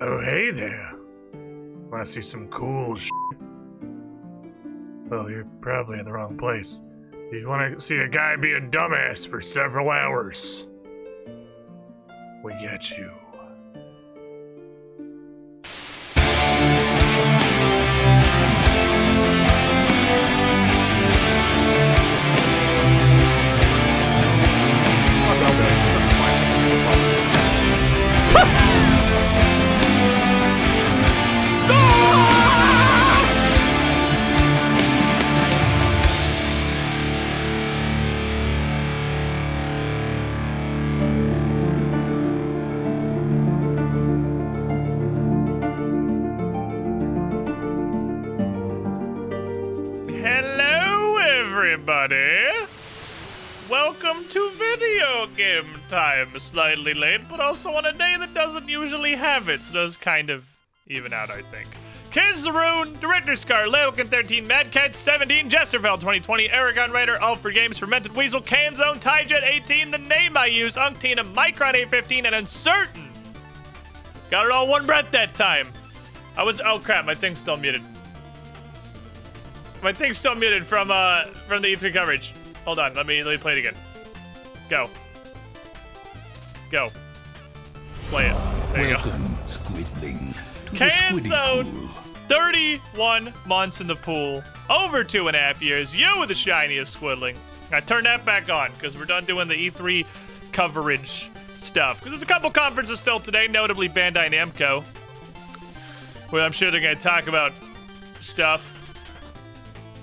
Oh, hey there. Want to see some cool shit? Well, you're probably in the wrong place. You want to see a guy be a dumbass for several hours. We get you. everybody! Welcome to video game time. Slightly late, but also on a day that doesn't usually have it, so does kind of even out, I think. Kizarune, Director Scar, Leokin 13, Mad Cat 17, Jesterfeld 2020, Aragon Rider, Alfred Games, Fermented Weasel, Canzone, Tyjet 18, the name I use, Unctina, Micron 815, and Uncertain. Got it all one breath that time. Oh crap, my thing's still muted. My thing's still muted from the E3 coverage. Hold on, let me play it again. Go. Go. Play it. There you go. Squidling, Canzone, 31 months in the pool, over 2.5 years. You were the shiniest Squidling. I turned that back on because we're done doing the E3 coverage stuff. Because there's a couple conferences still today, notably Bandai Namco, where I'm sure they're going to talk about stuff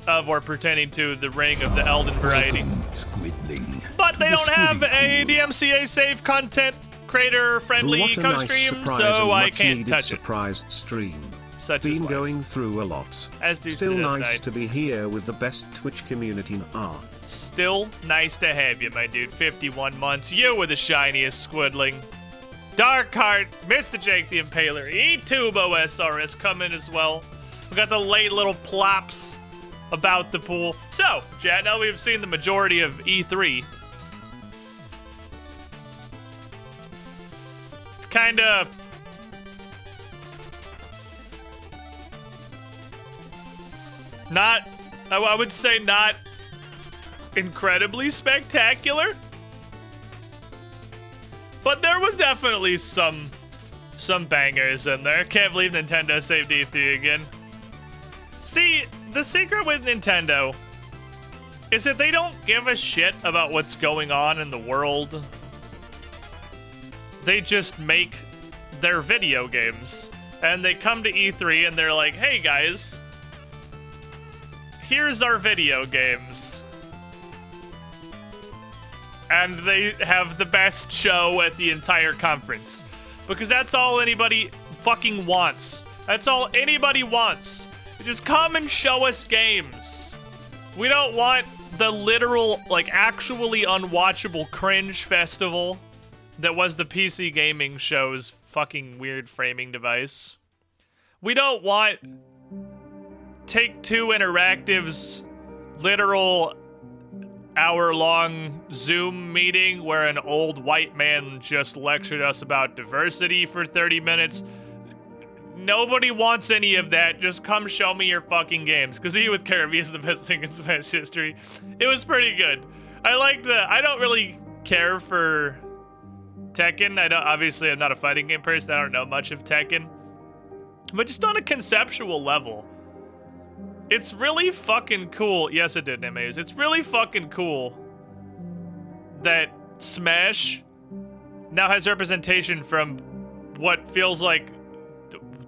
of or pertaining to the ring of the Elden variety. Squidling, but they don't have a DMCA safe content creator friendly co-stream, so I can't touch it. Surprised stream. Such Been life. going through a lot. As do Still today. nice to be here with the best Twitch community in art. Still nice to have you, my dude. 51 months. You were the shiniest Squidling. Darkheart, Mr. Jake the Impaler, E-Tubo SRS coming as well. We got the late little plops about the pool. So, chat, now we've seen the majority of E3. It's kind of... I would say not incredibly spectacular. But there was definitely some bangers in there. Can't believe Nintendo saved E3 again. See, the secret with Nintendo is that they don't give a shit about what's going on in the world. They just make their video games. And they come to E3 and they're like, hey guys, here's our video games. And they have the best show at the entire conference. Because that's all anybody fucking wants. That's all anybody wants. Just come and show us games. We don't want the literal, like, actually unwatchable cringe festival that was the PC gaming show's fucking weird framing device. We don't want Take-Two Interactive's literal hour-long Zoom meeting where an old white man just lectured us about diversity for 30 minutes. Nobody wants any of that. Just come show me your fucking games. Because he with Kirby is the best thing in Smash history. It was pretty good. I don't really care for Tekken. Obviously, I'm not a fighting game person. I don't know much of Tekken. But just on a conceptual level, it's really fucking cool. Yes, it did, Nemaze. It's really fucking cool that Smash now has representation from what feels like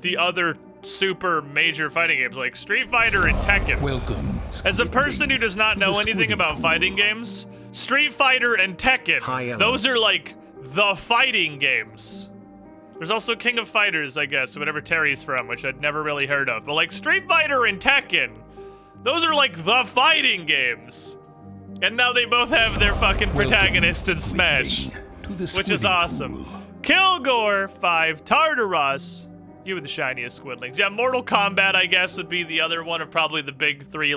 the other super major fighting games, like Street Fighter and Tekken. welcome. As a person who does not know anything about fighting games, Street Fighter and Tekken, those are like the fighting games. There's also King of Fighters, I guess, whatever Terry's from, which I'd never really heard of. But like Street Fighter and Tekken, those are like the fighting games. And now they both have their fucking protagonist in Smash, which is awesome. Kilgore 5, Tartaros. You were the shiniest Squidlings. Yeah, Mortal Kombat, I guess, would be the other one of probably the big three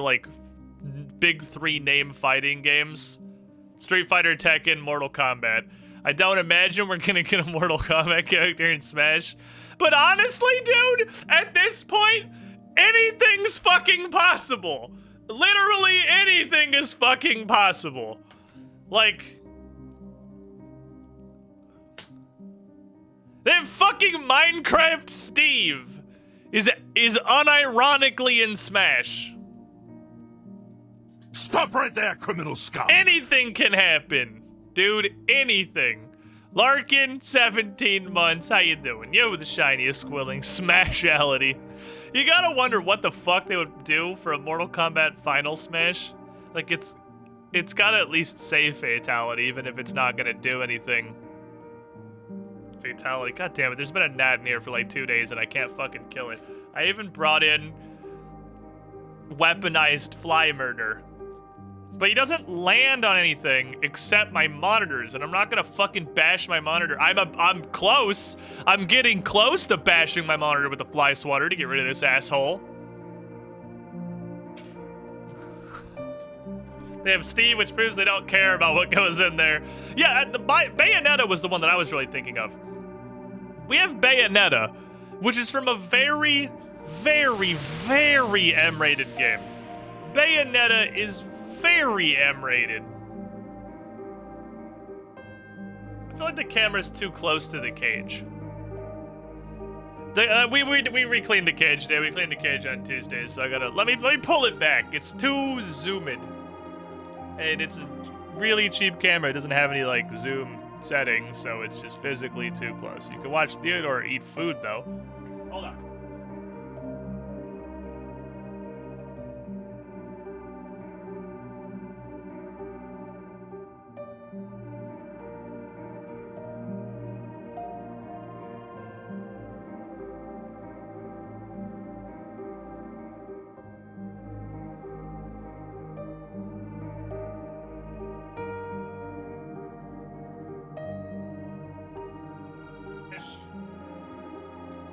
name fighting games. Street Fighter, Tekken, Mortal Kombat. I don't imagine we're gonna get a Mortal Kombat character in Smash. But honestly, dude, at this point, anything's fucking possible. Literally anything is fucking possible. Like, that fucking Minecraft Steve is unironically in Smash. Stop right there, criminal scum. Anything can happen, dude. Anything. Larkin, 17 months. How you doing? You the shiniest Squilling. Smashality. You gotta wonder what the fuck they would do for a Mortal Kombat Final Smash. Like, it's gotta at least say Fatality, even if it's not gonna do anything. Fatality. God damn it, there's been a gnat in here for like 2 days and I can't fucking kill it. I even brought in weaponized fly murder But he doesn't land on anything except my monitors, and I'm not gonna fucking bash my monitor. I'm close. I'm getting close to bashing my monitor with the fly swatter to get rid of this asshole. They have Steve, which proves they don't care about what goes in there. Yeah, Bayonetta was the one that I was really thinking of. We have Bayonetta, which is from a very, very, very M-rated game. Bayonetta is very M-rated. I feel like the camera's too close to the cage. We recleaned the cage today. We cleaned the cage on Tuesday, so I gotta let me pull it back. It's too zoomed, and it's a really cheap camera. It doesn't have any like zoom settings, so it's just physically too close. You can watch Theodore eat food though. Hold on.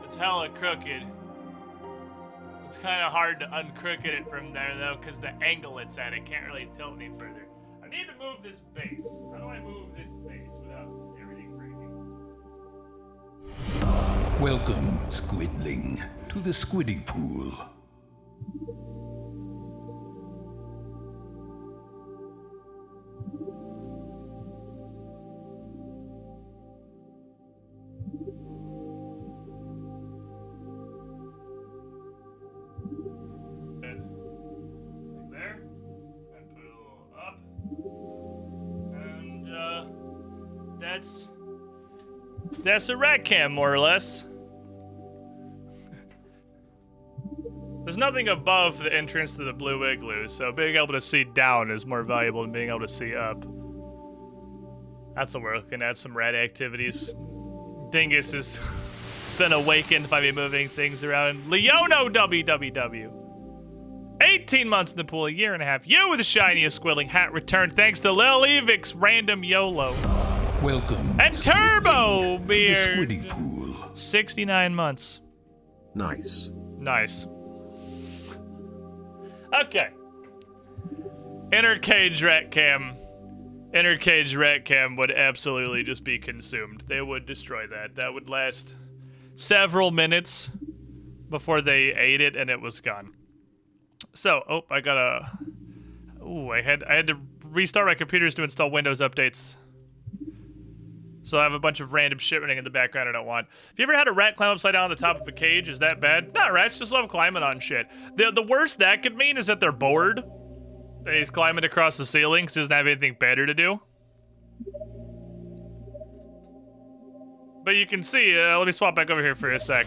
It's hella crooked. It's kind of hard to uncrooked it from there though, because the angle it's at, it can't really tilt any further. I need to move this base. How do I move this base without everything breaking? Welcome, Squidling, to the Squiddy Pool. That's a rat cam, more or less. There's nothing above the entrance to the blue igloo, so being able to see down is more valuable than being able to see up. That's what we're looking at, some rat activities. Dingus has been awakened by me moving things around. Leono WWW. 18 months in the pool, a year and a half. You with the shiniest squiddling hat returned thanks to Lil Evix Random YOLO. Welcome, And Turbo the Beard. Squiddy Pool. 69 months. Nice. Nice. Okay. Inner cage rat cam. Inner cage rat cam would absolutely just be consumed. They would destroy that. That would last several minutes before they ate it and it was gone. So, I had to restart my computers to install Windows updates. So I have a bunch of random shit running in the background I don't want. Have you ever had a rat climb upside down on the top of a cage? Is that bad? Nah, rats just love climbing on shit. The worst that could mean is that they're bored. He's climbing across the ceiling because he doesn't have anything better to do. But you can see, let me swap back over here for a sec.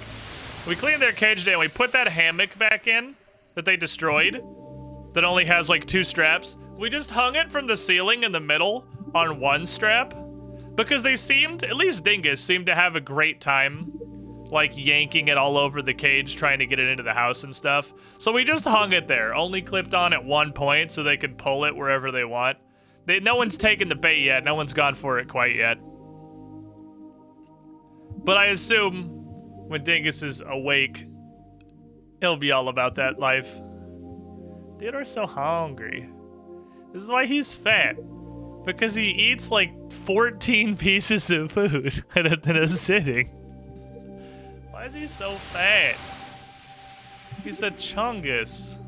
We cleaned their cage today and we put that hammock back in that they destroyed that only has like 2 straps. We just hung it from the ceiling in the middle on 1 strap. Because they seemed, at least Dingus, seemed to have a great time, like, yanking it all over the cage, trying to get it into the house and stuff. So we just hung it there, only clipped on at one point so they could pull it wherever they want. No one's taken the bait yet. No one's gone for it quite yet. But I assume when Dingus is awake, he'll be all about that life. Theodore's so hungry. This is why he's fat. Because he eats like 14 pieces of food in a sitting. Why is he so fat? He's a chungus.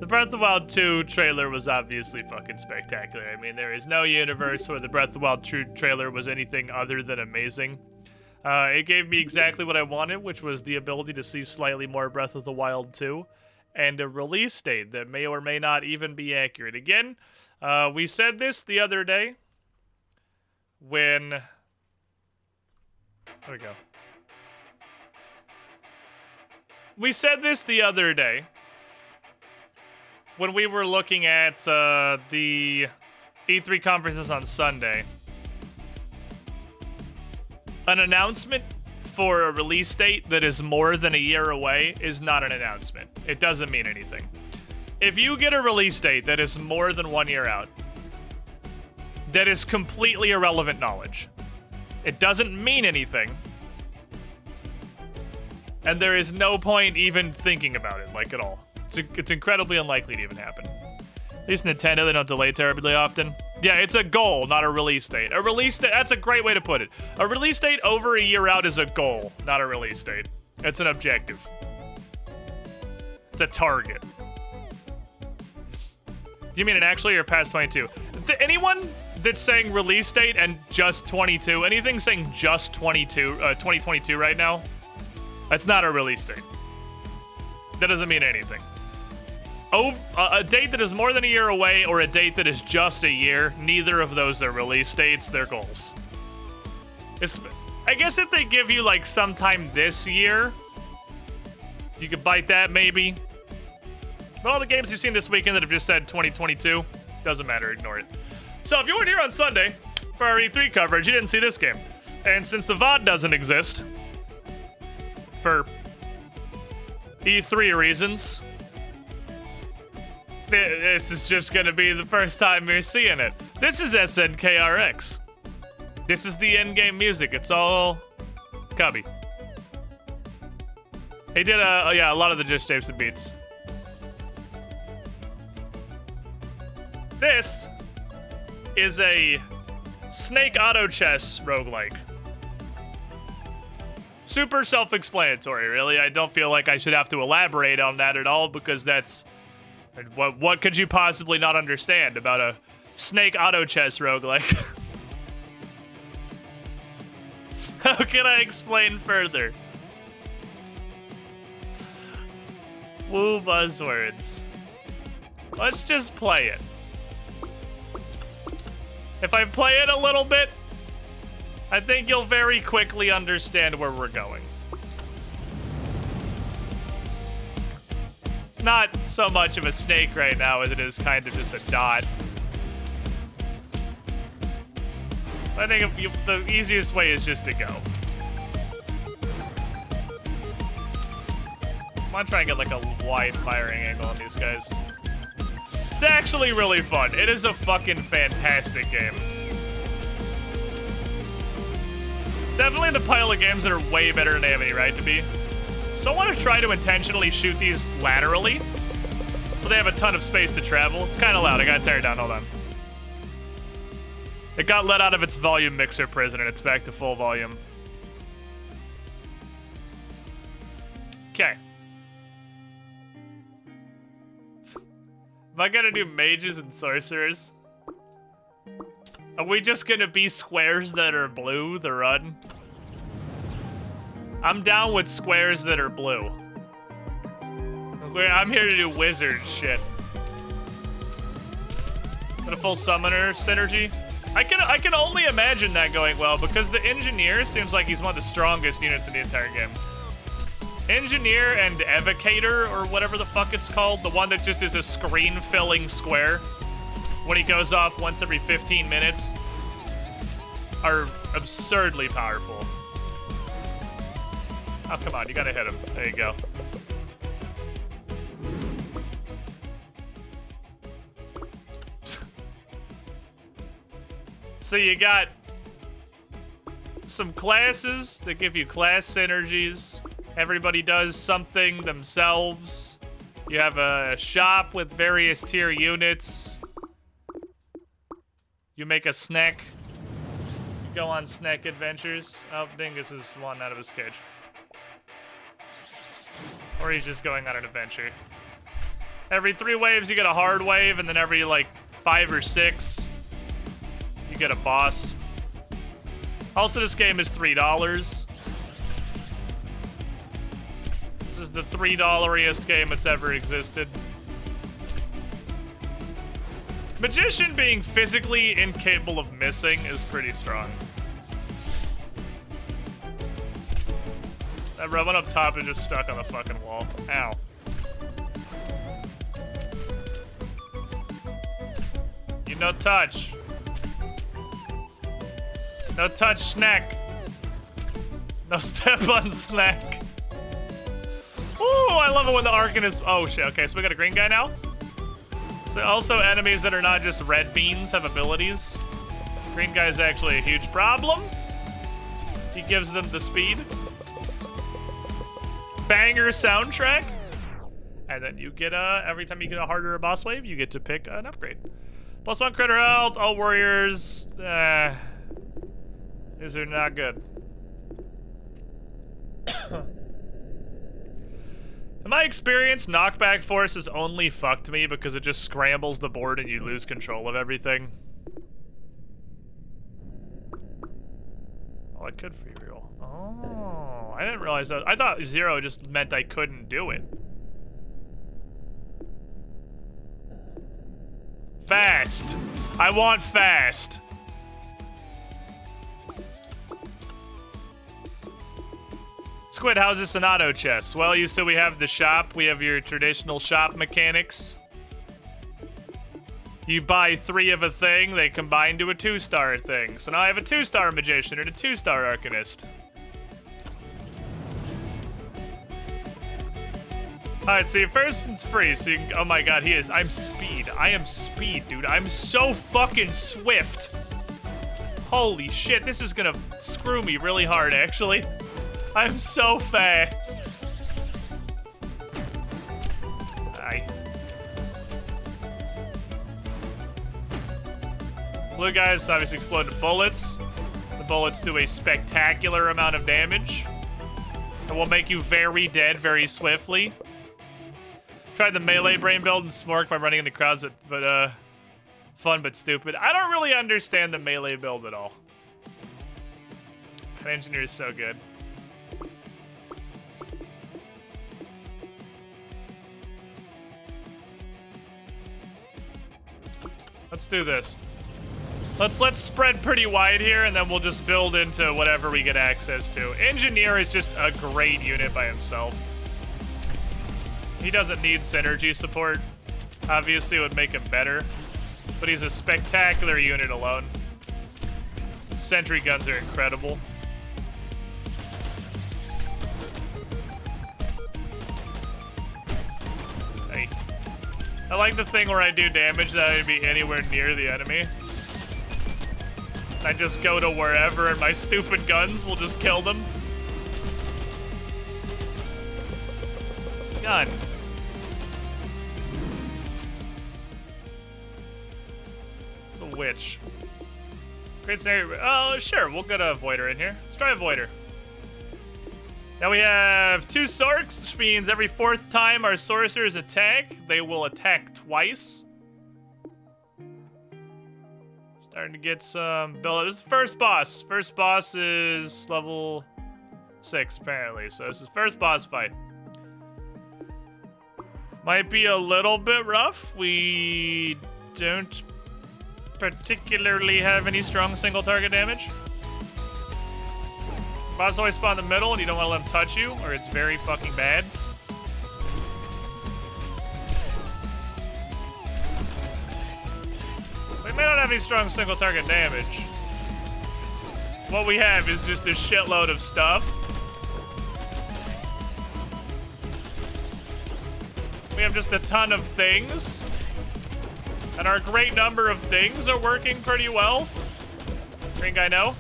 The Breath of the Wild 2 trailer was obviously fucking spectacular. I mean, there is no universe where the Breath of the Wild 2 trailer was anything other than amazing. It gave me exactly what I wanted, which was the ability to see slightly more Breath of the Wild 2. And a release date that may or may not even be accurate. Again, we said this the other day when... There we go. We said this the other day when we were looking at the E3 conferences on Sunday. An announcement for a release date that is more than a year away is not an announcement. It doesn't mean anything. if you get a release date that is more than 1 year out, that is completely irrelevant knowledge. It doesn't mean anything. And there is no point even thinking about it, like, at all. It's incredibly unlikely to even happen. At least Nintendo, they don't delay terribly often. Yeah, it's a goal, not a release date. A release date, that's a great way to put it. A release date over a year out is a goal, not a release date. It's an objective. It's a target. You mean it actually or past 22? Anyone that's saying release date and just 22, anything saying just 2022 right now, that's not a release date. That doesn't mean anything. A date that is more than a year away or a date that is just a year, neither of those are release dates, they're goals. I guess if they give you like sometime this year, you could bite that maybe. But all the games you've seen this weekend that have just said 2022, doesn't matter, ignore it. So if you weren't here on Sunday for our E3 coverage, you didn't see this game. And since the VOD doesn't exist, for E3 reasons, this is just gonna be the first time you're seeing it. This is SNKRX. This is the in-game music. It's all Cubby. He did a lot of the dish tapes and beats. This is a Snake auto chess roguelike. Super self-explanatory, really. I don't feel like I should have to elaborate on that at all because that's... What could you possibly not understand about a Snake auto chess roguelike? How can I explain further? Woo buzzwords. Let's just play it. If I play it a little bit, I think you'll very quickly understand where we're going. It's not so much of a snake right now as it is kind of just a dot. I think the easiest way is just to go. I'm gonna try and get like a wide firing angle on these guys. It's actually really fun. It is a fucking fantastic game. It's definitely in the pile of games that are way better than they have any right to be. So I want to try to intentionally shoot these laterally, so they have a ton of space to travel. It's kind of loud. I gotta tear it down. Hold on. It got let out of its volume mixer prison, and it's back to full volume. Okay. Am I gonna do mages and sorcerers? Are we just gonna be squares that are blue, the run? I'm down with squares that are blue. I'm here to do wizard shit. Is that a full summoner synergy? I can only imagine that going well because the engineer seems like he's one of the strongest units in the entire game. Engineer and Evocator, or whatever the fuck it's called, the one that just is a screen-filling square when he goes off once every 15 minutes, are absurdly powerful. Oh, come on, you gotta hit him. There you go. So you got some classes that give you class synergies. Everybody does something themselves. You have a shop with various tier units. You make a snack. You go on snack adventures. Oh, Dingus is one out of his cage. Or he's just going on an adventure. Every 3 waves, you get a hard wave, and then every, like, 5 or 6, you get a boss. Also, this game is $3. This is the $3-iest game that's ever existed. Magician being physically incapable of missing is pretty strong. That one up top is just stuck on the fucking wall. Ow. You no touch. No touch snack. No step on snack. Ooh, I love it when the Arcanist... Oh, shit. Okay, so we got a green guy now? So also enemies that are not just red beans have abilities. Green guy's actually a huge problem. He gives them the speed. Banger soundtrack. And then you get, every time you get a harder boss wave, you get to pick an upgrade. +1 critter health, all warriors. These are not good. In my experience, knockback force has only fucked me because it just scrambles the board and you lose control of everything. Oh, I could free roll. Oh, I didn't realize that. I thought 0 just meant I couldn't do it. Fast. I want fast. Squid, how's this an auto chest? Well, you said we have the shop. We have your traditional shop mechanics. You buy 3 of a thing, they combine to a 2-star thing. So now I have a 2-star magician and a 2-star arcanist. Alright, see, first one's free, so you can, oh my god, he is. I'm speed. I am speed, dude. I'm so fucking swift. Holy shit, this is gonna screw me really hard, actually. I'm so fast. Aye. Blue guys obviously explode to bullets. The bullets do a spectacular amount of damage. It will make you very dead very swiftly. Tried the melee brain build and smork by running into crowds, but fun but stupid. I don't really understand the melee build at all. That engineer is so good. Let's do this. Let's spread pretty wide here, and then we'll just build into whatever we get access to. Engineer is just a great unit by himself. He doesn't need synergy support. Obviously, it would make him better, but he's a spectacular unit alone. Sentry guns are incredible. Hey. I like the thing where I do damage that I'd be anywhere near the enemy. I just go to wherever and my stupid guns will just kill them. Gun. The witch. Great scenario. Oh, sure, we'll get a Voider in here. Let's try a Voider. Now we have 2 Sorks, which means every 4th time our sorcerers attack, they will attack twice. Starting to get some build. This is the first boss. First boss is level 6, apparently. So this is first boss fight. Might be a little bit rough. We don't particularly have any strong single target damage. Boss always spawn in the middle and you don't want to let him touch you, or it's very fucking bad. We may not have any strong single target damage. What we have is just a shitload of stuff. We have just a ton of things. And our great number of things are working pretty well. Green guy, no.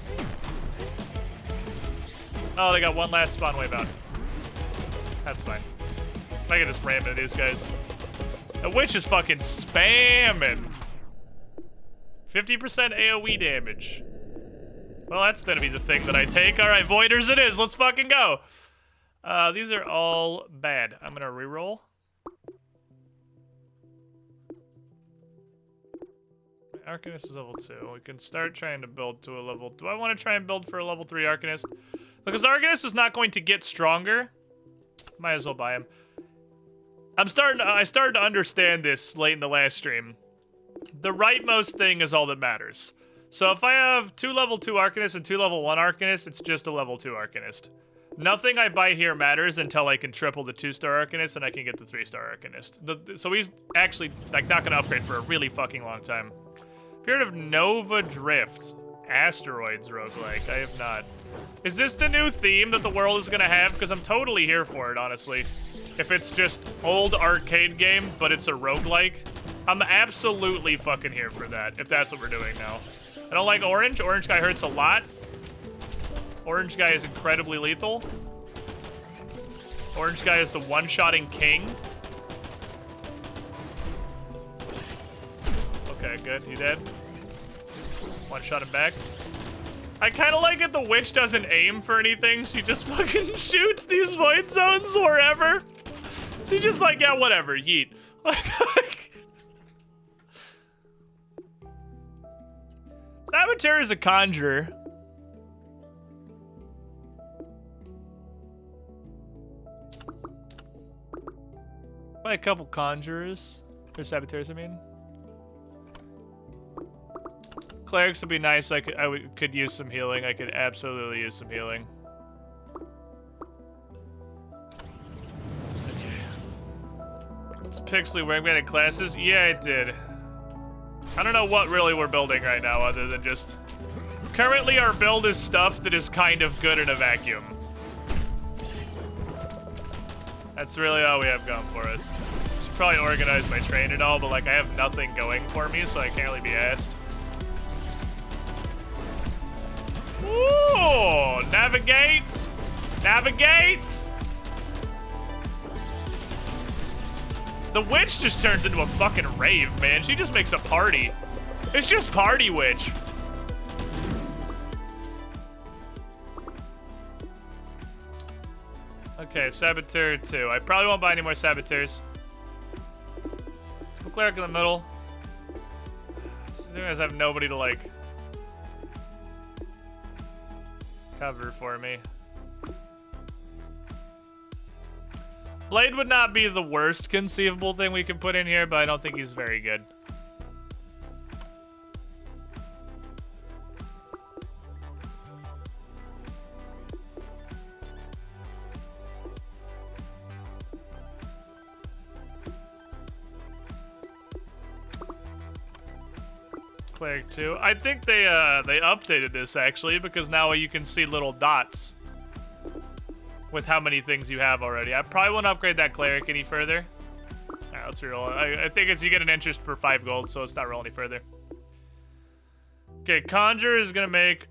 Oh, they got one last spawn wave out. That's fine. I can just ram into these guys. The witch is fucking spamming. 50% AoE damage. Well, that's gonna be the thing that I take. All right, Voiders it is. Let's fucking go. These are all bad. I'm gonna reroll. Arcanist is level 2. We can start trying to build to a level... Do I want to try and build for a level 3 Arcanist? Because Arcanist is not going to get stronger. Might as well buy him. I started to understand this late in the last stream. The rightmost thing is all that matters. So if I have 2 level 2 Arcanists and 2 level 1 Arcanists, it's just a level 2 Arcanist. Nothing I buy here matters until I can triple the 2-star Arcanist and I can get the 3-star Arcanist. So he's actually like not going to upgrade for a really fucking long time. Period of Nova Drift. Asteroids roguelike. I have not. Is this the new theme that the world is going to have? Because I'm totally here for it, honestly. If it's just old arcade game, but it's a roguelike. I'm absolutely fucking here for that, if that's what we're doing now. I don't like orange. Orange guy hurts a lot. Orange guy is incredibly lethal. Orange guy is the one-shotting king. Okay, good. He dead. One-shot him back. I kind of like it the witch doesn't aim for anything. She just fucking shoots these void zones wherever. She just like, yeah, whatever, yeet. Saboteur is a conjurer. By a couple conjurers. Or saboteurs, I mean. Clerics would be nice. I could use some healing. I could absolutely use some healing. Okay. It's Pixley Wyrm getting classes? Yeah, it did. I don't know what really we're building right now other than just... Currently our build is stuff that is kind of good in a vacuum. That's really all we have going for us. Should probably organize my train and all, but like I have nothing going for me, so I can't really be asked. Ooh, navigate! Navigate! The witch just turns into a fucking rave, man. She just makes a party. It's just party witch. Okay, Saboteur 2. I probably won't buy any more Saboteurs. Cleric in the middle. So you guys have nobody to, like, cover for me. Blade would not be the worst conceivable thing we could put in here, but I don't think he's very good. Cleric 2. I think they updated this actually because now you can see little dots with how many things you have already. I probably won't upgrade that cleric any further. Alright, let's reroll. I think it's you get an interest for 5 gold, so let's not roll any further. Okay, Conjure is gonna make.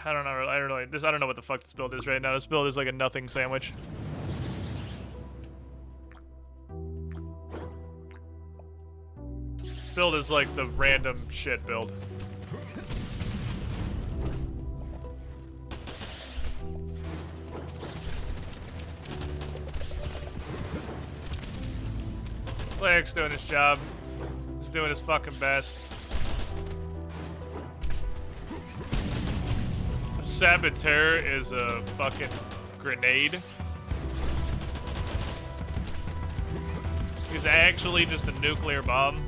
I don't know. I don't know what the fuck this build is right now. This build is like a nothing sandwich. Build is like the random shit build. Cleric's doing his job. He's doing his fucking best. The Saboteur is a fucking grenade. He's actually just a nuclear bomb.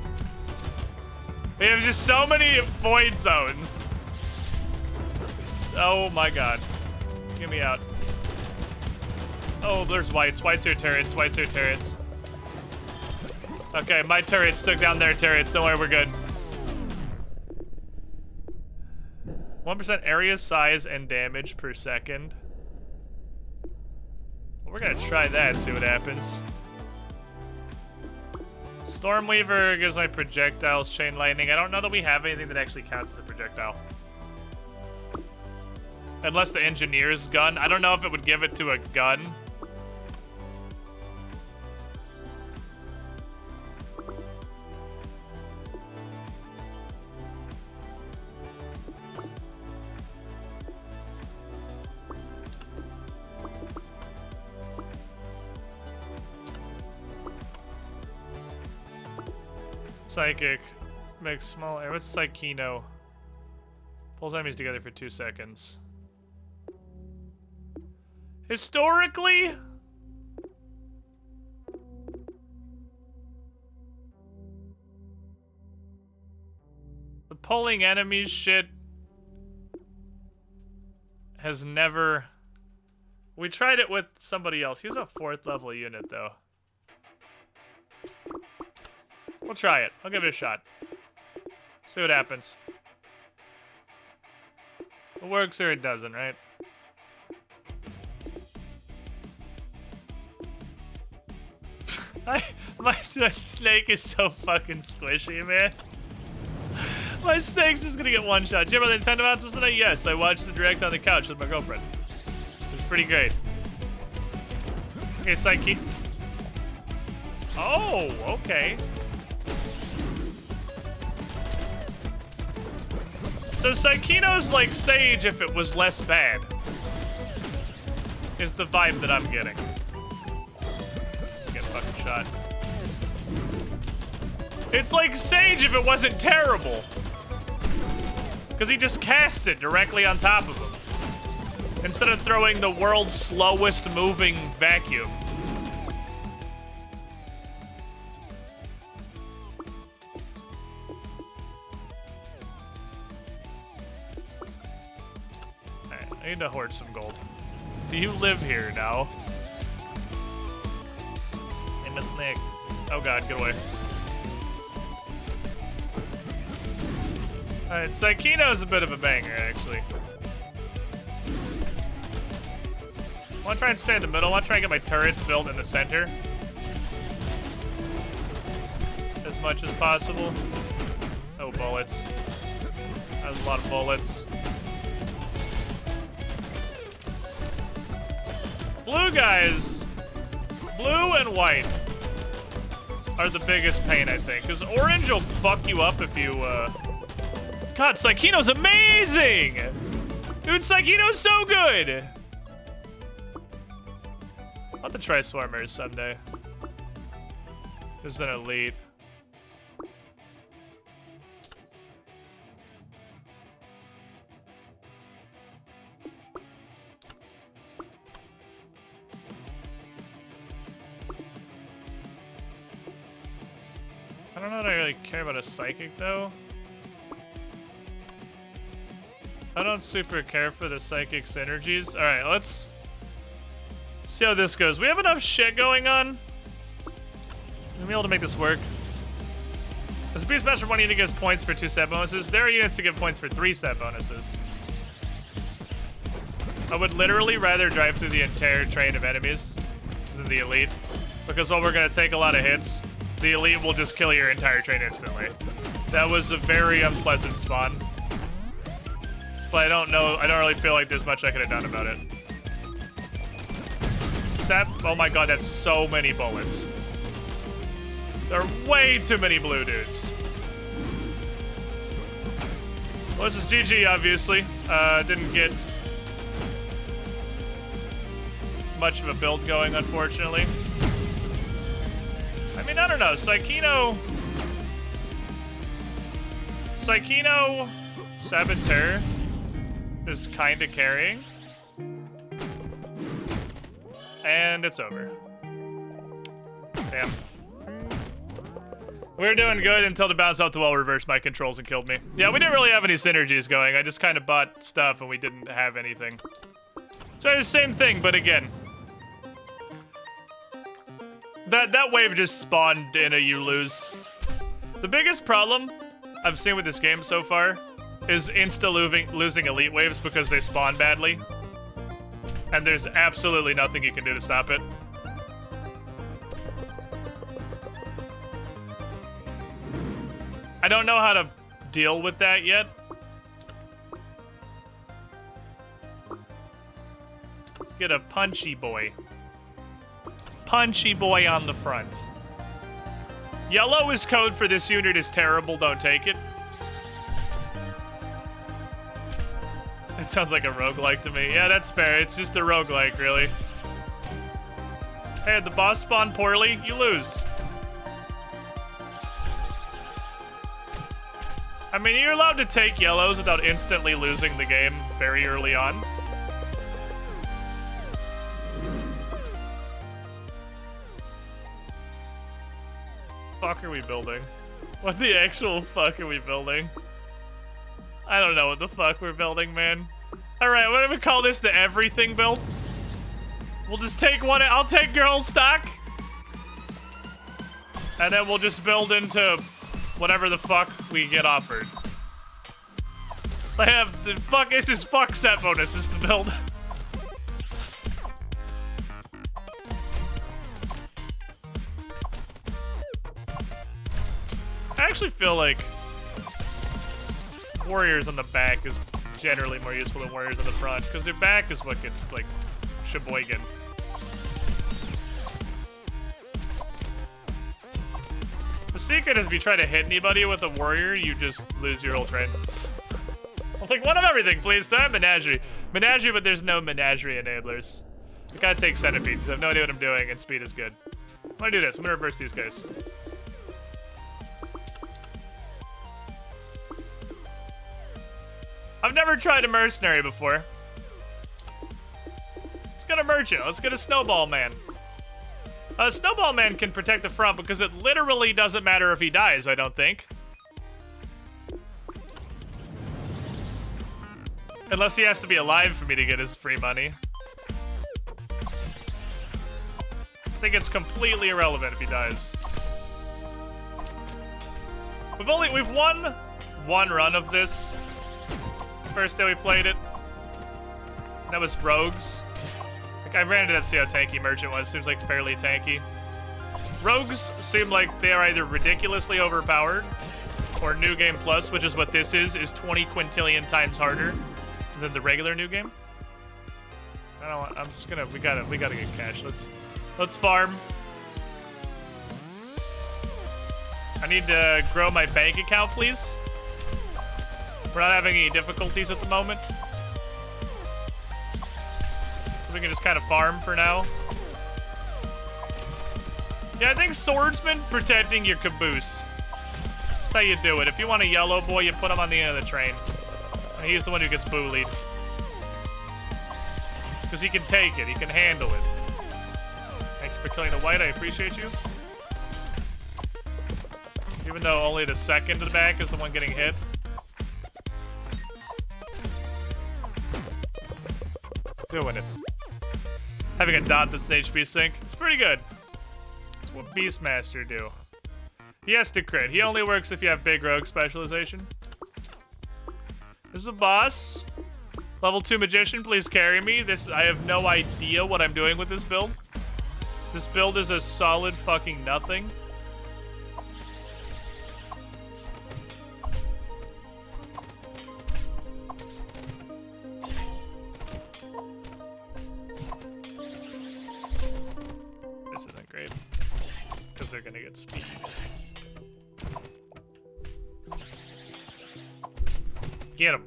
We have just so many void zones. Oh my god. Get me out. Oh, there's whites. Whites are turrets. Whites are turrets. Okay, my turrets took down their turrets. Don't worry, we're good. 1% area size and damage per second. Well, we're gonna try that, see what happens. Stormweaver gives my projectiles chain lightning. I don't know that we have anything that actually counts as a projectile. Unless the engineer's gun. I don't know if it would give it to a gun. Psychic makes small air. What's Psychino? Pulls enemies together for 2 seconds. Historically, the pulling enemies shit has never. We tried it with somebody else. He's a 4th level unit though. We'll try it. I'll give it a shot. See what happens. It works or it doesn't, right? My snake is so fucking squishy, man. My snake's just gonna get one shot. Did you have Nintendo announcements tonight? Yes, I watched the direct on the couch with my girlfriend. It's pretty great. Okay, Psyche. Oh, okay. So Psychino's like Sage if it was less bad. Is the vibe that I'm getting. Get fucking shot. It's like Sage if it wasn't terrible. Because he just casts it directly on top of him. Instead of throwing the world's slowest moving vacuum. Alright, I need to hoard some gold. Do you live here now? Hey, Miss Nick. Oh god, get away. Alright, Psychino's a bit of a banger, actually. I want to try and stay in the middle. I want to try and get my turrets built in the center. As much as possible. Oh, bullets. That's a lot of bullets. Blue guys, blue and white are the biggest pain, I think. Because orange will fuck you up if you, God, Psychino's amazing! Dude, Psychino's so good! I'll have to try Swarmers someday. There's an elite. I don't know that I really care about a psychic though. I don't super care for the psychic synergies. Alright, let's see how this goes. We have enough shit going on. We'll be able to make this work. As a Beastmaster, one unit gives points for 2 set bonuses. There are units to give points for 3 set bonuses. I would literally rather drive through the entire train of enemies than the elite. Because while we're gonna take a lot of hits, the elite will just kill your entire train instantly. That was a very unpleasant spawn. But I don't know, I don't really feel like there's much I could have done about it. Sep, oh my god, that's so many bullets. There are way too many blue dudes. Well, this is GG, obviously. Didn't get much of a build going, unfortunately. I mean, I don't know. Psychino, Saboteur is kind of carrying. And it's over. Damn. We were doing good until the bounce off the wall reversed my controls and killed me. Yeah, we didn't really have any synergies going. I just kind of bought stuff and we didn't have anything. So it's the same thing, but again. That wave just spawned in a you lose. The biggest problem I've seen with this game so far is losing elite waves because they spawn badly. And there's absolutely nothing you can do to stop it. I don't know how to deal with that yet. Let's get a punchy boy. Punchy boy on the front. Yellow is code for this unit is terrible, don't take it. It sounds like a roguelike to me. Yeah, that's fair. It's just a roguelike, really. Hey, the boss spawned poorly, you lose. I mean, you're allowed to take yellows without instantly losing the game very early on. Fuck are we building? What the actual fuck are we building? I don't know what the fuck we're building, man. Alright, what do we call this? The everything build? We'll just take one. I'll take girl stock. And then we'll just build into whatever the fuck we get offered. I have the fuck. This is fuck set bonuses to build. actually feel like warriors on the back is generally more useful than warriors on the front, because their back is what gets, like, sheboygan. The secret is if you try to hit anybody with a warrior, you just lose your whole train. I'll take one of everything, please, sir. Menagerie. Menagerie, but there's no menagerie enablers. I gotta take centipede, because I have no idea what I'm doing, and speed is good. I'm gonna do this. I'm gonna reverse these guys. I've never tried a mercenary before. Let's get a merchant. Let's get a snowball man. A snowball man can protect the front because it literally doesn't matter if he dies, I don't think. Unless he has to be alive for me to get his free money. I think it's completely irrelevant if he dies. We've won one run of this. First day we played it. That was rogues. Like, I ran into that to see how tanky merchant was. Seems like fairly tanky. Rogues seem like they are either ridiculously overpowered or New Game Plus, which is what this is 20 quintillion times harder than the regular New Game. I don't want, I'm just gonna, we gotta get cash. Let's farm. I need to grow my bank account, please. We're not having any difficulties at the moment. We can just kind of farm for now. Yeah, I think swordsman protecting your caboose. That's how you do it. If you want a yellow boy, you put him on the end of the train. And he's the one who gets bullied. Because he can take it. He can handle it. Thank you for killing the white. I appreciate you. Even though only the second to the back is the one getting hit. Doing it. Having a dot that's an HP sink. It's pretty good. That's what Beastmaster do. He has to crit. He only works if you have big rogue specialization. This is a boss. Level 2 magician, please carry me. I have no idea what I'm doing with this build. This build is a solid fucking nothing. This isn't great. Because they're gonna get speed. Get him.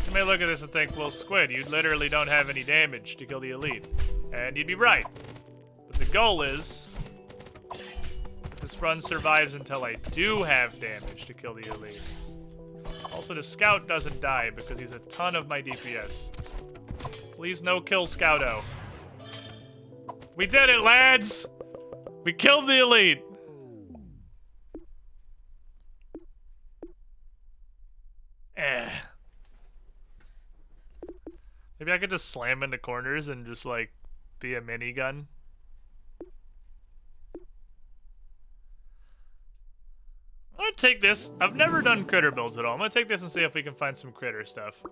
You may look at this and think, well, Squid, you literally don't have any damage to kill the elite. And you'd be right. But the goal is, if this run survives until I do have damage to kill the elite. Also, the scout doesn't die because he's a ton of my DPS. Please no kill Scouto. We did it, lads! We killed the elite! Maybe I could just slam into corners and just, like, be a minigun. I'm gonna take this. I've never done critter builds at all. I'm gonna take this and see if we can find some critter stuff.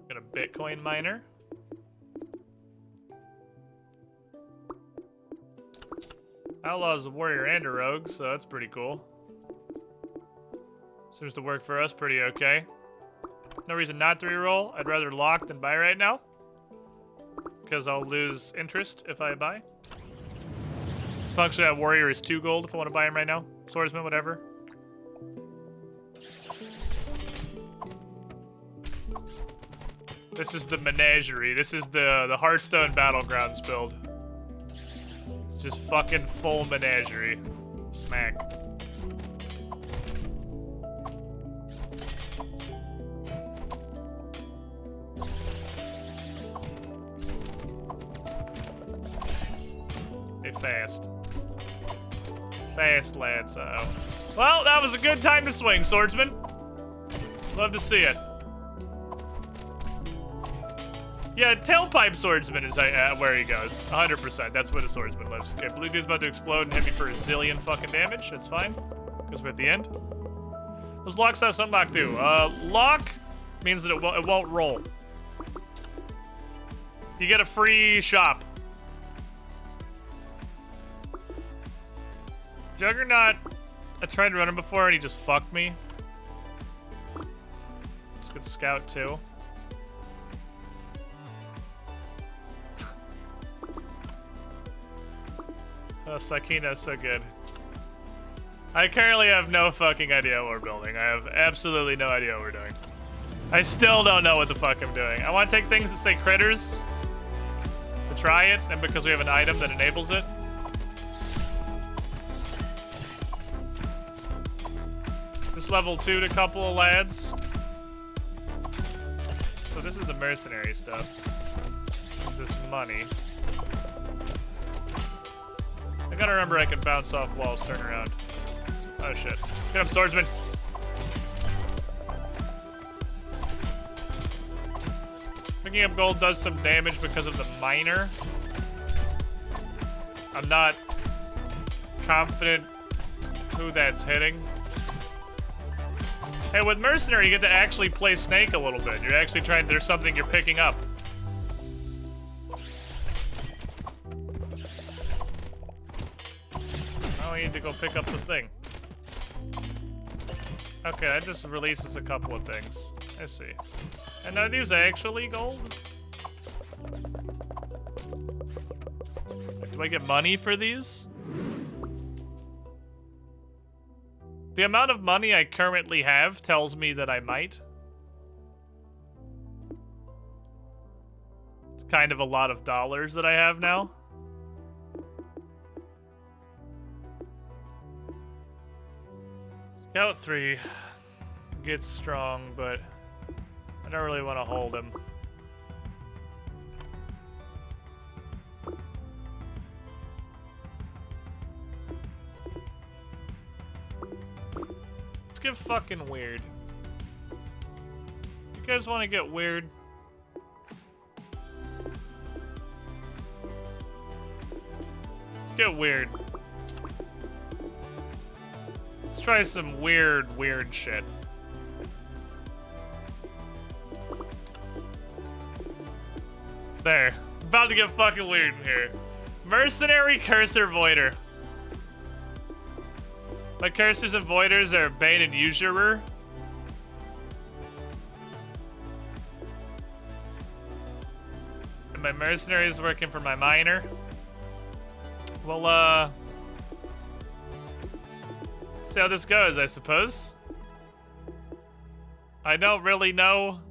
Got a Bitcoin miner. Outlaw's a warrior and a rogue, so that's pretty cool. Seems to work for us pretty okay. No reason not to reroll. I'd rather lock than buy right now. Because I'll lose interest if I buy. Functionally, that warrior is 2 gold if I want to buy him right now. Swordsman, whatever. This is the menagerie. This is the Hearthstone Battlegrounds build. It's just fucking full menagerie. Smack. Hey, fast. Fast, lads. Uh-oh. Well, that was a good time to swing, swordsman. Love to see it. Yeah, tailpipe swordsman is where he goes. 100%. That's where the swordsman lives. Okay, blue dude's about to explode and hit me for a zillion fucking damage. That's fine. Because we're at the end. Those locks have some lock do. Lock means that it won't roll. You get a free shop. Juggernaut, I tried to run him before and he just fucked me. Good scout too. Oh, Sakina is so good. I currently have no fucking idea what we're building. I have absolutely no idea what we're doing. I still don't know what the fuck I'm doing. I want to take things that say critters to try it, and because we have an item that enables it. Just level 2'd a couple of lads. So this is the mercenary stuff. This is money. I gotta remember I can bounce off walls, turn around. Oh shit. Get him, swordsman! Picking up gold does some damage because of the miner. I'm not confident who that's hitting. Hey, with mercenary, you get to actually play Snake a little bit. You're actually trying, there's something you're picking up. Now we need to go pick up the thing. Okay, that just releases a couple of things. I see. And are these actually gold? Do I get money for these? The amount of money I currently have tells me that I might. It's kind of a lot of dollars that I have now. Scout 3 gets strong, but I don't really want to hold him. Let's get fucking weird. You guys want to get weird? Get weird. Let's try some weird shit. There. About to get fucking weird in here. Mercenary Cursor Voider. My cursors and voiders are Bane and Usurer. And my mercenary is working for my miner. Well, see how this goes, I suppose. I don't really know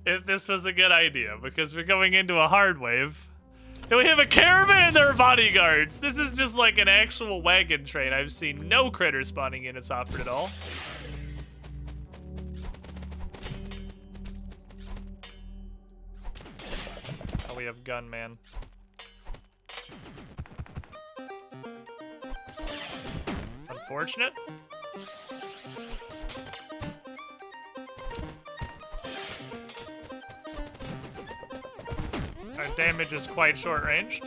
if this was a good idea, because we're going into a hard wave. And we have a caravan and their bodyguards. This is just like an actual wagon train. I've seen no critter spawning units offered at all. Oh, we have gunman. Unfortunate. Our damage is quite short-ranged.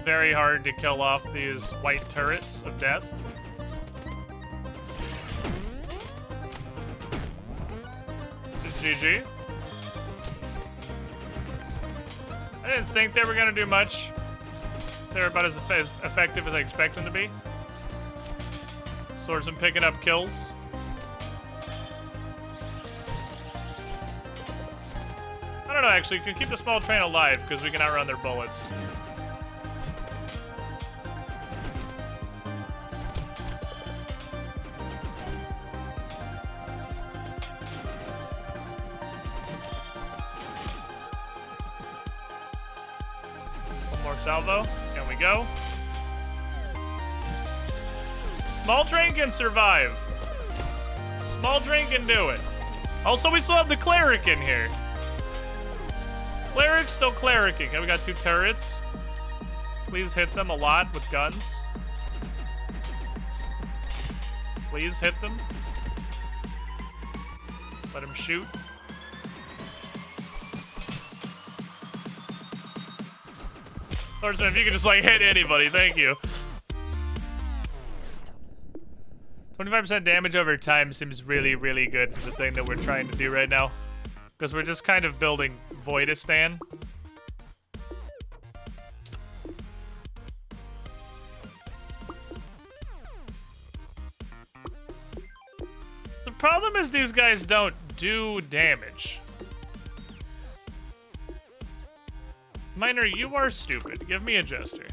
Very hard to kill off these white turrets of death. GG. I didn't think they were gonna do much. They were about as effective as I expect them to be. Swordsman picking up kills. I don't know, actually. You can keep the small train alive because we can outrun their bullets. One more salvo. Here we go. Small train can survive. Small train can do it. Also, we still have the cleric in here. Cleric's still clericing. Okay, we got 2 turrets. Please hit them a lot with guns. Please hit them. Let him shoot. Swordsman, if you could just like hit anybody, thank you. 25% damage over time seems really, really good for the thing that we're trying to do right now. Because we're just kind of building Voidistan. The problem is these guys don't do damage. Miner, you are stupid. Give me a Jester.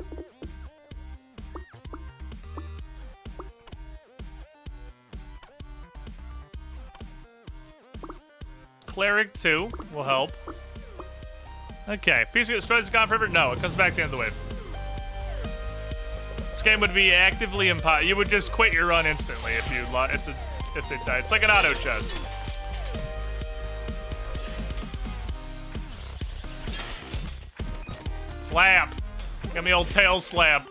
Cleric 2 will help. Okay, piece of destroys is gone forever. No, it comes back to the end of the wave. This game would be actively impossible. You would just quit your run instantly if you if they died. It's like an auto chess. Slap. Give me old tail slap.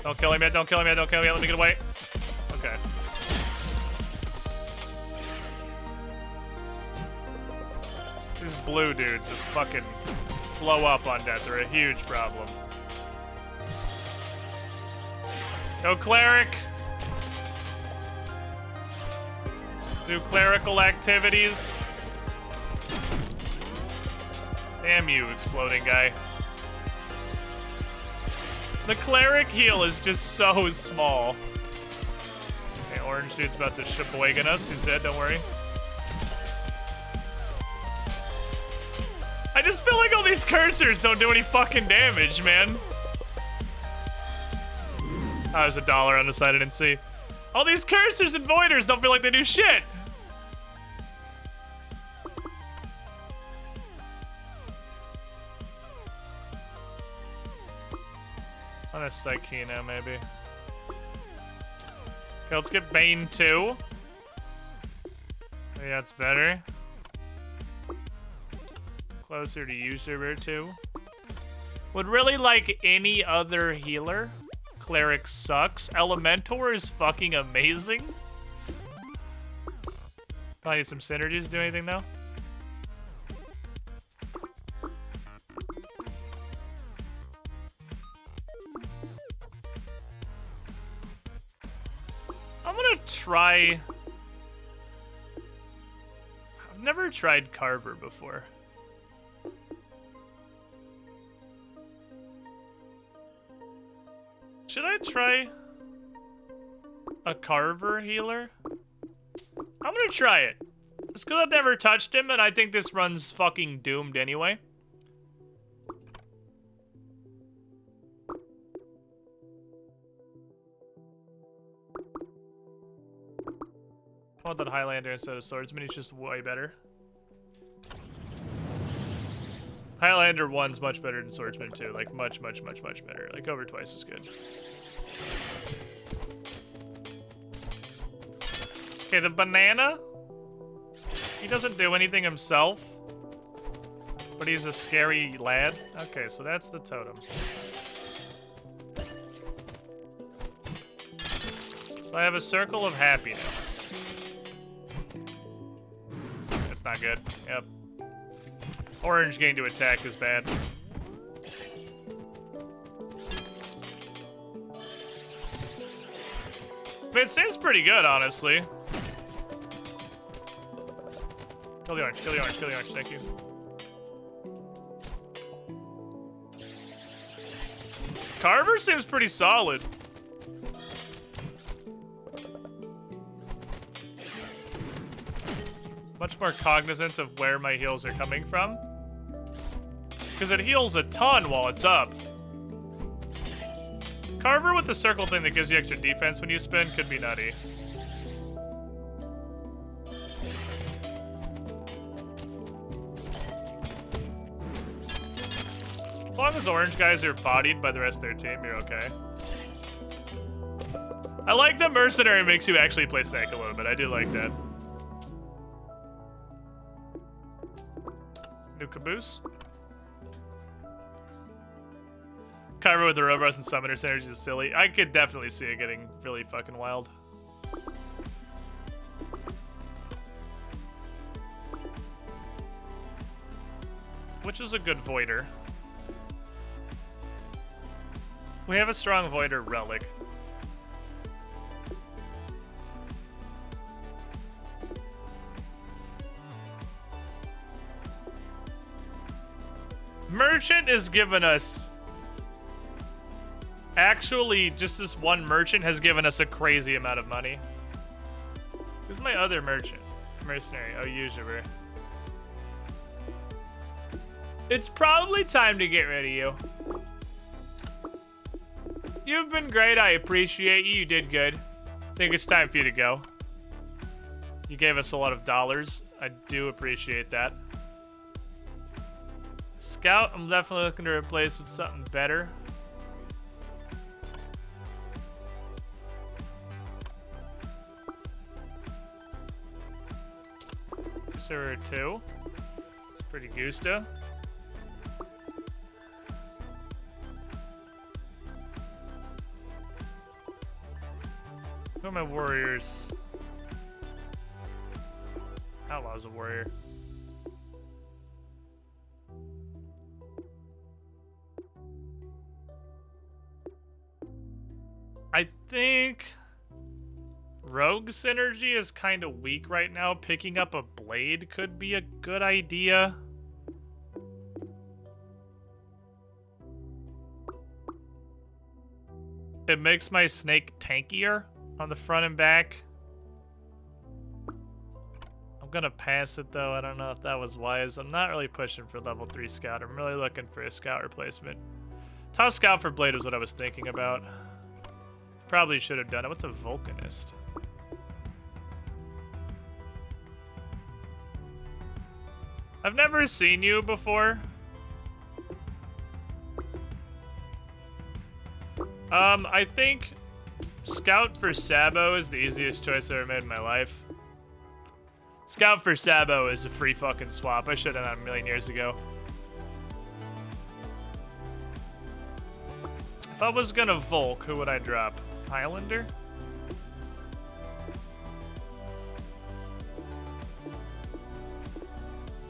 Don't kill him yet. Don't kill him yet. Don't kill him yet. Let me get away. Okay. These blue dudes that fucking blow up on death are a huge problem. Go cleric. Do clerical activities. Damn you, exploding guy. The cleric heal is just so small. Okay, orange dude's about to sheboygan us. He's dead, don't worry. I just feel like all these cursors don't do any fucking damage, man. Oh, there's $1 on the side I didn't see. All these cursors and voiders don't feel like they do shit. On a Psychino, maybe. Okay, let's get Bane 2. Maybe that's better. Closer to Usurper 2. Would really like any other healer. Cleric sucks. Elementor is fucking amazing. Probably need some synergies. Do anything though? I'm gonna try... I've never tried Carver before. Should I try a Carver healer? I'm gonna try it. It's because I've never touched him, and I think this run's fucking doomed anyway. I want that Highlander instead of Swordsman. He's just way better. Highlander 1's much better than Swordsman 2. Like, much, much, much, much better. Like, over twice as good. Okay, the banana. He doesn't do anything himself. But he's a scary lad. Okay, so that's the totem. So I have a circle of happiness. That's not good. Yep. Orange gain to attack is bad. But it seems pretty good, honestly. Kill the orange, kill the orange, kill the orange, thank you. Carver seems pretty solid. Much more cognizant of where my heals are coming from. Because it heals a ton while it's up. Carver with the circle thing that gives you extra defense when you spin could be nutty. As long as orange guys are bodied by the rest of their team, you're okay. I like that mercenary makes you actually play Snake a little bit. I do like that. New caboose. Carver with the Roboros and Summoner synergies is silly. I could definitely see it getting really fucking wild. Which is a good voider. We have a strong Voider relic. Merchant has given us... Actually, just this one merchant has given us a crazy amount of money. Who's my other merchant? Mercenary. Oh, usurer. It's probably time to get rid of you. You've been great. I appreciate you. You did good. I think it's time for you to go. You gave us a lot of dollars. I do appreciate that. Scout, I'm definitely looking to replace with something better. Pursuer 2. It's pretty gusta. Who are my warriors? Outlaw's a warrior. I think rogue synergy is kind of weak right now. Picking up a blade could be a good idea. It makes my snake tankier on the front and back. I'm gonna pass it though. I don't know if that was wise. I'm not really pushing for level 3 scout. I'm really looking for a scout replacement. Toss scout for blade was what I was thinking about. Probably should have done it. What's a Vulcanist? I've never seen you before. I think Scout for Sabo is the easiest choice I've ever made in my life. Scout for Sabo is a free fucking swap. I should have done that a million years ago. If I was gonna Volk, who would I drop? Highlander?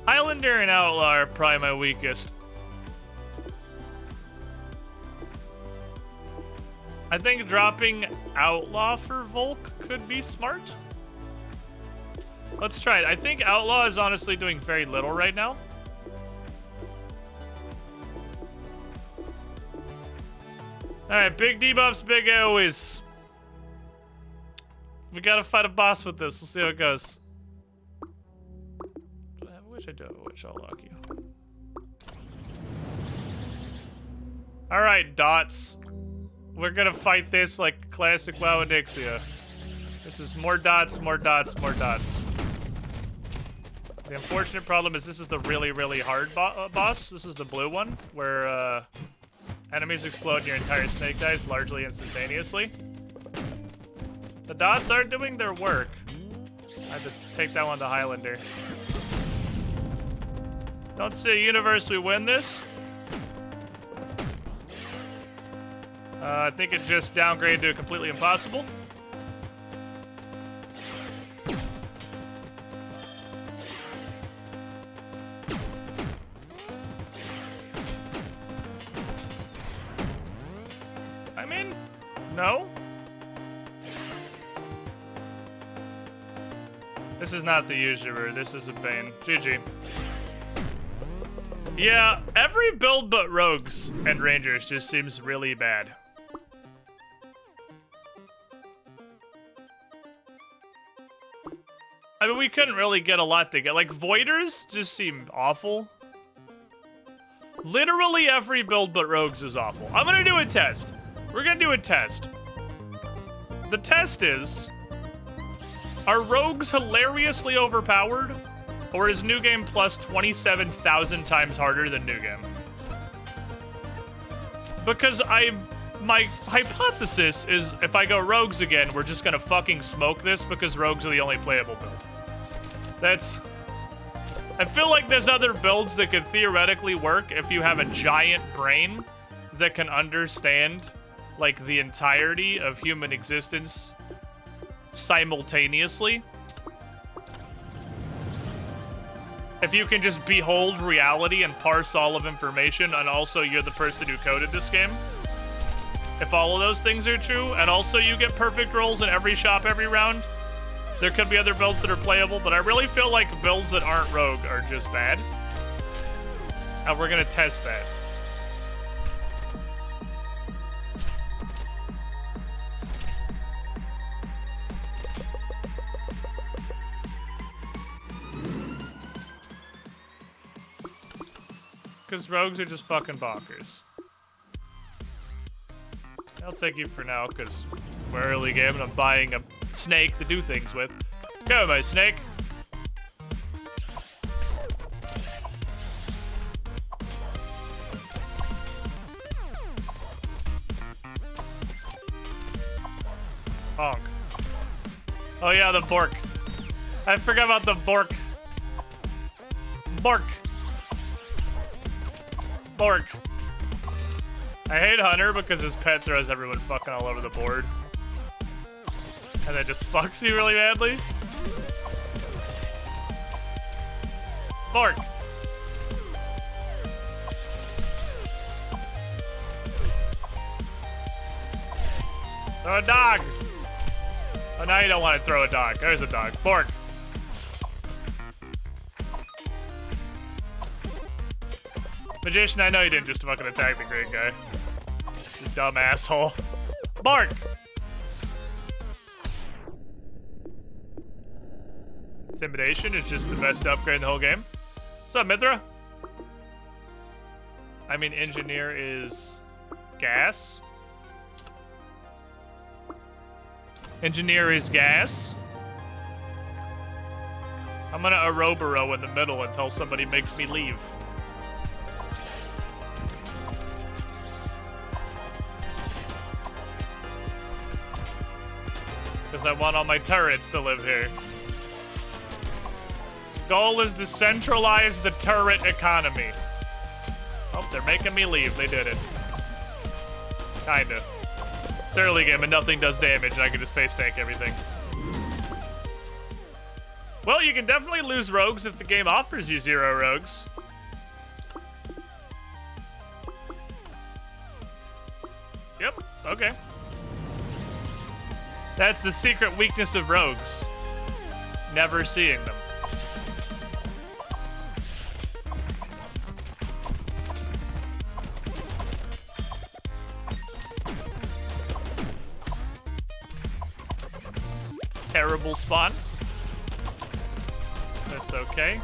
Highlander and Outlaw are probably my weakest. I think dropping Outlaw for Volk could be smart. Let's try it. I think Outlaw is honestly doing very little right now. Alright, big debuffs, big AoEs. We gotta fight a boss with this. Let's see how it goes. Do I have a witch? I do have a witch. I'll lock you. Alright, dots. We're gonna fight this like classic WoW Adixia. This is more dots, more dots, more dots. The unfortunate problem is this is the really, really hard boss. This is the blue one, where enemies explode and your entire snake dies largely instantaneously. The dots are doing their work. I had to take that one to Highlander. Don't see a universe we win this. I think it just downgraded to a completely impossible. I mean, no. This is not the usurer. This is a Bane. GG. Yeah, every build but rogues and rangers just seems really bad. I mean, we couldn't really get a lot to get. Like, Voiders just seem awful. Literally every build but rogues is awful. I'm gonna do a test. We're gonna do a test. The test is, are rogues hilariously overpowered? Or is New Game Plus 27,000 times harder than New Game? Because my hypothesis is if I go rogues again, we're just gonna fucking smoke this because rogues are the only playable build. I feel like there's other builds that could theoretically work if you have a giant brain that can understand, like, the entirety of human existence simultaneously. If you can just behold reality and parse all of information, and also you're the person who coded this game. If all of those things are true, and also you get perfect rolls in every shop every round, there could be other builds that are playable, but I really feel like builds that aren't rogue are just bad. And we're gonna test that. Because rogues are just fucking bonkers. I'll take you for now, because we're early game and I'm buying a snake to do things with. Go, my snake. Honk. Oh yeah, the Bork. I forgot about the Bork. Bork. Bork. I hate Hunter because his pet throws everyone fucking all over the board. And then just fucks you really badly. Bork. Throw a dog. Oh, now you don't want to throw a dog. There's a dog. Bork. Magician, I know you didn't just fucking attack the great guy. You dumb asshole. Bark! Intimidation is just the best upgrade in the whole game. What's up, Mithra? I mean, Engineer is gas. Engineer is gas. I'm gonna Aeroboro in the middle until somebody makes me leave. Because I want all my turrets to live here. Goal is to centralize the turret economy. Oh, they're making me leave. They did it. Kinda. It's early game and nothing does damage and I can just face tank everything. Well, you can definitely lose rogues if the game offers you 0 rogues. Yep, okay. That's the secret weakness of rogues. Never seeing them. Terrible spawn. That's okay.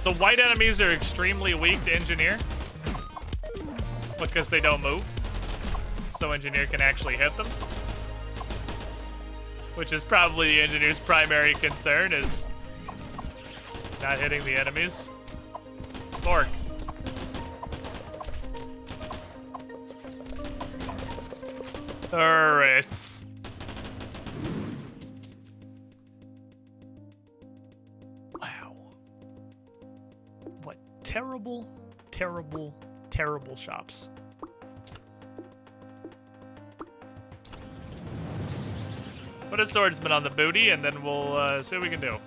The white enemies are extremely weak to Engineer because they don't move. So Engineer can actually hit them. Which is probably the Engineer's primary concern, is not hitting the enemies. Bork. Turrets. Wow. What terrible, terrible, terrible shops. Put a swordsman on the booty and then we'll see what we can do.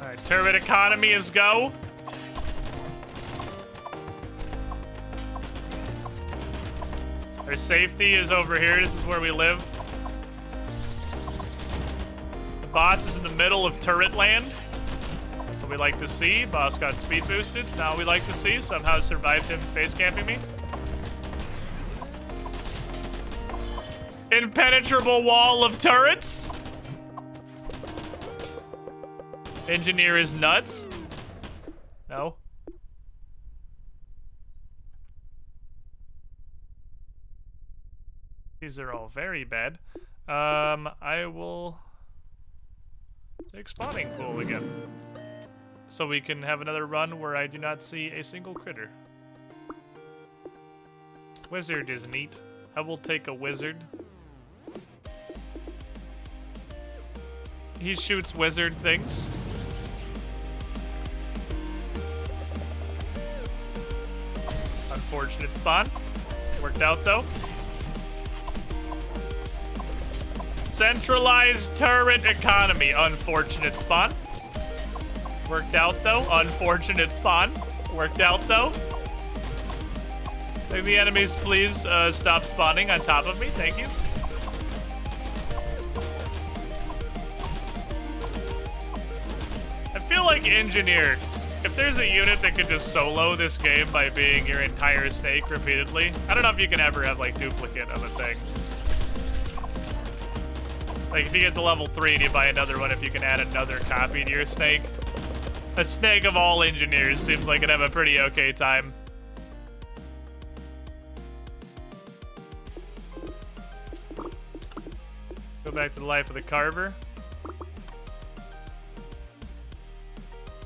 Alright, turret economy is go. Our safety is over here. This is where we live. The boss is in the middle of turret land. So we like to see. Boss got speed boosted. So now we like to see. Somehow survived him face camping me. Impenetrable wall of turrets. Engineer is nuts. No. These are all very bad. I will take spawning pool again. So we can have another run where I do not see a single critter. Wizard is neat. I will take a wizard. He shoots wizard things. Unfortunate spawn. Worked out, though. Centralized turret economy. Unfortunate spawn. Worked out, though. Unfortunate spawn. Worked out, though. Can the enemies please stop spawning on top of me? Thank you. I feel like engineer. If there's a unit that could just solo this game by being your entire snake repeatedly, I don't know if you can ever have like duplicate of a thing. Like if you get to level 3 and you buy another one, if you can add another copy to your snake. A snake of all engineers seems like it'd have a pretty okay time. Go back to the life of the Carver.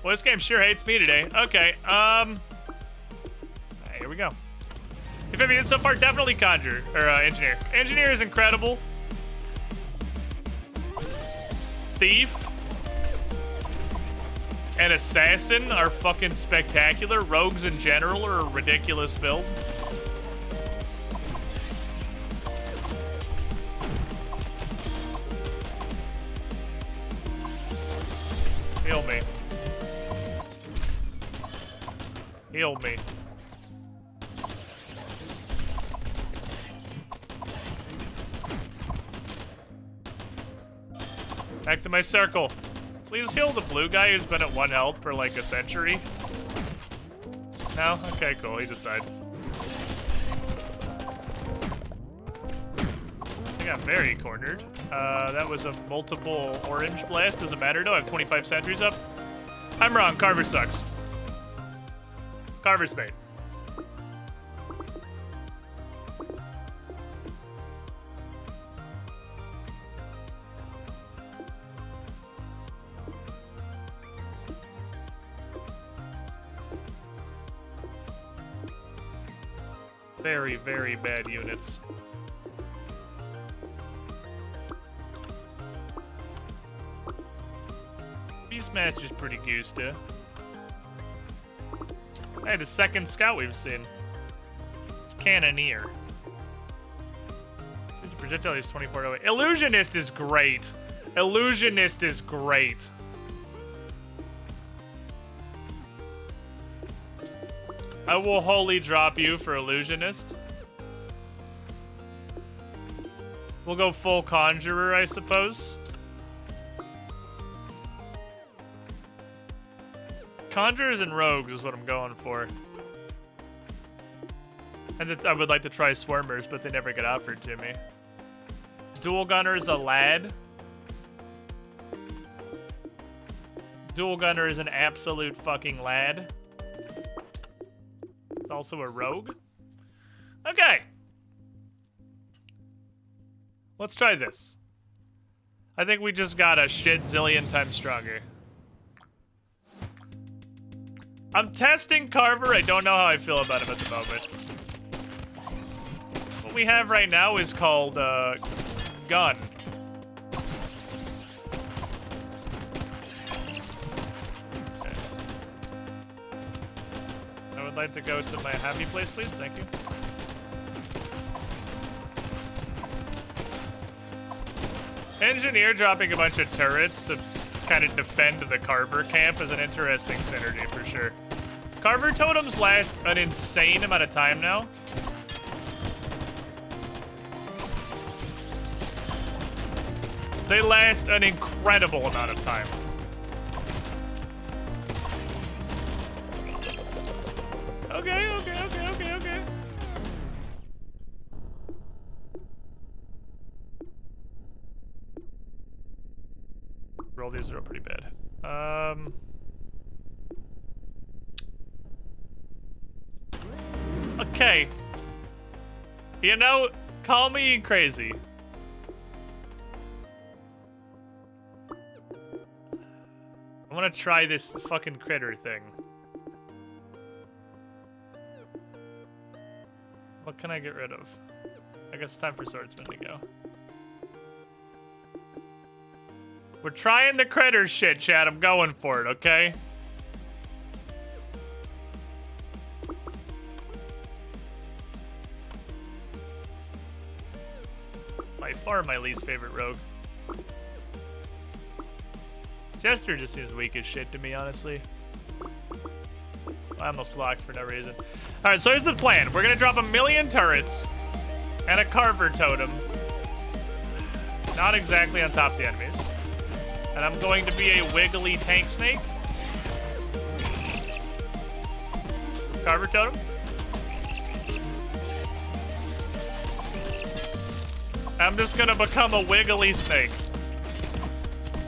Well, this game sure hates me today. Okay, here we go. If I've so far, definitely Conjure, or Engineer. Engineer is incredible. Thief and Assassin are fucking spectacular. Rogues in general are a ridiculous build. Heal me. Heal me. Back to my circle. Please heal the blue guy who's been at 1 health for like a century. No? Okay, cool. He just died. I got very cornered. That was a multiple orange blast. Doesn't matter though. I have 25 sentries up. I'm wrong. Carver sucks. Carver's mate. Very, very bad units. Beast match is pretty goose, too. Hey, the second scout we've seen. It's Cannoneer. His projectile is 24 away. Illusionist is great. Illusionist is great. I will wholly drop you for Illusionist. We'll go full Conjurer, I suppose. Conjurers and Rogues is what I'm going for. And I would like to try Swarmers, but they never get offered to me. Dual Gunner is a lad. Dual Gunner is an absolute fucking lad. It's also a rogue. Okay. Let's try this. I think we just got a shit zillion times stronger. I'm testing Carver. I don't know how I feel about him at the moment. What we have right now is called, Gun. Okay. I would like to go to my happy place, please. Thank you. Engineer dropping a bunch of turrets to kind of defend the Carver camp is an interesting synergy for sure. Carver totems last an insane amount of time now. They last an incredible amount of time. Okay. Roll these are pretty bad. Okay. You know, call me crazy. I want to try this fucking critter thing. What can I get rid of? I guess it's time for Swordsman to go. We're trying the critter shit, chat. I'm going for it, okay? far my least favorite rogue. Jester just seems weak as shit to me, honestly. I almost locked for no reason. Alright, so here's the plan. We're gonna drop 1,000,000 turrets and a Carver totem. Not exactly on top of the enemies. And I'm going to be a wiggly tank snake. Carver totem. I'm just gonna become a wiggly snake.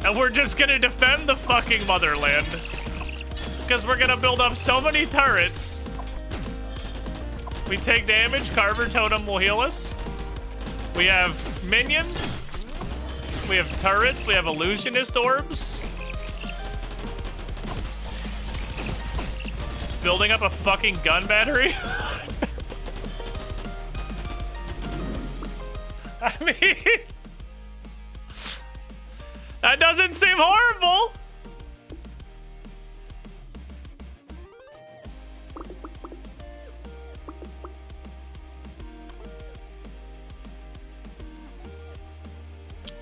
And we're just gonna defend the fucking motherland. Because we're gonna build up so many turrets. We take damage, Carver totem will heal us. We have minions. We have turrets, we have illusionist orbs. Building up a fucking gun battery. I mean, that doesn't seem horrible.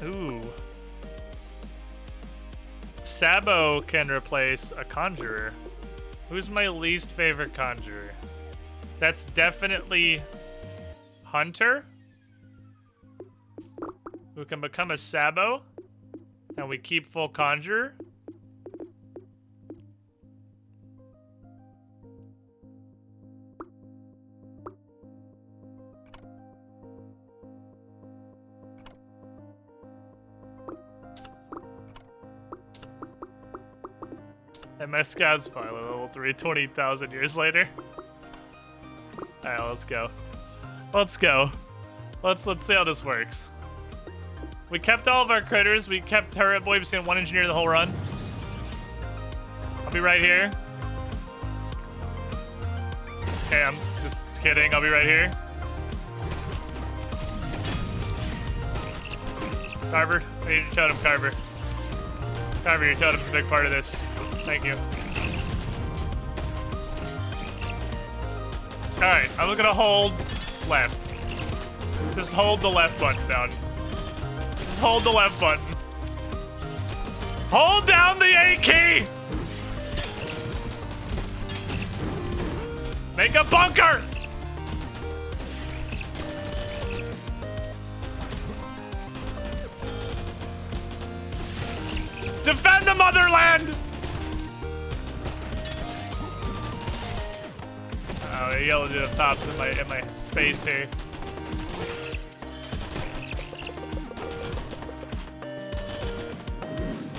Ooh. Sabo can replace a conjurer. Who's my least favorite conjurer? That's definitely Hunter, who can become a Sabo, and we keep full conjurer. And my scout's finally level 3, 20,000 years later. Alright, let's go. Let's go. Let's see how this works. We kept all of our critters. We kept Turret Boy. We've seen one engineer the whole run. I'll be right here. Okay, I'm just kidding. I'll be right here. Carver, I need your totem, Carver. Carver, your totem's a big part of this. Thank you. Alright, I'm gonna hold left. Just hold the left button down. Just hold the left button. Hold down the A key! Make a bunker! Defend the motherland! Oh, the yellow dude up top's in my space here.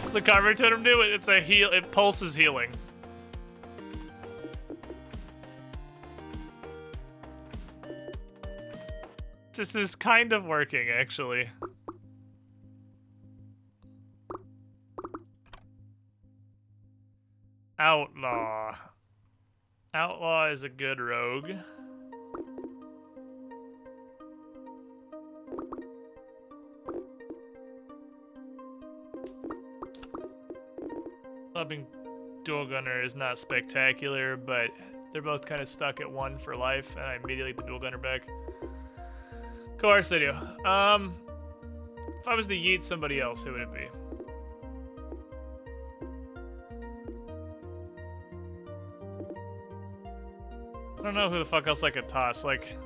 What's the Carver totem do? It's a heal. It pulses healing. This is kind of working, actually. Outlaw. Outlaw is a good rogue. Clubbing dual gunner is not spectacular, but they're both kind of stuck at 1 for life, and I immediately get the dual gunner back. Of course I do. If I was to yeet somebody else, who would it be? I don't know who the fuck else I could toss, like...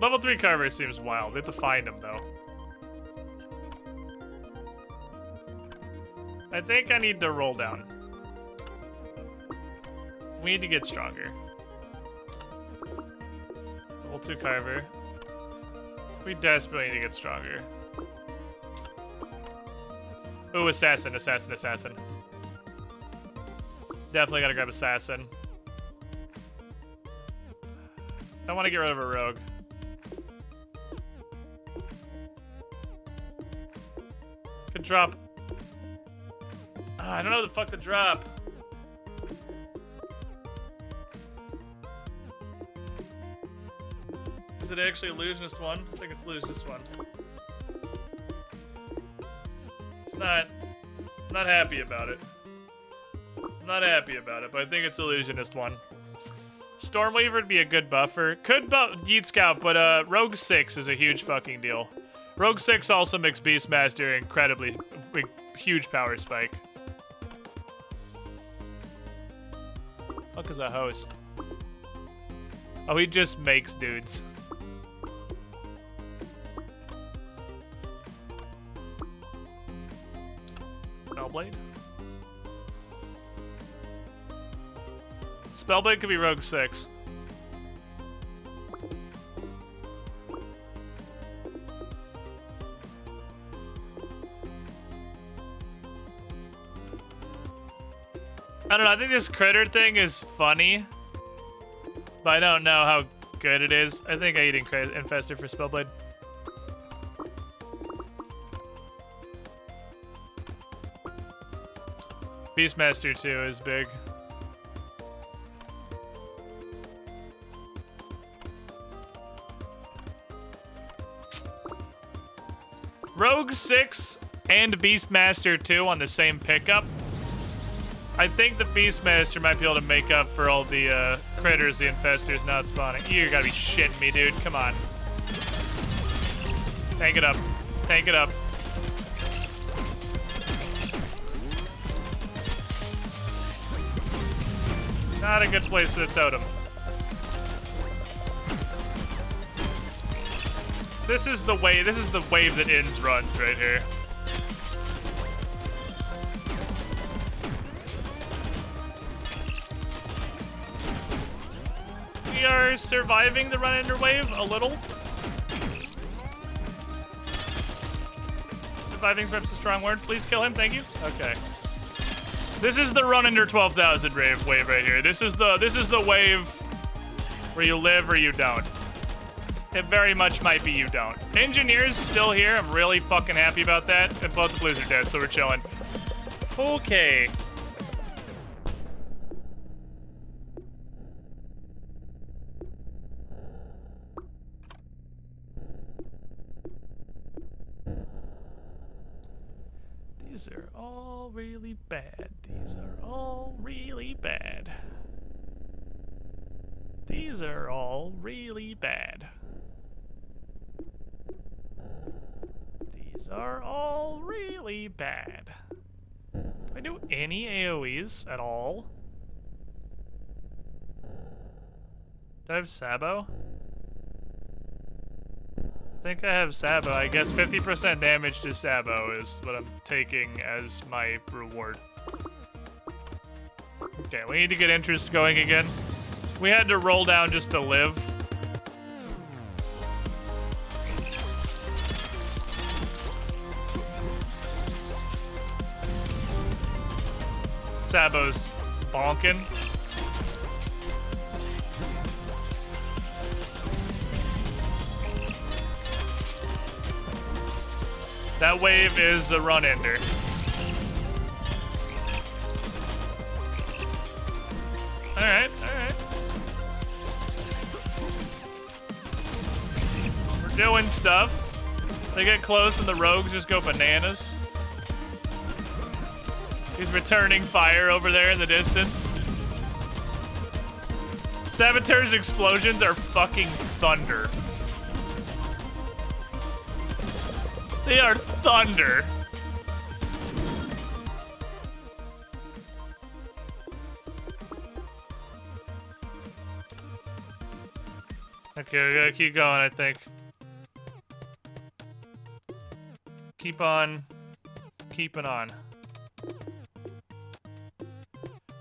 Level 3 Carver seems wild. We have to find him, though. I think I need to roll down. We need to get stronger. Level 2 Carver. We desperately need to get stronger. Ooh, assassin, assassin, assassin. Definitely gotta grab assassin. I want to get rid of a rogue. Could drop. I don't know the fuck to drop. Is it actually illusionist 1? I think it's illusionist 1. It's not. I'm not happy about it. Not happy about it, but I think it's illusionist 1. Stormweaver would be a good buffer. Could buff Yeet Scout, but Rogue 6 is a huge fucking deal. Rogue 6 also makes Beastmaster incredibly big, huge power spike. Fuck is a host? Oh, he just makes dudes. Spellblade? Spellblade could be Rogue 6. I don't know, I think this critter thing is funny, but I don't know how good it is. I think I eat Infestor for Spellblade. Beastmaster 2 is big. Rogue 6 and Beastmaster 2 on the same pickup. I think the Beastmaster might be able to make up for all the critters the Infestor's not spawning. You gotta be shitting me, dude. Come on. Tank it up. Tank it up. Not a good place for the totem. This is the wave that Inns runs right here. We are surviving the run-ender wave a little. Surviving is perhaps a strong word. Please kill him, thank you. Okay. This is the run-ender 12,000 wave right here. This is the wave where you live or you don't. It very much might be you don't. Engineer's still here. I'm really fucking happy about that. And both the blues are dead, so we're chilling. Okay. These are all really bad. These are all really bad. These are all really bad. These are all really bad. Do I do any AoEs at all? Do I have Sabo? I think I have Sabo. I guess 50% damage to Sabo is what I'm taking as my reward. Okay, we need to get interest going again. We had to roll down just to live. Sabo's bonking. That wave is a run-ender. Alright, alright. We're doing stuff. They get close and the rogues just go bananas. He's returning fire over there in the distance. Saboteur's explosions are fucking thunder. They are thunder. Okay, we gotta keep going, I think. Keep on keeping on.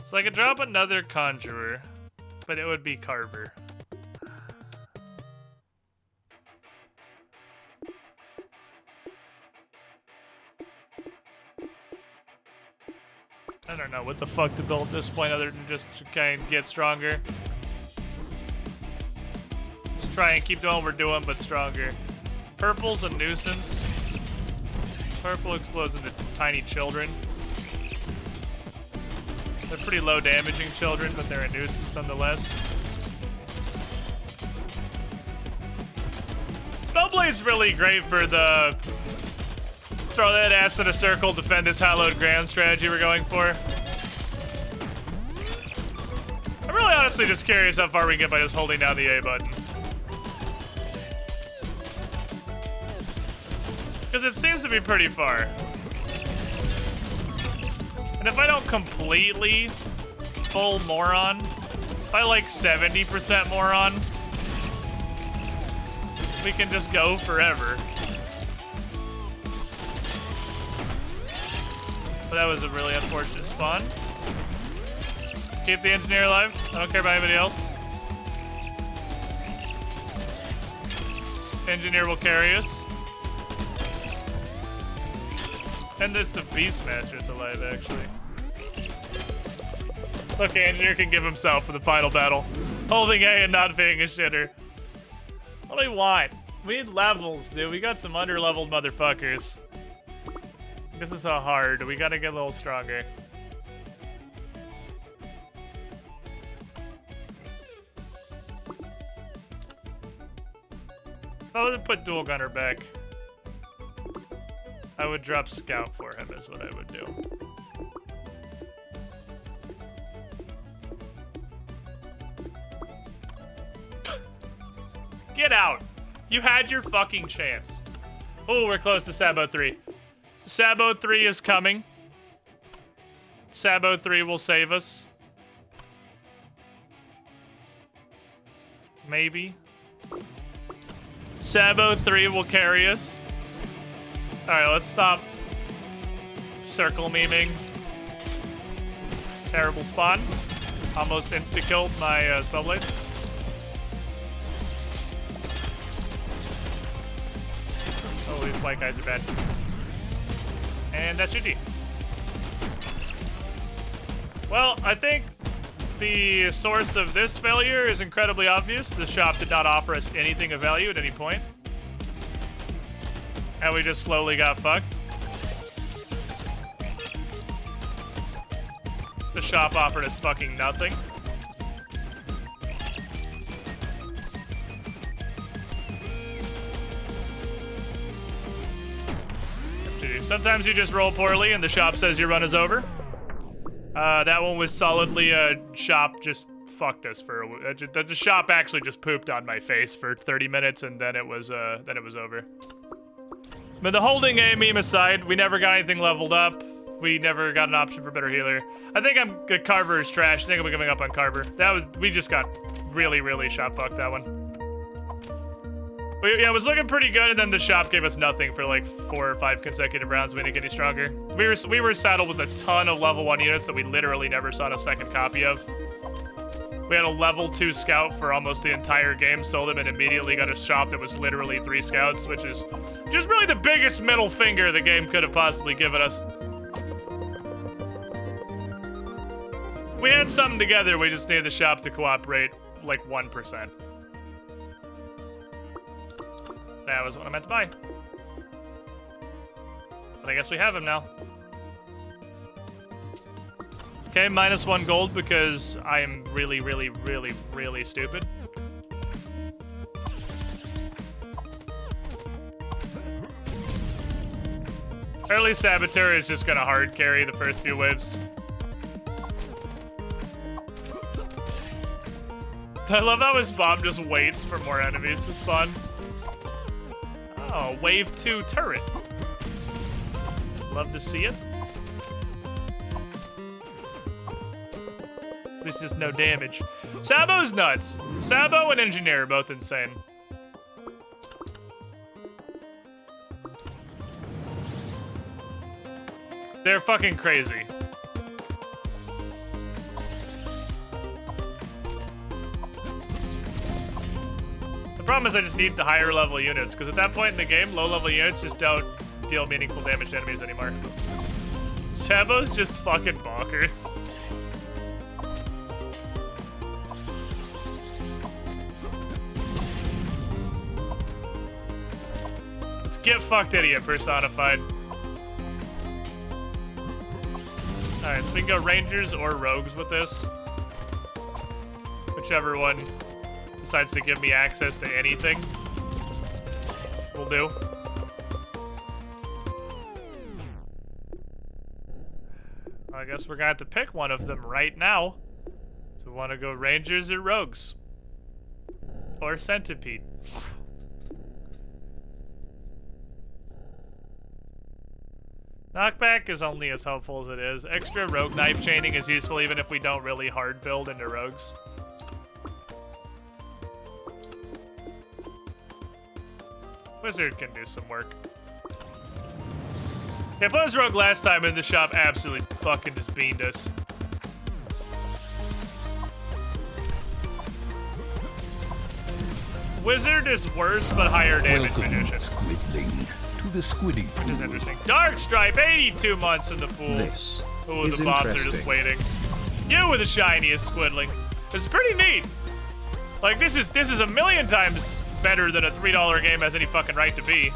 So I could drop another Conjurer, but it would be Carver. I don't know what the fuck to build at this point other than just to kind of get stronger. Just try and keep doing what we're doing, but stronger. Purple's a nuisance. Purple explodes into tiny children. They're pretty low damaging children, but they're a nuisance nonetheless. Spellblade's really great for the throw that ass in a circle, defend this hallowed ground strategy we're going for. I'm really honestly just curious how far we get by just holding down the A button. Because it seems to be pretty far. And if I don't completely full moron, if I like 70% moron, we can just go forever. But that was a really unfortunate spawn. Keep the engineer alive. I don't care about anybody else. Engineer will carry us. And there's the Beast Master is alive, actually. Okay, engineer can give himself for the final battle. Holding A and not being a shitter. What do we want? We need levels, dude. We got some under-leveled motherfuckers. This is so hard. We gotta get a little stronger. If I would put Dual Gunner back, I would drop Scout for him is what I would do. Get out! You had your fucking chance. Oh, we're close to Sabo 3. Sabo 3 is coming. Sabo 3 will save us. Maybe. Sabo 3 will carry us. Alright, let's stop circle memeing. Terrible spawn. Almost insta-killed my Spellblade. Oh, these white guys are bad. And that's GG. Well, I think the source of this failure is incredibly obvious. The shop did not offer us anything of value at any point. And we just slowly got fucked. The shop offered us fucking nothing. Sometimes you just roll poorly and the shop says your run is over. That one was solidly a shop just fucked us for the shop actually just pooped on my face for 30 minutes and then it was over. But the holding A meme aside, we never got anything leveled up. We never got an option for better healer. I think Carver is trash. I think I'm giving up on Carver. We just got really, really shop fucked that one. Yeah, it was looking pretty good, and then the shop gave us nothing for like 4 or 5 consecutive rounds. We didn't get any stronger. We were saddled with a ton of level 1 units that we literally never saw a second copy of. We had a level 2 scout for almost the entire game, sold him, and immediately got a shop that was literally 3 scouts, which is just really the biggest middle finger the game could have possibly given us. We had something together, we just needed the shop to cooperate like 1%. That was what I meant to buy. But I guess we have him now. Okay, -1 gold because I am really, really, really, really stupid. Early Saboteur is just gonna hard carry the first few waves. I love how his bomb just waits for more enemies to spawn. Oh, wave 2 turret. Love to see it. This is no damage. Sabo's nuts. Sabo and Engineer are both insane. They're fucking crazy. The problem is I just need the higher level units, because at that point in the game, low level units just don't deal meaningful damage to enemies anymore. Sabo's just fucking bonkers. Let's get fucked idiot personified. Alright, so we can go Rangers or Rogues with this. Whichever one decides to give me access to anything will do. I guess we're gonna have to pick one of them right now. So we want to go Rangers or Rogues? Or Centipede? Knockback is only as helpful as it is. Extra Rogue Knife chaining is useful even if we don't really hard build into Rogues. Wizard can do some work. If I was Rogue last time in the shop, absolutely fucking just beamed us. Wizard is worse, but higher damage Welcome, magician. Squidling, to the Squiddy Which is Pool. interesting. Dark Stripe, 82 months in the pool. This Ooh, is the bots are just interesting. waiting. You were the shiniest Squidling. This is pretty neat. Like, this is a million times better than a $3 game has any fucking right to be.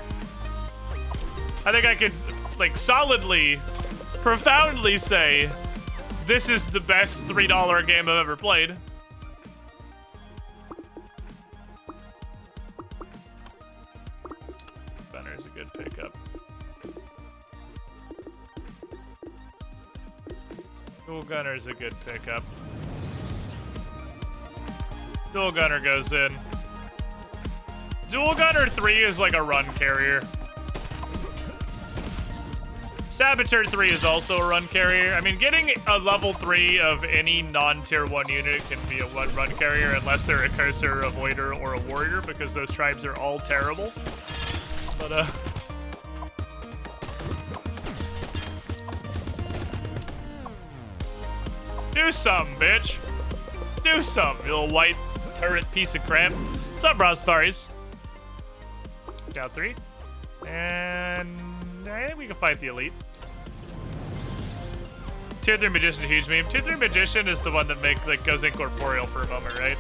I think I could, like, solidly, profoundly say this is the best $3 game I've ever played. Gunner's a good pickup. Dual Gunner's a good pickup. Dual Gunner goes in. Dual Gunner 3 is like a run carrier. Saboteur 3 is also a run carrier. I mean, getting a level 3 of any non-tier 1 unit can be a run carrier unless they're a Cursor, Avoider, or a Warrior, because those tribes are all terrible. But, do something, bitch. Do something, you little white turret piece of crap. What's up, Rosthari's? Got 3. And we can fight the elite. Tier 3 Magician, a huge meme. Tier 3 Magician is the one that goes incorporeal for a moment, right?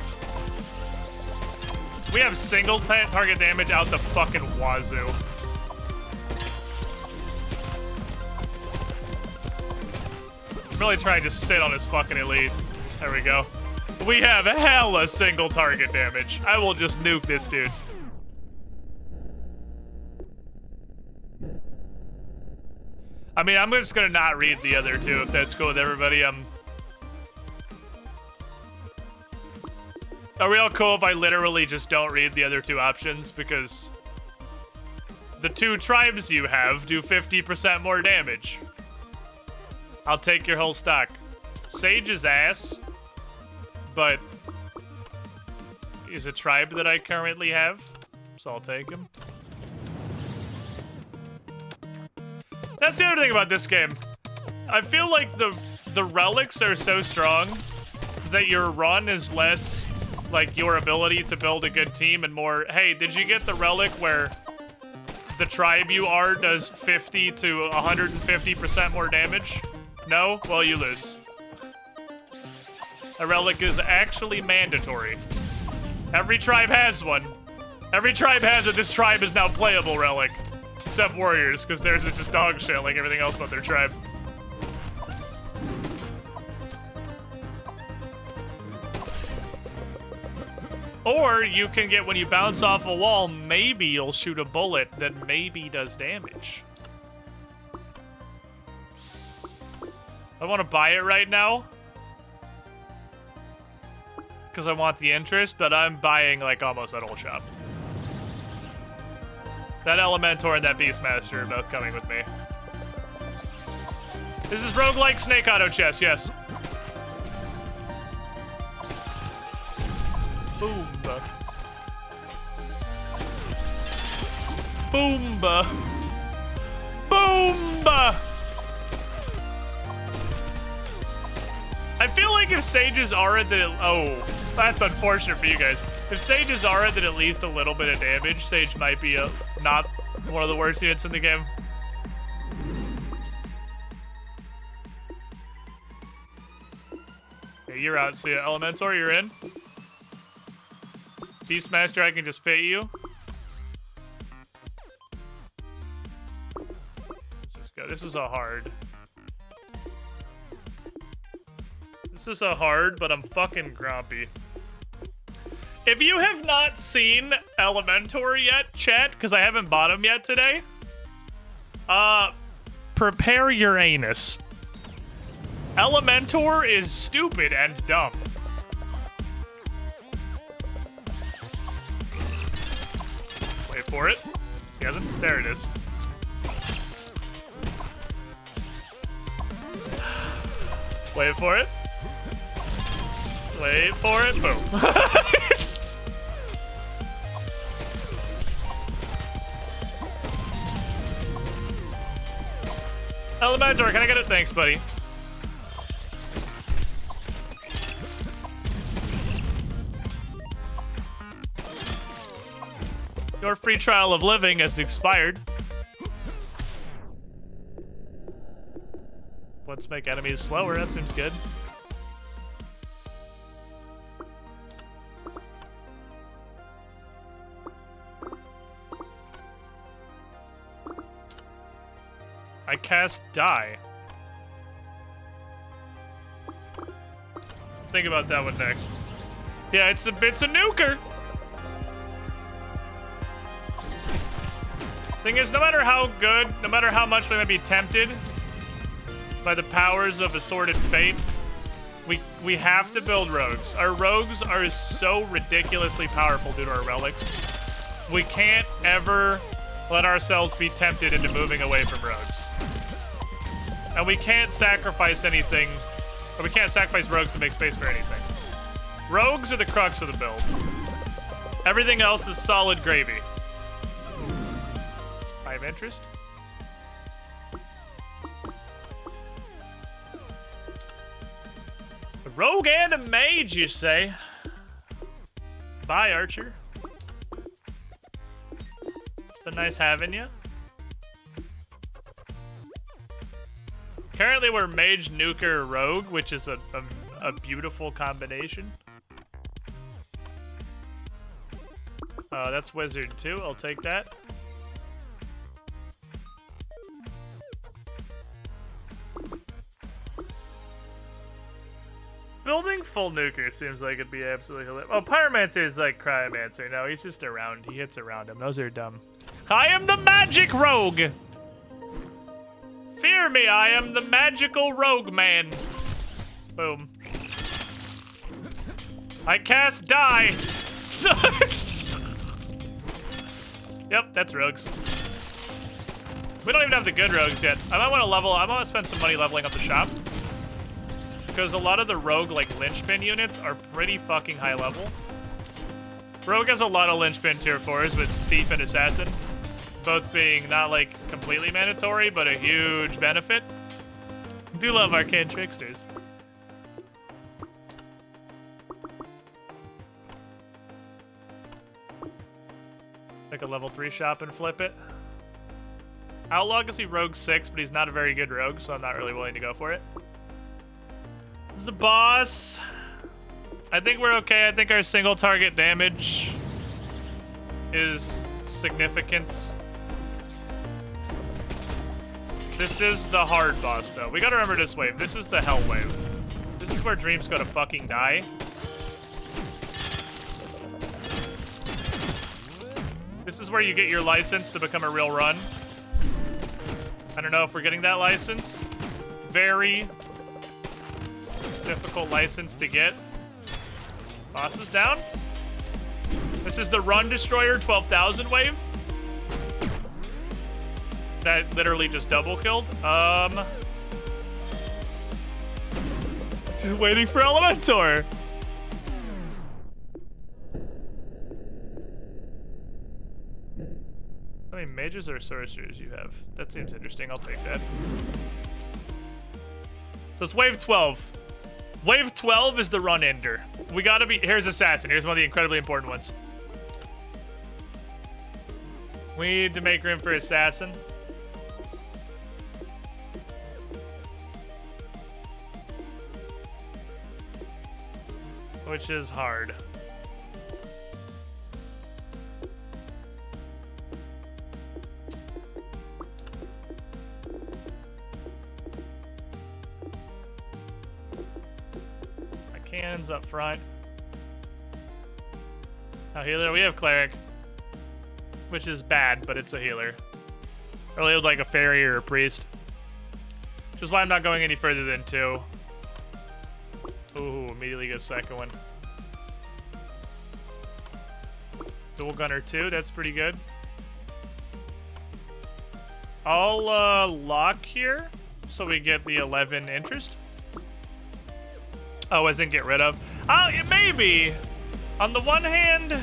We have single target damage out the fucking wazoo. I'm really trying to sit on his fucking elite. There we go. We have hella single target damage. I will just nuke this dude. I mean, I'm just gonna not read the other two if that's cool with everybody. Are we all cool if I literally just don't read the other two options? Because the two tribes you have do 50% more damage. I'll take your whole stock. Sage is ass, but he's a tribe that I currently have, so I'll take him. That's the other thing about this game. I feel like the relics are so strong that your run is less like your ability to build a good team and more, hey, did you get the relic where the tribe you are does 50 to 150% more damage? No? Well, you lose. A relic is actually mandatory. Every tribe has one. Every tribe has it. This tribe is now playable relic. Except warriors, because theirs is just dog shit like everything else about their tribe. Or you can get, when you bounce off a wall, maybe you'll shoot a bullet that maybe does damage. I want to buy it right now, because I want the interest, but I'm buying like almost that whole shop. That Elementor and that Beastmaster are both coming with me. This is roguelike snake auto chess, yes. Boomba. Boomba. Boomba! I feel like if Sages aren't that oh, that's unfortunate for you guys. If Sages aren't at least a little bit of damage, Sage might be not one of the worst units in the game. Okay, you're out. See ya. Elementor, you're in. Beastmaster, I can just fit you. Let's just go. This is a hard. This is a hard, but I'm fucking grumpy. If you have not seen Elementor yet, chat, because I haven't bought him yet today, prepare your anus. Elementor is stupid and dumb. for it. He hasn't. There it is. Wait for it. Wait for it. Boom. Elementor, can I get it? Thanks, buddy. Your free trial of living has expired. Let's make enemies slower. That seems good. I cast die. Think about that one next. Yeah, it's a nuker. Thing is, no matter how good, no matter how much we might be tempted by the powers of assorted fate, we have to build rogues. Our rogues are so ridiculously powerful due to our relics. We can't ever let ourselves be tempted into moving away from rogues. And we can't sacrifice anything, or we can't sacrifice rogues to make space for anything. Rogues are the crux of the build. Everything else is solid gravy. I have interest. A rogue and a mage, you say? Bye, Archer. It's been nice having you. Currently, we're mage, nuker, rogue, which is a beautiful combination. That's wizard too. I'll take that. Building full nuker seems like it'd be absolutely hilarious. Oh, Pyromancer is like Cryomancer. No, he's just around. He hits around him. Those are dumb. I am the magic rogue! Fear me, I am the magical rogue man. Boom. I cast die. Yep, that's rogues. We don't even have the good rogues yet. I want to spend some money leveling up the shop. Because a lot of the rogue, like, linchpin units are pretty fucking high level. Rogue has a lot of linchpin tier 4s with Thief and Assassin. Both being not, like, completely mandatory, but a huge benefit. Do love Arcane Tricksters. Make a level 3 shop and flip it. Outlaw can see Rogue 6, but he's not a very good rogue, so I'm not really willing to go for it. This is a boss. I think we're okay. I think our single target damage is significant. This is the hard boss, though. We gotta remember this wave. This is the hell wave. This is where dreams go to fucking die. This is where you get your license to become a real run. I don't know if we're getting that license. Very difficult license to get. Boss is down. This is the Run Destroyer 12,000 wave. That literally just double killed. Just waiting for Elementor. How many mages or sorcerers you have? That seems interesting. I'll take that. So it's wave 12. Wave 12 is the run ender. We gotta be. Here's Assassin. Here's one of the incredibly important ones. We need to make room for Assassin. Which is hard. Cannons up front. Now healer, we have cleric, which is bad, but it's a healer. Really like a fairy or a priest, which is why I'm not going any further than 2. Ooh, immediately get a second one. Dual gunner 2, that's pretty good. I'll lock here so we get the 11 interest. Oh, isn't get rid of? Oh, maybe. On the one hand,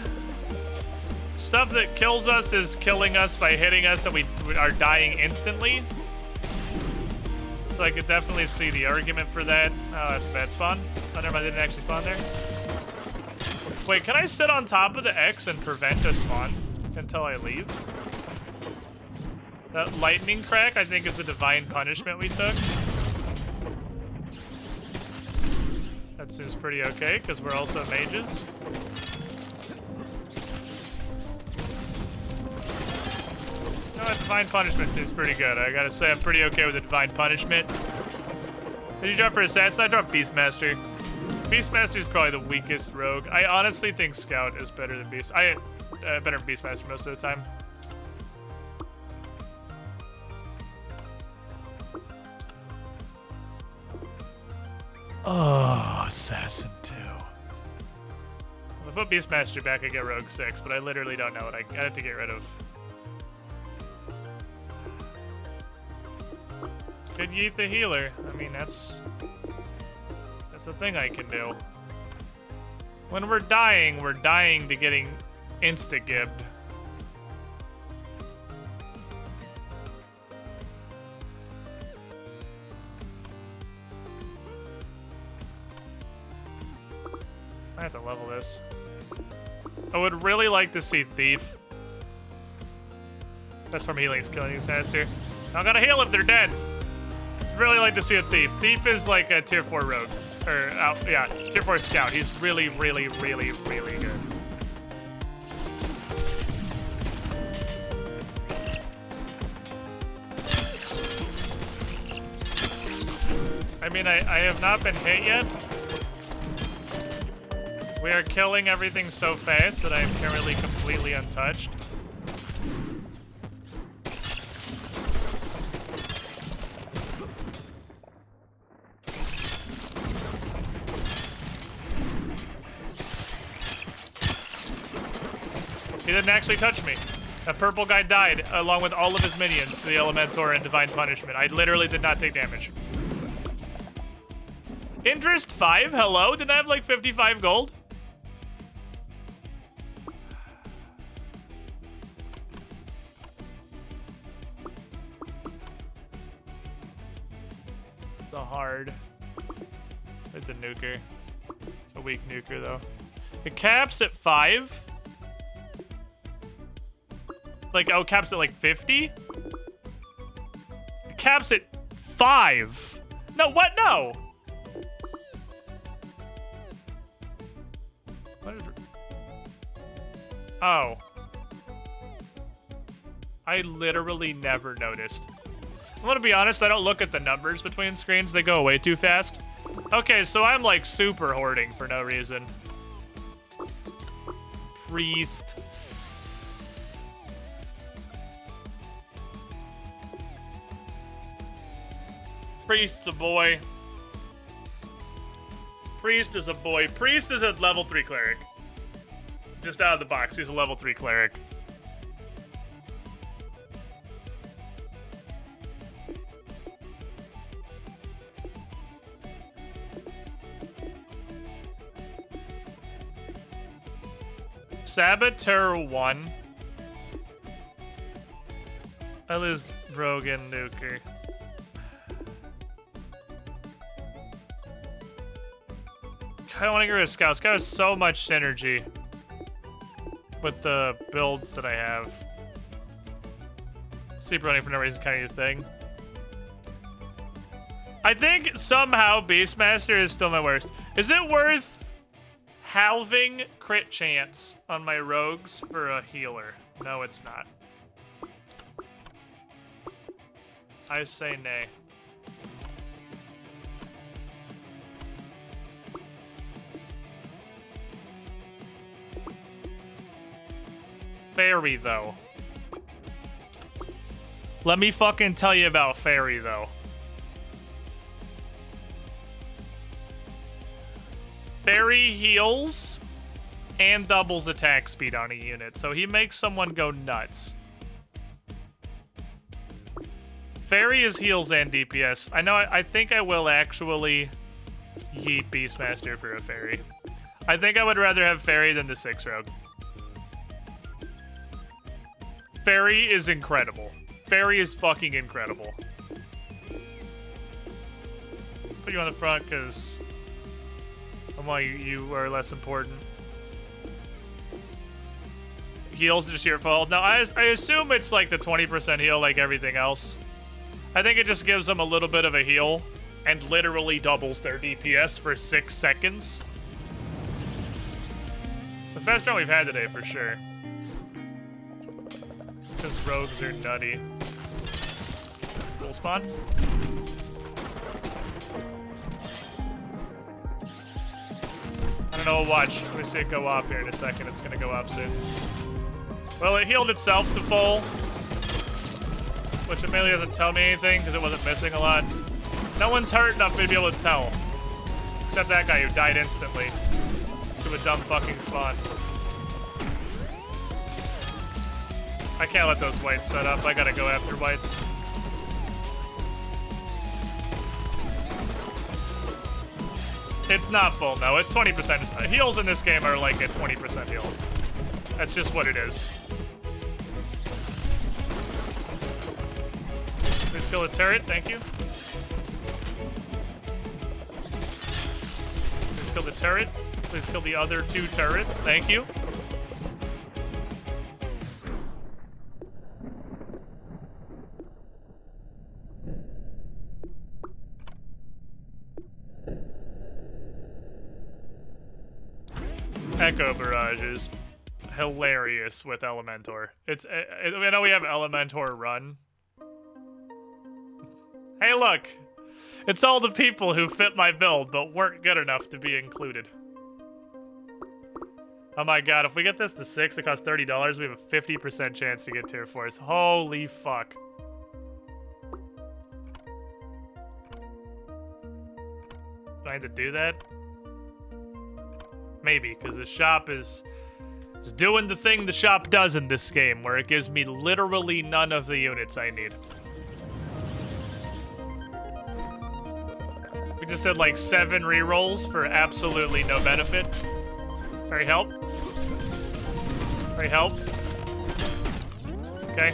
stuff that kills us is killing us by hitting us and we are dying instantly. So I could definitely see the argument for that. Oh, that's a bad spawn. Oh, never mind, I didn't actually spawn there. Wait, can I sit on top of the X and prevent a spawn until I leave? That lightning crack, I think, is the divine punishment we took. That seems pretty okay, because we're also mages. No, that divine punishment seems pretty good. I gotta say, I'm pretty okay with the divine punishment. Did you drop for assassin? I dropped Beastmaster. Beastmaster is probably the weakest rogue. I honestly think Scout is better than Beast. Better than Beastmaster most of the time. Oh, Assassin 2. If I put Beastmaster back, I get Rogue 6, but I literally don't know what I have to get rid of. Could yeet the healer. I mean, that's a thing I can do. When we're dying to getting insta-gibbed. I have to level this. I would really like to see Thief. That's from healing is killing you faster. I gotta heal if they're dead. I'd really like to see a Thief. Thief is like a tier 4 rogue. Or, yeah, tier 4 scout. He's really, really, really, really good. I mean, I have not been hit yet. We are killing everything so fast that I am currently completely untouched. He didn't actually touch me. That purple guy died along with all of his minions, the Elementor and Divine Punishment. I literally did not take damage. Interest 5, hello? Didn't I have like 55 gold? The hard. It's a nuker. It's a weak nuker though. It caps at 5. Like, oh, caps at like 50? It caps at 5. No, what? No. What is it? Oh. I literally never noticed. I'm gonna be honest, I don't look at the numbers between screens. They go away too fast. Okay, so I'm like super hoarding for no reason. Priest. Priest's a boy. Priest is a boy. Priest is a level 3 cleric. Just out of the box, he's a level 3 cleric. Saboteur 1. That is Rogan Nuker. I don't want to get rid of Scout. Scout has so much synergy with the builds that I have. Sleep running for no reason is kind of your thing. I think somehow Beastmaster is still my worst. Is it worth halving crit chance on my rogues for a healer? No, it's not. I say nay. Fairy, though. Let me fucking tell you about Fairy, though. Fairy heals and doubles attack speed on a unit, so he makes someone go nuts. Fairy is heals and DPS. I know, I think I will actually yeet Beastmaster for a Fairy. I think I would rather have Fairy than the 6 Rogue. Fairy is incredible. Fairy is fucking incredible. Put you on the front because you are less important. Heals just your fault. Now, I assume it's like the 20% heal like everything else. I think it just gives them a little bit of a heal and literally doubles their DPS for 6 seconds. The best run we've had today for sure. Because rogues are nutty. Full spawn. I don't know, watch. Let me see it go off here in a second. It's gonna go off soon. Well, it healed itself to full. Which it really doesn't tell me anything because it wasn't missing a lot. No one's hurt enough for me to be able to tell. Except that guy who died instantly. To a dumb fucking spawn. I can't let those whites set up. I gotta go after whites. It's not full, no. It's 20%. Heals in this game are like a 20% heal. That's just what it is. Please kill the turret, thank you. Please kill the turret. Please kill the other 2 turrets, thank you. Echo Barrage is hilarious with Elementor. I know we have Elementor run. Hey, look! It's all the people who fit my build but weren't good enough to be included. Oh my god, if we get this to 6, it costs $30, we have a 50% chance to get tier 4s. Holy fuck. Do I need to do that? Maybe, because the shop is doing the thing the shop does in this game, where it gives me literally none of the units I need. We just did like 7 rerolls for absolutely no benefit. Very help. Very help. Okay.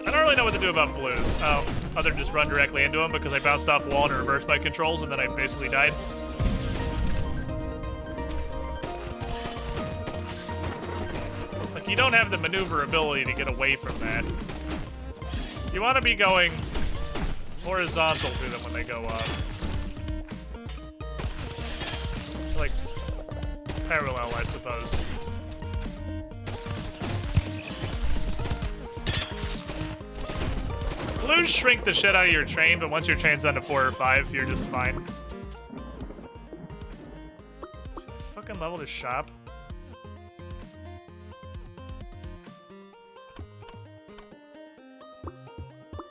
I don't really know what to do about blues. Oh, other than just run directly into them because I bounced off wall to reverse my controls and then I basically died. Like, you don't have the maneuverability to get away from that. You want to be going horizontal to them when they go up. Like, parallel, I suppose. Blues shrink the shit out of your train, but once your train's down to 4 or 5, you're just fine. Should I fucking level this shop?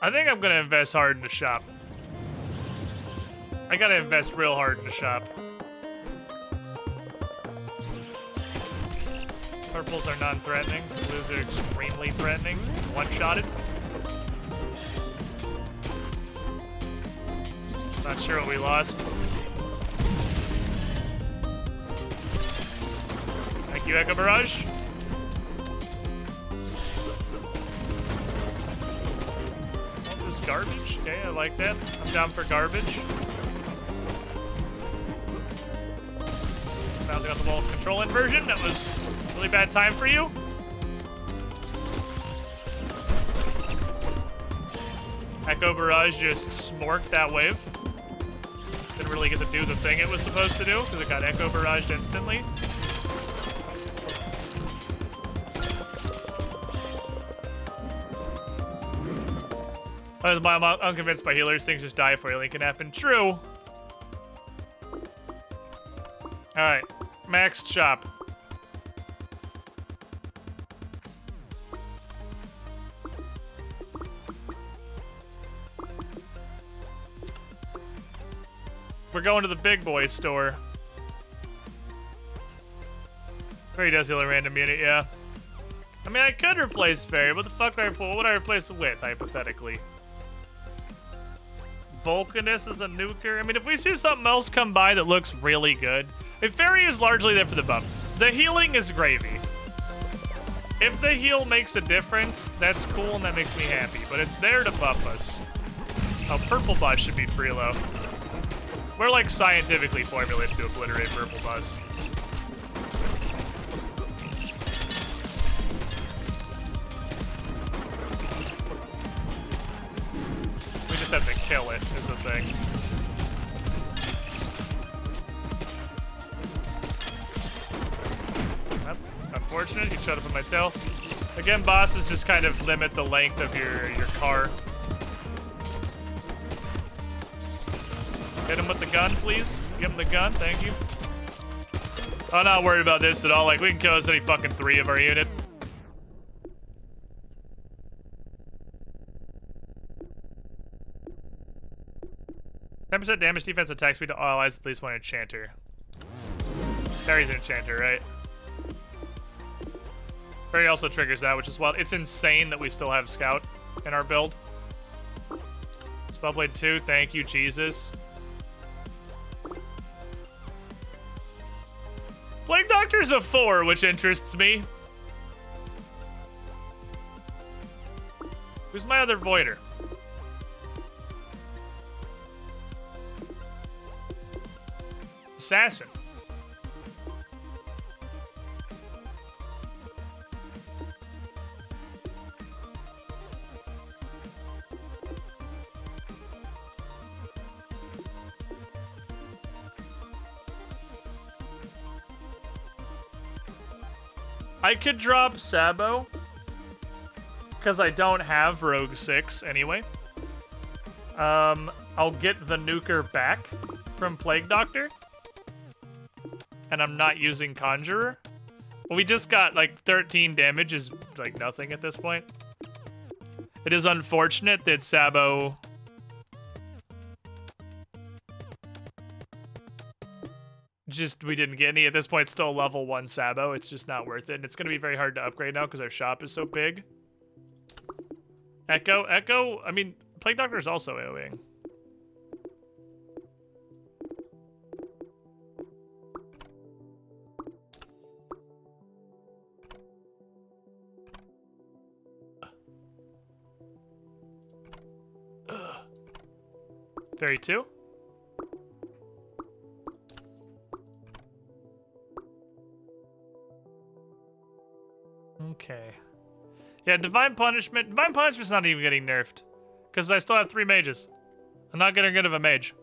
I think I'm gonna invest hard in the shop. I gotta invest real hard in the shop. Purples are non-threatening. Blues are extremely threatening. One-shotted. Not sure what we lost. Thank you, Echo Barrage. Oh, this is garbage. Okay, I like that. I'm down for garbage. Bouncing off the wall control inversion. That was a really bad time for you. Echo Barrage just smorked that wave. Didn't really get to do the thing it was supposed to do because it got Echo Barraged instantly. I'm unconvinced by healers. Things just die before healing can happen. True. Alright. Maxed shop. We're going to the big boy store. Where he does heal a random unit, yeah. I mean, I could replace Fairy. What the fuck what would I replace it with, hypothetically? Volcanus is a nuker. I mean, if we see something else come by that looks really good. If Fairy is largely there for the buff. The healing is gravy. If the heal makes a difference, that's cool and that makes me happy. But it's there to buff us. Oh, Purple Buzz should be Freelo. We're like scientifically formulated to obliterate Purple Buzz. We just have to kill it, is the thing. Well, unfortunate, he showed up in my tail. Again, bosses just kind of limit the length of your car. Hit him with the gun, please. Give him the gun, thank you. I'm not worried about this at all. Like, we can kill us any fucking 3 of our unit. % damage, defense, attack speed to all allies, at least one enchanter. Fairy's an enchanter, right? Fairy also triggers that, which is wild. It's insane that we still have Scout in our build. Spellblade 2, thank you, Jesus. Plague Doctor's a 4, which interests me. Who's my other Voider? Assassin. I could drop Sabo, because I don't have Rogue 6 anyway. I'll get the nuker back from Plague Doctor. And I'm not using Conjurer. We just got like 13 damage is like nothing at this point. It is unfortunate that Sabo... we didn't get any. At this point, still level 1 Sabo. It's just not worth it. And it's going to be very hard to upgrade now because our shop is so big. Echo, I mean, Plague Doctor is also AoEing. Fairy 2. Okay. Yeah, Divine Punishment. Divine Punishment's not even getting nerfed. Because I still have 3 mages. I'm not getting rid of a mage.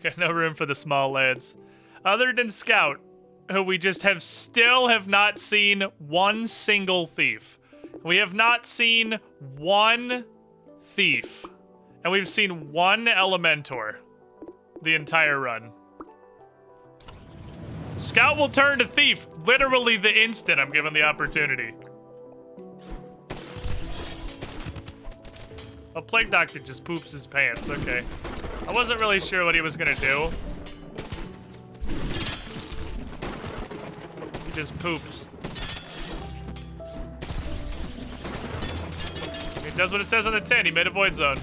Got no room for the small lads. Other than Scout, who we just still have not seen one single thief. We have not seen one thief. And we've seen 1 Elementor the entire run. Scout will turn to thief literally the instant I'm given the opportunity. A Plague Doctor just poops his pants, okay. I wasn't really sure what he was gonna do. He just poops. He does what it says on the tin, he made a void zone.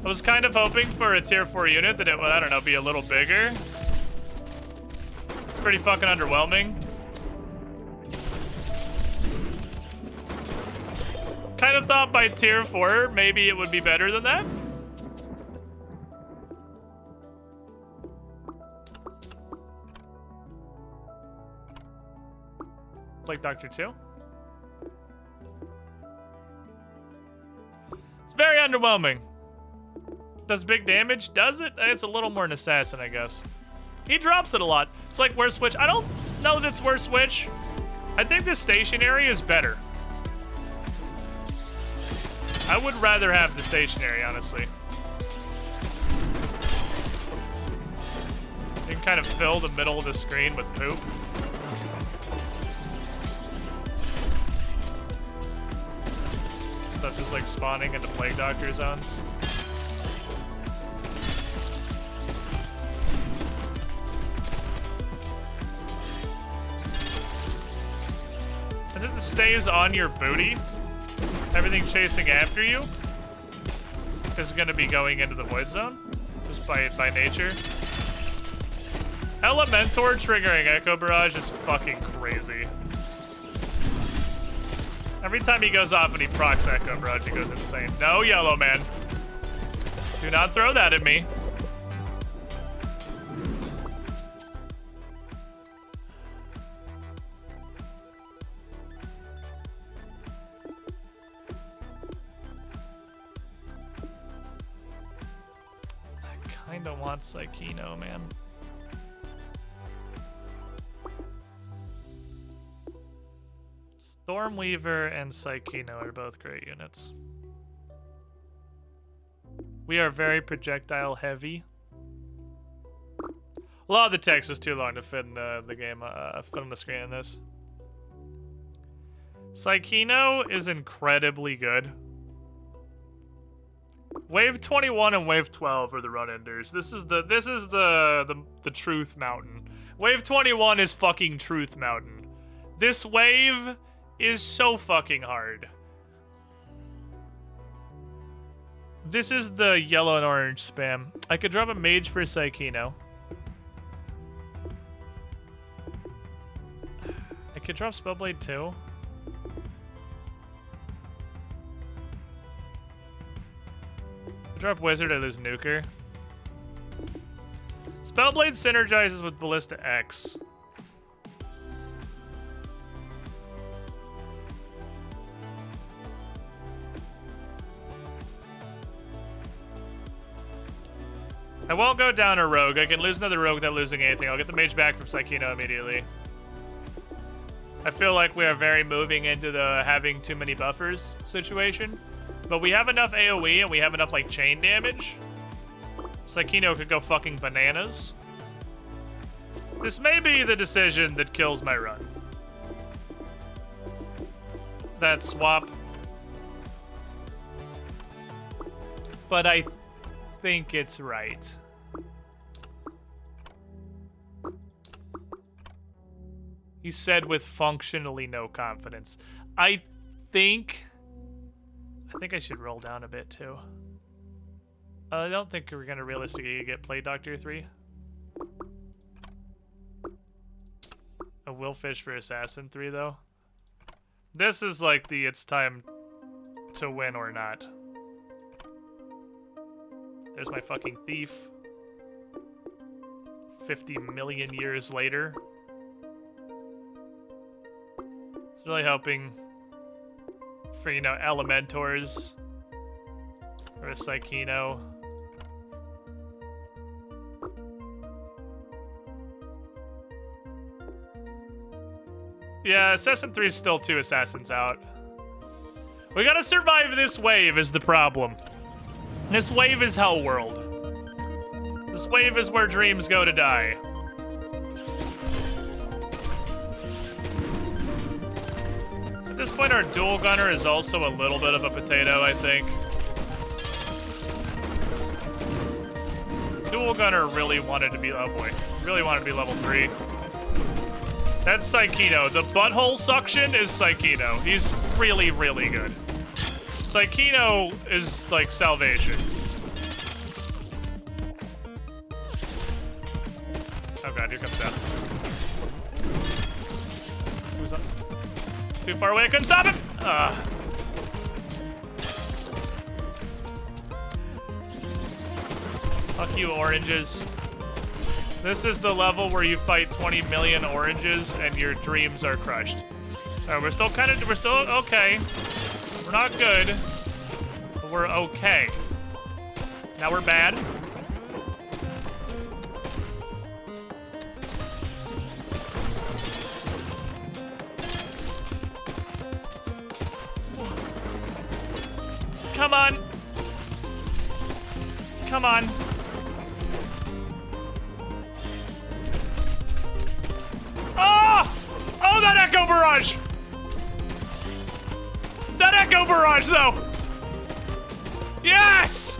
I was kind of hoping for a tier 4 unit that it would, I don't know, be a little bigger. It's pretty fucking underwhelming. Kind of thought by tier 4, maybe it would be better than that. Like Dr. 2. It's very underwhelming. Does big damage? Does it? It's a little more an assassin, I guess. He drops it a lot. It's like worse switch. I don't know that it's worse switch. I think the stationary is better. I would rather have the stationary, honestly. You can kind of fill the middle of the screen with poop. Stuff just like spawning into Plague Doctor zones. stays on your booty, everything chasing after you is gonna be going into the void zone, just by nature. Elementor triggering Echo Barrage is fucking crazy. Every time he goes off and he procs Echo Barrage, he goes insane. No, Yellow Man. Do not throw that at me. I kinda want Psychino, man. Stormweaver and Psychino are both great units. We are very projectile heavy. A lot of the text is too long to fit in the game, fit on the screen in this. Psychino is incredibly good. Wave 21 and Wave 12 are the run enders. This is the Truth Mountain. Wave 21 is fucking Truth Mountain. This wave is so fucking hard. This is the yellow and orange spam. I could drop a mage for Psychino. I could drop Spellblade too. Drop Wizard, I lose Nuker. Spellblade synergizes with Ballista X. I won't go down a rogue. I can lose another rogue without losing anything. I'll get the mage back from Psychino immediately. I feel like we are very moving into the having too many buffers situation. But we have enough AoE and we have enough like chain damage. Psychino could go fucking bananas. This may be the decision that kills my run. That swap. But I think it's right. He said with functionally no confidence. I think I should roll down a bit too. I don't think we're gonna realistically get Plague Doctor 3. A Willfish for Assassin 3 though. This is like the it's time to win or not. There's my fucking thief. 50 million years later. It's really hoping for, you know, Elementors or a Psychino. Yeah, Assassin 3 is still 2 assassins out. We gotta survive this wave is the problem. This wave is Hell World. This wave is where dreams go to die. At this point, our dual gunner is also a little bit of a potato, I think. Dual gunner really wanted to be, oh boy, really wanted to be level 3. That's Psychino. The butthole suction is Psychino. He's really, really good. Psychino is like salvation. Oh god, here comes death. Who's up? It's too far away, I couldn't stop him! Fuck you, oranges. This is the level where you fight 20 million oranges and your dreams are crushed. Alright, we're still okay. We're not good, but we're okay. Now we're bad. Come on. Come on. Oh! Oh, that Echo Barrage! That Echo Barrage, though! Yes!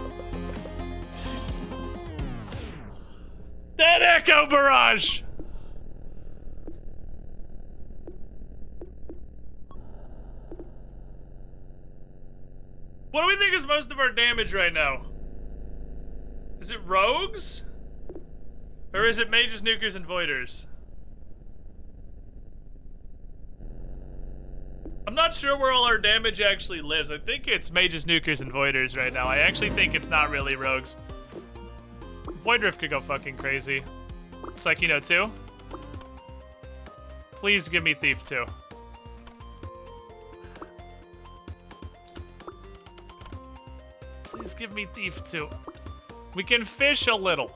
That Echo Barrage! What do we think is most of our damage right now? Is it rogues? Or is it mages, nukers, and voiders? I'm not sure where all our damage actually lives. I think it's mages, nukers, and voiders right now. I actually think it's not really rogues. Voidrift could go fucking crazy. Psychino 2? Please give me Thief 2. Please give me Thief 2. We can fish a little.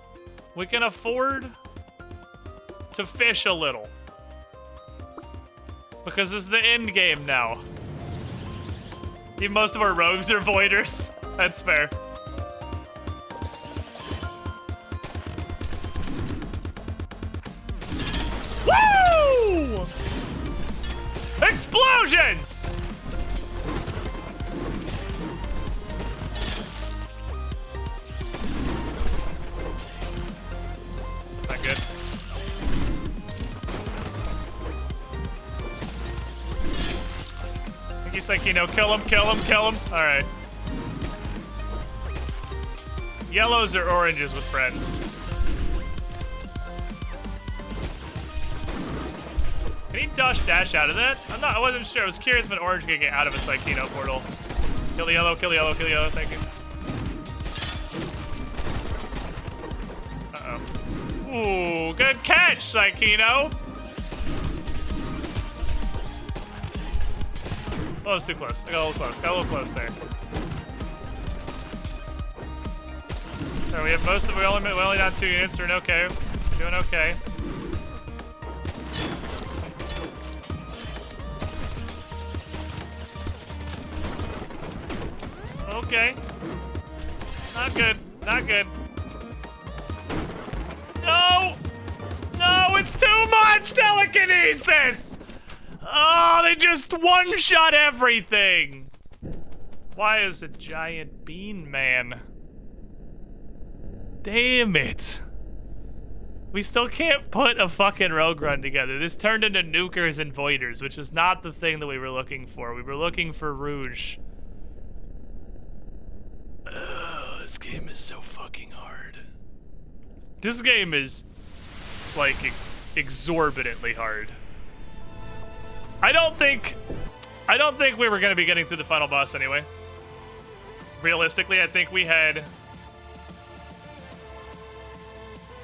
We can afford to fish a little. Because this is the end game now. Even most of our rogues are voiders. That's fair. Woo! Explosions! That's not good. He's like, you know, kill him, kill him, kill him. All right. Yellows or oranges with friends. Can he dash out of that? I wasn't sure. I was curious if an orange could get out of a Psychino portal. Kill the yellow, kill the yellow, kill the yellow. Thank you. Uh-oh. Ooh, good catch, Psychino. Oh, it was too close. I got a little close. Got a little close there. So we have most of we only down 2 units. We're doing okay. We're doing okay. Okay. Not good. Not good. No! No, it's too much telekinesis! Oh, they just one-shot everything! Why is a giant bean man? Damn it. We still can't put a fucking rogue run together. This turned into nukers and voiders, which is not the thing that we were looking for. We were looking for Rouge. This game is so fucking hard. This game is, like, exorbitantly hard. I don't think we were gonna be getting through the final boss anyway. Realistically, I think we had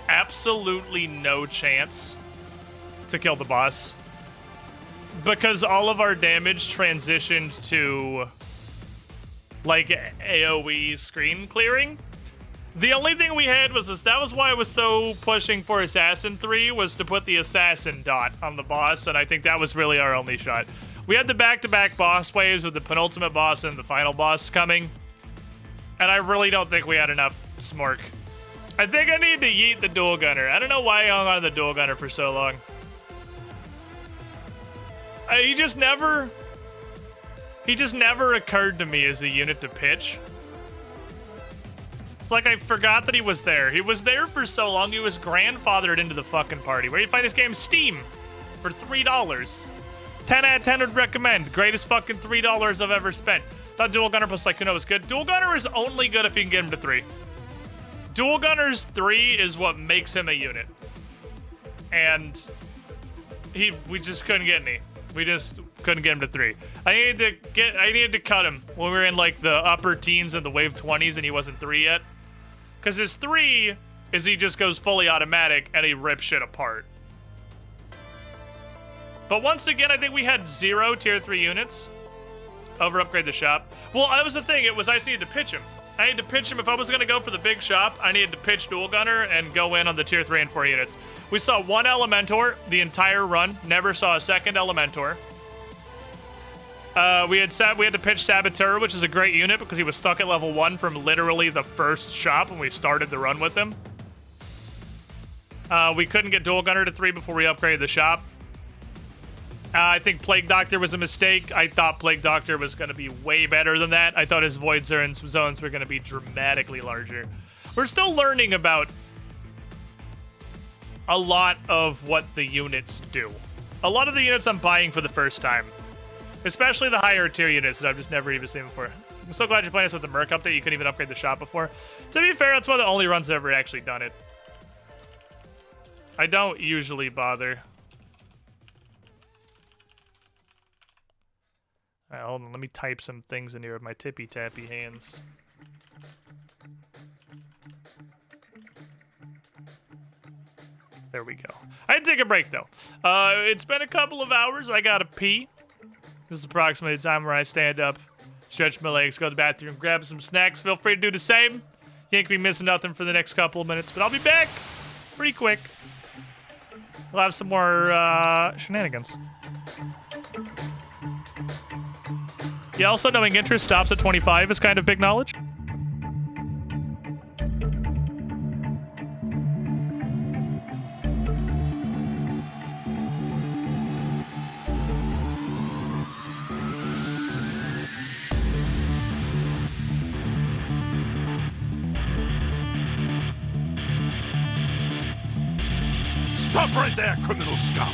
absolutely no chance to kill the boss because all of our damage transitioned to like AoE screen clearing. The only thing we had was this. That was why I was so pushing for Assassin 3, was to put the Assassin dot on the boss, and I think that was really our only shot. We had the back-to-back boss waves with the penultimate boss and the final boss coming, and I really don't think we had enough smork. I think I need to yeet the dual gunner. I don't know why I hung on to the dual gunner for so long. He just never occurred to me as a unit to pitch. It's like I forgot that he was there. He was there for so long, he was grandfathered into the fucking party. Where do you find this game? Steam for $3. 10 out of 10 would recommend. Greatest fucking $3 I've ever spent. Thought Dual Gunner plus Psychino was good. Dual Gunner is only good if you can get him to 3. Dual Gunner's 3 is what makes him a unit. And we just couldn't get any. We just couldn't get him to 3. I needed to cut him when we were in like the upper teens and the wave 20s and he wasn't 3 yet. Because his 3 is he just goes fully automatic and he rips shit apart. But once again, I think we had 0 tier 3 units over Upgrade the Shop. Well, that was the thing. I just needed to pitch him. I needed to pitch him. If I was going to go for the big shop, I needed to pitch Dual Gunner and go in on the tier 3 and 4 units. We saw 1 Elementor the entire run. Never saw a second Elementor. We had to pitch Saboteur, which is a great unit because he was stuck at level 1 from literally the first shop when we started the run with him. We couldn't get Dual Gunner to 3 before we upgraded the shop. I think Plague Doctor was a mistake. I thought Plague Doctor was going to be way better than that. I thought his Void Zones were going to be dramatically larger. We're still learning about a lot of what the units do. A lot of the units I'm buying for the first time. Especially the higher tier units that I've just never even seen before. I'm so glad you're playing this with the Merc update. You couldn't even upgrade the shop before. To be fair, that's one of the only runs that ever actually done it. I don't usually bother. Alright, hold on. Let me type some things in here with my tippy-tappy hands. There we go. I had to take a break, though. It's been a couple of hours. I gotta pee. This is approximately the time where I stand up, stretch my legs, go to the bathroom, grab some snacks. Feel free to do the same. You ain't gonna be missing nothing for the next couple of minutes, but I'll be back pretty quick. We'll have some more shenanigans. Yeah, also knowing interest stops at 25 is kind of big knowledge. Stop right there, criminal scum!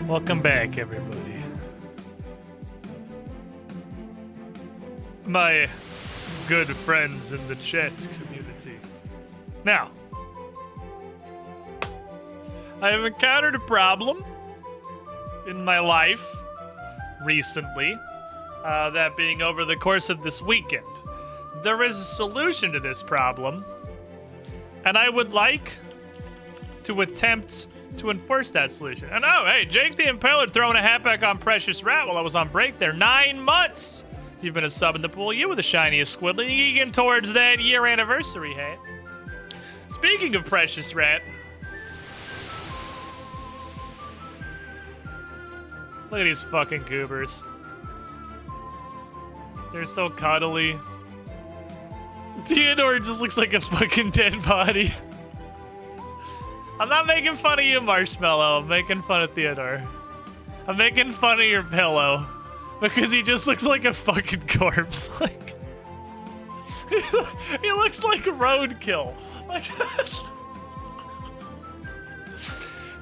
Welcome back, everybody. My good friends in the chat community. Now, I have encountered a problem in my life recently, that being over the course of this weekend. There is a solution to this problem, and I would like to attempt to enforce that solution. And oh, hey, Jake the Impaler throwing a hat back on Precious Rat while I was on break there. 9 months! You've been a sub in the pool. You were the shiniest squiddly. Eating towards that year anniversary hat. Speaking of Precious Rat, look at these fucking goobers. They're so cuddly. Theodore just looks like a fucking dead body. I'm not making fun of you, Marshmallow. I'm making fun of Theodore. I'm making fun of your pillow. Because he just looks like a fucking corpse. Like, he looks like roadkill. Like,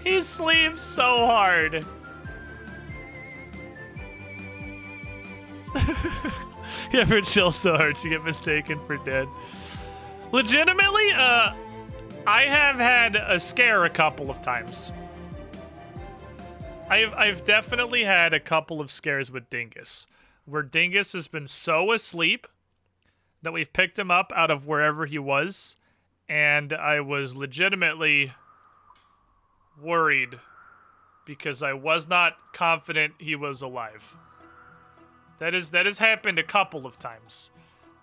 he sleeps so hard. You ever chill so hard you get mistaken for dead? Legitimately, I have had a scare a couple of times. I've definitely had a couple of scares with Dingus, where Dingus has been so asleep that we've picked him up out of wherever he was, and I was legitimately worried because I was not confident he was alive. That has happened a couple of times.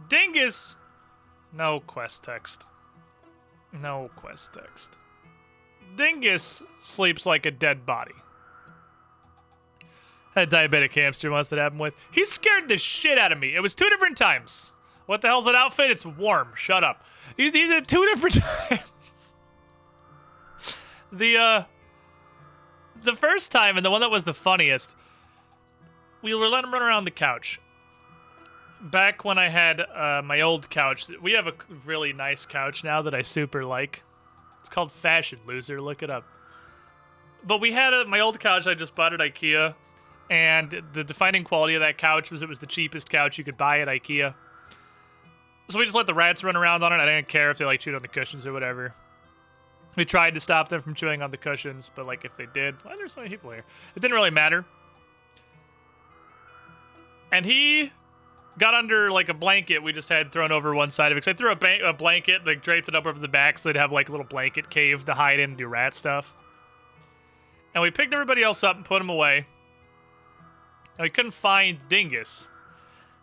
Dingus, no quest text. No quest text. Dingus sleeps like a dead body. That diabetic hamster wants that happen with. He scared the shit out of me. It was 2 different times. What the hell's that outfit? It's Wyrm. Shut up. He did 2 different times. The first time, and the one that was the funniest, we were letting him run around the couch. Back when I had my old couch, we have a really nice couch now that I super like. It's called Fashion Loser. Look it up. But we had my old couch I just bought at IKEA. And the defining quality of that couch was it was the cheapest couch you could buy at IKEA. So we just let the rats run around on it. I didn't care if they like chewed on the cushions or whatever. We tried to stop them from chewing on the cushions, but like if they did, well, there's so many people here. It didn't really matter. And he got under like a blanket we just had thrown over one side of it. Because I threw a blanket, like draped it up over the back so they'd have like a little blanket cave to hide in and do rat stuff. And we picked everybody else up and put them away. And we couldn't find Dingus.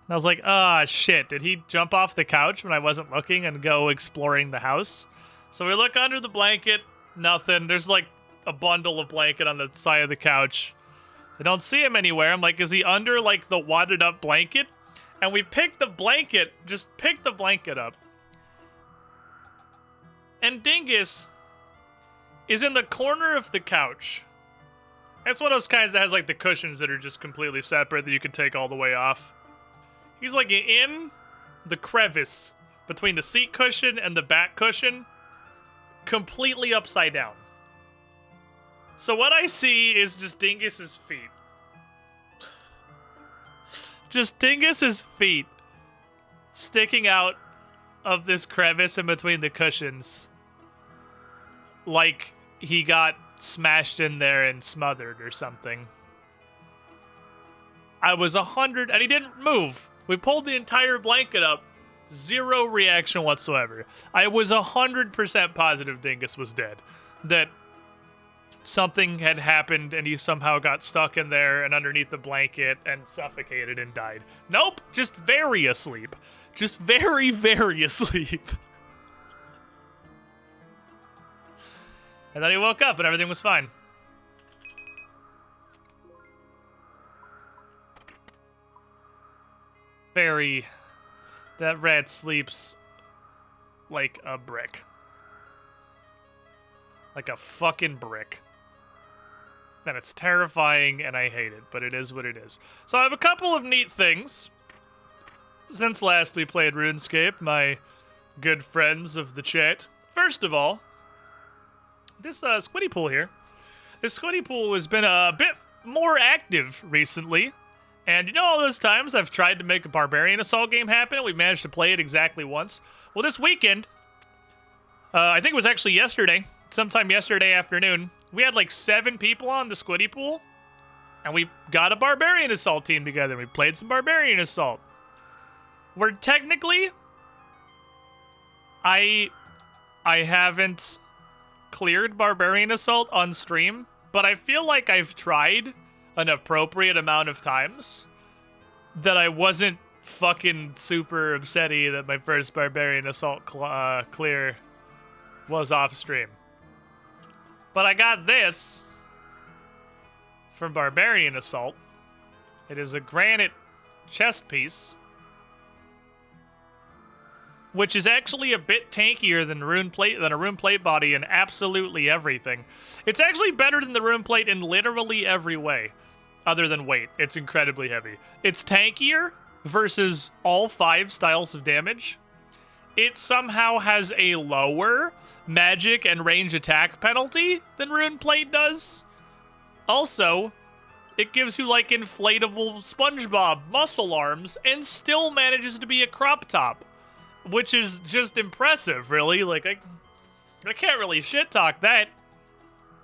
And I was like, ah, shit. Did he jump off the couch when I wasn't looking and go exploring the house? So we look under the blanket. Nothing. There's like a bundle of blanket on the side of the couch. I don't see him anywhere. I'm like, is he under like the wadded up blanket? And we picked the blanket. Just picked the blanket up. And Dingus is in the corner of the couch. It's one of those kinds that has like the cushions that are just completely separate that you can take all the way off. He's like in the crevice between the seat cushion and the back cushion, completely upside down. So what I see is just Dingus's feet. Just Dingus's feet sticking out of this crevice in between the cushions. Like he got smashed in there and smothered or something. I was 100, and he didn't move. We pulled the entire blanket up. 0 reaction whatsoever. I was 100% positive Dingus was dead. That something had happened and he somehow got stuck in there and underneath the blanket and suffocated and died. Nope, just very asleep. Just very, very asleep. And then he woke up and everything was fine. Very... That rat sleeps like a brick. Like a fucking brick. And it's terrifying and I hate it, but it is what it is. So I have a couple of neat things. Since last we played RuneScape, my good friends of the chat. First of all, this squiddy pool here. This squiddy pool has been a bit more active recently. And you know, all those times I've tried to make a Barbarian Assault game happen, and we managed to play it exactly once. Well, this weekend, I think it was actually yesterday, sometime yesterday afternoon, we had like 7 people on the Squiddy pool, and we got a Barbarian Assault team together. We played some Barbarian Assault. Where technically, I haven't cleared Barbarian Assault on stream, but I feel like I've tried an appropriate amount of times that I wasn't fucking super upsetty that my first Barbarian Assault clear was off stream. But I got this from Barbarian Assault. It is a granite chest piece, which is actually a bit tankier than a rune plate body in absolutely everything. It's actually better than the rune plate in literally every way, other than weight. It's incredibly heavy. It's tankier versus all 5 styles of damage. It somehow has a lower magic and range attack penalty than rune plate does. Also, it gives you like inflatable SpongeBob muscle arms and still manages to be a crop top, which is just impressive, really. Like, I can't really shit talk that.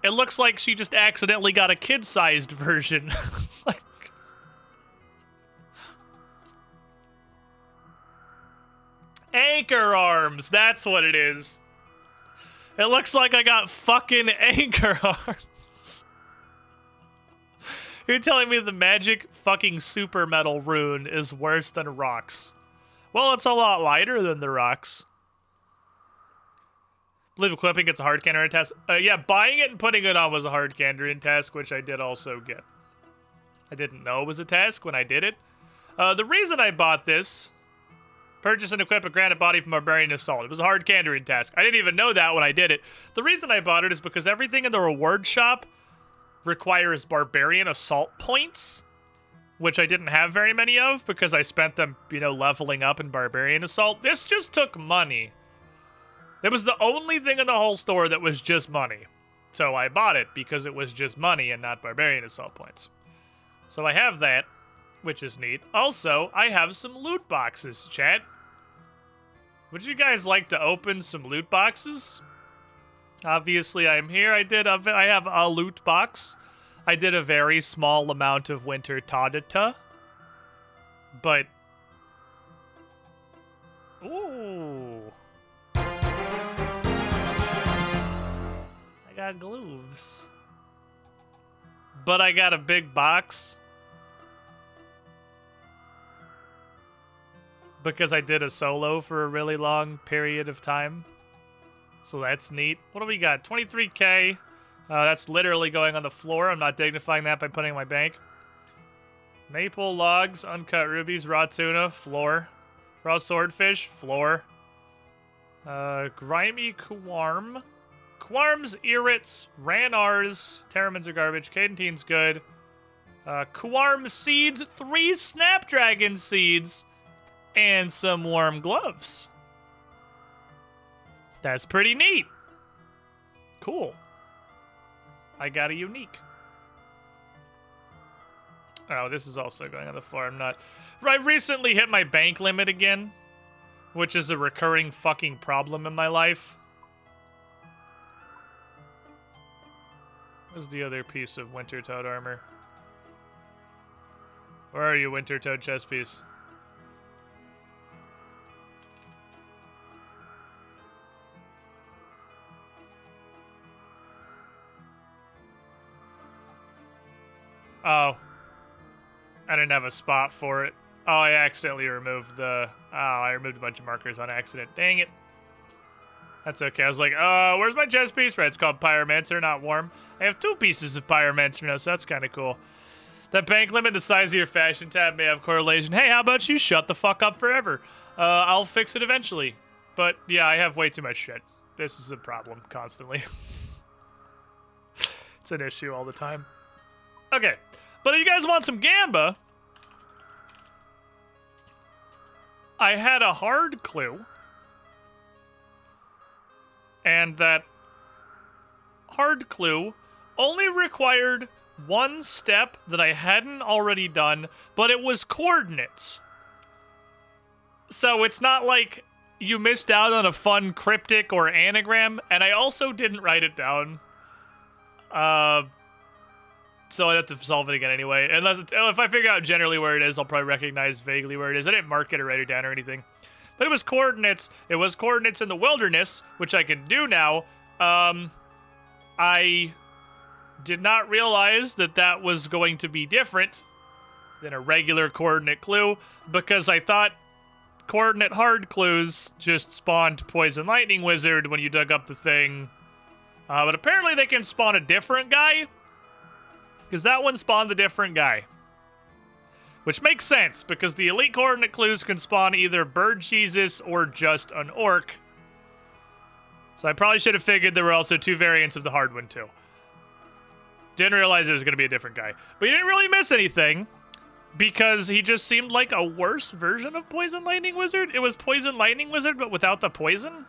It looks like she just accidentally got a kid-sized version. Like, anchor arms, that's what it is. It looks like I got fucking anchor arms. You're telling me the magic fucking super metal rune is worse than rocks? Well, it's a lot lighter than the rocks. I believe equipping gets a hard cannon task. Yeah, buying it and putting it on was a hard cannon task, which I did also get. I didn't know it was a task when I did it. The reason I bought this, purchase and equip a granite body from Barbarian Assault. It was a hard cannon task. I didn't even know that when I did it. The reason I bought it is because everything in the reward shop requires Barbarian Assault points, which I didn't have very many of because I spent them, you know, leveling up in Barbarian Assault. This just took money. It was the only thing in the whole store that was just money. So I bought it because it was just money and not Barbarian Assault points. So I have that, which is neat. Also, I have some loot boxes, chat. Would you guys like to open some loot boxes? Obviously, I'm here. I have a loot box. I did a very small amount of Winter Tadata. But... ooh. I got glooves. But I got a big box. Because I did a solo for a really long period of time. So that's neat. What do we got? 23k. That's literally going on the floor. I'm not dignifying that by putting it in my bank. Maple logs, uncut rubies, raw tuna, floor. Raw swordfish, floor. Grimy Kuwarm. Kuwarms, Irits, Ranars, Terramins are garbage, Cadentine's good. Kuwarm seeds, 3 Snapdragon seeds, and some warm gloves. That's pretty neat. Cool. I got a unique. Oh, this is also going on the floor. I recently hit my bank limit again, which is a recurring fucking problem in my life. Where's the other piece of Winter Toad armor? Where are you, Winter Toad chest piece? Oh. I didn't have a spot for it. Oh, I accidentally removed the... oh, I removed a bunch of markers on accident. Dang it. That's okay. I was like, where's my chest piece? Right, it's called Pyromancer, not Wyrm. I have 2 pieces of Pyromancer now, so that's kind of cool. That bank limit, the size of your fashion tab may have correlation. Hey, how about you shut the fuck up forever? I'll fix it eventually. But, yeah, I have way too much shit. This is a problem constantly. It's an issue all the time. Okay. But if you guys want some Gamba, I had a hard clue. And that hard clue only required one step that I hadn't already done, but it was coordinates. So it's not like you missed out on a fun cryptic or anagram, and I also didn't write it down. So I'd have to solve it again anyway. Unless if I figure out generally where it is, I'll probably recognize vaguely where it is. I didn't mark it or write it down or anything. But it was coordinates. It was coordinates in the wilderness, which I can do now. I did not realize that that was going to be different than a regular coordinate clue, because I thought coordinate hard clues just spawned Poison Lightning Wizard when you dug up the thing. But apparently they can spawn a different guy, because that one spawned a different guy. Which makes sense, because the elite coordinate clues can spawn either Bird Jesus or just an orc. So I probably should have figured there were also two variants of the hard one too. Didn't realize it was going to be a different guy. But you didn't really miss anything, because he just seemed like a worse version of Poison Lightning Wizard. It was Poison Lightning Wizard, but without the poison.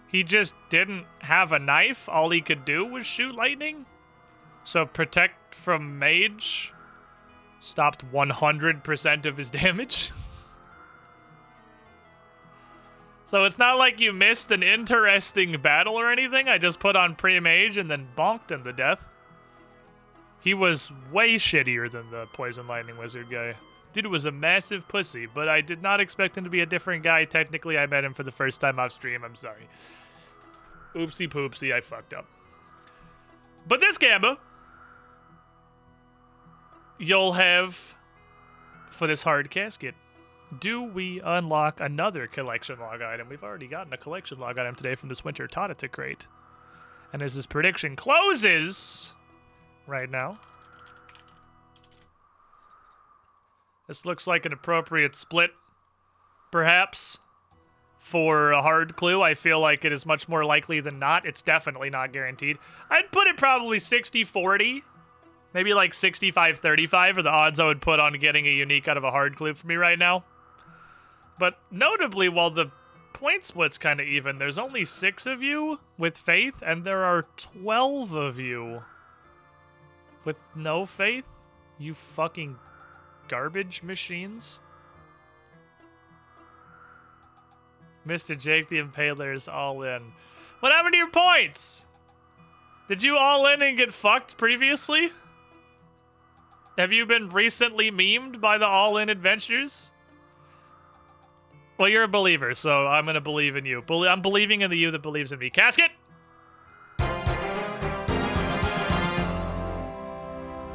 He just didn't have a knife. All he could do was shoot lightning. So protect from mage stopped 100% of his damage. So it's not like you missed an interesting battle or anything. I just put on pre-mage and then bonked him to death. He was way shittier than the Poison Lightning Wizard guy. Dude was a massive pussy, but I did not expect him to be a different guy. Technically, I met him for the first time off stream. I'm sorry. Oopsie poopsie, I fucked up. But this Gamba, you'll have, for this hard casket, do we unlock another collection log item? We've already gotten a collection log item today from this Winter Todita crate. And as this prediction closes right now, this looks like an appropriate split, perhaps, for a hard clue. I feel like it is much more likely than not. It's definitely not guaranteed. I'd put it probably 60-40. Maybe like 65-35 are the odds I would put on getting a unique out of a hard clue for me right now. But notably, while the point split's kind of even, there's only 6 of you with faith, and there are 12 of you with no faith. You fucking garbage machines. Mr. Jake the Impaler is all in. What happened to your points? Did you all in and get fucked previously? Have you been recently memed by the all-in adventures? Well, you're a believer, so I'm gonna believe in you. I'm believing in the you that believes in me. Casket!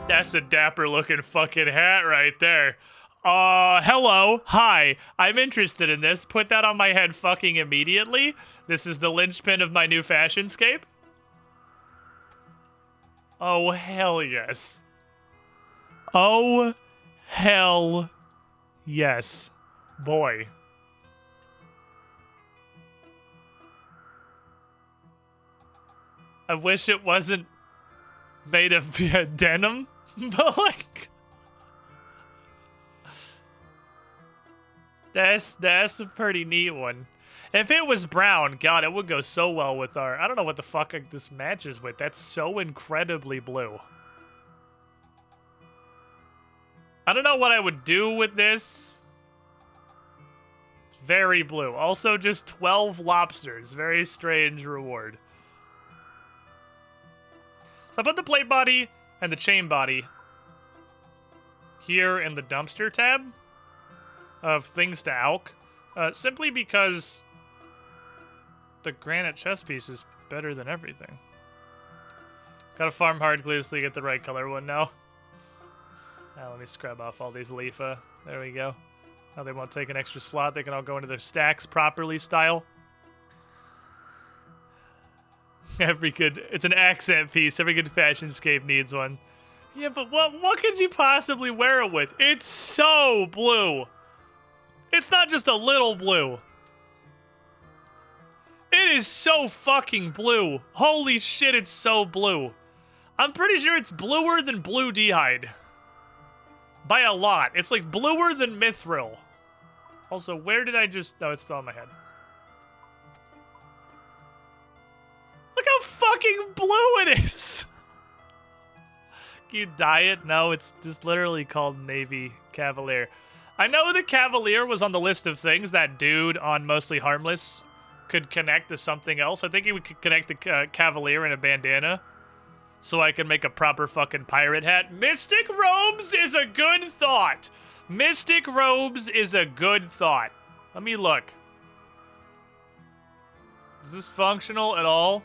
That's a dapper-looking fucking hat right there. Hello, hi, I'm interested in this. Put that on my head fucking immediately. This is the linchpin of my new fashionscape. Oh, hell yes. Oh, hell yes. Boy. I wish it wasn't made of denim, but like... That's a pretty neat one. If it was brown, God, it would go so well with our... I don't know what the fuck this matches with. That's so incredibly blue. I don't know what I would do with this. Very blue. Also just 12 lobsters. Very strange reward. So I put the plate body and the chain body here in the dumpster tab of things to alch, simply because the granite chest piece is better than everything. Gotta farm hard glues to get the right color one now. Let me scrub off all these leafa. There we go. Now they won't take an extra slot. They can all go into their stacks properly style. It's an accent piece. Every good fashionscape needs one. Yeah, but what could you possibly wear it with? It's so blue. It's not just a little blue. It is so fucking blue. Holy shit, it's so blue. I'm pretty sure it's bluer than Blue D'hide. By a lot. It's like bluer than Mithril. Also, where did I just... Oh, it's still on my head. Look how fucking blue it is. you dye it? No, it's just literally called Navy Cavalier. I know the Cavalier was on the list of things that dude on Mostly Harmless could connect to something else. I think he could connect the Cavalier in a bandana so I could make a proper fucking pirate hat. Mystic robes is a good thought. Mystic robes is a good thought. Let me look. Is this functional at all?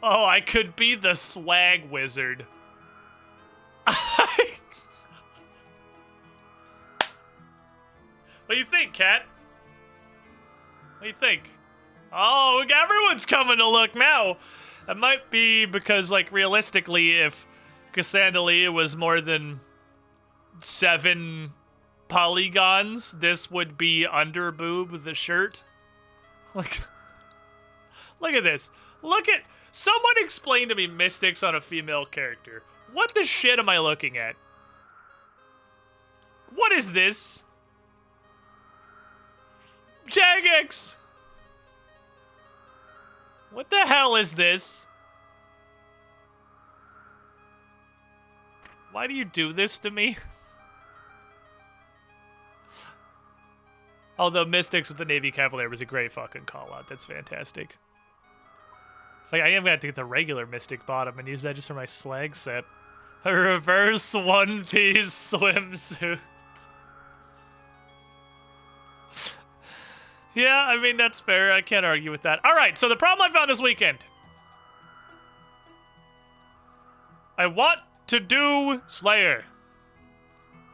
Oh, I could be the swag wizard. What do you think, Kat? What do you think? Oh, everyone's coming to look now. That might be because, like, realistically, if Cassandalia was more than 7 polygons, this would be under boob the shirt. Like, look at this. Look at... Someone explain to me mystics on a female character. What the shit am I looking at? What is this? Jagex! What the hell is this? Why do you do this to me? Although Mystics with the Navy Cavalier was a great fucking call-out. That's fantastic. Like, I am gonna have to get the regular Mystic bottom and use that just for my swag set. A reverse one-piece swimsuit. Yeah, I mean, that's fair. I can't argue with that. All right, so the problem I found this weekend. I want to do Slayer.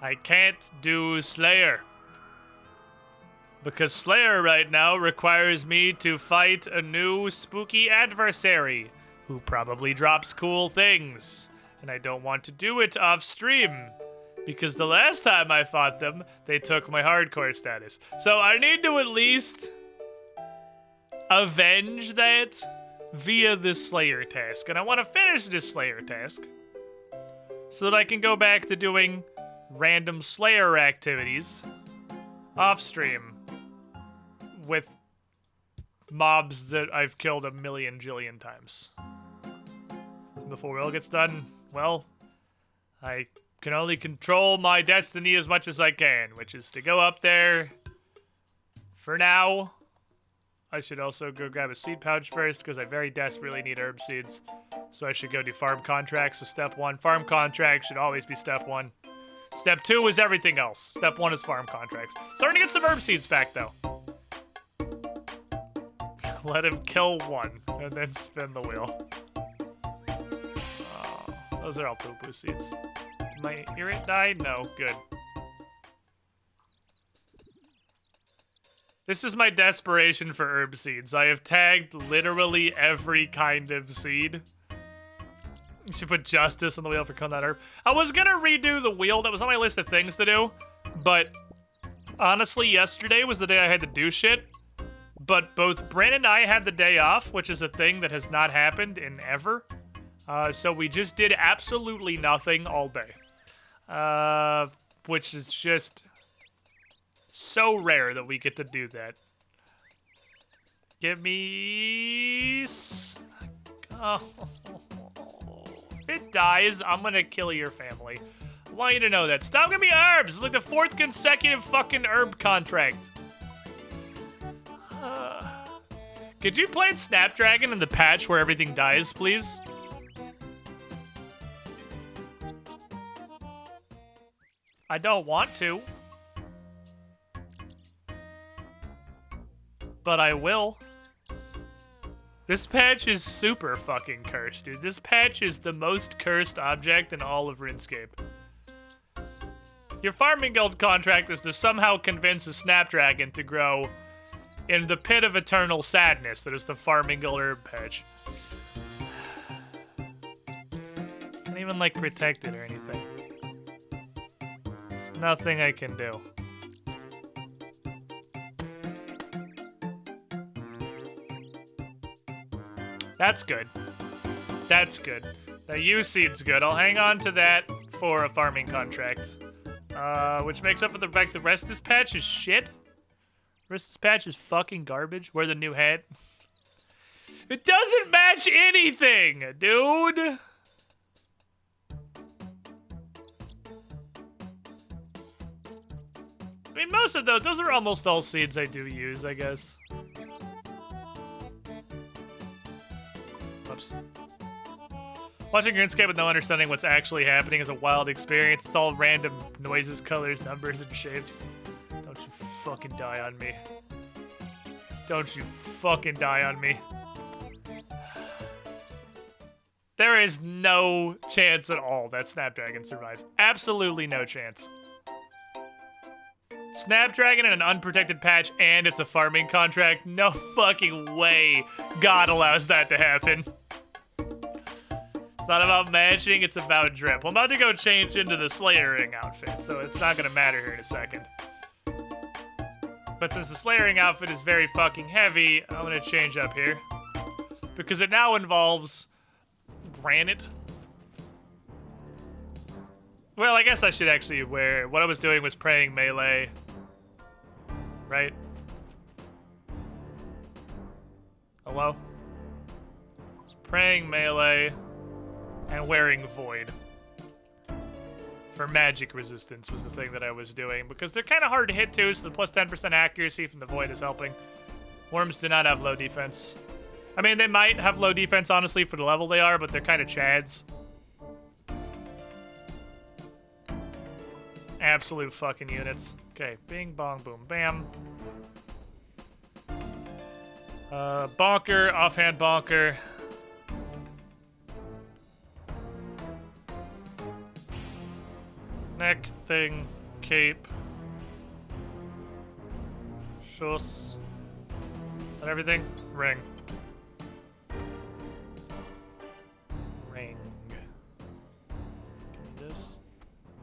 I can't do Slayer. Because Slayer right now requires me to fight a new spooky adversary who probably drops cool things. And I don't want to do it off stream. Because the last time I fought them, they took my hardcore status. So I need to at least avenge that via this Slayer task. And I want to finish this Slayer task so that I can go back to doing random Slayer activities off stream with mobs that I've killed a million jillion times. Before it all gets done, well, I can only control my destiny as much as I can, which is to go up there for now. I should also go grab a seed pouch first because I very desperately need herb seeds. So I should go do farm contracts. So step 1, farm contracts should always be step 1. Step 2 is everything else. Step 1 is farm contracts. Starting to get some herb seeds back though. Let him kill 1 and then spin the wheel. Oh, those are all poo-poo seeds. Did my irrit die? No, good. This is my desperation for herb seeds. I have tagged literally every kind of seed. You should put justice on the wheel for killing that herb. I was gonna redo the wheel. That was on my list of things to do. But honestly, yesterday was the day I had to do shit. But both Brandon and I had the day off, which is a thing that has not happened in ever. So we just did absolutely nothing all day. Which is just so rare that we get to do that. Give me... Oh. If it dies, I'm gonna kill your family. I want you to know that. Stop giving me herbs! It's like the 4th consecutive fucking herb contract. Could you plant Snapdragon in the patch where everything dies, please? I don't want to. But I will. This patch is super fucking cursed, dude. This patch is the most cursed object in all of RuneScape. Your farming guild contract is to somehow convince a Snapdragon to grow in the pit of eternal sadness that is the farming guild herb patch. Can't even, like, protect it or anything. There's nothing I can do. That's good. That's good. That U-Seed's good. I'll hang on to that for a farming contract. Which makes up for the fact the rest of this patch is shit. The rest of this patch is fucking garbage. Wear the new hat. It doesn't match anything, dude. I mean, most of those are almost all seeds I do use, I guess. Whoops. Watching RuneScape with no understanding what's actually happening is a wild experience. It's all random noises, colors, numbers, and shapes. Don't you fucking die on me. Don't you fucking die on me. There is no chance at all that Snapdragon survives. Absolutely no chance. Snapdragon in an unprotected patch and it's a farming contract? No fucking way God allows that to happen. It's not about matching, it's about drip. I'm about to go change into the Slayering outfit, so it's not gonna matter here in a second. But since the Slayering outfit is very fucking heavy, I'm gonna change up here. Because it now involves granite. Well, I guess I should actually wear... What I was doing was praying melee. Right? Hello? It's praying melee and wearing void. For magic resistance was the thing that I was doing. Because they're kind of hard to hit too, so the plus 10% accuracy from the void is helping. Worms do not have low defense. I mean, they might have low defense, honestly, for the level they are, but they're kind of chads. Absolute fucking units. Okay, bing, bong, boom, bam. Bonker, offhand bonker. Neck, thing, cape. Schuss. And everything? Ring. Ring. Give me this.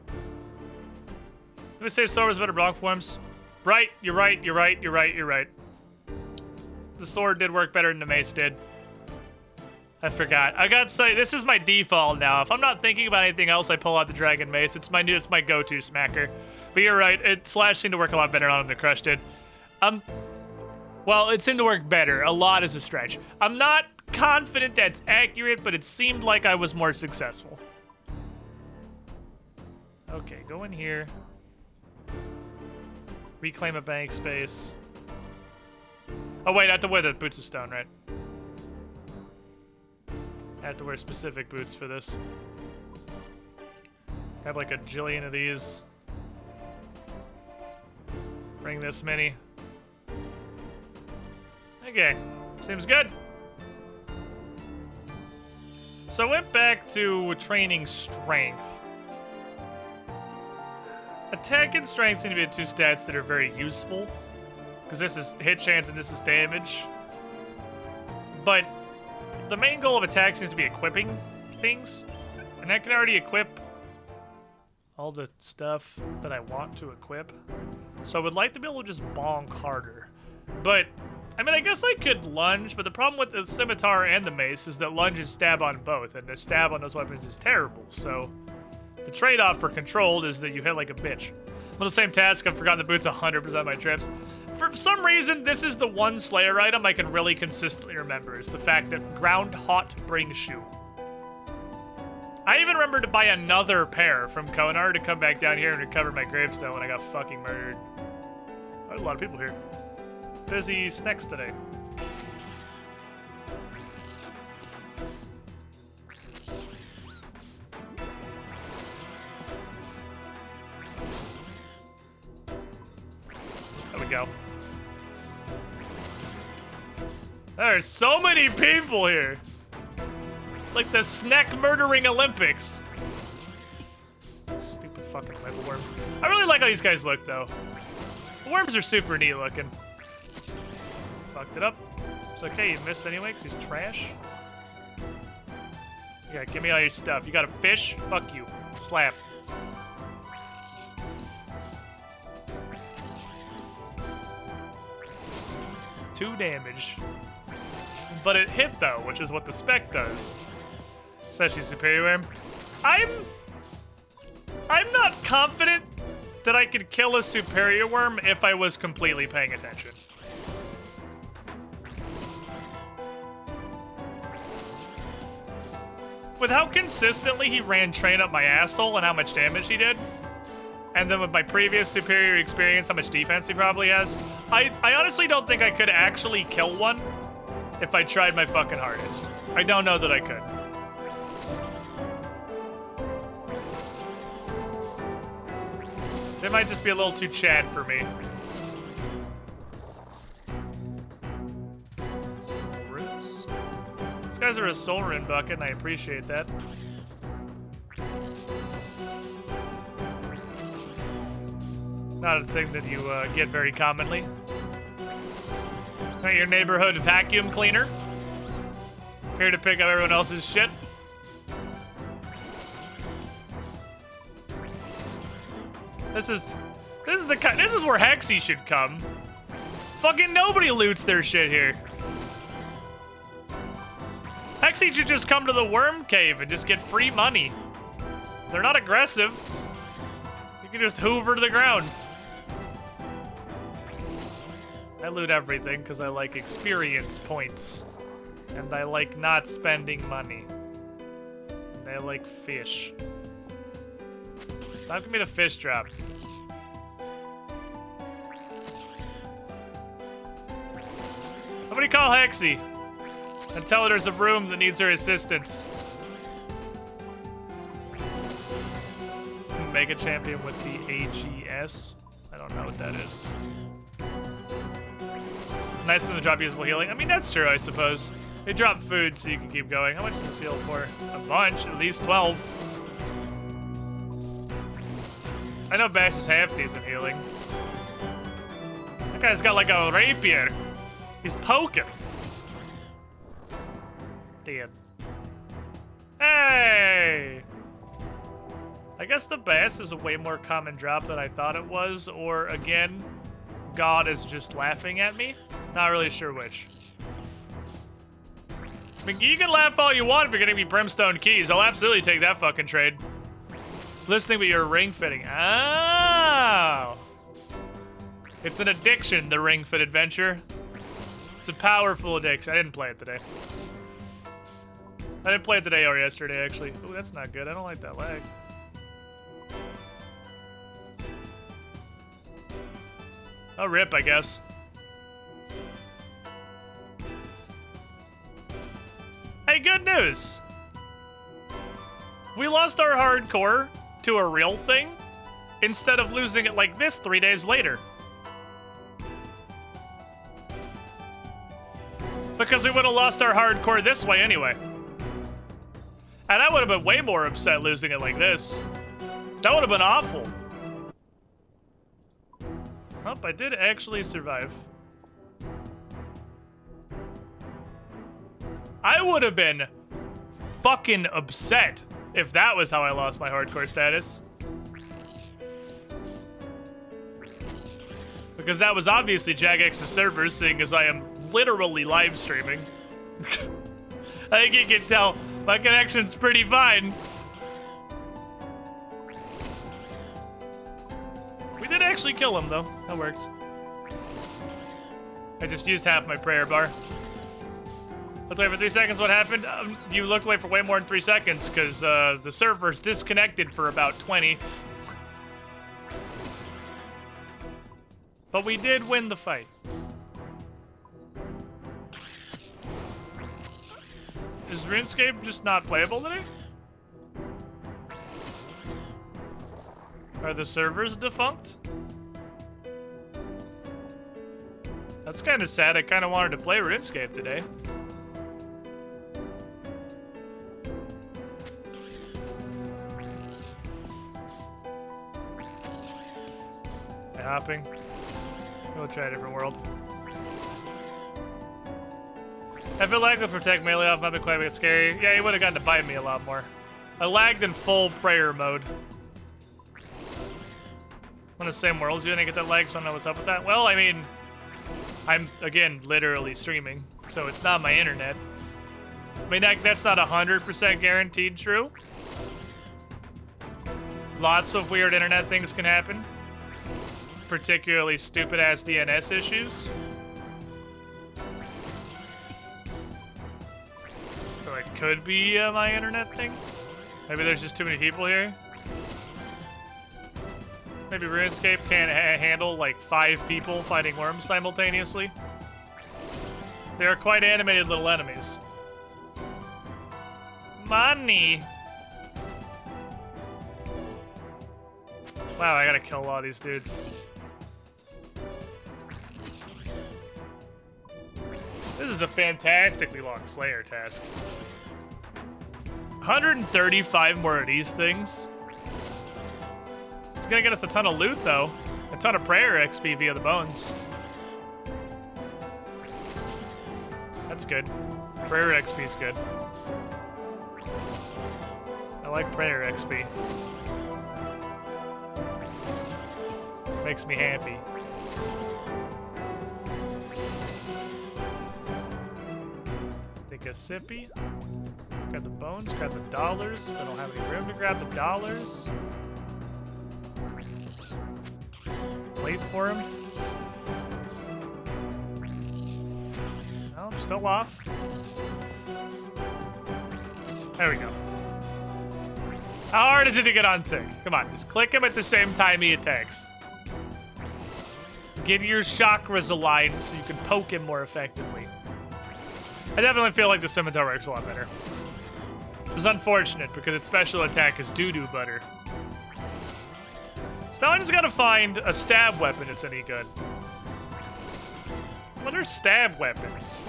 Did we say sword was better block forms? Right, you're right, you're right, you're right, you're right. The sword did work better than the mace did. I forgot. I got to say, this is my default now. If I'm not thinking about anything else, I pull out the Dragon Mace. It's my go-to smacker. But you're right, Slash seemed to work a lot better on him than Crush did. Well, it seemed to work better. A lot is a stretch. I'm not confident that's accurate, but it seemed like I was more successful. Okay, go in here. Reclaim a bank space. Oh wait, I have to wear the boots of stone, right? I have to wear specific boots for this. I have like a jillion of these. Bring this many. Okay, seems good. So I went back to training strength. Attack and strength seem to be the two stats that are very useful. Because this is hit chance and this is damage. But the main goal of attack seems to be equipping things. And I can already equip all the stuff that I want to equip. So I would like to be able to just bonk harder. But, I mean, I guess I could lunge, but the problem with the scimitar and the mace is that lunge is stab on both, and the stab on those weapons is terrible. So the trade-off for controlled is that you hit like a bitch. On the same task, I've forgotten the boots 100% of my trips. For some reason, this is the one Slayer item I can really consistently remember, is the fact that ground hot brings shoe. I even remember to buy another pair from Konar to come back down here and recover my gravestone when I got fucking murdered. There's a lot of people here. Busy snacks today. There we go. There's so many people here. It's like the snack murdering Olympics. Stupid fucking level worms. I really like how these guys look though. The worms are super neat looking. Fucked it up. It's okay, you missed anyway because he's trash. Yeah, give me all your stuff. You got a fish? Fuck you. Slap. Two damage. But it hit though, which is what the spec does. Especially Superior Wyrm. I'm not confident that I could kill a Superior Wyrm if I was completely paying attention. with how consistently he ran train up my asshole and how much damage he did, and then with my previous superior experience, how much defense he probably has, I honestly don't think I could actually kill one if I tried my fucking hardest. I don't know that I could. They might just be a little too Chad for me. These guys are a soul rune bucket, and I appreciate that. Not a thing that you get very commonly. Not your neighborhood vacuum cleaner. Here to pick up everyone else's shit. This is where Hexy should come. Fucking nobody loots their shit here. Hexy should just come to the Wyrm cave and just get free money. They're not aggressive. You can just hoover to the ground. I loot everything because I like experience points. And I like not spending money. And I like fish. Stop giving me the fish drop. Somebody call Hexy and tell her there's a room that needs her assistance. Mega champion with the AGS. I don't know what that is. Nice of them to drop usable healing. I mean, that's true, I suppose. They drop food so you can keep going. How much does this heal for? A bunch, at least 12. I know Bash is half decent healing. That guy's got like a rapier. He's poking. Dead. Hey! I guess the bass is a way more common drop than I thought it was, or again, God is just laughing at me. Not really sure which. I mean, you can laugh all you want if you're getting me brimstone keys. I'll absolutely take that fucking trade. Listening but you're ring fitting. Oh! It's an addiction, the ring fit adventure. It's a powerful addiction. I didn't play it today. I didn't play it today or yesterday, actually. Ooh, that's not good. I don't like that lag. Oh, rip, I guess. Hey, good news! We lost our hardcore to a real thing instead of losing it like this 3 days later. Because we would have lost our hardcore this way anyway. And I would have been way more upset losing it like this. That would have been awful. Oh, I did actually survive. I would have been fucking upset if that was how I lost my hardcore status. Because that was obviously Jagex's servers, seeing as I am literally live streaming. I think you can tell my connection's pretty fine. We did actually kill him, though. That works. I just used half my prayer bar. Looked away for 3 seconds. What happened? You looked away for way more than 3 seconds because the server's disconnected for about 20. But we did win the fight. Is RuneScape just not playable today? Are the servers defunct? That's kind of sad. I kind of wanted to play RuneScape today. Hopping. We'll try a different world. I feel like with Protect Melee off might be quite a bit scary. Yeah, he would have gotten to bite me a lot more. I lagged in full prayer mode. On the same worlds, you didn't get that lag, so I don't know what's up with that. Well, I mean, I'm, again, literally streaming, so it's not my internet. I mean, that's not 100% guaranteed true. Lots of weird internet things can happen. Particularly stupid-ass DNS issues. So it could be my internet thing. Maybe there's just too many people here. Maybe RuneScape can't handle like 5 people fighting worms simultaneously. They are quite animated little enemies. Money! Wow, I gotta kill a lot of these dudes. This is a fantastically long Slayer task. 135 more of these things. It's gonna get us a ton of loot, though. A ton of prayer XP via the bones. That's good. Prayer XP is good. I like prayer XP. Makes me happy. Take a sippy. Grab the bones, grab the dollars. I don't have any room to grab the dollars. Wait for him. No, I'm still off. There we go. How hard is it to get on tick? Come on, just click him at the same time he attacks. Get your chakras aligned so you can poke him more effectively. I definitely feel like the scimitar works a lot better. It's unfortunate because its special attack is doo-doo butter. So now I just gotta find a stab weapon that's any good. What are stab weapons?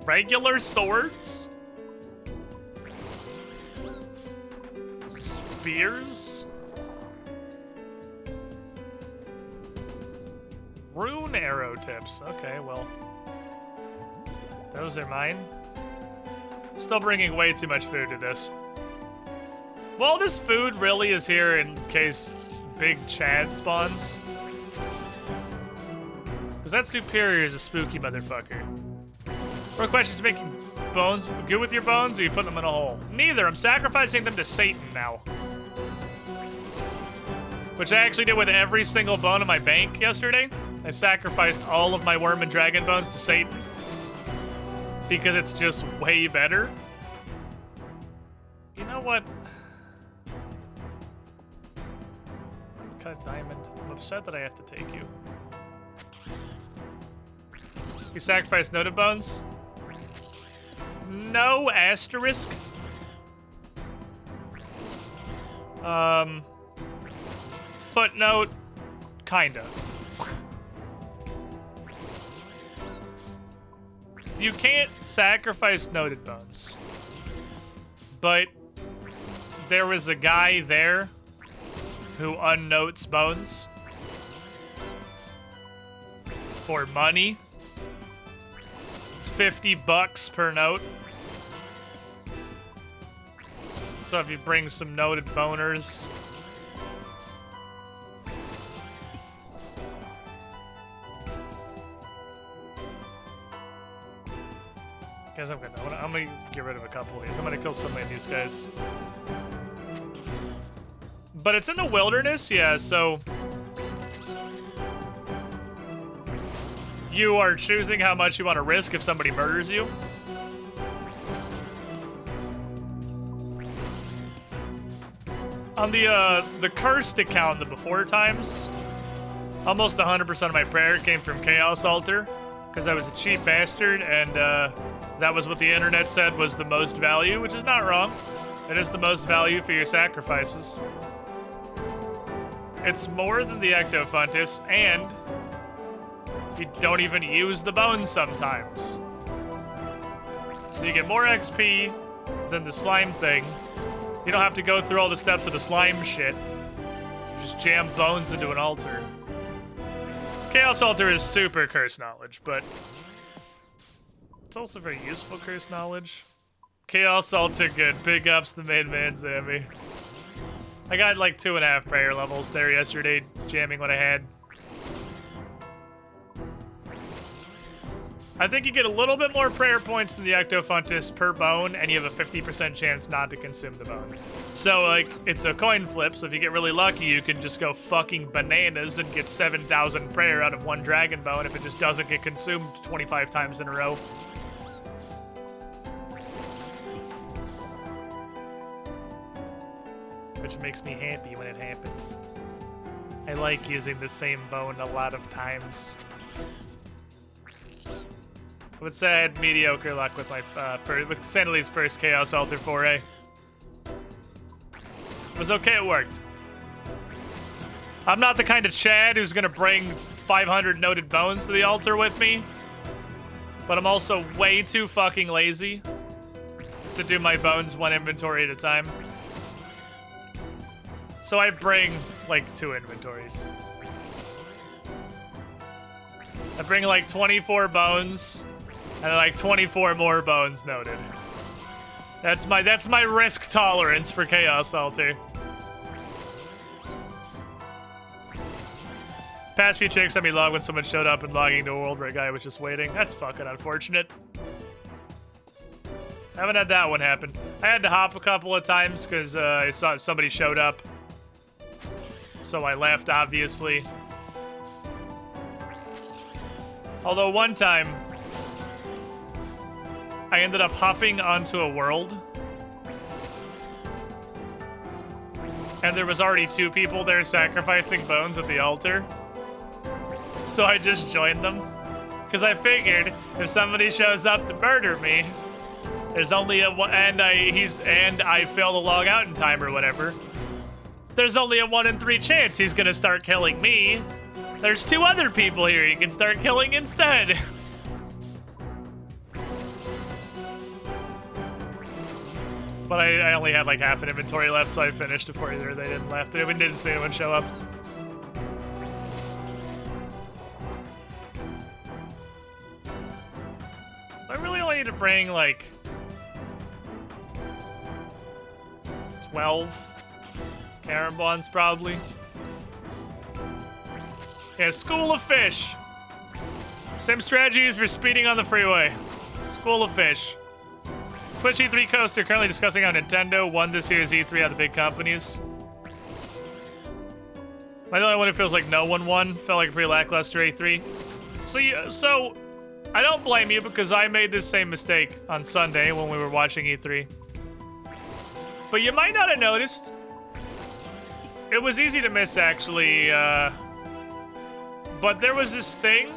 Regular swords? Spears? Rune arrow tips. Okay, well. Those are mine. Still bringing way too much food to this. Well, this food really is here in case Big Chad spawns. Because that superior is a spooky motherfucker. More questions: making bones good with your bones, or you put them in a hole? Neither. I'm sacrificing them to Satan now. Which I actually did with every single bone in my bank yesterday. I sacrificed all of my worm and dragon bones to Satan. Because it's just way better. You know what? Cut diamond. I'm upset that I have to take you. You sacrifice noted bones? No asterisk. Footnote. Kinda. You can't sacrifice noted bones. But there was a guy there who unnotes bones for money. It's $50 per note. So if you bring some noted boners. Guys, I'm gonna get rid of a couple of these. I'm gonna kill so many of these guys. But it's in the wilderness, yeah, so you are choosing how much you want to risk if somebody murders you. On the cursed account, the before times, almost 100% of my prayer came from Chaos Altar, because I was a cheap bastard, and that was what the internet said was the most value, which is not wrong. It is the most value for your sacrifices. It's more than the Ectofuntus, and you don't even use the bones sometimes. So you get more XP than the slime thing. You don't have to go through all the steps of the slime shit. You just jam bones into an altar. Chaos Altar is super curse knowledge, but it's also very useful curse knowledge. Chaos Altar good. Big ups the main man, Zammy. I got like 2.5 prayer levels there yesterday, jamming what I had. I think you get a little bit more prayer points than the Ectofuntus per bone, and you have a 50% chance not to consume the bone. So, like, it's a coin flip, so if you get really lucky, you can just go fucking bananas and get 7,000 prayer out of one dragon bone if it just doesn't get consumed 25 times in a row. which makes me happy when it happens. I like using the same bone a lot of times. I would say I had mediocre luck with my with Sandalee's first Chaos Altar foray. It was okay, it worked. I'm not the kind of Chad who's gonna bring 500 noted bones to the altar with me, but I'm also way too fucking lazy to do my bones one inventory at a time. So I bring like 2 inventories. I bring like 24 bones and like 24 more bones noted. That's my risk tolerance for Chaos Altar. Past few chicks had me log when someone showed up and logging to a world where a guy was just waiting. That's fucking unfortunate. I haven't had that one happen. I had to hop a couple of times because I saw somebody showed up. So I left, obviously. Although one time, I ended up hopping onto a world. And there was already 2 people there sacrificing bones at the altar. So I just joined them. Because I figured if somebody shows up to murder me, there's only a one, and I fail to log out in time or whatever. There's only a 1 in 3 chance he's gonna start killing me. There's 2 other people here he can start killing instead. But I only had like half an inventory left, so I finished before either they didn't left. I didn't see anyone show up. I really only need to bring like 12 Carambons probably. Yeah, School of Fish. Same strategies for speeding on the freeway. School of Fish. Twitch E3 Coaster currently discussing how Nintendo won this year's E3 out of the big companies. Am I the only one who feels like no one won? Felt like a pretty lackluster E3. So I don't blame you because I made this same mistake on Sunday when we were watching E3. But you might not have noticed. It was easy to miss, actually. But there was this thing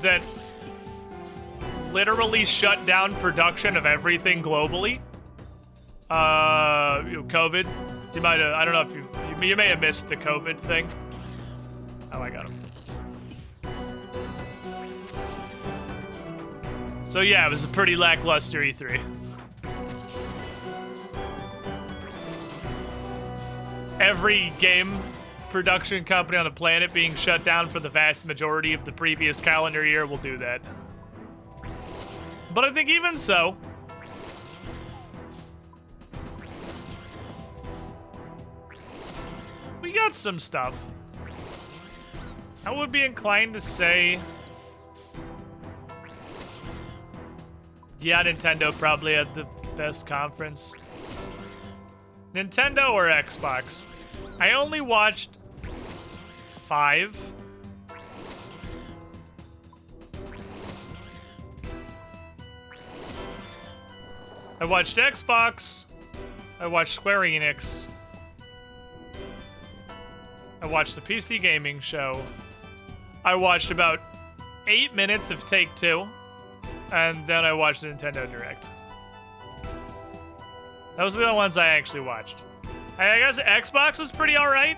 that literally shut down production of everything globally. COVID. You might have, I don't know if you may have missed the COVID thing. Oh, I got him. So yeah, it was a pretty lackluster E3. Every game production company on the planet being shut down for the vast majority of the previous calendar year will do that. But I think even so, we got some stuff. I would be inclined to say, yeah, Nintendo probably had the best conference. Nintendo or Xbox? I only watched 5. I watched Xbox. I watched Square Enix. I watched the PC Gaming Show. I watched about 8 minutes of Take-Two. And then I watched the Nintendo Direct. Those are the ones I actually watched. I guess Xbox was pretty alright.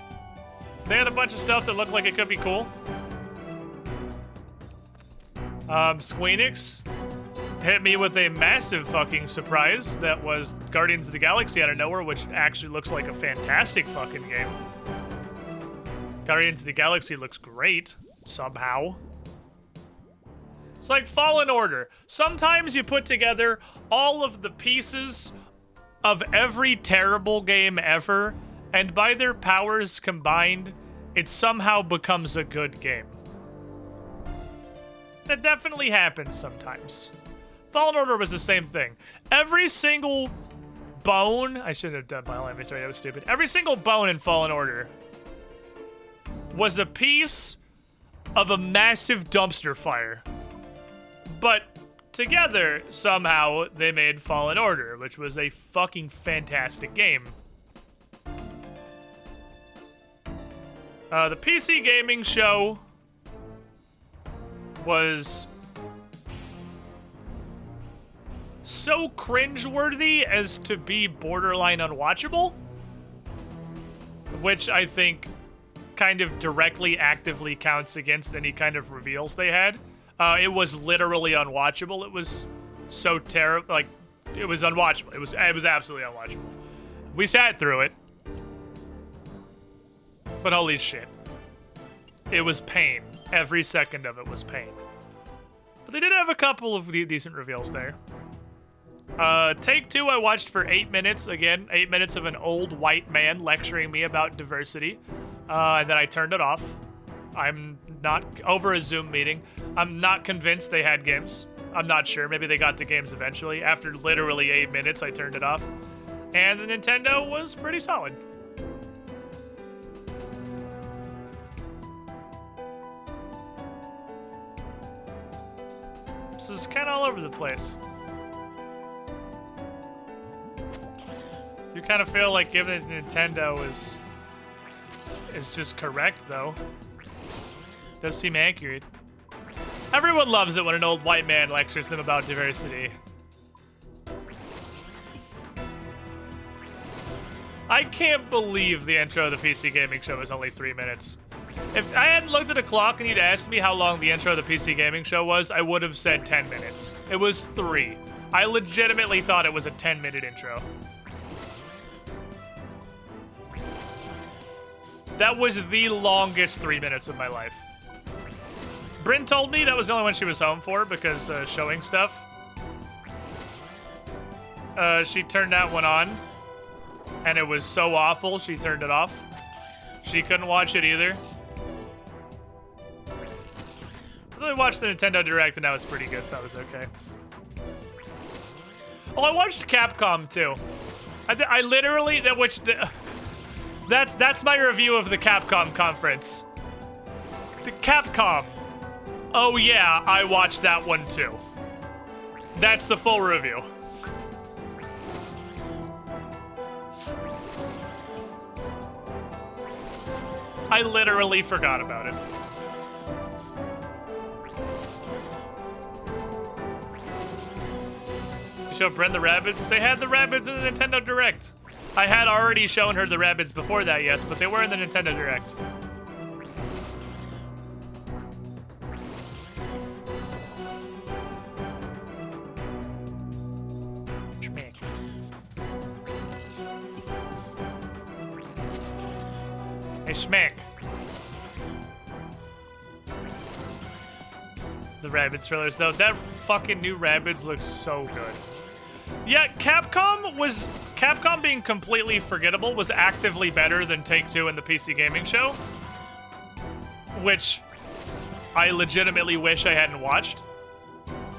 They had a bunch of stuff that looked like it could be cool. Squeenix hit me with a massive fucking surprise that was Guardians of the Galaxy out of nowhere, which actually looks like a fantastic fucking game. Guardians of the Galaxy looks great, somehow. It's like Fallen Order. Sometimes you put together all of the pieces of every terrible game ever, and by their powers combined, it somehow becomes a good game. That definitely happens sometimes. Fallen Order was the same thing. Every single bone... I shouldn't have done my inventory, that was stupid. Every single bone in Fallen Order was a piece of a massive dumpster fire. But together, somehow, they made Fallen Order, which was a fucking fantastic game. The PC gaming show was so cringeworthy as to be borderline unwatchable, which I think kind of directly actively counts against any kind of reveals they had. It was literally unwatchable. It was so terrible. Like, it was unwatchable. It was absolutely unwatchable. We sat through it, but holy shit, it was pain. Every second of it was pain. But they did have a couple of decent reveals there. Take 2 I watched for 8 minutes. Again, 8 minutes of an old white man lecturing me about diversity. And then I turned it off. I'm not over a Zoom meeting. I'm not convinced they had games. I'm not sure. Maybe they got to games eventually. After literally 8 minutes, I turned it off. And the Nintendo was pretty solid. So it's kind of all over the place. You kind of feel like giving it to Nintendo is just correct, though. Does seem accurate. Everyone loves it when an old white man lectures them about diversity. I can't believe the intro of the PC gaming show was only 3 minutes. If I hadn't looked at a clock and you'd asked me how long the intro of the PC gaming show was, I would have said 10 minutes. It was 3. I legitimately thought it was a 10-minute intro. That was the longest 3 minutes of my life. Bryn told me that was the only one she was home for because showing stuff. She turned that one on, and it was so awful she turned it off. She couldn't watch it either. I really watched the Nintendo Direct, and that was pretty good, so that was okay. Oh, I watched Capcom too. I literally that's my review of the Capcom conference. The Capcom. Oh yeah, I watched that one too. That's the full review. I literally forgot about it. You showed Bren the rabbits? They had the rabbits in the Nintendo Direct. I had already shown her the rabbits before that, yes, but they were in the Nintendo Direct. Schmick. Hey, Schmick. The Rabbids trailers, though. That fucking new Rabbids looks so good. Yeah, Capcom being completely forgettable was actively better than Take-Two in the PC gaming show, which I legitimately wish I hadn't watched.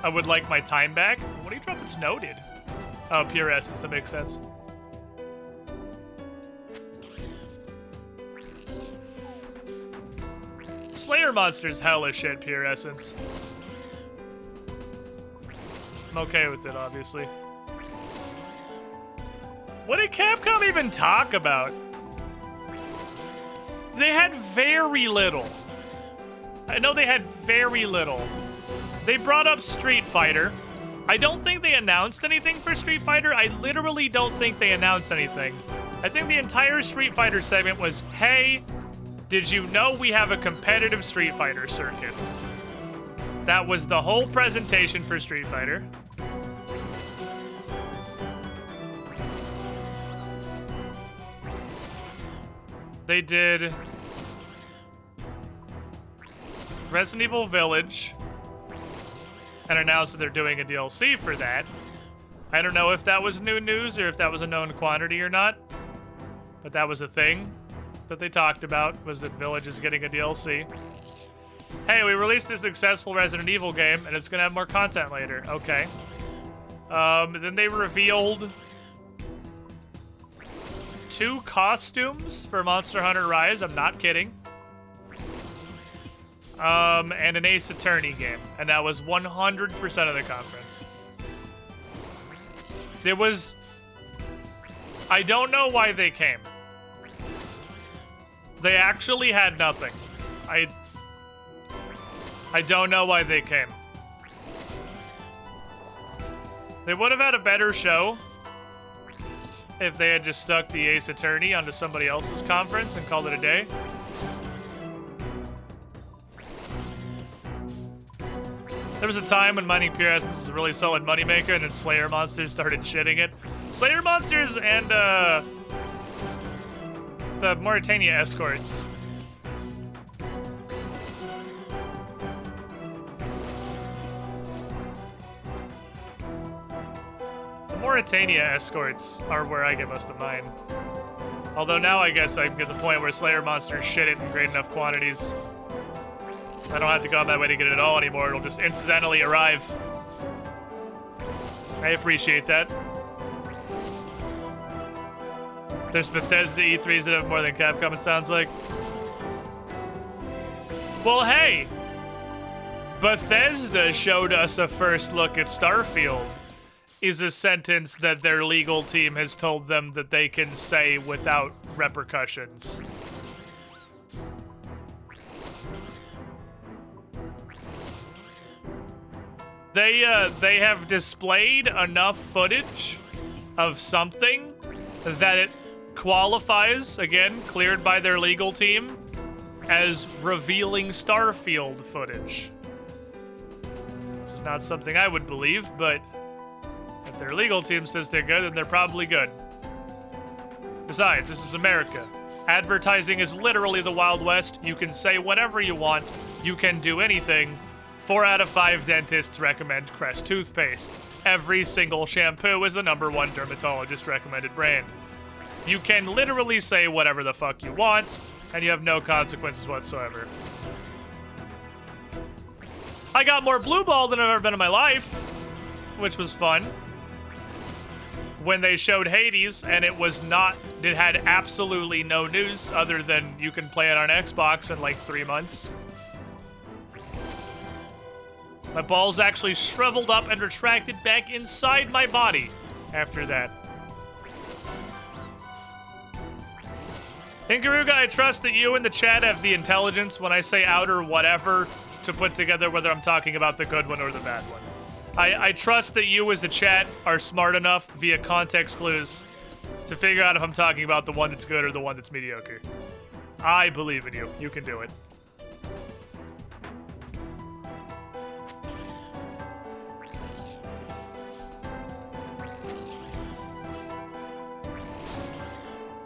I would like my time back. What do you drop that's noted? Oh, pure essence, that makes sense. Slayer Monster's hella shit, pure essence. I'm okay with it, obviously. What did Capcom even talk about? They had very little. I know they had very little. They brought up Street Fighter. I don't think they announced anything for Street Fighter. I literally don't think they announced anything. I think the entire Street Fighter segment was, hey, did you know we have a competitive Street Fighter circuit? That was the whole presentation for Street Fighter. They did Resident Evil Village and announced that they're doing a DLC for that. I don't know if that was new news or if that was a known quantity or not, but that was a thing that they talked about, was that Village is getting a DLC. Hey, we released a successful Resident Evil game and it's gonna have more content later. Okay. Then they revealed 2 costumes for Monster Hunter Rise. I'm not kidding. And an Ace Attorney game. And that was 100% of the conference. There was... I don't know why they came. They actually had nothing. I don't know why they came. They would have had a better show if they had just stuck the Ace Attorney onto somebody else's conference and called it a day. There was a time when mining PRS was a really solid moneymaker, and then Slayer Monsters started shitting it. Slayer Monsters and the Mauritania escorts. The Mauritania escorts are where I get most of mine. Although now I guess I get the point where Slayer Monsters shit it in great enough quantities. I don't have to go on my way to get it at all anymore. It'll just incidentally arrive. I appreciate that. There's Bethesda E3s that have more than Capcom, it sounds like. Well, hey! Bethesda showed us a first look at Starfield, is a sentence that their legal team has told them that they can say without repercussions. They have displayed enough footage of something that it qualifies, again, cleared by their legal team, as revealing Starfield footage. Which is not something I would believe, but if their legal team says they're good, then they're probably good. Besides, this is America. Advertising is literally the Wild West. You can say whatever you want. You can do anything. 4 out of 5 dentists recommend Crest toothpaste. Every single shampoo is a #1 dermatologist recommended brand. You can literally say whatever the fuck you want, and you have no consequences whatsoever. I got more blue ball than I've ever been in my life, which was fun. When they showed Hades, and it had absolutely no news other than you can play it on Xbox in like 3 months. My balls actually shriveled up and retracted back inside my body after that. Ingaruga, I trust that you and the chat have the intelligence when I say outer whatever to put together whether I'm talking about the good one or the bad one. I trust that you as a chat are smart enough via context clues to figure out if I'm talking about the one that's good or the one that's mediocre. I believe in you. You can do it.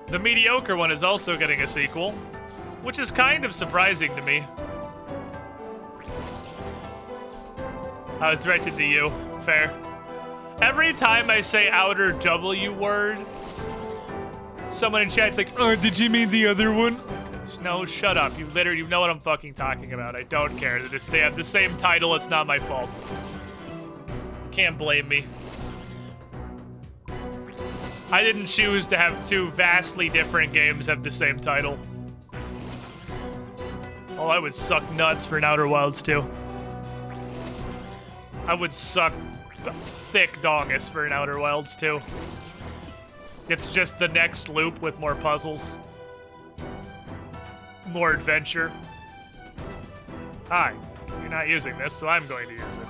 The mediocre one is also getting a sequel, which is kind of surprising to me. I was directed to you. Fair. Every time I say outer W word, someone in chat's like, oh, did you mean the other one? No, shut up. You know what I'm fucking talking about. I don't care. They have the same title. It's not my fault. Can't blame me. I didn't choose to have 2 vastly different games have the same title. Oh, I would suck nuts for an Outer Wilds 2. I would suck thick dongus for an Outer Wilds 2. It's just the next loop with more puzzles. More adventure. Hi, you're not using this, so I'm going to use it.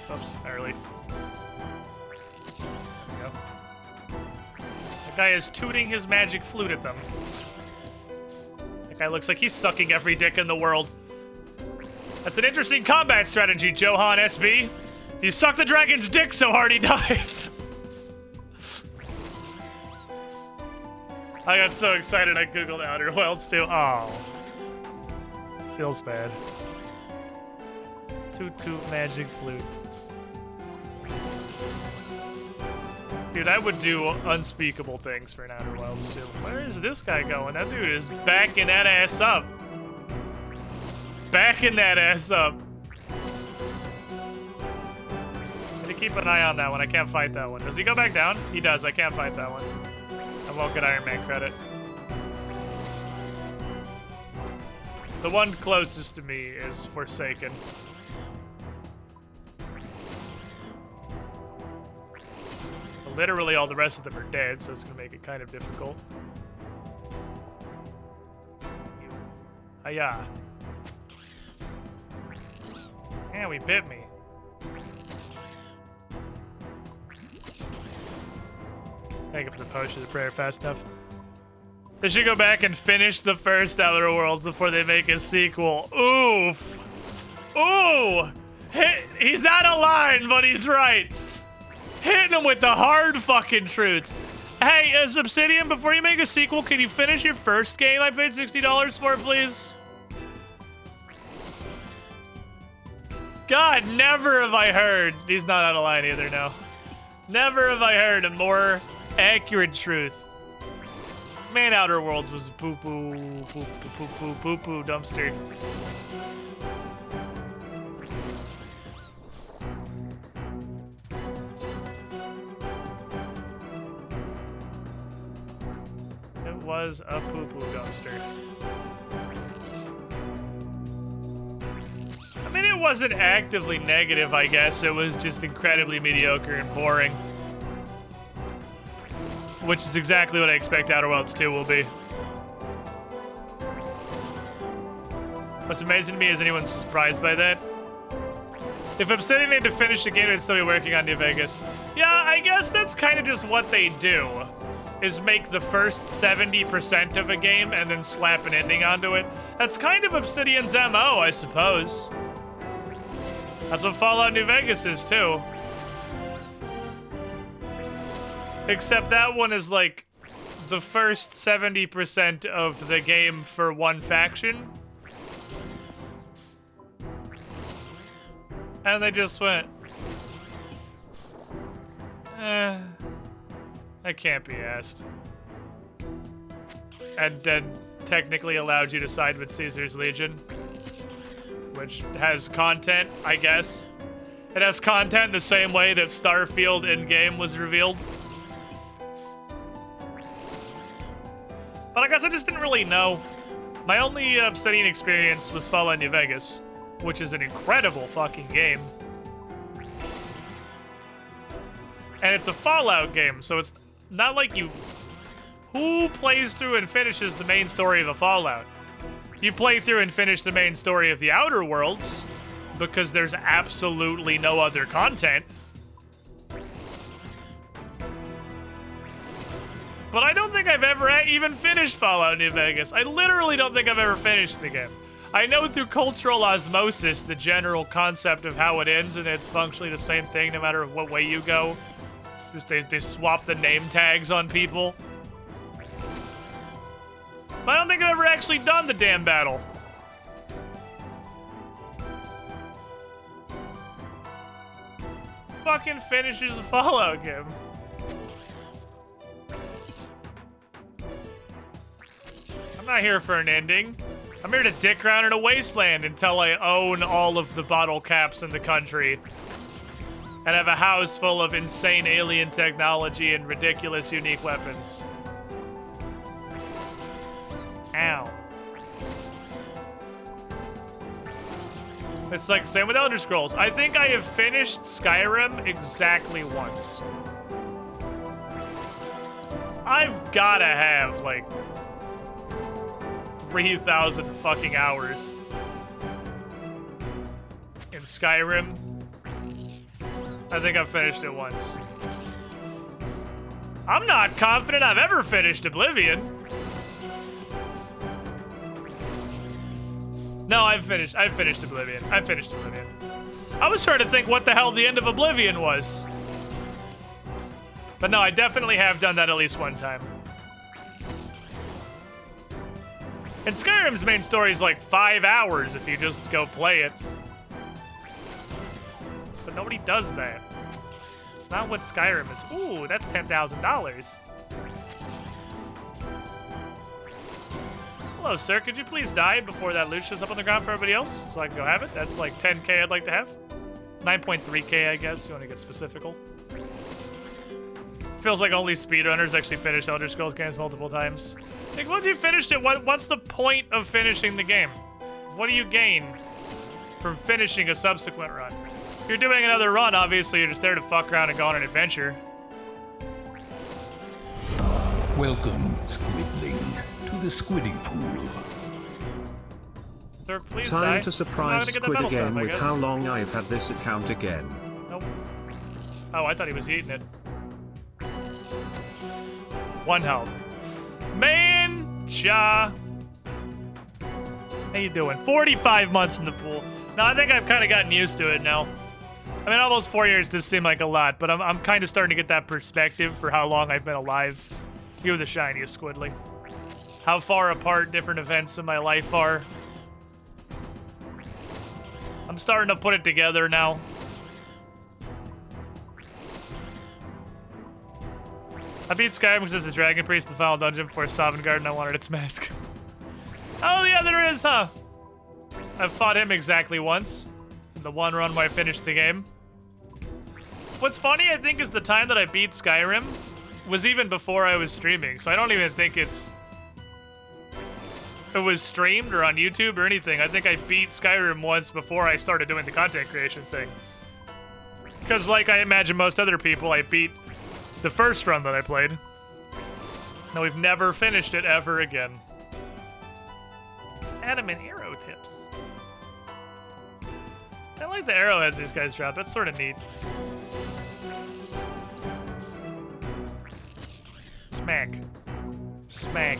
Oops, early. Guy is tooting his magic flute at them. That guy looks like he's sucking every dick in the world. That's an interesting combat strategy, Johan SB. If you suck the dragon's dick so hard he dies. I got so excited I googled Outer Wilds too. Oh. Feels bad. Toot magic flute. Dude, I would do unspeakable things for an Outer Wilds 2. Where is this guy going? That dude is backing that ass up. Backing that ass up. Gotta keep an eye on that one. I can't fight that one. Does he go back down? He does. I can't fight that one. I won't get Iron Man credit. The one closest to me is Forsaken. Literally all the rest of them are dead, so it's gonna make it kind of difficult. Yeah. Yeah, we bit me. Thank you for the potion of prayer fast enough. They should go back and finish the first Outer Worlds before they make a sequel. Oof. Ooh. He's out of line, but he's right. Hitting him with the hard fucking truths. Hey, Obsidian, before you make a sequel, can you finish your first game I paid $60 for, please? God, never have I heard. He's not out of line either, no. Never have I heard a more accurate truth. Man, Outer Worlds was poo-poo dumpster. It was a poo-poo dumpster. I mean, it wasn't actively negative, I guess. It was just incredibly mediocre and boring. Which is exactly what I expect Outer Worlds 2 will be. What's amazing to me is anyone surprised by that. If Obsidian had to finish the game, they'd still be working on New Vegas. Yeah, I guess that's kind of just what they do. Is make the first 70% of a game and then slap an ending onto it. That's kind of Obsidian's MO, I suppose. That's what Fallout New Vegas is, too. Except that one is like the first 70% of the game for one faction. And they just went, I can't be asked. And then technically allowed you to side with Caesar's Legion. Which has content, I guess. It has content the same way that Starfield in-game was revealed. But I guess I just didn't really know. My only Obsidian experience was Fallout New Vegas, which is an incredible fucking game. And it's a Fallout game, so it's not like you... Who plays through and finishes the main story of a Fallout? You play through and finish the main story of the Outer Worlds, because there's absolutely no other content. But I don't think I've ever even finished Fallout New Vegas. I literally don't think I've ever finished the game. I know through cultural osmosis the general concept of how it ends, and it's functionally the same thing no matter what way you go. Just they swap the name tags on people. But I don't think I've ever actually done the damn battle. Fucking finishes a Fallout game. I'm not here for an ending. I'm here to dick around in a wasteland until I own all of the bottle caps in the country. And have a house full of insane alien technology and ridiculous unique weapons. Ow. It's like the same with Elder Scrolls. I think I have finished Skyrim exactly once. I've gotta have, like, 3,000 fucking hours in Skyrim. I think I've finished it once. I'm not confident I've ever finished Oblivion. No, I've finished Oblivion. I finished Oblivion. I was trying to think what the hell the end of Oblivion was. But no, I definitely have done that at least one time. And Skyrim's main story is like 5 hours if you just go play it. But nobody does that. It's not what Skyrim is. Ooh, that's $10,000. Hello, sir. Could you please die before that loot shows up on the ground for everybody else so I can go have it? That's like 10K I'd like to have. 9.3K, I guess. You want to get specifical. Feels like only speedrunners actually finish Elder Scrolls games multiple times. Like, once you finished it, what's the point of finishing the game? What do you gain from finishing a subsequent run? If you're doing another run, obviously you're just there to fuck around and go on an adventure. Welcome, Squidling, to the Squidding Pool. Sir, please Time die. to I'm surprise not gonna get the Squid metal again stuff, I with guess. how long I've had this account again. Nope. Oh, I thought he was eating it. 1 health. Man, Cha. How you doing? 45 months in the pool. No, I think I've kind of gotten used to it now. I mean, almost 4 years does seem like a lot, but I'm kind of starting to get that perspective for how long I've been alive. You're the shiniest, Squidly. How far apart different events in my life are. I'm starting to put it together now. I beat Skyrim because it's the Dragon Priest in the final dungeon before Sovngarde and I wanted its mask. Oh, yeah, there is, huh? I've fought him exactly once. The one run where I finished the game. What's funny, I think, is the time that I beat Skyrim was even before I was streaming, so I don't even think it was streamed or on YouTube or anything. I think I beat Skyrim once before I started doing the content creation thing. Because like I imagine most other people, I beat the first run that I played. No, we've never finished it ever again. Adamant arrow tips. I like the arrowheads these guys drop. That's sort of neat. Smack. Smack.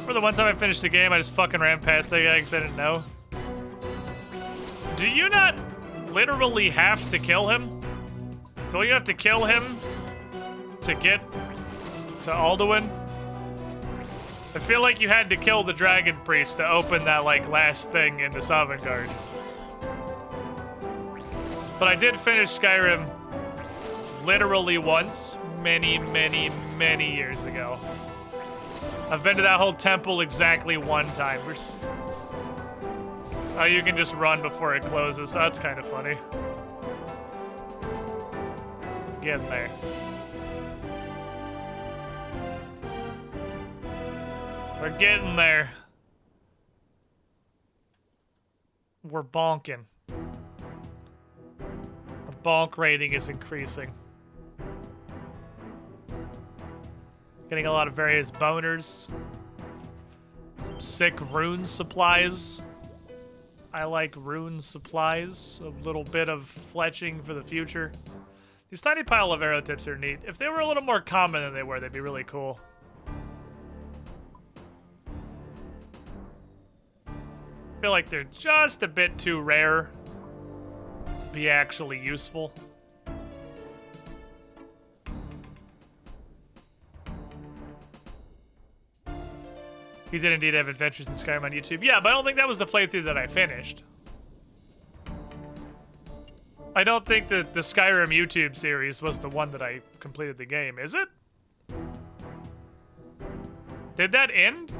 For the one time I finished the game, I just fucking ran past that guy because I didn't know. Do you not literally have to kill him? Do you have to kill him to get to Alduin? I feel like you had to kill the Dragon Priest to open that, like, last thing in the Sovngarde. But I did finish Skyrim literally once, many, many, many years ago. I've been to that whole temple exactly one time. Oh, you can just run before it closes. Oh, that's kind of funny. Get in there. We're getting there. We're bonking. Our bonk rating is increasing. Getting a lot of various boners. Some sick rune supplies. I like rune supplies. A little bit of fletching for the future. These tiny pile of arrow tips are neat. If they were a little more common than they were, they'd be really cool. I feel like they're just a bit too rare to be actually useful. He did indeed have Adventures in Skyrim on YouTube. Yeah, but I don't think that was the playthrough that I finished. I don't think that the Skyrim YouTube series was the one that I completed the game, is it? Did that end?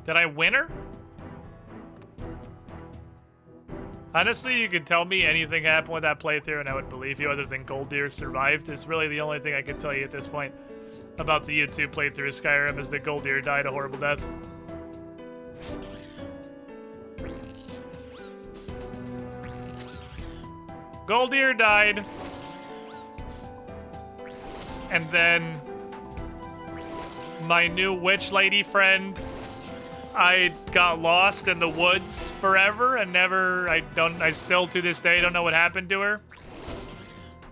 Did I win her? Honestly, you could tell me anything happened with that playthrough and I would believe you other than Gold Deer survived is really the only thing I could tell you at this point about the YouTube playthrough of Skyrim is that Gold Deer died a horrible death. Gold Deer died. And then my new witch lady friend, I got lost in the woods forever and never, I still to this day don't know what happened to her.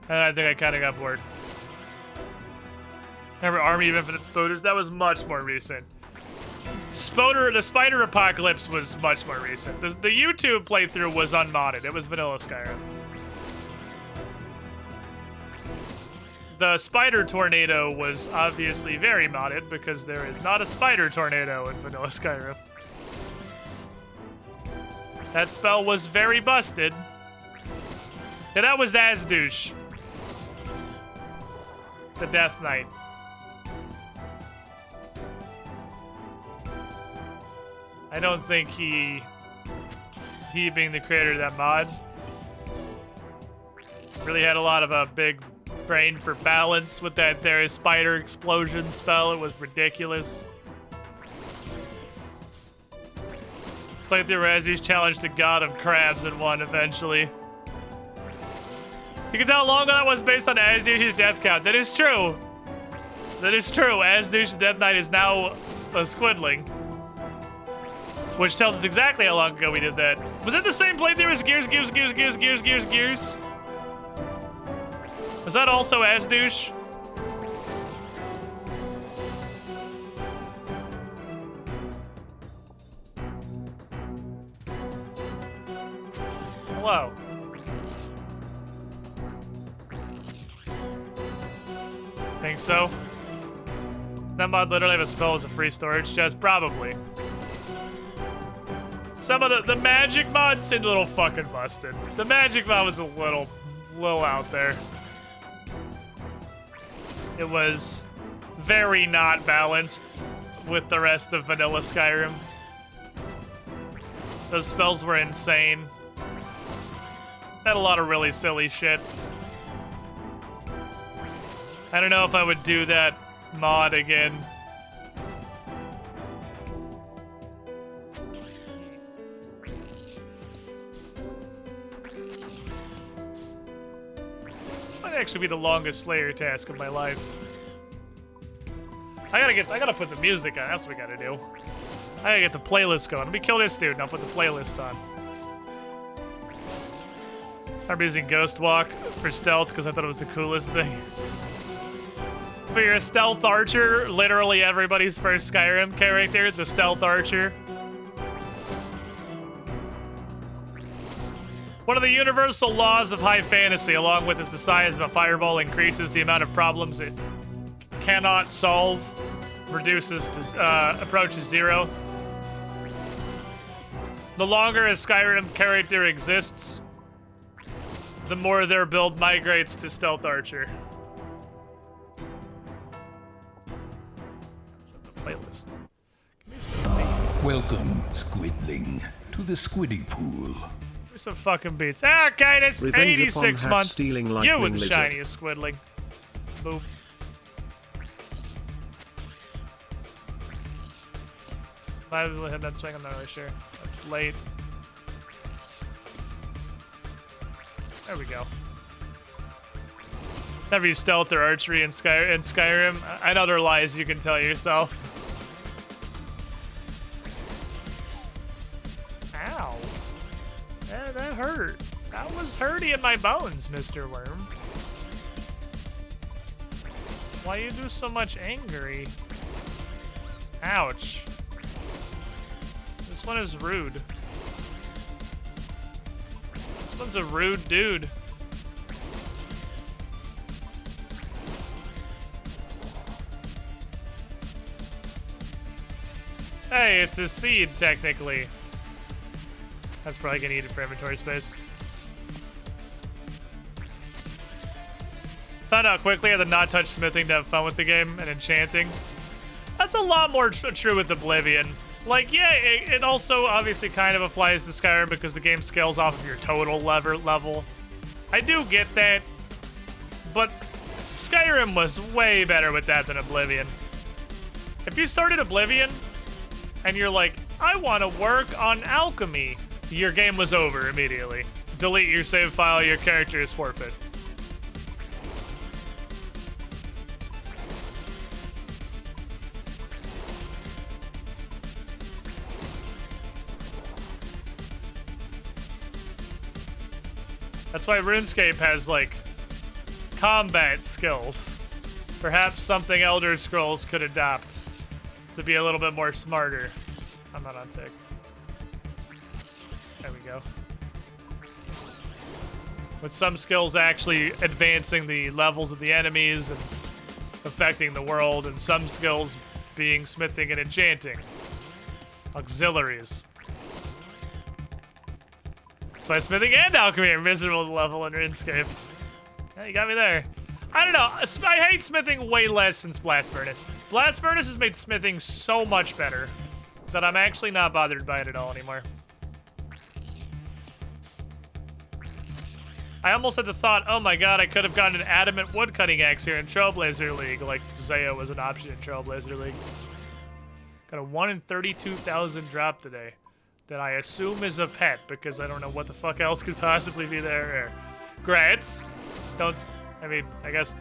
And I think I kind of got bored. Remember Army of Infinite Spoders? That was much more recent. The Spider Apocalypse was much more recent. The YouTube playthrough was unmodded. It was vanilla Skyrim. The Spider Tornado was obviously very modded because there is not a Spider Tornado in vanilla Skyrim. That spell was very busted. And that was Asdouche, the Death Knight. I don't think he being the creator of that mod, really had a lot of a big brain for balance with that there spider explosion spell. It was ridiculous. Played through Razzy's challenge to God of Crabs and won eventually. You can tell how long that was based on Asdouche's death count. That is true. That is true. Asdouche's Death Knight is now a squidling. Which tells us exactly how long ago we did that. Was it the same playthrough as Gears? Was that also as douche? Hello. Think so? That mod literally have a spell as a free storage chest? Probably. Some of the magic mod seemed a little fucking busted. The magic mod was a little out there. It was very not balanced with the rest of vanilla Skyrim. Those spells were insane. Had a lot of really silly shit. I don't know if I would do that mod again. Might actually be the longest Slayer task of my life. I gotta put the music on. That's what we gotta do. I gotta get the playlist going. Let me kill this dude and I'll put the playlist on. I'm using Ghost Walk for stealth because I thought it was the coolest thing. For your stealth archer, literally everybody's first Skyrim character, the stealth archer. One of the universal laws of high fantasy, along with is the size of a fireball increases the amount of problems it cannot solve, approaches zero. The longer a Skyrim character exists, the more their build migrates to stealth archer. Playlist. Give me some beats. Welcome, Squidling, to the Squiddy Pool. Give me some fucking beats. Okay, that's Revenge 86 upon months. stealing You lightning were the lizard. shiniest squidling. Boop. Why did we hit that swing? I'm not really sure. That's late. There we go. Never use stealth or archery in Skyrim. I know there are lies you can tell yourself. Ow. That hurt. That was hurty in my bones, Mr. Wyrm. Why you do so much angry? Ouch. This one is rude. This one's a rude dude. Hey, it's a seed, technically. That's probably gonna eat it for inventory space. Found out quickly how to not touch smithing to have fun with the game and enchanting. That's a lot more true with Oblivion. Like, yeah, it also obviously kind of applies to Skyrim because the game scales off of your total level. I do get that, but Skyrim was way better with that than Oblivion. If you started Oblivion and you're like, I want to work on alchemy, your game was over immediately. Delete your save file, your character is forfeit. That's why RuneScape has, like, combat skills. Perhaps something Elder Scrolls could adopt to be a little bit more smarter. I'm not on tick. There we go. With some skills actually advancing the levels of the enemies and affecting the world, and some skills being smithing and enchanting. Auxiliaries. That's why smithing and alchemy are miserable level in RuneScape. Yeah, you got me there. I don't know. I hate smithing way less since Blast Furnace. Blast Furnace has made smithing so much better that I'm actually not bothered by it at all anymore. I almost had the thought, oh my god, I could have gotten an adamant woodcutting axe here in Trailblazer League, like Zaya was an option in Trailblazer League. Got a 1 in 32,000 drop today. That I assume is a pet, because I don't know what the fuck else could possibly be there. Grats. Don't, I mean, I guess,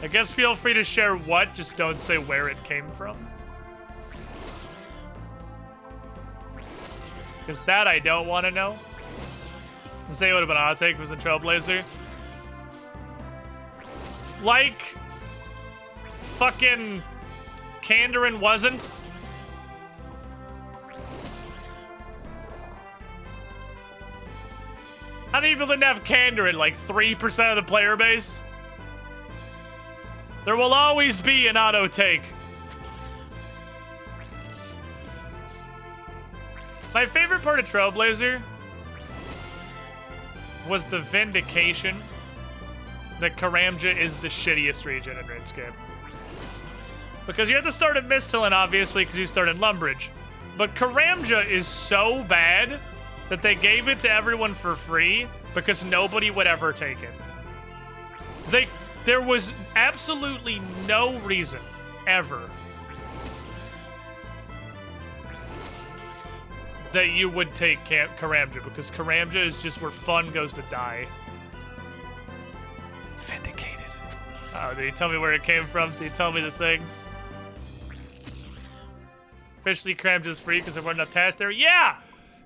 I guess feel free to share what, just don't say where it came from. Because that I don't want to know. Say it would have been a hot take if it was a Trailblazer. Like, fucking Kandarin wasn't. How many people didn't have Kandarin? Like 3% of the player base? There will always be an auto take. My favorite part of Trailblazer was the vindication that Karamja is the shittiest region in RuneScape. Because you have to start at Misthalin, obviously, because you start in Lumbridge. But Karamja is so bad that they gave it to everyone for free because nobody would ever take it. There was absolutely no reason, ever, that you would take Karamja, because Karamja is just where fun goes to die. Vindicated. Oh, did he tell me where it came from? Did he tell me the thing? Officially Karamja's free because there weren't enough tasks there? Yeah!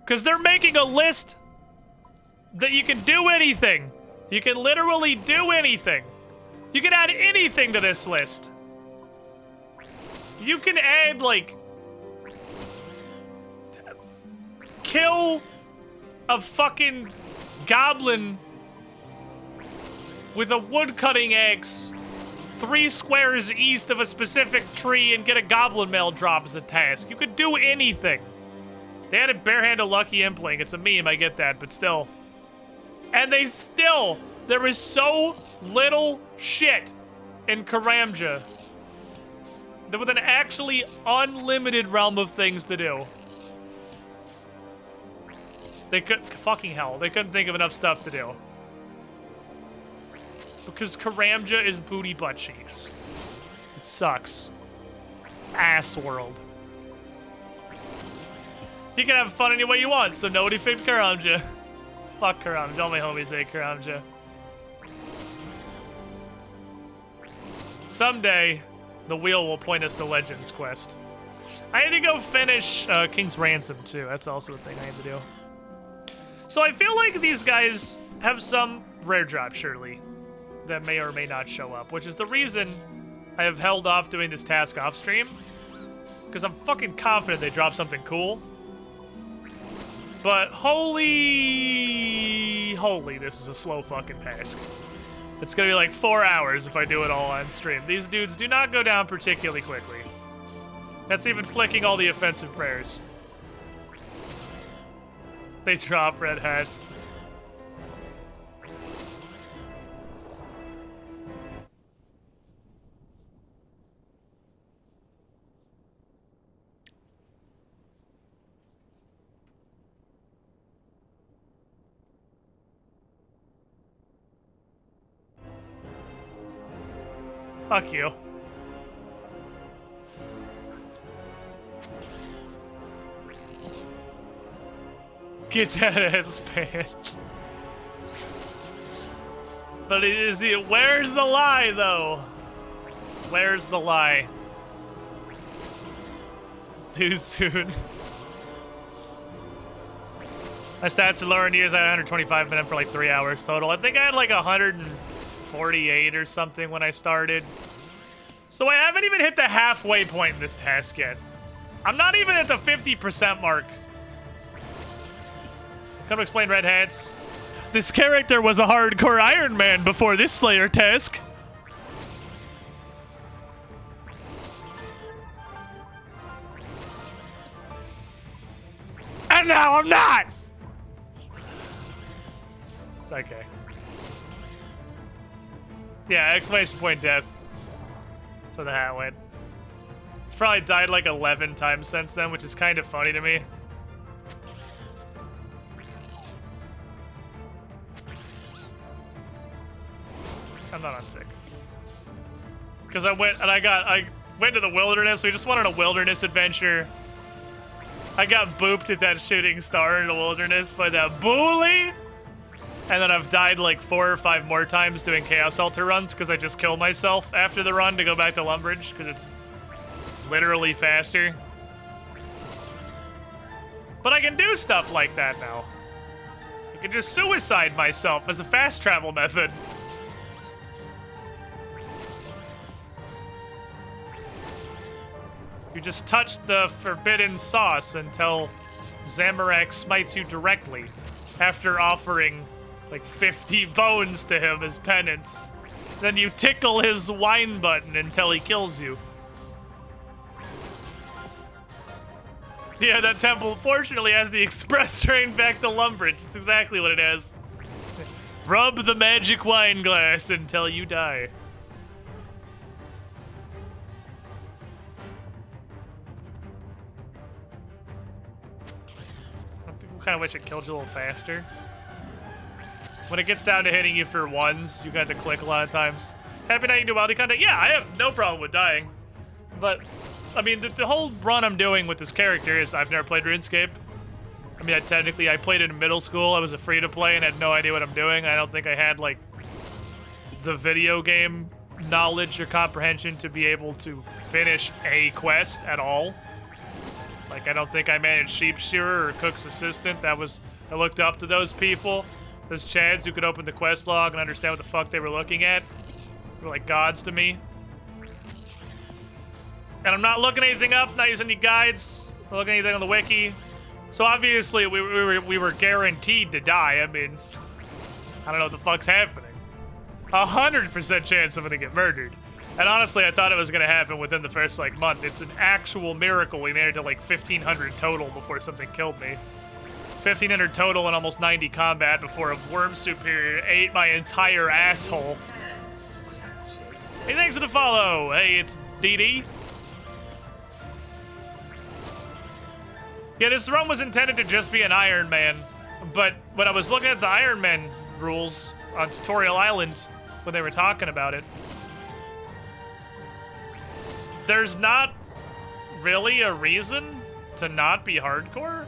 Because they're making a list that you can do anything. You can literally do anything. You can add anything to this list. You can add, like, kill a fucking goblin with a woodcutting axe 3 squares east of a specific tree and get a goblin mail drop as a task. You could do anything. They added barehanded lucky impling. It's a meme, I get that, but still. And there is so little shit in Karamja that with an actually unlimited realm of things to do. They couldn't think of enough stuff to do. Because Karamja is booty butt cheeks. It sucks. It's ass world. You can have fun any way you want, so nobody picked Karamja. Fuck Karamja. All my homies say Karamja. Someday, the wheel will point us to Legends Quest. I need to go finish King's Ransom, too. That's also a thing I need to do. So I feel like these guys have some rare drop, surely, that may or may not show up, which is the reason I have held off doing this task off stream, because I'm fucking confident they drop something cool. But holy, this is a slow fucking task. It's gonna be like 4 hours if I do it all on stream. These dudes do not go down particularly quickly. That's even flicking all the offensive prayers. They drop red hats. Fuck you. Get that ass banned. But where's the lie, though? Where's the lie? Too soon. My stats are lower in years. I had 125 minutes for like 3 hours total. I think I had like 148 or something when I started. So I haven't even hit the halfway point in this task yet. I'm not even at the 50% mark. Come to explain red hats. This character was a hardcore Iron Man before this Slayer task. And now I'm not! It's okay. Yeah, exclamation point death. That's where the hat went. Probably died like 11 times since then, which is kind of funny to me. I'm not on tick. Because I went to the wilderness. We just wanted a wilderness adventure. I got booped at that shooting star in the wilderness by that bully. And then I've died like 4 or 5 more times doing Chaos Altar runs because I just kill myself after the run to go back to Lumbridge because it's literally faster. But I can do stuff like that now. I can just suicide myself as a fast travel method. You just touch the forbidden sauce until SNKRX smites you directly after offering like 50 bones to him as penance. Then you tickle his wine button until he kills you. Yeah, that temple fortunately has the express train back to Lumbridge. It's exactly what it has. Rub the magic wine glass until you die. I kind of wish it killed you a little faster. When it gets down to hitting you for ones, you got to click a lot of times. Happy night, do Wildy content. Yeah, I have no problem with dying. But, I mean, the whole run I'm doing with this character is I've never played RuneScape. I mean, I played it in middle school. I was a free-to-play and had no idea what I'm doing. I don't think I had, like, the video game knowledge or comprehension to be able to finish a quest at all. Like, I don't think I managed Sheep Shearer or Cook's Assistant. I looked up to those people. Those Chads who could open the quest log and understand what the fuck they were looking at. They were like gods to me. And I'm not looking anything up, not using any guides, not looking anything on the wiki. So obviously we were guaranteed to die. I mean, I don't know what the fuck's happening. 100% chance I'm gonna get murdered. And honestly, I thought it was gonna happen within the first like month. It's an actual miracle we made it to like 1,500 total before something killed me. 1,500 total and almost 90 combat before a Wyrm superior ate my entire asshole. Hey, thanks for the follow. Hey, it's DD. Yeah, this run was intended to just be an Iron Man, but when I was looking at the Iron Man rules on Tutorial Island when they were talking about it, there's not really a reason to not be hardcore.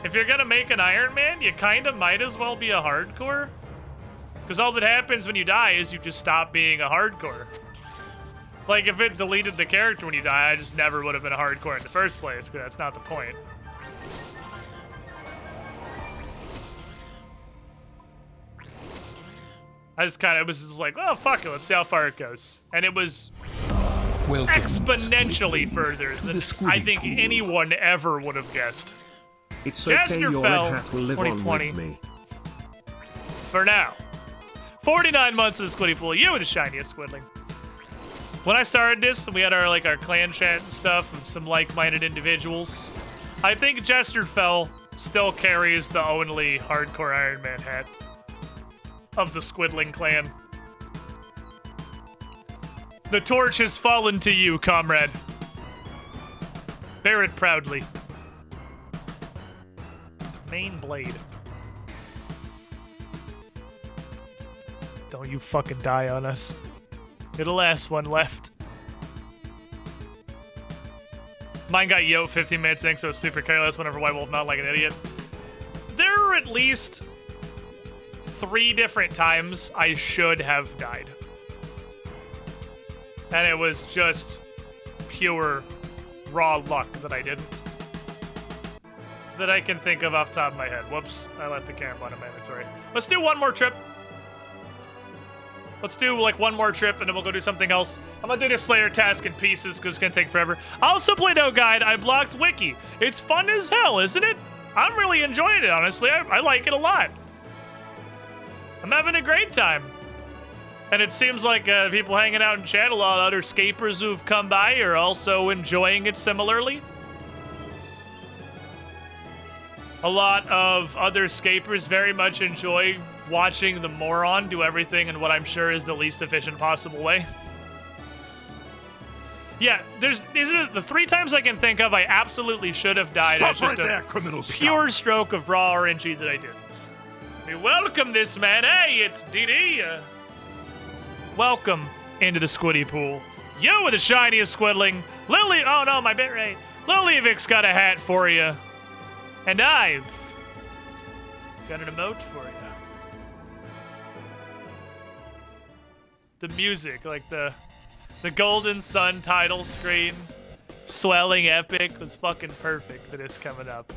If you're gonna make an Iron Man, you kinda might as well be a hardcore. Because all that happens when you die is you just stop being a hardcore. Like, if it deleted the character when you die, I just never would have been a hardcore in the first place, because that's not the point. It was just like, oh, fuck it, let's see how far it goes. And it was exponentially further than I think anyone ever would have guessed. It's okay, Jasper your fell red hat will live 2020. on with me. For now. 49 months of the Squiddy Pool. You were the shiniest Squidling. When I started this, we had our clan chat and stuff of some like-minded individuals. I think Jester Fell still carries the only hardcore Iron Man hat of the Squidling clan. The torch has fallen to you, comrade. Bear it proudly. Main blade. Don't you fucking die on us. You're the last one left. Mine got Yote 15 minutes in, so it's super careless whenever White Wolf not like an idiot. There are at least 3 different times I should have died. And it was just pure raw luck that I didn't. That I can think of off the top of my head. Whoops, I left the camera on in my inventory. Let's do one more trip. Let's do like one more trip and then we'll go do something else. I'm gonna do this Slayer task in pieces because it's gonna take forever. Also, Play-Doh Guide, I blocked Wiki. It's fun as hell, isn't it? I'm really enjoying it, honestly. I like it a lot. I'm having a great time. And it seems like people hanging out in chat, a lot of other scapers who've come by are also enjoying it similarly. A lot of other scapers very much enjoy watching the moron do everything in what I'm sure is the least efficient possible way. Yeah, these are the 3 times I can think of I absolutely should have died. Stop It's just right a there, criminal pure scum. stroke of raw RNG that I didn't. We welcome this man. Hey, it's DD. Welcome into the Squiddy Pool. You were the shiniest Squidling. Lily, oh no, my bit rate. Lilyvik's got a hat for you. And I've got an emote for you. The music, like the Golden Sun title screen, swelling epic, was fucking perfect for this coming up.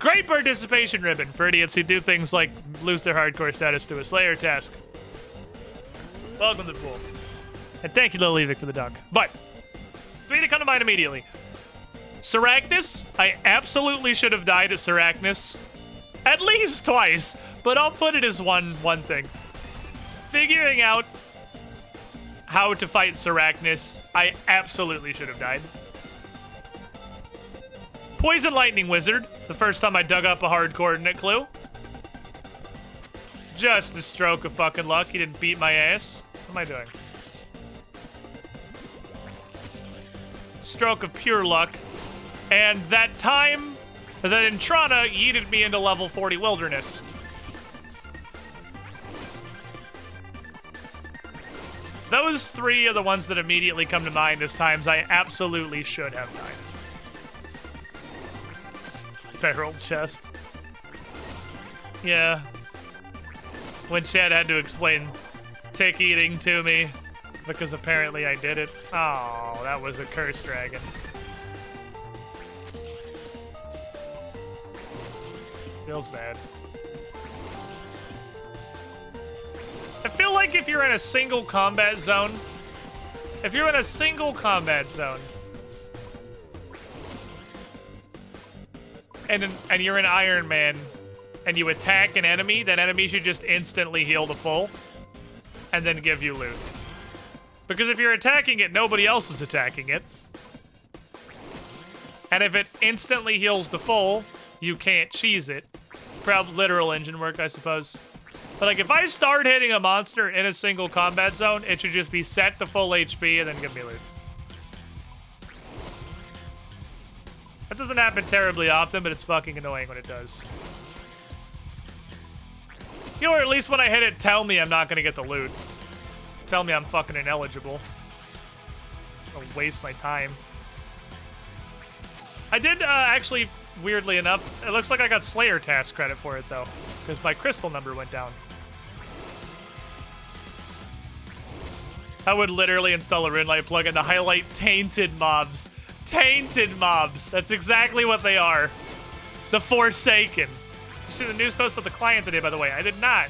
Great participation ribbon for idiots who do things like lose their hardcore status to a Slayer task. Welcome to the pool. And thank you, Lilivik, for the dunk. But, three to come to mind immediately. Sarachnis. I absolutely should have died at Sarachnis. At least twice. But I'll put it as one thing. Figuring out how to fight Sarachnis, I absolutely should have died. Poison Lightning Wizard. The first time I dug up a hard coordinate clue. Just a stroke of fucking luck. He didn't beat my ass. What am I doing? Stroke of pure luck. And that time that Entrana yeeted me into level 40 Wilderness. Those three are the ones that immediately come to mind as times I absolutely should have died. Feral chest. Yeah. When Chad had to explain tick eating to me because apparently I did it. Oh, that was a cursed dragon. Feels bad. I feel like if you're in a single combat zone, and you're an Iron Man, and you attack an enemy, that enemy should just instantly heal to full, and then give you loot. Because if you're attacking it, nobody else is attacking it. And if it instantly heals to full, you can't cheese it. Probably literal engine work, I suppose. But like, if I start hitting a monster in a single combat zone, it should just be set to full HP and then give me loot. That doesn't happen terribly often, but it's fucking annoying when it does. You know, or at least when I hit it, tell me I'm not gonna get the loot. Tell me I'm fucking ineligible. I'll waste my time. I did, actually, weirdly enough, it looks like I got Slayer task credit for it, though. Because my crystal number went down. I would literally install a RuneLite plugin to highlight tainted mobs. Tainted mobs. That's exactly what they are. The Forsaken. Did you see the news post about the client today, by the way? I did not.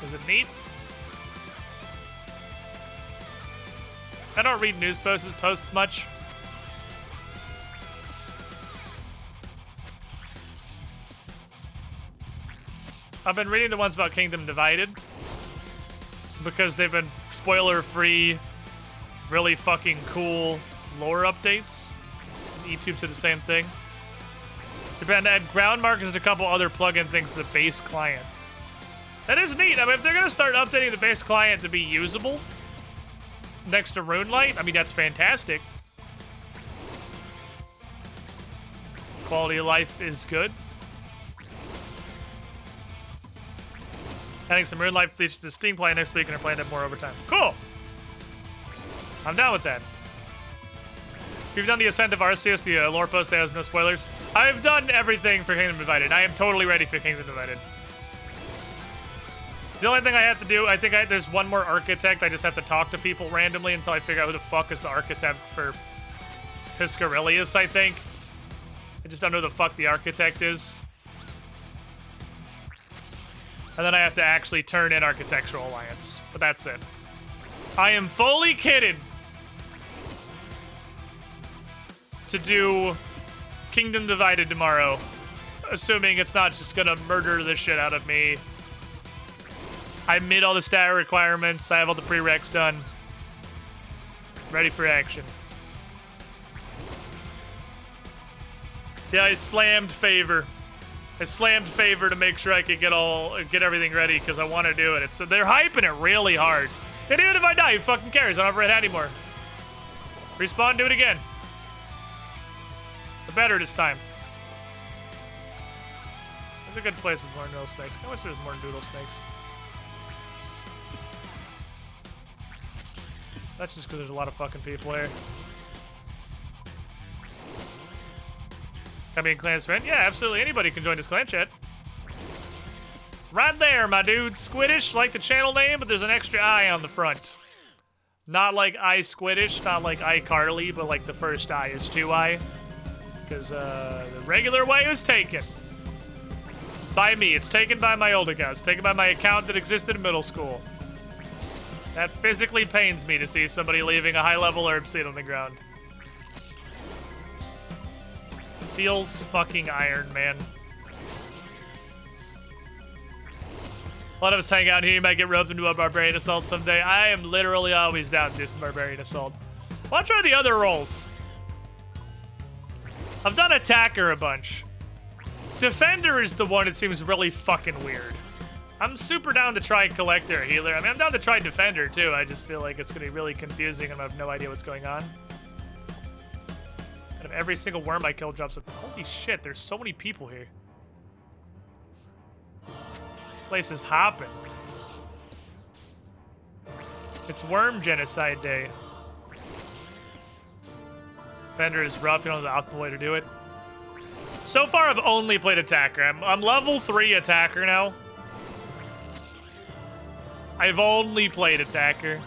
Was it neat? I don't read news posts much. I've been reading the ones about Kingdom Divided because they've been spoiler-free, really fucking cool lore updates. YouTube did the same thing. They've been to add ground markers and a couple other plugin things to the base client. That is neat. I mean, if they're gonna start updating the base client to be usable next to RuneLite, I mean, that's fantastic. Quality of life is good. Adding some RuneLite features to the Steam client next week and are playing it more over time. Cool! I'm down with that. If you've done the Ascent of Arceus, the lore post that has no spoilers, I've done everything for Kingdom Divided. I am totally ready for Kingdom Divided. The only thing I have to do, I think there's one more architect. I just have to talk to people randomly until I figure out who the fuck is the architect for Piscarilius, I think. I just don't know who the fuck the architect is. And then I have to actually turn in Architectural Alliance. But that's it. I am fully kitted to do Kingdom Divided tomorrow. Assuming it's not just gonna murder the shit out of me. I made all the stat requirements. I have all the prereqs done. Ready for action. Yeah, I slammed favor. I slammed favor to make sure I could get everything ready because I want to do it. They're hyping it really hard. And even if I die, who fucking cares? I don't have red hat anymore. Respawn, do it again. The better this time. There's a good place with more noodle snakes. I wish there was more noodle snakes. That's just because there's a lot of fucking people here. Can I be in clan's friend? Yeah, absolutely. Anybody can join this clan chat. Right there, my dude. Squiddish, like the channel name, but there's an extra I on the front. Not like I Squiddish, not like iCarly, but like the first I is 2I. Because the regular way was taken. By me. It's taken by my old account. It's taken by my account that existed in middle school. That physically pains me to see somebody leaving a high-level herb seed on the ground. Feels fucking Iron Man. A lot of us hang out here. You might get roped into a Barbarian Assault someday. I am literally always down to do some Barbarian Assault. I'll try the other roles. I've done Attacker a bunch. Defender is the one that seems really fucking weird. I'm super down to try Collector or Healer. I mean, I'm down to try Defender, too. I just feel like it's going to be really confusing and I have no idea what's going on. Out of every single worm I kill drops a... Holy shit, there's so many people here. Place is hopping. It's Wyrm Genocide Day. Defender is rough. You don't know the optimal way to do it. So far, I've only played Attacker. I'm level 3 Attacker now. I've only played Attacker.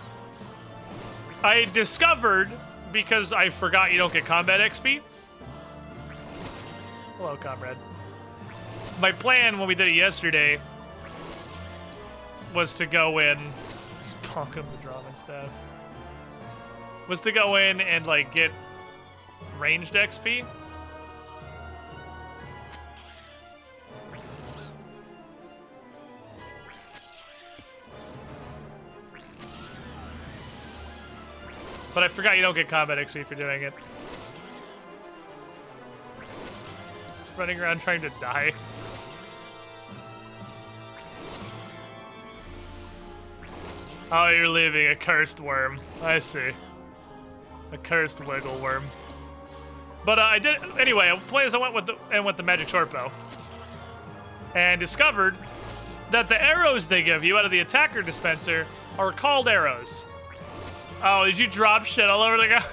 I discovered, because I forgot you don't get combat XP. Hello, comrade. My plan when we did it yesterday was to go in... Just bonk him the drum and stuff. Was to go in and, like, get ranged XP. But I forgot you don't get combat XP for doing it. Just running around trying to die. Oh, you're leaving a cursed worm. I see. A cursed wiggle worm. But I did anyway. I went with the magic short bow, and discovered that the arrows they give you out of the attacker dispenser are called arrows. Oh, did you drop shit all over the ground?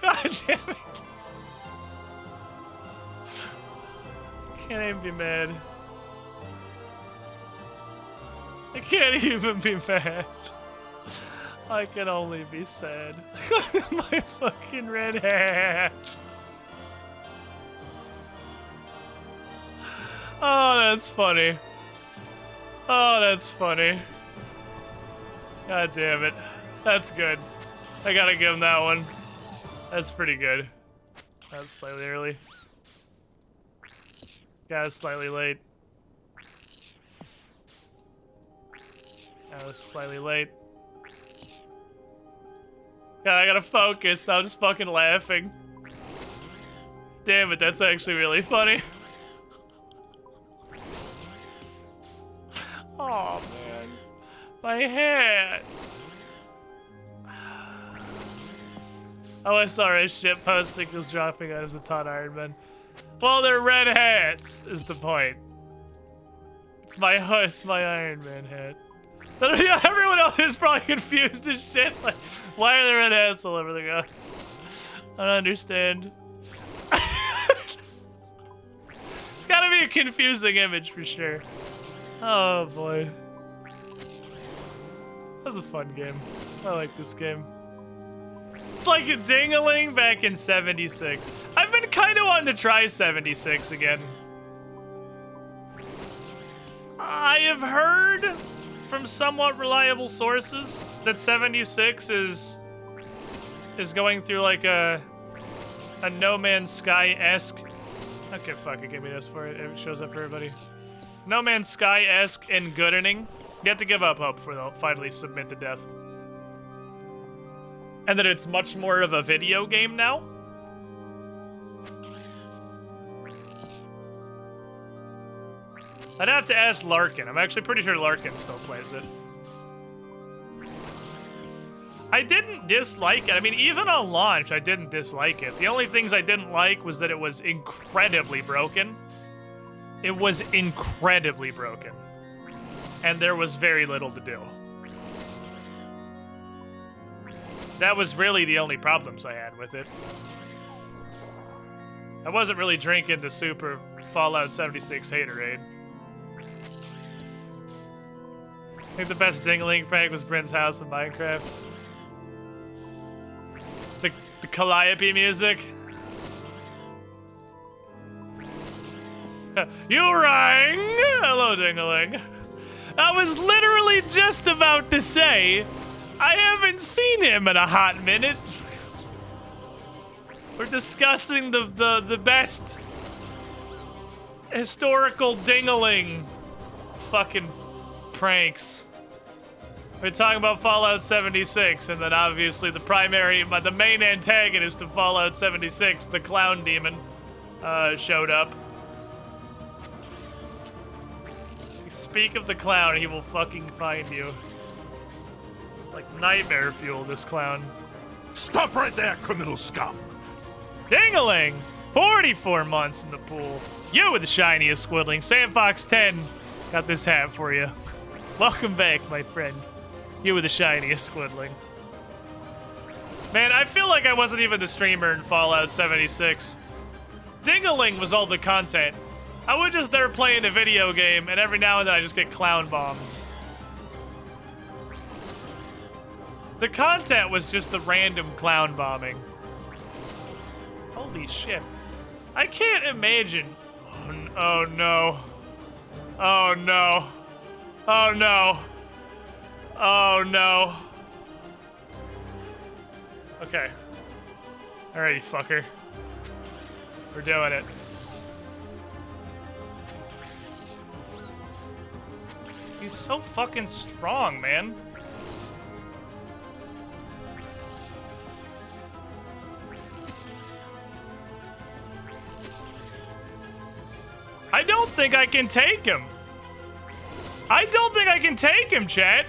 God damn it. Can't even be mad. I can't even be mad. I can only be sad. My fucking red hats. Oh, that's funny. Oh, that's funny. God damn it. That's good. I gotta give him that one. That's pretty good. That's slightly early. Yeah, it's slightly late. That was slightly late. God, I gotta focus. Now I'm just fucking laughing. Damn it, that's actually really funny. Oh man, my hat. OSRS ship posting was dropping items a ton Iron Man. Well, they're red hats, is the point. It's my Iron Man hat. Everyone else is probably confused as shit. Like, why are there red hats all over the ground? I don't understand. It's gotta be a confusing image for sure. Oh boy. That was a fun game. I like this game. It's like a ding-a-ling back in 76. I've been kind of wanting to try 76 again. I have heard from somewhat reliable sources that 76 is going through like a No Man's Sky-esque. Okay, fuck it, give me this for it. It shows up for everybody. No Man's Sky-esque and goodening. You have to give up hope before they'll finally submit to death. And that it's much more of a video game now. I'd have to ask Larkin. I'm actually pretty sure Larkin still plays it. I didn't dislike it. I mean, even on launch, I didn't dislike it. The only things I didn't like was that it was incredibly broken. It was incredibly broken. And there was very little to do. That was really the only problems I had with it. I wasn't really drinking the super Fallout 76 haterade. I think the best dingling prank was Brent's house in Minecraft. The Calliope music. You rang! Hello, Dingling. I was literally just about to say, I haven't seen him in a hot minute. We're discussing the best historical Dingling fucking pranks. We're talking about Fallout 76, and then obviously the main antagonist of Fallout 76, the clown demon, showed up. Speak of the clown, he will fucking find you. Like nightmare fuel, this clown. Stop right there, criminal scum! Dingling! 44 months in the pool. You were the shiniest squiddling. SamFox10 got this hat for you. Welcome back, my friend. You were the shiniest squiddling. Man, I feel like I wasn't even the streamer in Fallout 76. Dingling was all the content. I was just there playing a video game, and every now and then I just get clown bombed. The content was just the random clown bombing. Holy shit. I can't imagine. Oh no. Oh no. Oh no. Oh no. Okay. Alright, fucker. We're doing it. He's so fucking strong, man. I don't think I can take him. I don't think I can take him, chat.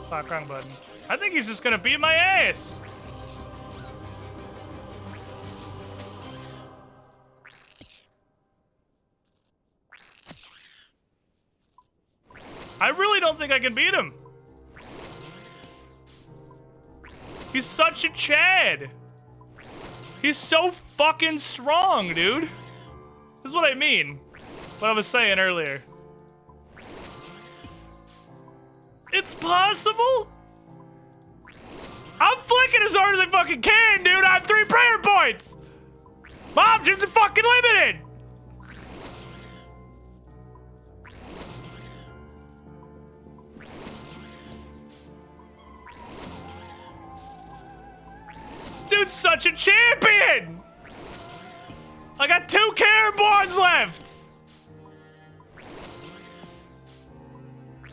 Fuck, wrong button. I think he's just gonna beat my ass. I really don't think I can beat him. He's such a Chad. He's so fucking strong, dude. This is what I mean. What I was saying earlier. It's possible? I'm flicking as hard as I fucking can, dude. I have 3 prayer points. My options are fucking limited. Dude's such a champion. I got 2 Cairnborns left.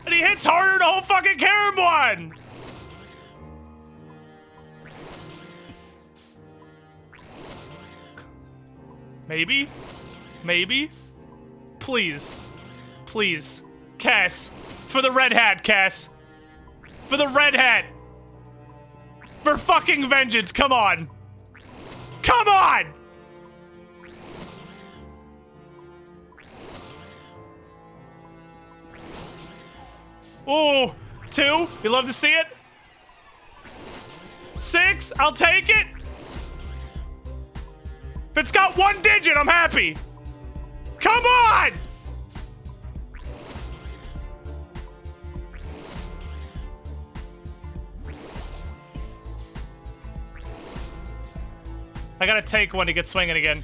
And he hits harder than a whole fucking Cairnborn! Maybe? Maybe? Please. Please. Cass. For the red hat, Cass. For the red hat. For fucking vengeance, come on. Come on! Ooh, 2. You love to see it? 6. I'll take it. If it's got 1 digit, I'm happy. Come on! I gotta take one to get swinging again.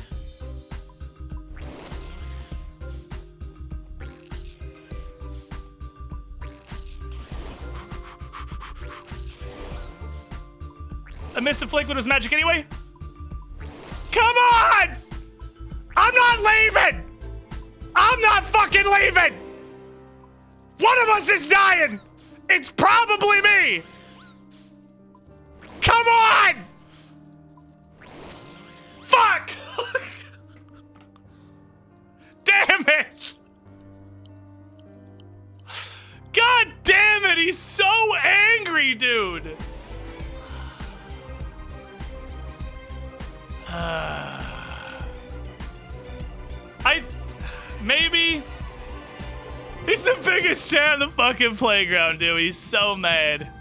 I missed the flake, but it was magic anyway. Come on! I'm not leaving! I'm not fucking leaving! One of us is dying! It's probably me! Come on! Fuck! Damn it! God damn it, he's so angry, dude! He's the biggest chat on the fucking playground, dude. He's so mad.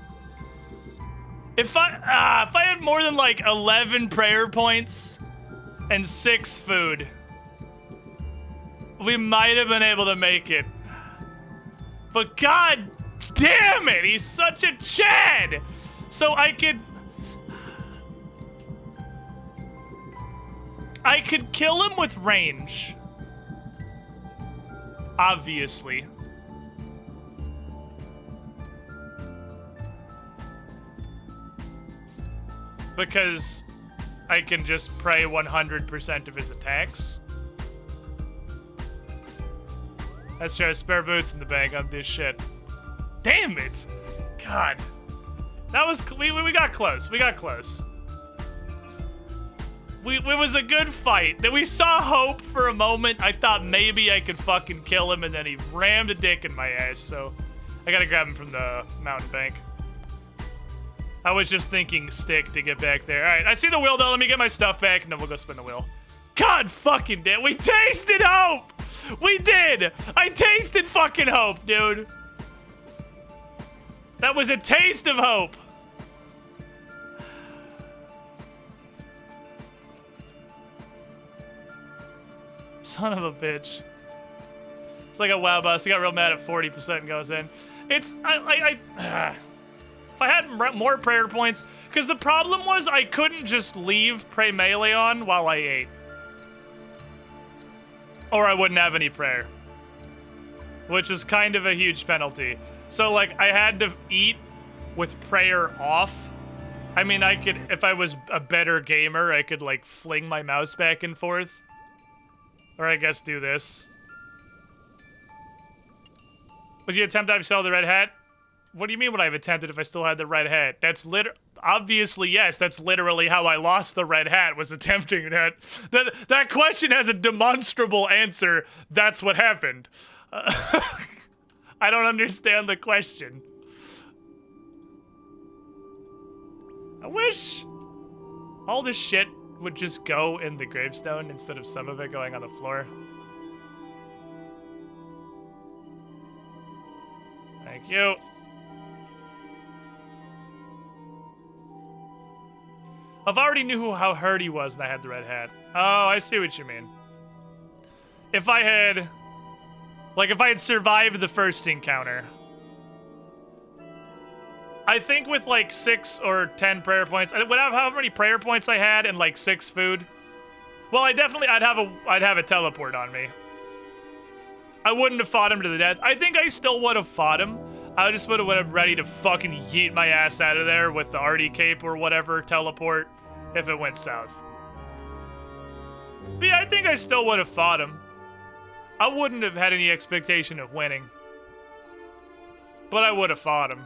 If I had more than like 11 prayer points and 6 food, we might have been able to make it. But god damn it, he's such a Chad! So I could kill him with range. Obviously. Because I can just pray 100% of his attacks. Let's try spare boots in the bank on this shit. Damn it! God. That was, we got close. We got close. It was a good fight. Then we saw hope for a moment. I thought maybe I could fucking kill him, and then he rammed a dick in my ass, so I gotta grab him from the mountain bank. I was just thinking stick to get back there. Alright, I see the wheel though. Let me get my stuff back, and then we'll go spin the wheel. God fucking damn. We tasted hope! We did! I tasted fucking hope, dude. That was a taste of hope. Son of a bitch. It's like a WoW bus. He got real mad at 40% and goes in. It's, if I had more prayer points, because the problem was I couldn't just leave pray melee on while I ate. Or I wouldn't have any prayer. Which is kind of a huge penalty. So, like, I had to eat with prayer off. I mean, I could, if I was a better gamer, I could, like, fling my mouse back and forth. Or I guess do this. Would you attempt to sell the red hat? What do you mean would I have attempted if I still had the red hat? That's obviously, yes, that's literally how I lost the red hat, was attempting that. That question has a demonstrable answer. That's what happened. I don't understand the question. I wish all this shit would just go in the gravestone instead of some of it going on the floor. Thank you. I've already knew how hurt he was when I had the red hat. Oh, I see what you mean. If I had... Like, if I had survived the first encounter... I think with, like, 6 or 10 prayer points... However many prayer points I had and, like, 6 food... Well, I'd have a teleport on me. I wouldn't have fought him to the death. I think I still would have fought him. I just would have been ready to fucking yeet my ass out of there with the Artie cape or whatever teleport if it went south. But yeah, I think I still would have fought him. I wouldn't have had any expectation of winning. But I would have fought him.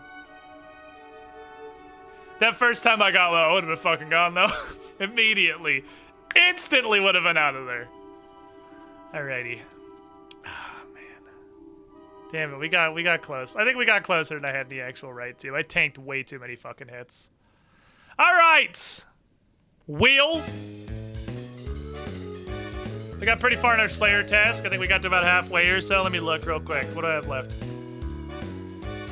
That first time I got low, I would have been fucking gone though. Immediately. Instantly would have been out of there. Alrighty. Damn it, we got close. I think we got closer than I had the actual right to. I tanked way too many fucking hits. All right, wheel. We got pretty far in our Slayer task. I think we got to about halfway or so. Let me look real quick. What do I have left?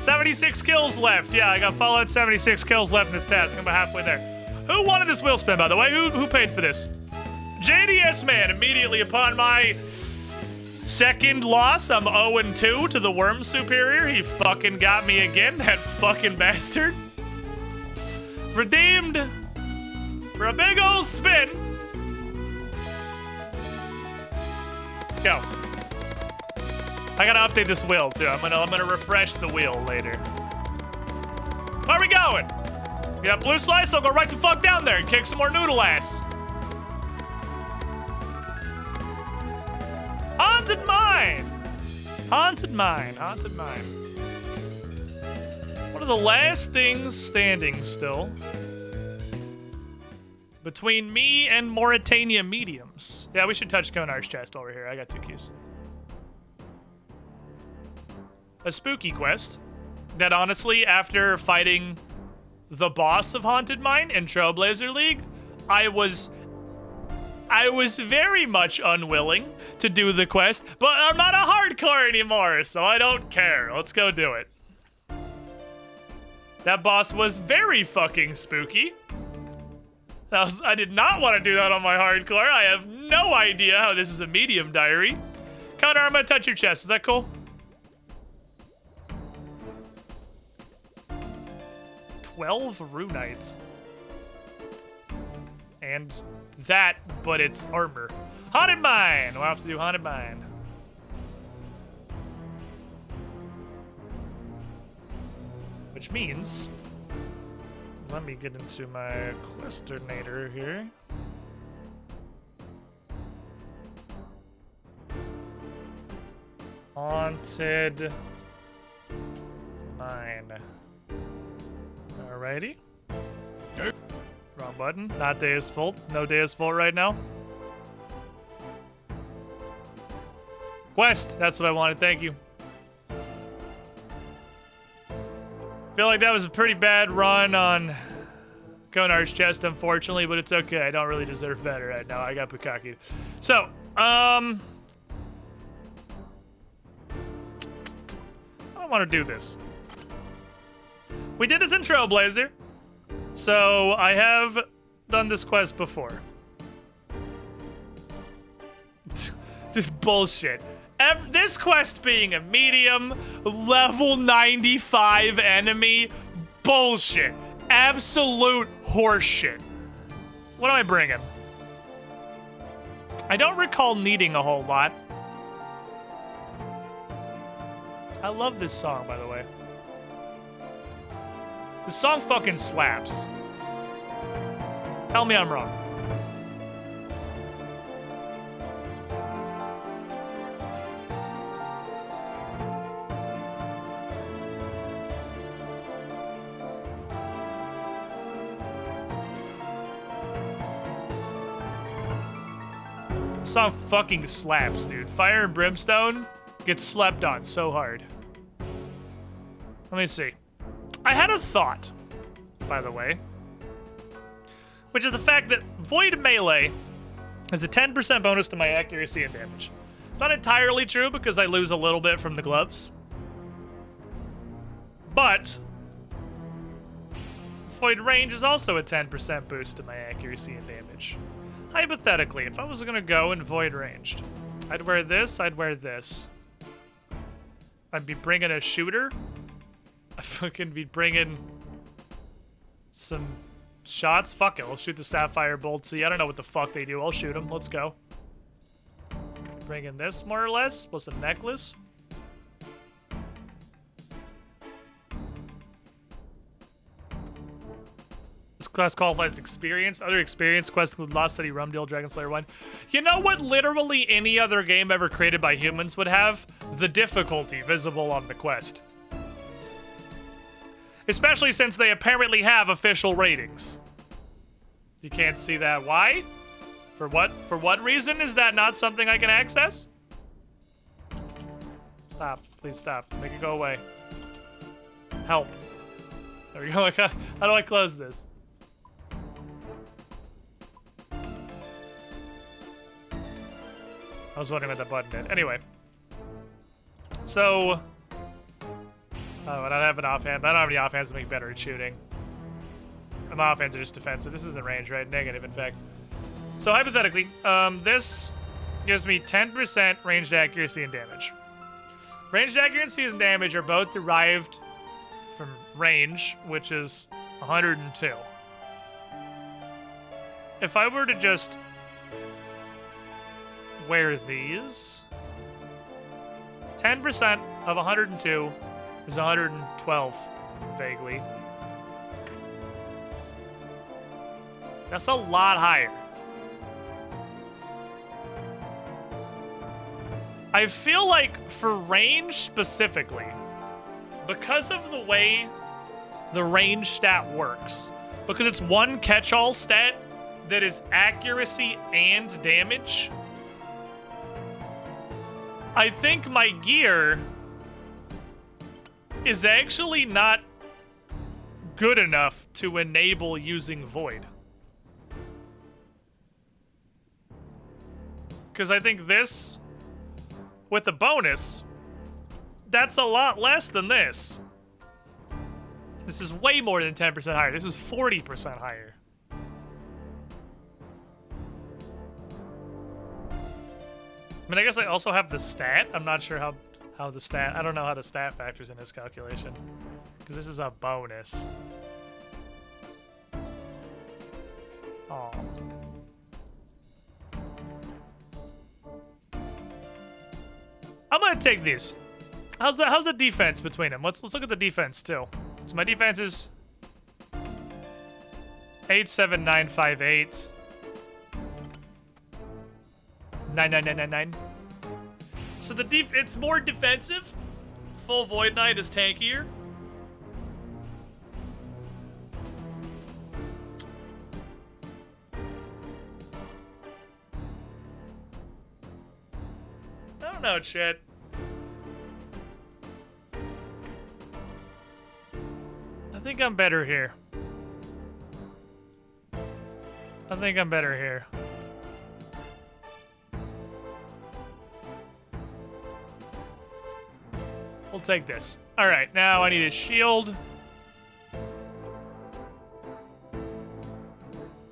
76 kills left. Yeah, I got Fallout 76 kills left in this task. I'm about halfway there. Who wanted this wheel spin, by the way? Who paid for this? JDS Man, immediately upon my second loss, I'm 0-2 to the Wyrm Superior. He fucking got me again, that fucking bastard. Redeemed for a big old spin. Go. I gotta update this wheel too. I'm gonna refresh the wheel later. Where are we going? We got blue slice, I'll go right the fuck down there and kick some more noodle ass. Haunted Mine! Haunted Mine, Haunted Mine. One of the last things standing still between me and Mauritania Mediums. Yeah, we should touch Konar's chest over here. I got 2 keys. A spooky quest that honestly, after fighting the boss of Haunted Mine in Trailblazer League, I was I was very much unwilling to do the quest, but I'm not a hardcore anymore, so I don't care. Let's go do it. That boss was very fucking spooky. I did not want to do that on my hardcore. I have no idea how this is a medium diary. Connor, I'm gonna touch your chest. Is that cool? 12 Runites. And that, but it's armor. Haunted Mine! We'll have to do Haunted Mine. Which means, let me get into my Questernator here. Haunted Mine. Alrighty. Wrong button. Not Deus Vult. No Deus Vult right now. Quest. That's what I wanted. Thank you. Feel like that was a pretty bad run on Konar's chest, unfortunately, but it's okay. I don't really deserve better right now. I got Bukaki'd. So, I don't want to do this. We did this in Trailblazer, so I have done this quest before. This bullshit. This quest being a medium, level 95 enemy, bullshit. Absolute horseshit. What am I bringing? I don't recall needing a whole lot. I love this song, by the way. This song fucking slaps. Tell me I'm wrong. This song fucking slaps, dude. Fire and Brimstone gets slept on so hard. Let me see. I had a thought, by the way, which is the fact that Void Melee has a 10% bonus to my accuracy and damage. It's not entirely true because I lose a little bit from the gloves. But Void Range is also a 10% boost to my accuracy and damage. Hypothetically, if I was gonna go in Void Ranged, I'd wear this, I'd wear this. I'd be bringing a shooter. I fucking be bringing some shots. Fuck it, we'll shoot the Sapphire Bolt. See, I don't know what the fuck they do. I'll shoot them. Let's go. Bringing this, more or less, plus a necklace. This class qualifies experience. Other experience quests include Lost City, Rumdale, Dragon Slayer 1. You know what literally any other game ever created by humans would have? The difficulty visible on the quest. Especially since they apparently have official ratings. You can't see that. Why? For what reason is that not something I can access? Stop. Please stop. Make it go away. Help. There we go. How do I close this? I was wondering what that button did. Anyway. So... Oh, and I don't have an offhand, but I don't have any offhands to make better at shooting. And my offhands are just defensive. This isn't range, right? Negative, in fact. So, hypothetically, this gives me 10% ranged accuracy and damage. Ranged accuracy and damage are both derived from range, which is 102. If I were to just wear these, 10% of 102 is 112, vaguely. That's a lot higher. I feel like for range specifically, because of the way the range stat works, because it's one catch-all stat that is accuracy and damage, I think my gear is actually not good enough to enable using Void. Because I think this, with the bonus, that's a lot less than this. This is way more than 10% higher. This is 40% higher. I mean, I guess I also have the stat. I'm not sure how the stat... I don't know how the stat factors in this calculation. Because this is a bonus. Oh. I'm gonna take these. How's the defense between them? Let's look at the defense too. So my defense is 87958. 99999. So it's more defensive. Full Void Knight is tankier. I don't know, chat. I think I'm better here. I think I'm better here. We'll take this. All right, now I need a shield.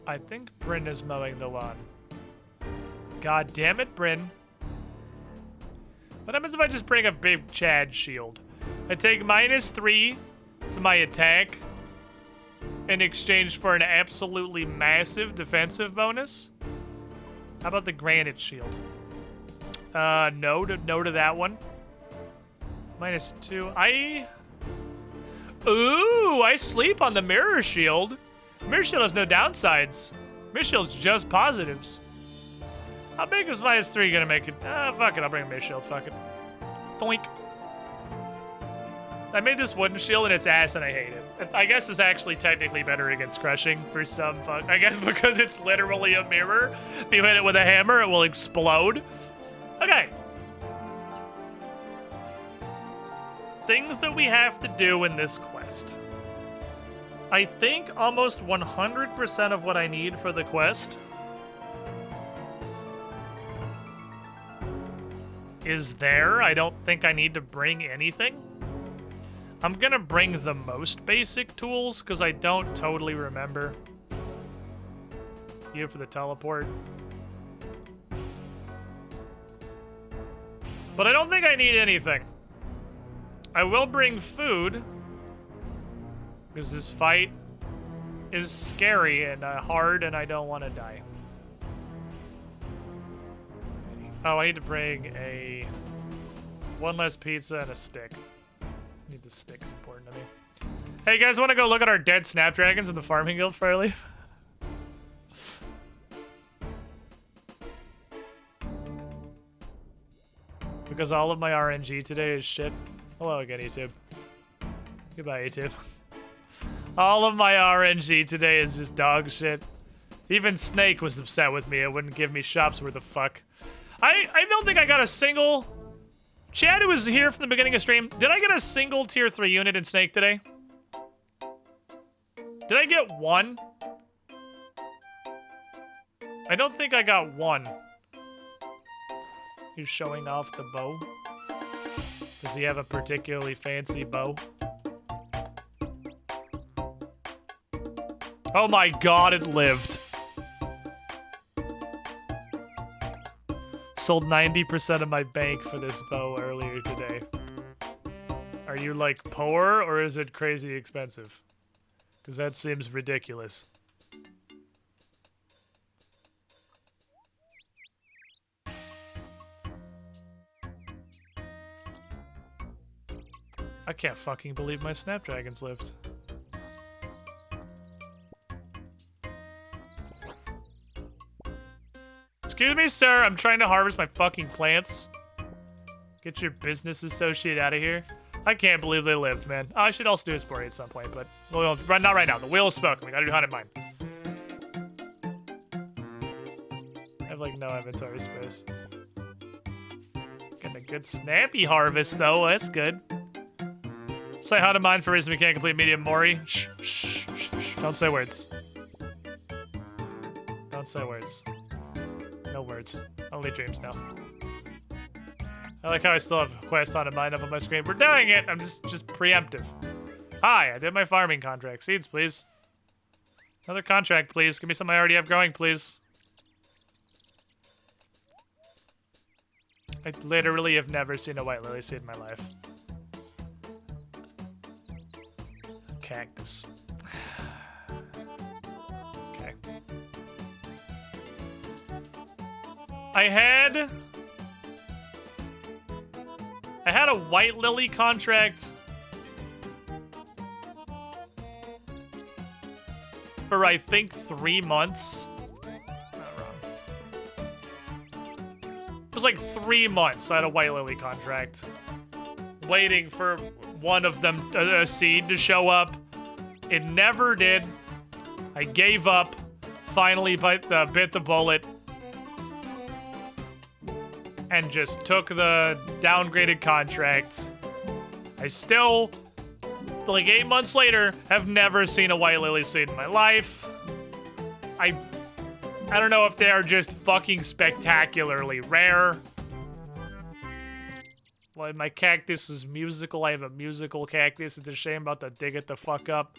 I think Bryn is mowing the lawn. God damn it, Bryn. What happens if I just bring a big Chad shield? I take -3 to my attack in exchange for an absolutely massive defensive bonus. How about the granite shield? No to that one. -2. Ooh, I sleep on the mirror shield. Mirror shield has no downsides. Mirror shield's just positives. How big is -3 gonna make it? Fuck it, I'll bring a mirror shield, fuck it. Doink. I made this wooden shield and it's ass and I hate it. I guess it's actually technically better against crushing for some fuck. I guess because it's literally a mirror. If you hit it with a hammer, it will explode. Okay. Things that we have to do in this quest. I think almost 100% of what I need for the quest is there. I don't think I need to bring anything. I'm gonna bring the most basic tools because I don't totally remember. You for the teleport. But I don't think I need anything. I will bring food because this fight is scary and hard and I don't want to die. Oh, I need to bring one less pizza and a stick. I need the stick, it's important to me. Hey, you guys want to go look at our dead snapdragons in the farming guild before I leave? Because all of my RNG today is shit. Hello again, YouTube. Goodbye, YouTube. All of my RNG today is just dog shit. Even Snake was upset with me. It wouldn't give me shops worth of fuck. I don't think I got a single... Chad, who was here from the beginning of stream, did I get a single tier 3 unit in Snake today? Did I get one? I don't think I got one. He's showing off the bow. Does he have a particularly fancy bow? Oh my god, it lived. Sold 90% of my bank for this bow earlier today. Are you like poor or is it crazy expensive? Because that seems ridiculous. I can't fucking believe my snapdragons lived. Excuse me, sir. I'm trying to harvest my fucking plants. Get your business associate out of here. I can't believe they lived, man. Oh, I should also do a story at some point, but well, not right now. The wheel is spoken. We gotta do Haunted Mine. I have like no inventory space. Getting a good snappy harvest though. That's good. Say Haunted Mine for reason we can't complete medium Mori. Shh, shh, shh, shh. Don't say words. Don't say words. No words. Only dreams now. I like how I still have quest on in mind up on my screen. We're doing it! I'm just preemptive. Hi, I did my farming contract. Seeds, please. Another contract, please. Give me something I already have growing, please. I literally have never seen a white lily seed in my life. Cactus. Okay. I had a white lily contract for I think 3 months. Not wrong. It was like 3 months I had a white lily contract. Waiting for one of them, a seed, to show up. It never did. I gave up. Finally bit the bullet. And just took the downgraded contract. I still, like 8 months later, have never seen a white lily seed in my life. I don't know if they are just fucking spectacularly rare. Well, my cactus is musical. I have a musical cactus. It's a shame about to dig it the fuck up.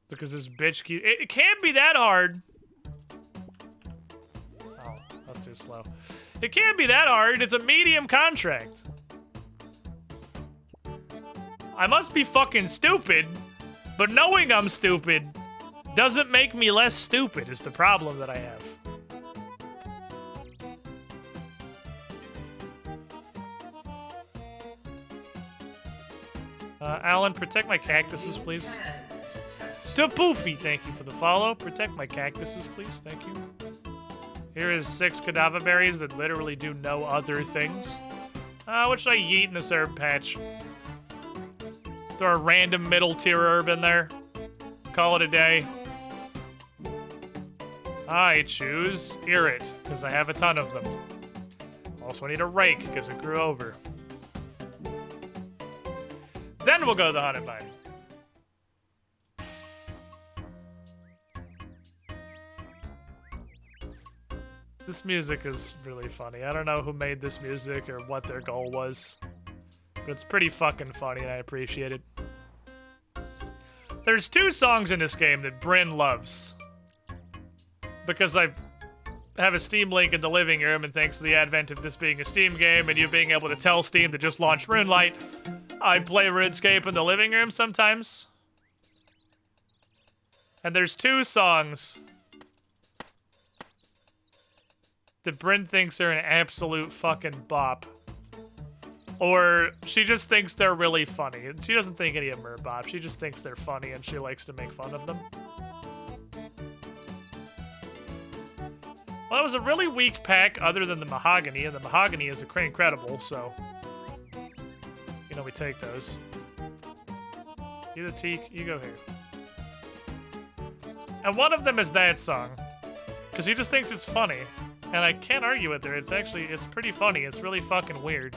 Because this bitch keeps... It can't be that hard. Oh, that's too slow. It can't be that hard. It's a medium contract. I must be fucking stupid, but knowing I'm stupid doesn't make me less stupid is the problem that I have. Alan, protect my cactuses, please. To Poofy, thank you for the follow. Protect my cactuses, please. Thank you. Here is 6 cadaver berries that literally do no other things. What should I yeet in this herb patch? Throw a random middle tier herb in there. Call it a day. I choose Irrit, because I have a ton of them. Also, I need a rake, because it grew over. Then we'll go to the haunted mine. This music is really funny. I don't know who made this music or what their goal was, but it's pretty fucking funny and I appreciate it. There's 2 songs in this game that Bryn loves. Because I have a Steam link in the living room, and thanks to the advent of this being a Steam game and you being able to tell Steam to just launch Runelight, I play RuneScape in the living room sometimes. And there's 2 songs that Bryn thinks are an absolute fucking bop. Or she just thinks they're really funny. She doesn't think any of them are bop. She just thinks they're funny and she likes to make fun of them. Well, it was a really weak pack other than the mahogany, and the mahogany is incredible, so... You know, we take those. You the teak, you go here. And one of them is that song. Because he just thinks it's funny. And I can't argue with her. It's pretty funny. It's really fucking weird.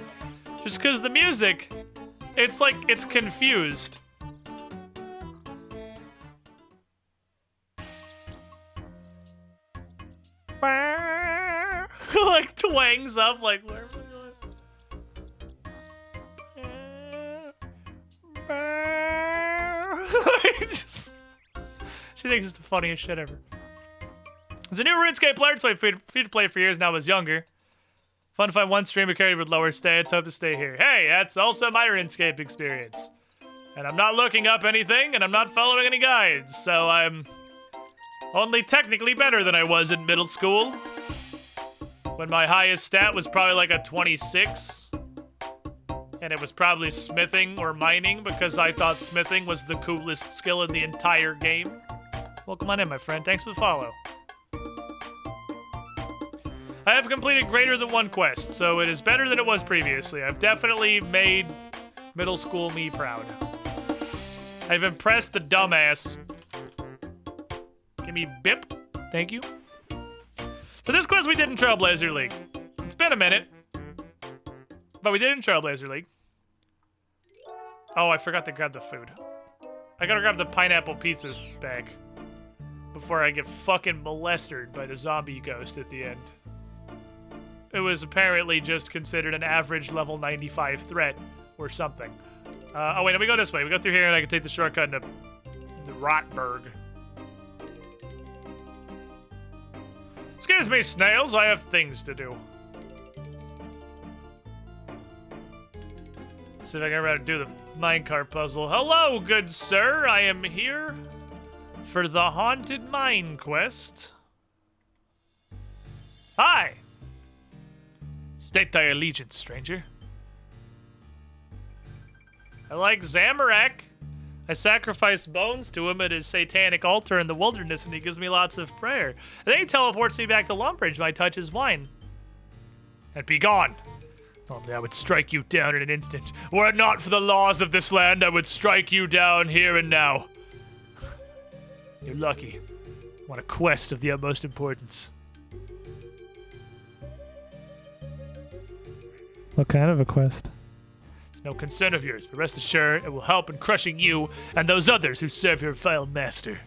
Just because the music, it's like, it's confused. Like twangs up, like, where am I going? She thinks it's the funniest shit ever. There's a new RuneScape player, so I've free to play for years now I was younger. Fun to find one streamer carried with lower stats, hope to stay here. Hey, that's also my RuneScape experience. And I'm not looking up anything, and I'm not following any guides, so I'm only technically better than I was in middle school. When my highest stat was probably like a 26. And it was probably smithing or mining, because I thought smithing was the coolest skill in the entire game. Welcome on in, my friend. Thanks for the follow. I have completed greater than 1 quest, so it is better than it was previously. I've definitely made middle school me proud. I've impressed the dumbass. Give me bip. Thank you. So this quest we did in Trailblazer League. It's been a minute, but we did it in Trailblazer League. Oh, I forgot to grab the food. I gotta grab the pineapple pizzas back before I get fucking molested by the zombie ghost at the end. it was apparently just considered an average level 95 threat or something. Oh wait, let me go this way. We go through here and I can take the shortcut into the Rotberg. Excuse me, snails, I have things to do. Let's see if I can remember how to do the minecart puzzle. Hello, good sir. I am here for the Haunted Mine quest. Hi! State thy allegiance, stranger. I like Zamorak. I sacrifice bones to him at his satanic altar in the wilderness, and he gives me lots of prayer. And then he teleports me back to Lumbridge when I touch his wine. And be gone. Normally I would strike you down in an instant. Were it not for the laws of this land, I would strike you down here and now. You're lucky. I'm on a quest of the utmost importance. What kind of a quest? It's no concern of yours, but rest assured it will help in crushing you and those others who serve your vile master.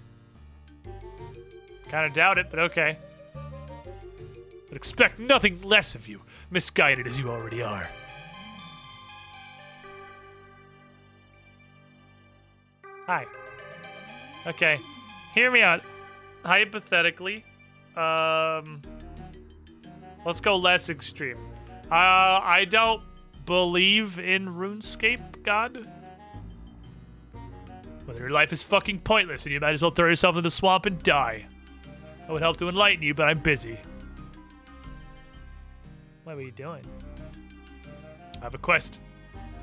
Kinda doubt it, but okay. But expect nothing less of you, misguided as you already are. Hi. Okay, hear me out. Hypothetically, let's go less extreme. I don't believe in RuneScape, God. Whether your life is fucking pointless and you might as well throw yourself in the swamp and die. I would help to enlighten you, but I'm busy. What are you doing? I have a quest.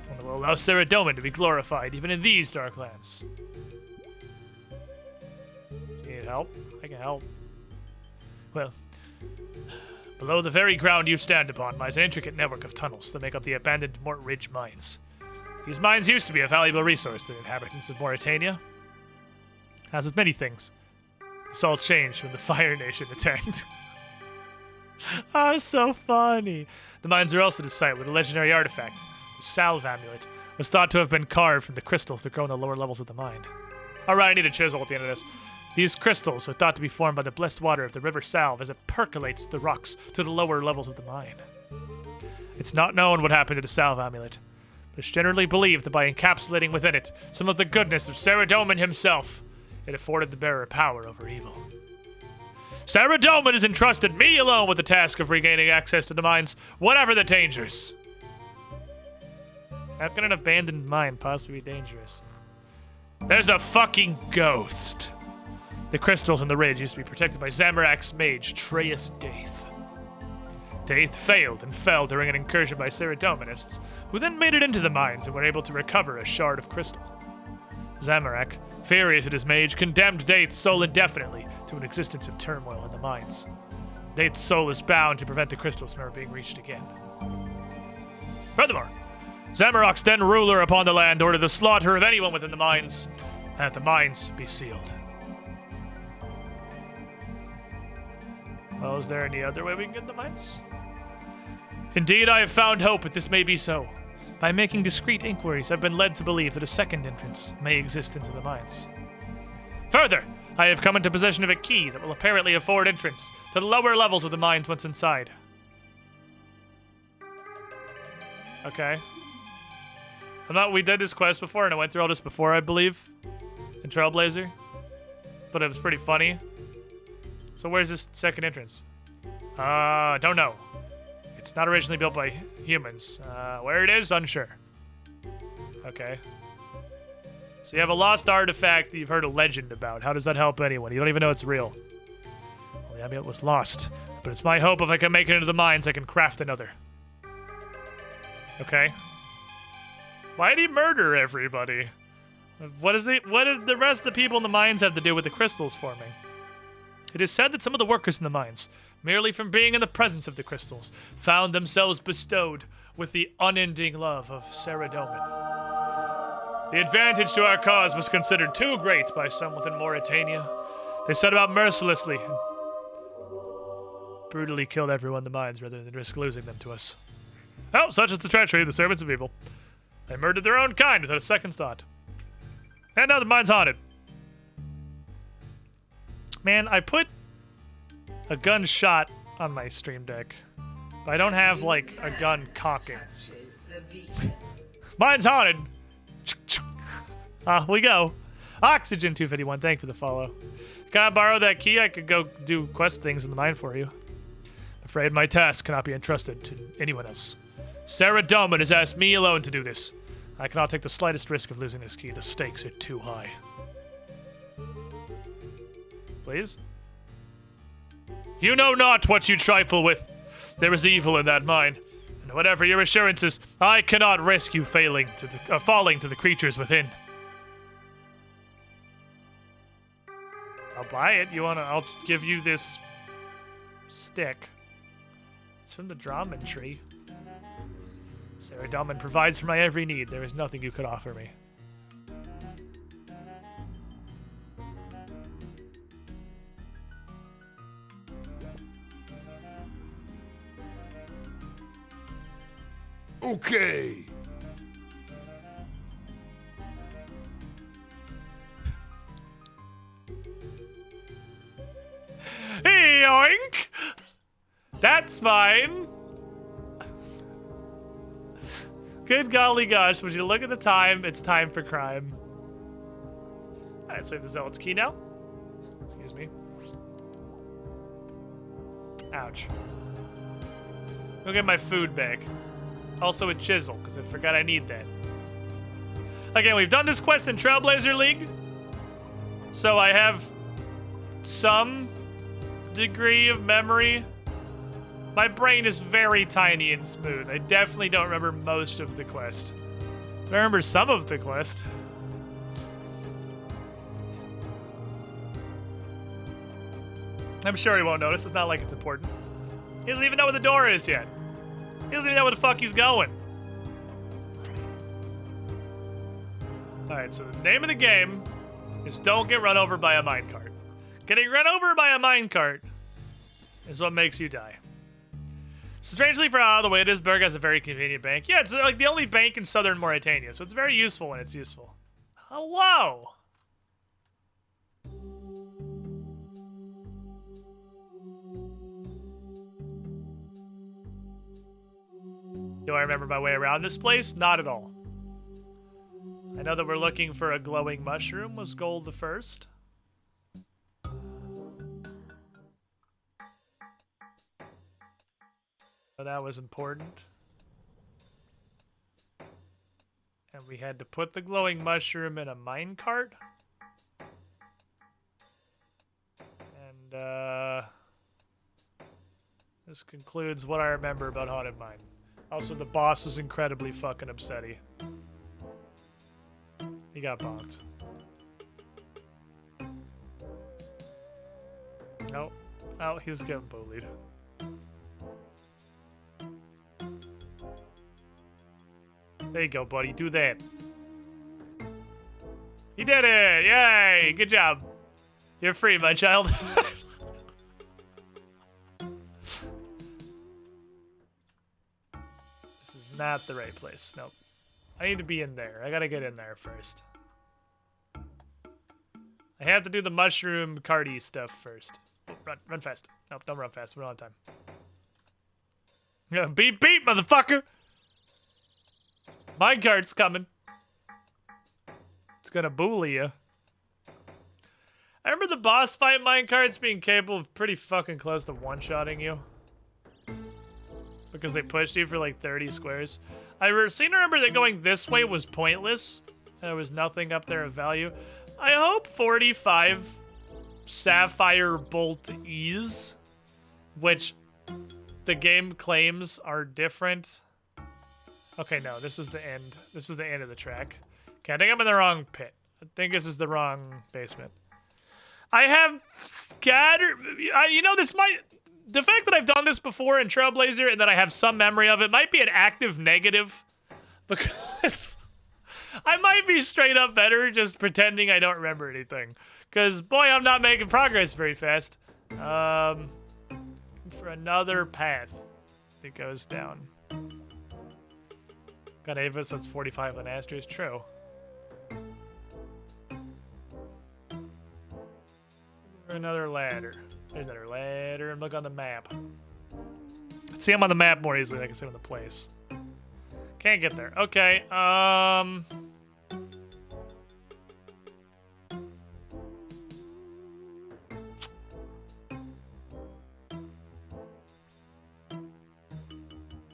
One that will allow Saradomin to be glorified, even in these dark lands. Do you need help? I can help. Well, below the very ground you stand upon lies an intricate network of tunnels that make up the abandoned Mort Ridge mines. These mines used to be a valuable resource to the inhabitants of Mauritania. As with many things, this all changed when the Fire Nation attacked. Oh, so funny. The mines are also the site where the legendary artifact, the Salve Amulet, was thought to have been carved from the crystals that grow in the lower levels of the mine. Alright, I need a chisel at the end of this. These crystals are thought to be formed by the blessed water of the River Salve as it percolates the rocks to the lower levels of the mine. It's not known what happened to the Salve Amulet, but it's generally believed that by encapsulating within it some of the goodness of Saradomin himself, it afforded the bearer power over evil. Saradomin has entrusted me alone with the task of regaining access to the mines, whatever the dangers. How can an abandoned mine possibly be dangerous? There's a fucking ghost. The crystals in the ridge used to be protected by Zamorak's mage, Treyas Daith. Daith failed and fell during an incursion by Saradominists, who then made it into the mines and were able to recover a shard of crystal. Zamorak, furious at his mage, condemned Daith's soul indefinitely to an existence of turmoil in the mines. Daith's soul is bound to prevent the crystals from ever being reached again. Furthermore, Zamorak's then ruler upon the land ordered the slaughter of anyone within the mines, and that the mines be sealed. Well, is there any other way we can get in the mines? Indeed, I have found hope that this may be so. By making discreet inquiries, I've been led to believe that a second entrance may exist into the mines. Further, I have come into possession of a key that will apparently afford entrance to the lower levels of the mines once inside. Okay. We did this quest before, and I went through all this before, I believe, in Trailblazer. But it was pretty funny. So where's this second entrance? Don't know. It's not originally built by humans. Where it is, unsure. Okay. So you have a lost artifact that you've heard a legend about. How does that help anyone? You don't even know it's real. Well, the amulet was lost, but it's my hope if I can make it into the mines, I can craft another. Okay. Why did he murder everybody? What did the rest of the people in the mines have to do with the crystals forming? It is said that some of the workers in the mines, merely from being in the presence of the crystals, found themselves bestowed with the unending love of Saradomin. The advantage to our cause was considered too great by some within Mauritania. They set about mercilessly and brutally killed everyone in the mines rather than risk losing them to us. Well, such is the treachery of the servants of evil. They murdered their own kind without a second's thought. And now the mine's haunted. Man, I put a gunshot on my stream deck. I don't have, like, a gun cocking. Mine's haunted! We go. Oxygen 251, thank you for the follow. Can I borrow that key? I could go do quest things in the mine for you. I'm afraid my task cannot be entrusted to anyone else. Sarah Doman has asked me alone to do this. I cannot take the slightest risk of losing this key. The stakes are too high. Please? You know not what you trifle with. There is evil in that mine. And whatever your assurances, I cannot risk you falling to the creatures within. I'll buy it. I'll give you this stick. It's from the Draman tree. Sarah Dahlman provides for my every need. There is nothing you could offer me. Okay. Yoink! That's fine. Good golly gosh, would you look at the time? It's time for crime. Alright, so we have the Zealot's key now. Excuse me. Ouch. Go get my food back. Also a chisel, because I forgot I need that. Again, we've done this quest in Trailblazer League. So I have some degree of memory. My brain is very tiny and smooth. I definitely don't remember most of the quest. But I remember some of the quest. I'm sure he won't notice. It's not like it's important. He doesn't even know where the door is yet. He doesn't even know where the fuck he's going. Alright, so the name of the game is don't get run over by a minecart. Getting run over by a minecart is what makes you die. Strangely, for out of the way, this Berg has a very convenient bank. Yeah, it's like the only bank in southern Mauritania, so it's very useful when it's useful. Hello! Do I remember my way around this place? Not at all. I know that we're looking for a glowing mushroom. Was gold the first? So that was important. And we had to put the glowing mushroom in a minecart. And, this concludes what I remember about Haunted Mine. Also, the boss is incredibly fucking upsetty. He got bonked. Nope. Oh, he's getting bullied. There you go, buddy. Do that. He did it! Yay! Good job. You're free, my child. This is not the right place. Nope. I need to be in there. I gotta get in there first. I have to do the mushroom carty stuff first. Oh, run fast. Nope, don't run fast. We're on time. Yeah, beep, beep, motherfucker! Minecart's coming. It's gonna bully you. I remember the boss fight minecarts being capable of pretty fucking close to one-shotting you. Because they pushed you for like 30 squares. I seem to remember that going this way was pointless. There was nothing up there of value. I hope 45 Sapphire Bolt E's, which the game claims are different. Okay, no, this is the end. This is the end of the track. Okay, I think I'm in the wrong pit. I think this is the wrong basement. I have scattered... you know, this might... The fact that I've done this before in Trailblazer and that I have some memory of it might be an active negative. Because I might be straight up better just pretending I don't remember anything. Because, boy, I'm not making progress very fast. For another path that goes down. Got Avis, that's 45 Lanasters, true. Another ladder. There's another ladder, and look on the map. can see him on the map more easily than I can see him in the place. Can't get there. Okay,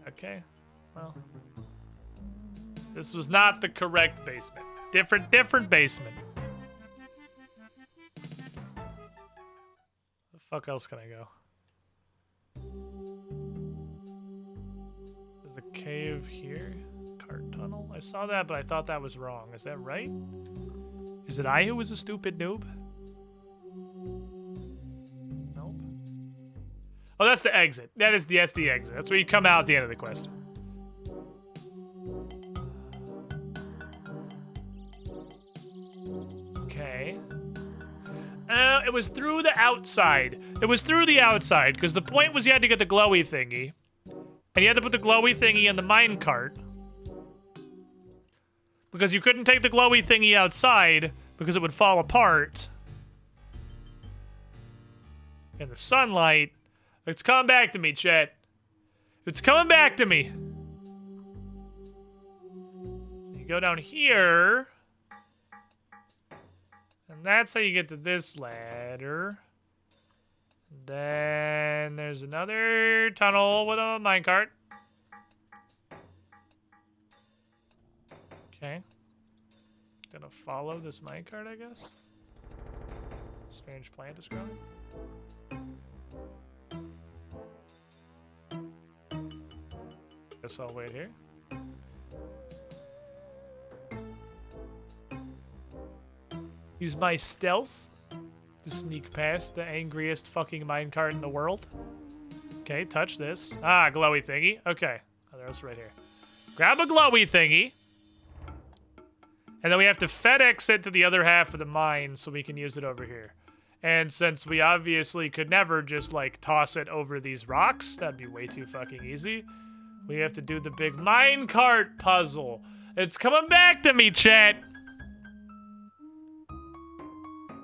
okay, well. This was not the correct basement. Different basement. The fuck else can I go? There's a cave here. Cart tunnel. I saw that, but I thought that was wrong. Is that right? Is it I who was a stupid noob? Nope. Oh, that's the exit. That's the exit. That's where you come out at the end of the quest. Okay. It was through the outside. It was through the outside, because the point was you had to get the glowy thingy. And you had to put the glowy thingy in the minecart. Because you couldn't take the glowy thingy outside, because it would fall apart. In the sunlight. It's coming back to me, chat. It's coming back to me. You go down here. And that's how you get to this ladder. Then there's another tunnel with a minecart. Okay. Gonna follow this minecart, I guess. Strange plant is growing. Guess I'll wait here. Use my stealth to sneak past the angriest fucking minecart in the world. Okay, touch this. Ah, glowy thingy. Okay. Oh, there's right here. Grab a glowy thingy. And then we have to FedEx it to the other half of the mine so we can use it over here. And since we obviously could never just, like, toss it over these rocks, that'd be way too fucking easy, we have to do the big minecart puzzle. It's coming back to me, chat!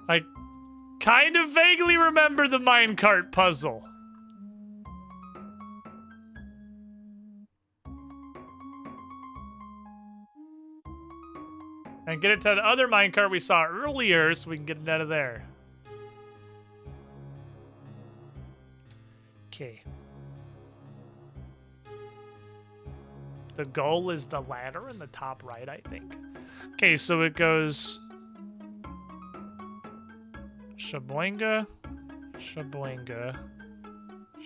I kind of vaguely remember the minecart puzzle. And get it to the other minecart we saw earlier so we can get it out of there. Okay. The goal is the ladder in the top right, I think. Okay, so it goes... Shaboinga, Shaboinga,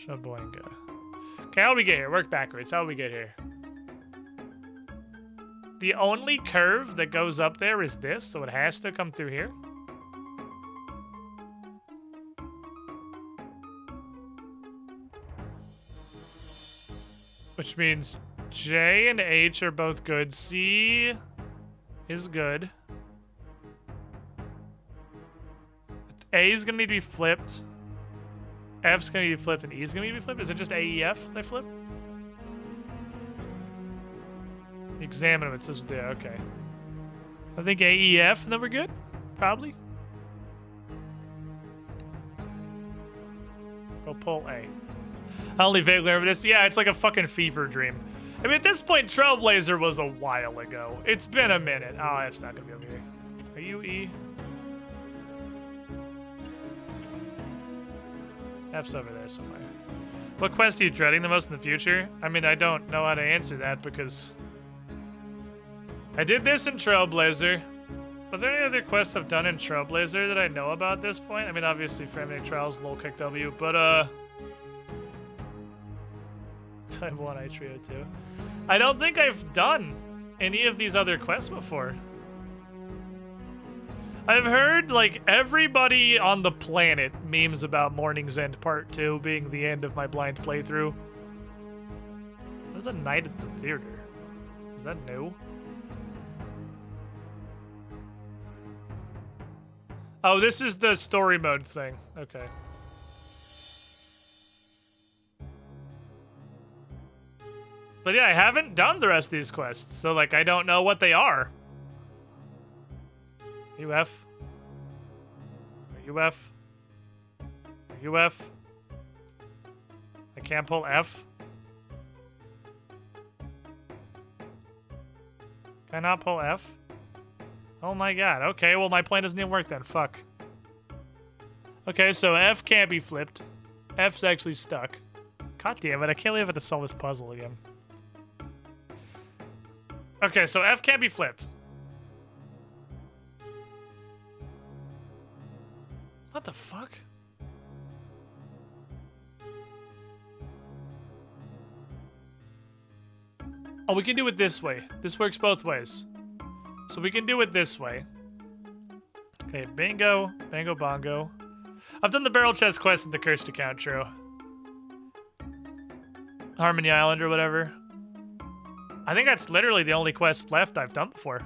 Shaboinga. Okay, how do we get here? Work backwards. How do we get here? The only curve that goes up there is this, so it has to come through here. Which means J and H are both good. C is good. A is gonna need to be flipped. F's gonna need to be flipped, and E is gonna need to be flipped. Is it just A, E, F they flip? Examine them. It says, yeah, okay. I think A, E, F, and then we're good? Probably. Go pull A. I only vaguely remember this. Yeah, it's like a fucking fever dream. I mean, at this point, Trailblazer was a while ago. It's been a minute. Oh, F's not gonna be over here. Are you E? F's over there somewhere. What quest are you dreading the most in the future? I mean, I don't know how to answer that because I did this in Trailblazer. Are there any other quests I've done in Trailblazer that I know about at this point? I mean, obviously, Framing Trials, Lol Kick W, but, Type 1 Itrio 2. I don't think I've done any of these other quests before. I've heard, like, everybody on the planet memes about Morning's End Part 2 being the end of my blind playthrough. There's a night at the theater. Is that new? Oh, this is the story mode thing. Okay. But yeah, I haven't done the rest of these quests, so, like, I don't know what they are. UF. UF. UF. I can't pull F. Can I not pull F? Oh my god. Okay, well my plan doesn't even work then. Fuck. Okay, so F can't be flipped. F's actually stuck. God damn it, I can't believe I have to solve this puzzle again. Okay, so F can't be flipped. What the fuck? Oh, we can do it this way. This works both ways. So we can do it this way. Okay, bingo, bango, bongo. I've done the barrel chest quest in the cursed account, true. Harmony Island or whatever. I think that's literally the only quest left I've done before.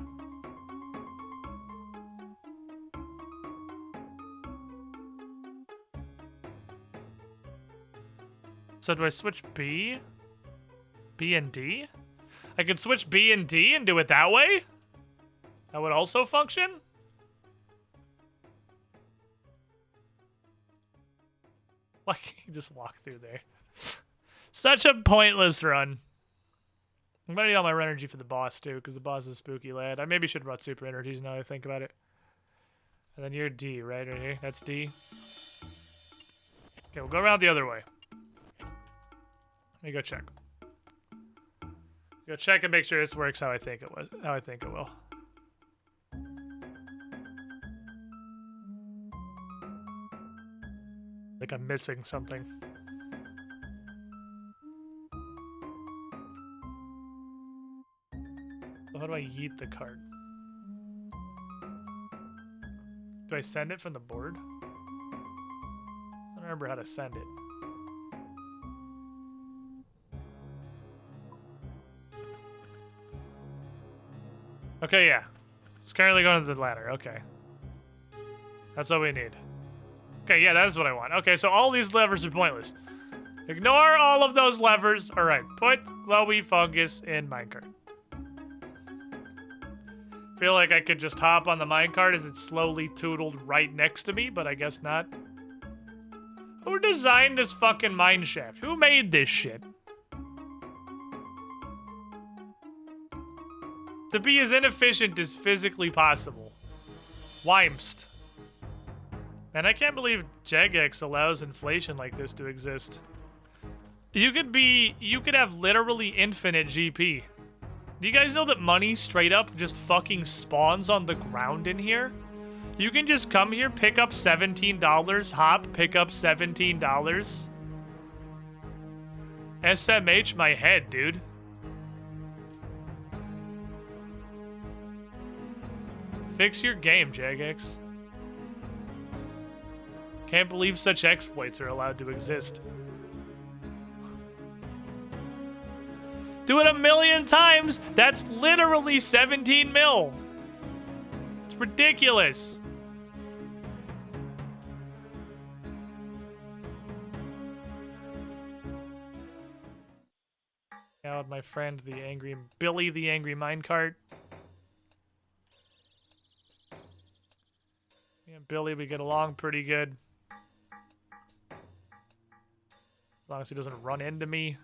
So do I switch B? B and D? I could switch B and D and do it that way? That would also function? Why can't you just walk through there? Such a pointless run. I'm gonna need all my energy for the boss too, because the boss is a spooky lad. I maybe should have brought super energies now that I think about it. And then you're D, right here. That's D. Okay, we'll go around the other way. Let me go check. Go check and make sure this works how I think it was. How I think it will. Like I'm missing something. So how do I yeet the card? Do I send it from the board? I don't remember how to send it. Okay, yeah. It's currently going to the ladder. Okay. That's all we need. Okay, yeah, that is what I want. Okay, so all these levers are pointless. Ignore all of those levers. All right, put glowy fungus in minecart. Feel like I could just hop on the minecart as it's slowly tootled right next to me, but I guess not. Who designed this fucking mine shaft? Who made this shit? To be as inefficient as physically possible. Wymst. And I can't believe Jagex allows inflation like this to exist. You could have literally infinite GP. Do you guys know that money straight up just fucking spawns on the ground in here? You can just come here, pick up $17, hop, pick up $17. SMH my head, dude. Fix your game, Jagex. Can't believe such exploits are allowed to exist. Do it 1,000,000 times! That's literally 17 mil! It's ridiculous! Now with my friend, the angry Billy, the angry minecart. Me and Billy, we get along pretty good. As long as he doesn't run into me.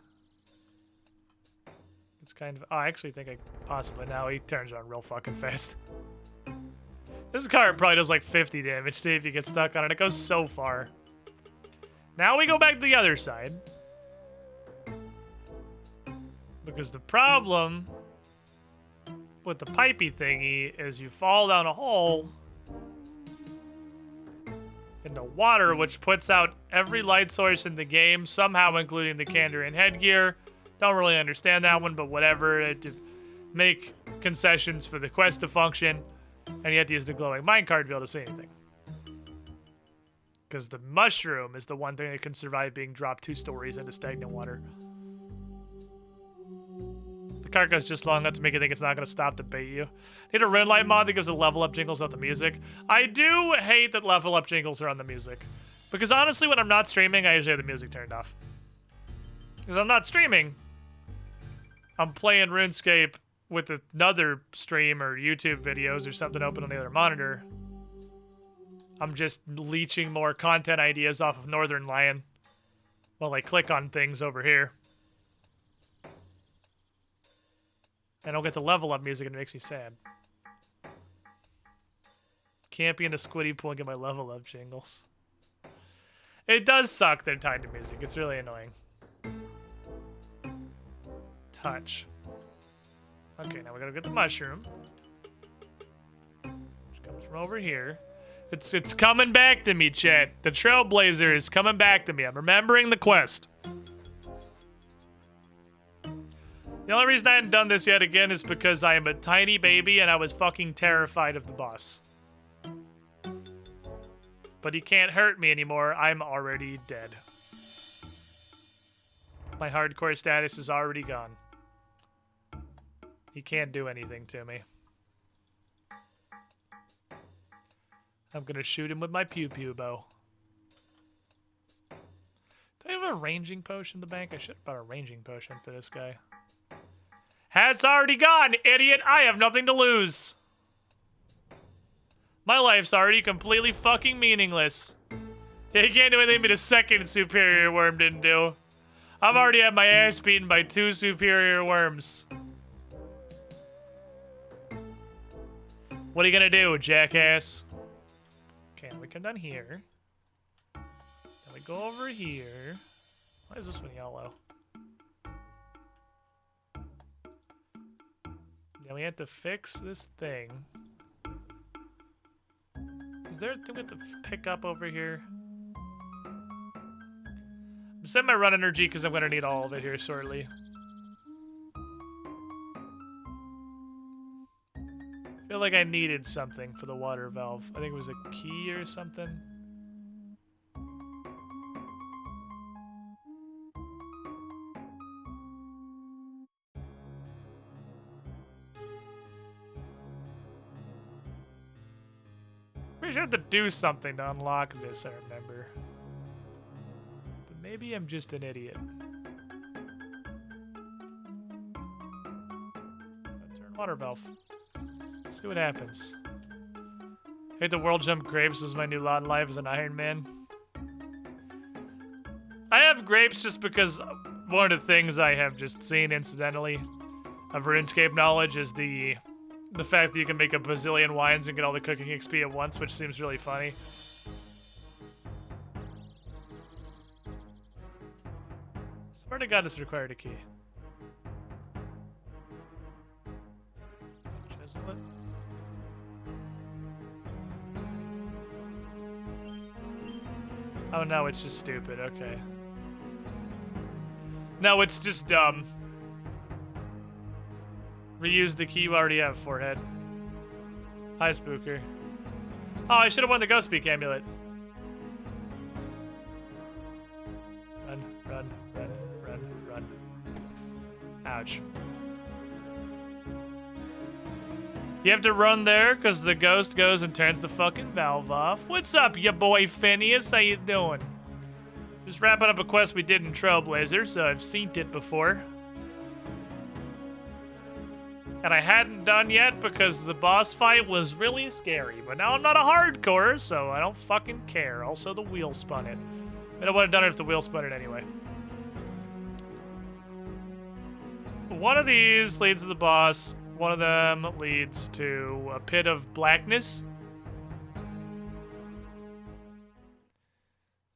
It's kind of... Oh, I actually think I possibly... Now he turns around real fucking fast. This card probably does like 50 damage too if you get stuck on it. It goes so far. Now we go back to the other side. Because the problem with the pipey thingy is you fall down a hole into water, which puts out every light source in the game, somehow including the Kandarian headgear. Don't really understand that one, but whatever. To make concessions for the quest to function, and you have to use the glowing minecart to be able to see anything. Because the mushroom is the one thing that can survive being dropped 2 stories into stagnant water. The cart goes just long enough to make you think it's not going to stop to bait you. Need a red light mod that gives the level up jingles out the music. I do hate that level up jingles are on the music. Because honestly, when I'm not streaming, I usually have the music turned off. Because I'm not streaming. I'm playing RuneScape with another stream or YouTube videos or something open on the other monitor. I'm just leeching more content ideas off of Northern Lion while I click on things over here. I don't get the level up music and it makes me sad. Can't be in a squiddy pool and get my level up jingles. It does suck they're tied to music. It's really annoying. Touch. Okay, now we gotta get the mushroom. Which comes from over here. It's coming back to me, chat. The Trailblazer is coming back to me. I'm remembering the quest. The only reason I hadn't done this yet again is because I am a tiny baby and I was fucking terrified of the boss. But he can't hurt me anymore. I'm already dead. My hardcore status is already gone. He can't do anything to me. I'm gonna shoot him with my pew-pew bow. Do I have a ranging potion in the bank? I should have bought a ranging potion for this guy. Hat's already gone, idiot! I have nothing to lose! My life's already completely fucking meaningless. Yeah, he can't do anything but a second superior worm didn't do. I've already had my ass beaten by 2 superior worms. What are you gonna do, jackass? Okay, we come down here. Then we go over here. Why is this one yellow? Then we have to fix this thing. Is there a thing we have to pick up over here? I'm setting my run energy because I'm going to need all of it here shortly. I feel like I needed something for the water valve. I think it was a key or something. Pretty sure I have to do something to unlock this, I remember. But maybe I'm just an idiot. Turn water valve. See what happens. I hate the world jump grapes as my new lot in life as an Iron Man. I have grapes just because one of the things I have just seen incidentally of RuneScape knowledge is the fact that you can make a bazillion wines and get all the cooking XP at once, which seems really funny. Swear to God, this required a key. Chisel it. Oh no, it's just stupid. Okay. No, it's just dumb. Reuse the key you already have, forehead. Hi, Spooker. Oh, I should have won the Ghost Speak amulet. Run, run, run, run, run. Ouch. You have to run there because the ghost goes and turns the fucking valve off. What's up, ya boy Phineas? How you doing? Just wrapping up a quest we did in Trailblazer, so I've seen it before. And I hadn't done yet because the boss fight was really scary. But now I'm not a hardcore, so I don't fucking care. Also, the wheel spun it. I would have done it if the wheel spun it anyway. One of these leads to the boss. One of them leads to a pit of blackness.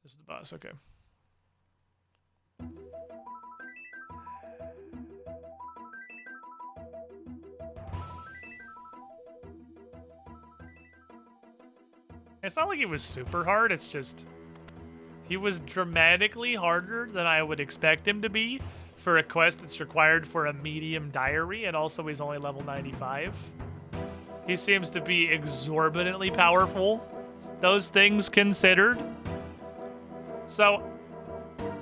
This is the boss, okay. It's not like he was super hard, it's just... He was dramatically harder than I would expect him to be for a quest that's required for a medium diary, and also he's only level 95. He seems to be exorbitantly powerful, those things considered. So,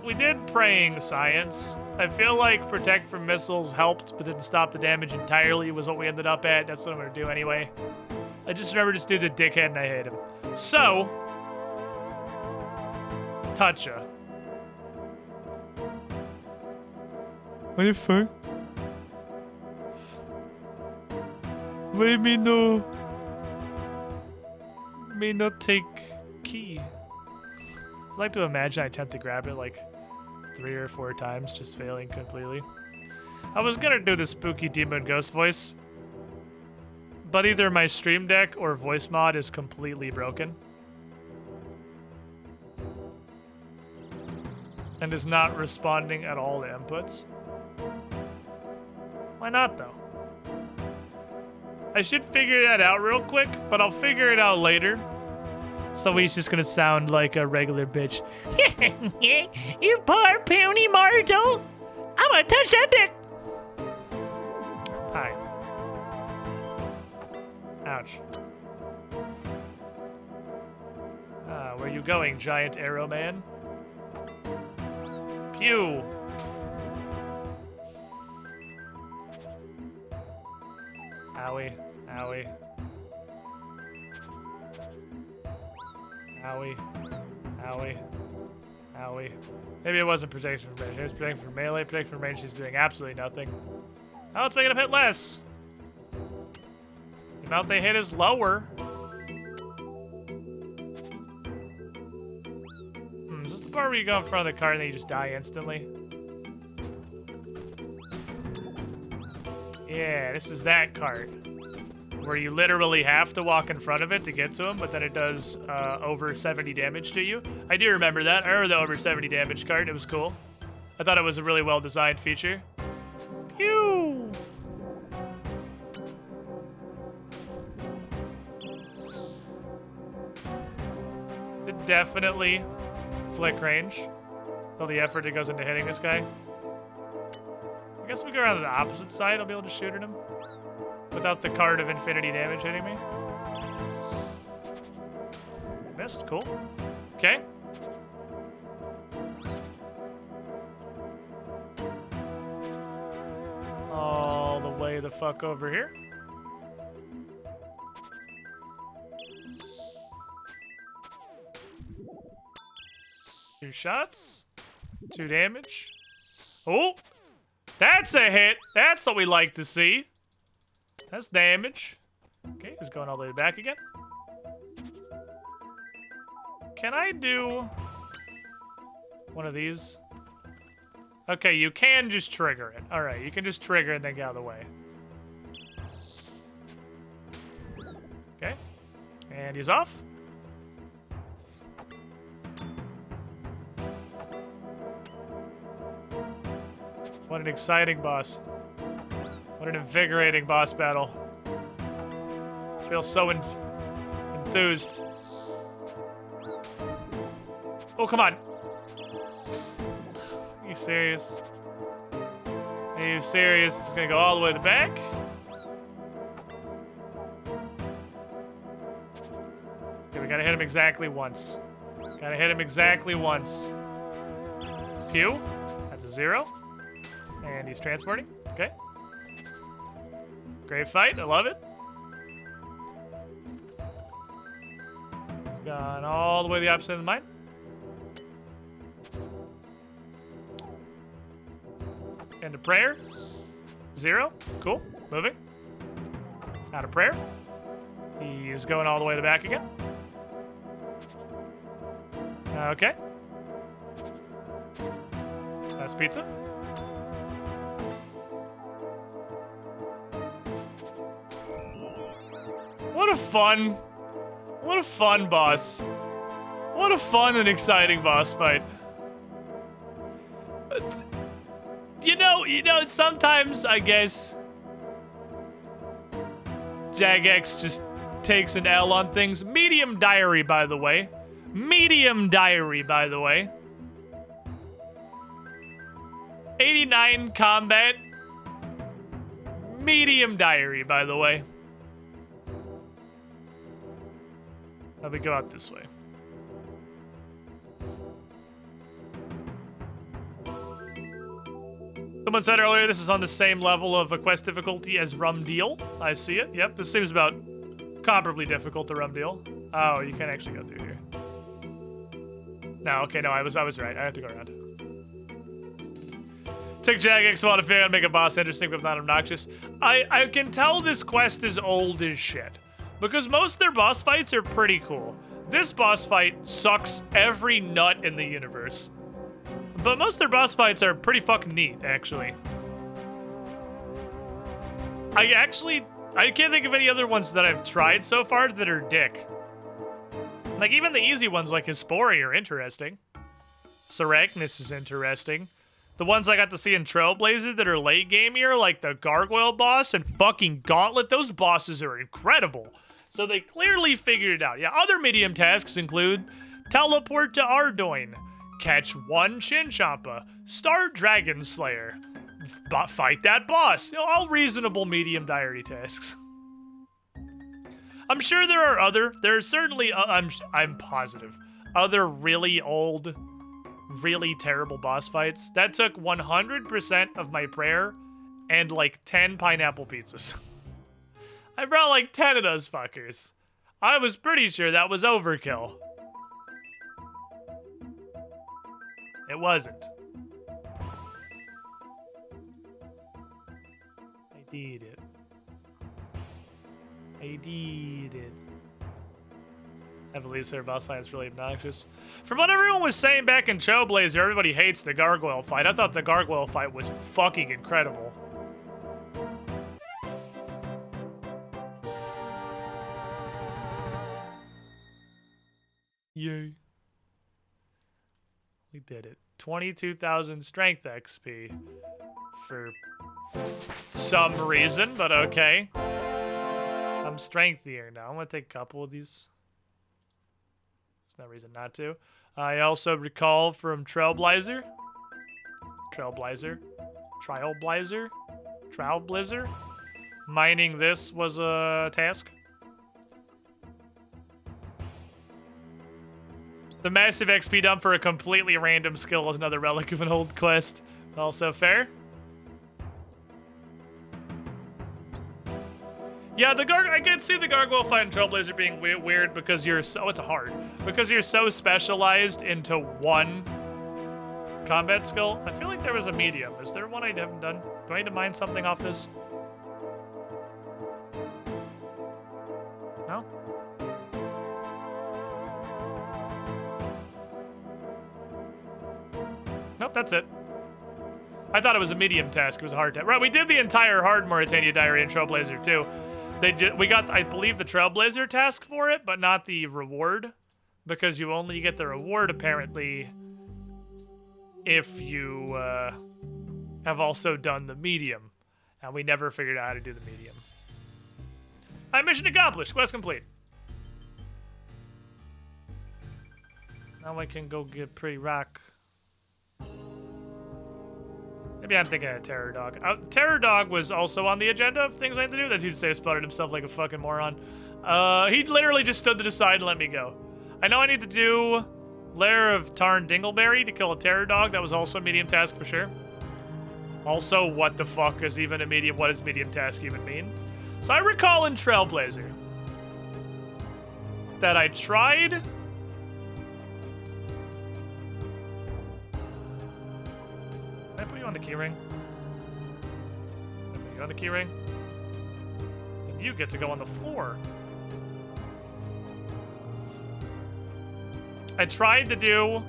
we did Praying Science. I feel like Protect from Missiles helped, but didn't stop the damage entirely, was what we ended up at. That's what I'm gonna do anyway. I just remember this dude's a dickhead and I hate him. So, Toucha. Are you fine? Let me know. May not take key. I'd like to imagine I attempt to grab it like 3 or 4 times, just failing completely. I was gonna do the spooky demon ghost voice, but either my stream deck or voice mod is completely broken. And is not responding at all to inputs. Why not, though? I should figure that out real quick, but I'll figure it out later. So he's just gonna sound like a regular bitch. You poor puny mortal! I'm gonna touch that dick! Hi. Ouch. Where are you going, giant arrow man? Pew! Owie. Owie. Owie. Owie. Owie. Maybe it wasn't protection from range. It was protection from melee. Protection from range, she's doing absolutely nothing. Oh, it's making him hit less. The amount they hit is lower. Is this the part where you go in front of the car and then you just die instantly? Yeah, this is that cart. Where you literally have to walk in front of it to get to him, but then it does over 70 damage to you. I do remember that. I remember the over 70 damage card. It was cool. I thought it was a really well-designed feature. Pew! It definitely flick range. All the effort that goes into hitting this guy. I guess if we go around to the opposite side, I'll be able to shoot at him. Without the card of infinity damage hitting me. Missed, cool. Okay. All the way the fuck over here. Two shots. 2 damage. Oh! That's a hit! That's what we like to see. That's damage. Okay, he's going all the way back again. Can I do one of these? Okay, you can just trigger it. All right, you can just trigger it and then get out of the way. Okay, and he's off. What an exciting boss. What an invigorating boss battle. I feel so enthused. Oh, come on. Are you serious? Are you serious? It's gonna go all the way to the back? Okay, we gotta hit him exactly once. Gotta hit him exactly once. Pew. That's a 0. And he's transporting. Okay. Great fight. I love it. He's gone all the way the opposite of mine. End of prayer. 0. Cool. Moving. Out of prayer. He's going all the way to the back again. Okay. That's pizza. What a fun boss. What a fun and exciting boss fight. It's, you know, sometimes I guess Jagex just takes an L on things. Medium diary, by the way. Medium diary, by the way. 89 combat. Medium diary, by the way. Let me go out this way. Someone said earlier this is on the same level of a quest difficulty as Rum Deal. I see it. Yep, this seems about comparably difficult to Rum Deal. Oh, you can't actually go through here. No, okay, no, I was right. I have to go around. Took Jagex a while to figure out how to make a boss interesting but not obnoxious. I can tell this quest is old as shit. Because most of their boss fights are pretty cool. This boss fight sucks every nut in the universe. But most of their boss fights are pretty fucking neat, actually. I can't think of any other ones that I've tried so far that are dick. Like, even the easy ones like Hispori are interesting. Sarachnis is interesting. The ones I got to see in Trailblazer that are late gameier, like the Gargoyle boss and fucking Gauntlet, those bosses are incredible. So they clearly figured it out. Yeah, other medium tasks include teleport to Ardoin, catch one Shinchampa, start Dragon Slayer, fight that boss. You know, all reasonable medium diary tasks. I'm sure there are certainly, I'm positive, other really old, really terrible boss fights. That took 100% of my prayer and like 10 pineapple pizzas. I brought like 10 of those fuckers. I was pretty sure that was overkill. It wasn't. I did it. I did it. Evelyn's favorite boss fight is really obnoxious. From what everyone was saying back in Trailblazer, everybody hates the Gargoyle fight. I thought the Gargoyle fight was fucking incredible. Yay. We did it. 22,000 strength XP. For some reason, but okay. I'm strengthier now. I'm gonna take a couple of these. There's no reason not to. I also recall from Trailblazer, mining this was a task. The massive XP dump for a completely random skill with another relic of an old quest. Also fair. Yeah, I can see the Gargoyle fight in Trailblazer being weird because you're so, it's hard. Because you're so specialized into one combat skill. I feel like there was a medium. Is there one I haven't done? Do I need to mine something off this? No? Nope, that's it. I thought it was a medium task. It was a hard task. Right, we did the entire hard Mauritania diary in Trailblazer too. We got, I believe, the Trailblazer task for it, but not the reward, because you only get the reward apparently if you have also done the medium, and we never figured out how to do the medium. Mission accomplished. Quest complete. Now I can go get Pretty Rock. Maybe I'm thinking of Terror Dog. Terror Dog was also on the agenda of things I had to do. That dude safe spotted himself like a fucking moron. He literally just stood to the side and let me go. I know I need to do Lair of Tarn Dingleberry to kill a Terror Dog. That was also a medium task for sure. Also, what the fuck is even a medium? What does medium task even mean? So I recall in Trailblazer that I tried... Can I put you on the keyring? Can I put you on the keyring? Then you get to go on the floor. I tried to do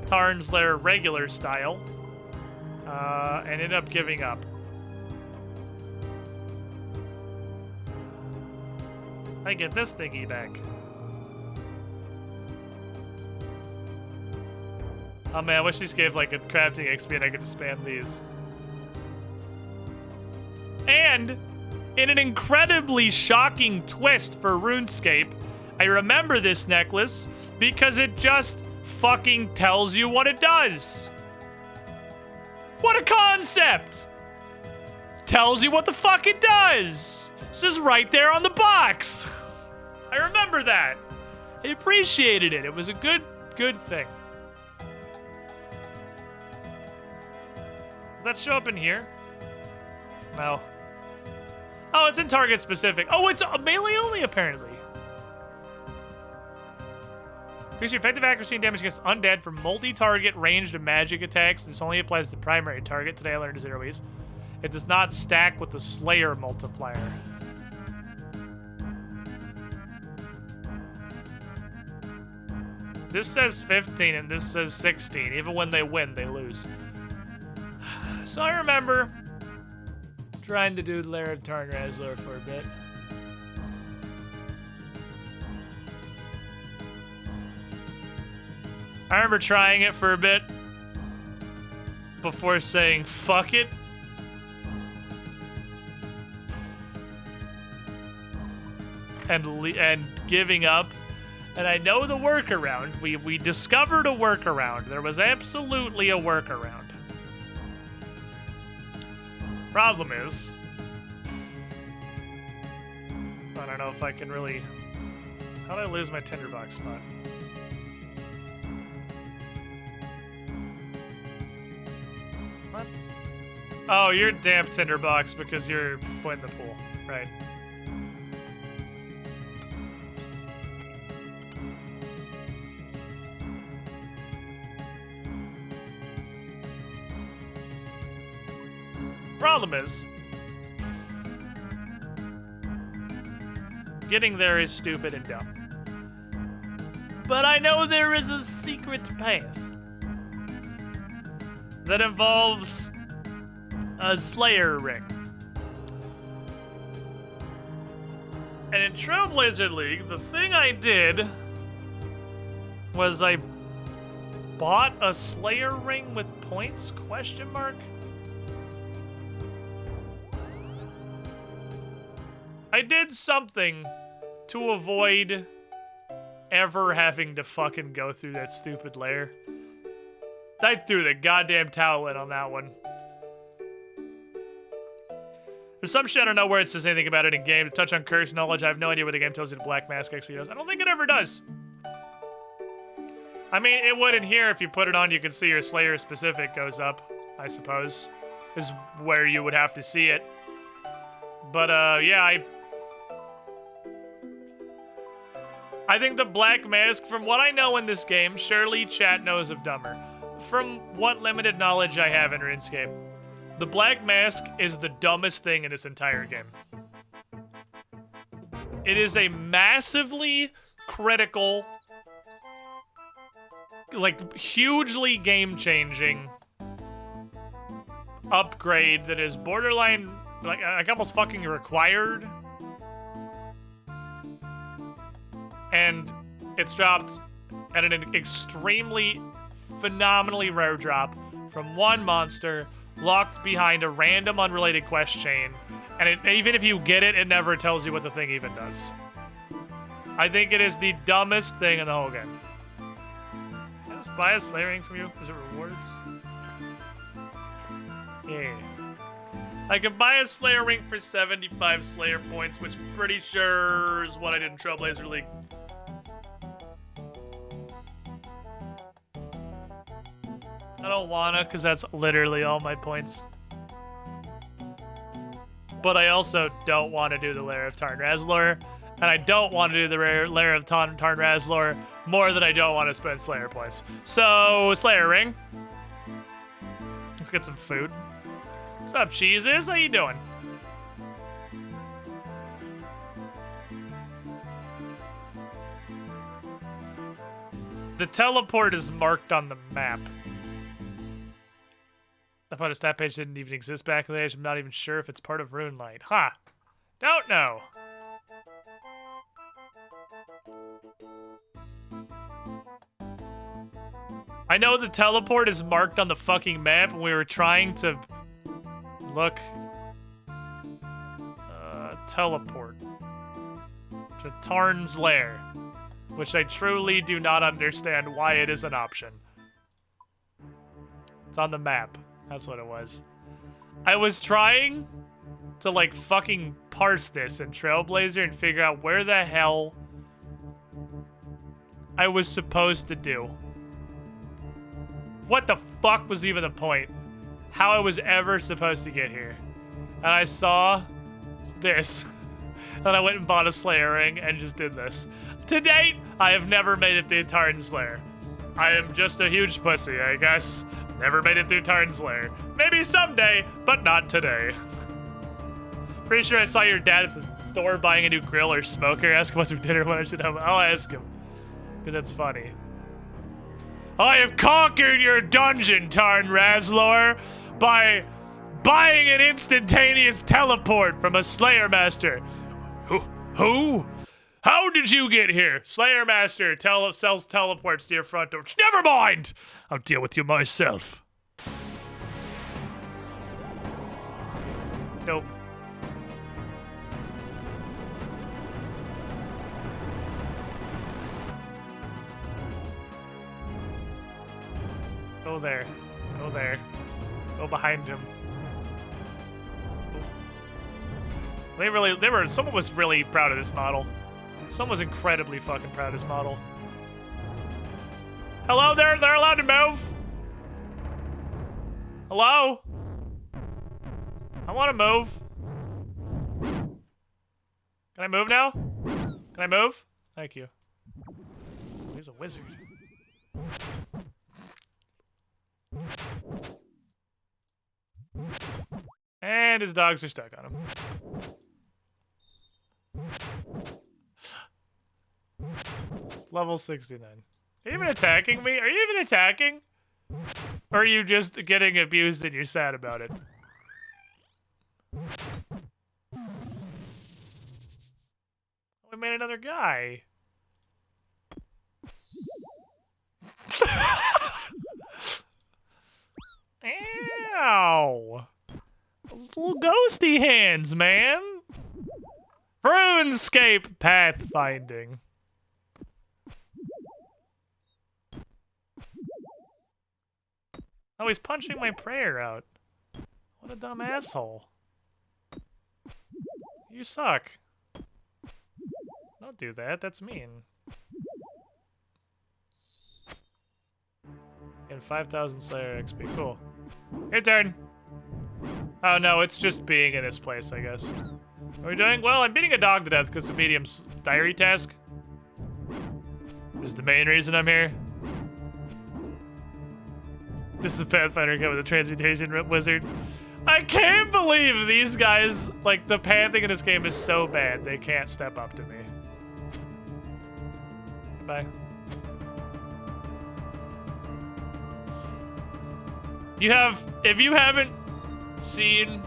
Tarn's Lair regular style, and ended up giving up. I get this thingy back. Oh man, I wish these gave like a crafting XP and I could just spam these. And in an incredibly shocking twist for RuneScape, I remember this necklace because it just fucking tells you what it does. What a concept! Tells you what the fuck it does. This is right there on the box. I remember that. I appreciated it. It was a good thing. Does that show up in here? No. Oh, it's in target specific. Oh, it's melee only, apparently. Increase your effective accuracy and damage against undead for multi-target ranged magic attacks. This only applies to primary target. Today I learned Zeroes. It does not stack with the Slayer multiplier. This says 15 and this says 16. Even when they win, they lose. So I remember Trying to do Lair of Tarn Razor for a bit. I remember trying it for a bit before saying fuck it. And giving up. And I know the workaround. We discovered a workaround. There was absolutely a workaround. Problem is, I don't know if I can really... How did I lose my tinderbox spot? What? Oh, you're damp tinderbox because you're put in the pool. Right. Problem is, getting there is stupid and dumb. But I know there is a secret path that involves a Slayer ring. And in Trailblazer League, the thing I did was I bought a Slayer ring with points, question mark? I did something to avoid ever having to fucking go through that stupid lair. I threw the goddamn towel in on that one. There's some shit I don't know where it says anything about it in game. To touch on curse knowledge, I have no idea what the game tells you the Black Mask actually does. I don't think it ever does. I mean, it would in here. If you put it on, you can see your Slayer specific goes up, I suppose. Is where you would have to see it. But, yeah, I think the Black Mask, from what I know in this game, surely chat knows of dumber. From what limited knowledge I have in RuneScape, the Black Mask is the dumbest thing in this entire game. It is a massively critical, like, hugely game-changing upgrade that is borderline, like almost fucking required. And it's dropped at an extremely, phenomenally rare drop from one monster locked behind a random unrelated quest chain. And even if you get it, it never tells you what the thing even does. I think it is the dumbest thing in the whole game. Can I just buy a Slayer ring from you? Is it rewards? Yeah. I can buy a Slayer ring for 75 Slayer points, which I'm pretty sure is what I did in Trailblazer League. I don't wanna, because that's literally all my points. But I also don't want to do the Lair of Tarn Razor, and I don't want to do the Lair of Tarn Razor more than I don't want to spend Slayer points. So, Slayer ring. Let's get some food. What's up, cheeses? How you doing? The teleport is marked on the map. I thought a stat page didn't even exist back in the age. I'm not even sure if it's part of RuneLight. Huh. Don't know. I know the teleport is marked on the fucking map, and we were trying to look. Teleport to Tarn's Lair, which I truly do not understand why it is an option. It's on the map. That's what it was. I was trying to, like, fucking parse this in Trailblazer and figure out where the hell I was supposed to do. What the fuck was even the point? How I was ever supposed to get here. And I saw this. And I went and bought a Slayer ring and just did this. To date, I have never made it through Tarn's Lair. I am just a huge pussy, I guess. Never made it through Tarn's Lair. Maybe someday, but not today. Pretty sure I saw your dad at the store buying a new grill or smoker. Ask him what's for dinner when I should have. I'll ask him. Because that's funny. I have conquered your dungeon, Tarn Razor, by buying an instantaneous teleport from a Slayer Master. Who? How did you get here? Slayer Master sells teleports to your front door. Never mind! I'll deal with you myself. Nope. Go there. Go there. Go behind him. Someone was really proud of this model. Someone was incredibly fucking proud of this model. Hello there, they're allowed to move? Hello? I want to move. Can I move now? Can I move? Thank you. He's a wizard. And his dogs are stuck on him. Level 69. Are you even attacking me? Are you even attacking? Or are you just getting abused and you're sad about it? We made another guy. Ow! Those little ghosty hands, man. RuneScape pathfinding. Oh, he's punching my prayer out. What a dumb asshole. You suck. Don't do that, that's mean. And 5,000 Slayer XP, cool. Your turn. Oh no, it's just being in this place, I guess. Are we doing? Well, I'm beating a dog to death because of Medium's diary task. This is the main reason I'm here. This is a Pathfinder guy with a transmutation wizard. I can't believe these guys, like, the pathing in this game is so bad, they can't step up to me. Bye. If you haven't seen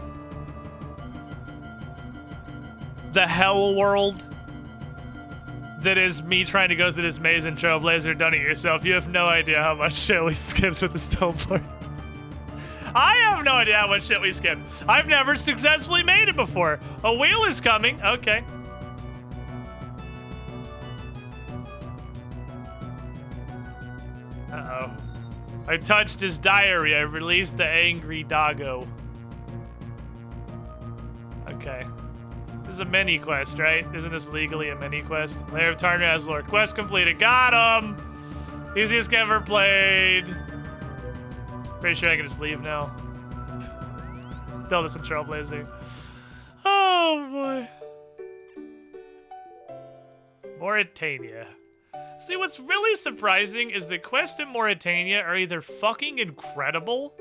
the hell world that is me trying to go through this maze in Trailblazer, done it yourself, you have no idea how much shit we skipped with this teleport. I have no idea how much shit we skipped. I've never successfully made it before. A wheel is coming. Okay. Uh-oh. I touched his diary. I released the angry doggo. Okay. This is a mini quest, right? Isn't this legally a mini quest? Lair of Tarn Lord. Quest completed. Got him! Easiest game ever played. Pretty sure I can just leave now. Tell this in Trailblazer. Oh boy. Mauritania. See, what's really surprising is the quests in Mauritania are either fucking incredible,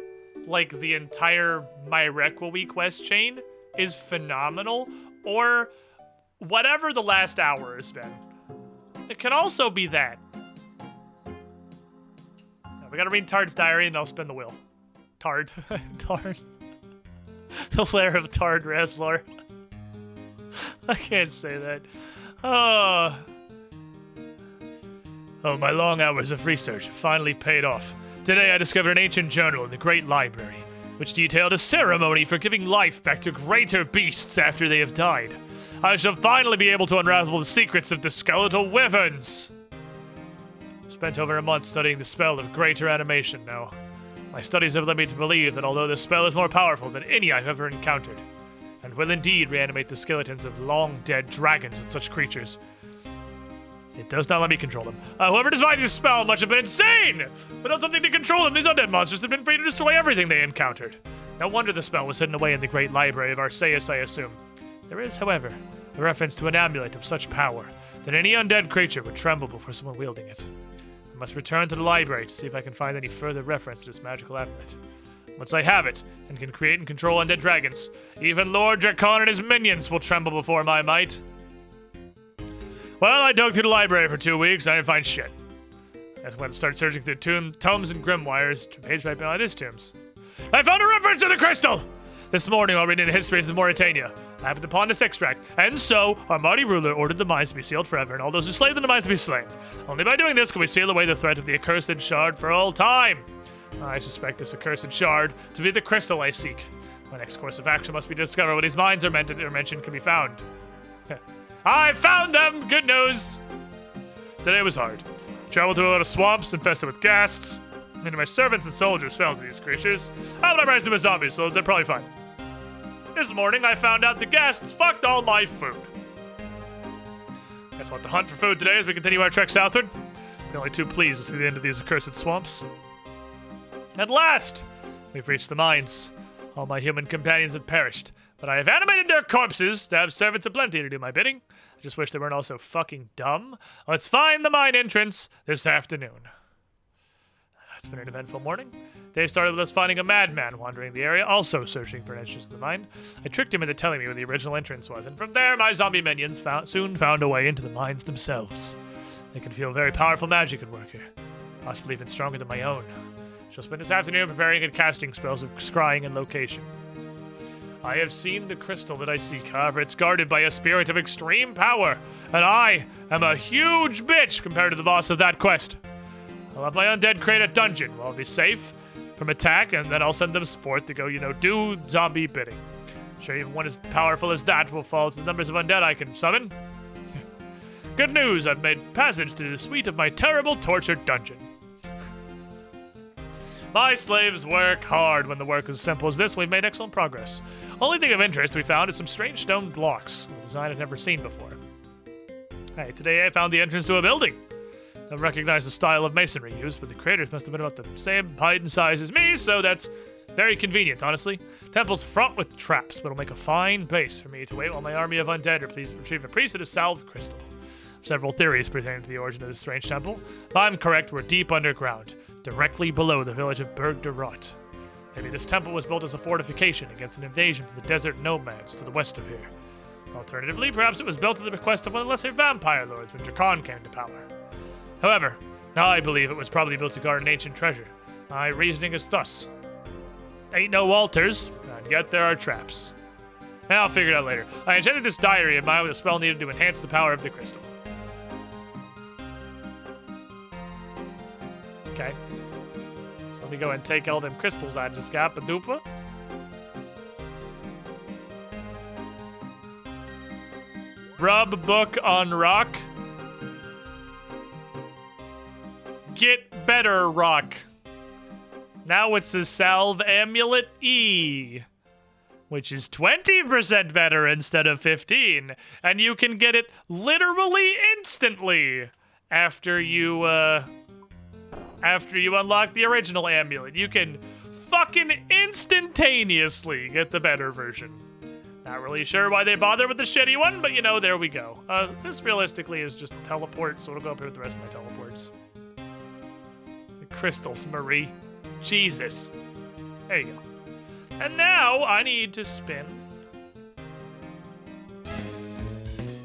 like the entire My Requiem quest chain is phenomenal, or whatever the last hour has been. It can also be that. We gotta read Tard's diary and I'll spin the wheel. Tard. Tard. The lair of Tard Reslor. I can't say that. Oh, my long hours of research finally paid off. Today I discovered an ancient journal in the Great Library, which detailed a ceremony for giving life back to greater beasts after they have died. I shall finally be able to unravel the secrets of the skeletal wyverns. Spent over a month studying the spell of greater animation now. My studies have led me to believe that although this spell is more powerful than any I've ever encountered, and will indeed reanimate the skeletons of long-dead dragons and such creatures, it does not let me control them. Whoever designed this spell must have been insane! Without something to control them, these undead monsters have been free to destroy everything they encountered. No wonder the spell was hidden away in the great library of Arceus, I assume. There is, however, a reference to an amulet of such power that any undead creature would tremble before someone wielding it. I must return to the library to see if I can find any further reference to this magical amulet. Once I have it, and can create and control undead dragons, even Lord Drakon and his minions will tremble before my might. Well, I dug through the library for 2 weeks, and I didn't find shit. That's when I started searching through tomes and grimoires, page by page, his tombs. I found a reference to the crystal! This morning, while reading the histories of Mauritania, I happened upon this extract, and so our mighty ruler ordered the mines to be sealed forever, and all those who slaved in the mines to be slain. Only by doing this can we seal away the threat of the accursed shard for all time. I suspect this accursed shard to be the crystal I seek. My next course of action must be to discover where these mines are mentioned can be found. I found them! Good news! Today was hard. Traveled through a lot of swamps infested with ghasts. Many of my servants and soldiers fell to these creatures. But I raised them as zombies, so they're probably fine. This morning, I found out the ghasts fucked all my food. Guess what? The hunt for food today as we continue our trek southward. We're only too pleased to see the end of these accursed swamps. At last, we've reached the mines. All my human companions have perished, but I have animated their corpses to have servants aplenty to do my bidding. I just wish they weren't all so fucking dumb. Let's find the mine entrance this afternoon. It's been an eventful morning. Day started with us finding a madman wandering the area, also searching for entrances to the mine. I tricked him into telling me where the original entrance was, and from there, my zombie minions soon found a way into the mines themselves. I can feel very powerful magic at work here, possibly even stronger than my own. Shall spend this afternoon preparing and casting spells of scrying and location. I have seen the crystal that I seek, however, it's guarded by a spirit of extreme power, and I am a huge bitch compared to the boss of that quest. I'll have my undead create a dungeon where I'll be safe from attack, and then I'll send them forth to go, do zombie bidding. I'm sure even one as powerful as that will fall to the numbers of undead I can summon. Good news, I've made passage to the suite of my terrible tortured dungeon. My slaves work hard. When the work is as simple as this, we've made excellent progress. Only thing of interest we found is some strange stone blocks, a design I've never seen before. Hey, today I found the entrance to a building. I don't recognize the style of masonry used, but the creators must have been about the same height and size as me, so that's very convenient, honestly. Temple's fraught with traps, but it'll make a fine base for me to wait while my army of undead retrieve a priesthood of salved crystal. Several theories pertaining to the origin of this strange temple. If I'm correct, we're deep underground, directly below the village of Berg de Rot. Maybe this temple was built as a fortification against an invasion from the desert nomads to the west of here. Alternatively, perhaps it was built at the request of one of the lesser vampire lords when Drakan came to power. However, now I believe it was probably built to guard an ancient treasure. My reasoning is thus. Ain't no altars, and yet there are traps. I'll figure it out later. I enchanted this diary of mine with a spell needed to enhance the power of the crystal. Okay. So let me go and take all them crystals I just got, Badoopa. Rub book on rock. Get better rock. Now it's a salve amulet E, which is 20% better instead of 15, and you can get it literally instantly after you unlock the original amulet. You can fucking instantaneously get the better version. Not really sure why they bother with the shitty one, but there we go. This realistically is just a teleport, so it'll go up here with the rest of my teleports. The crystals, Marie. Jesus. There you go. And now I need to spin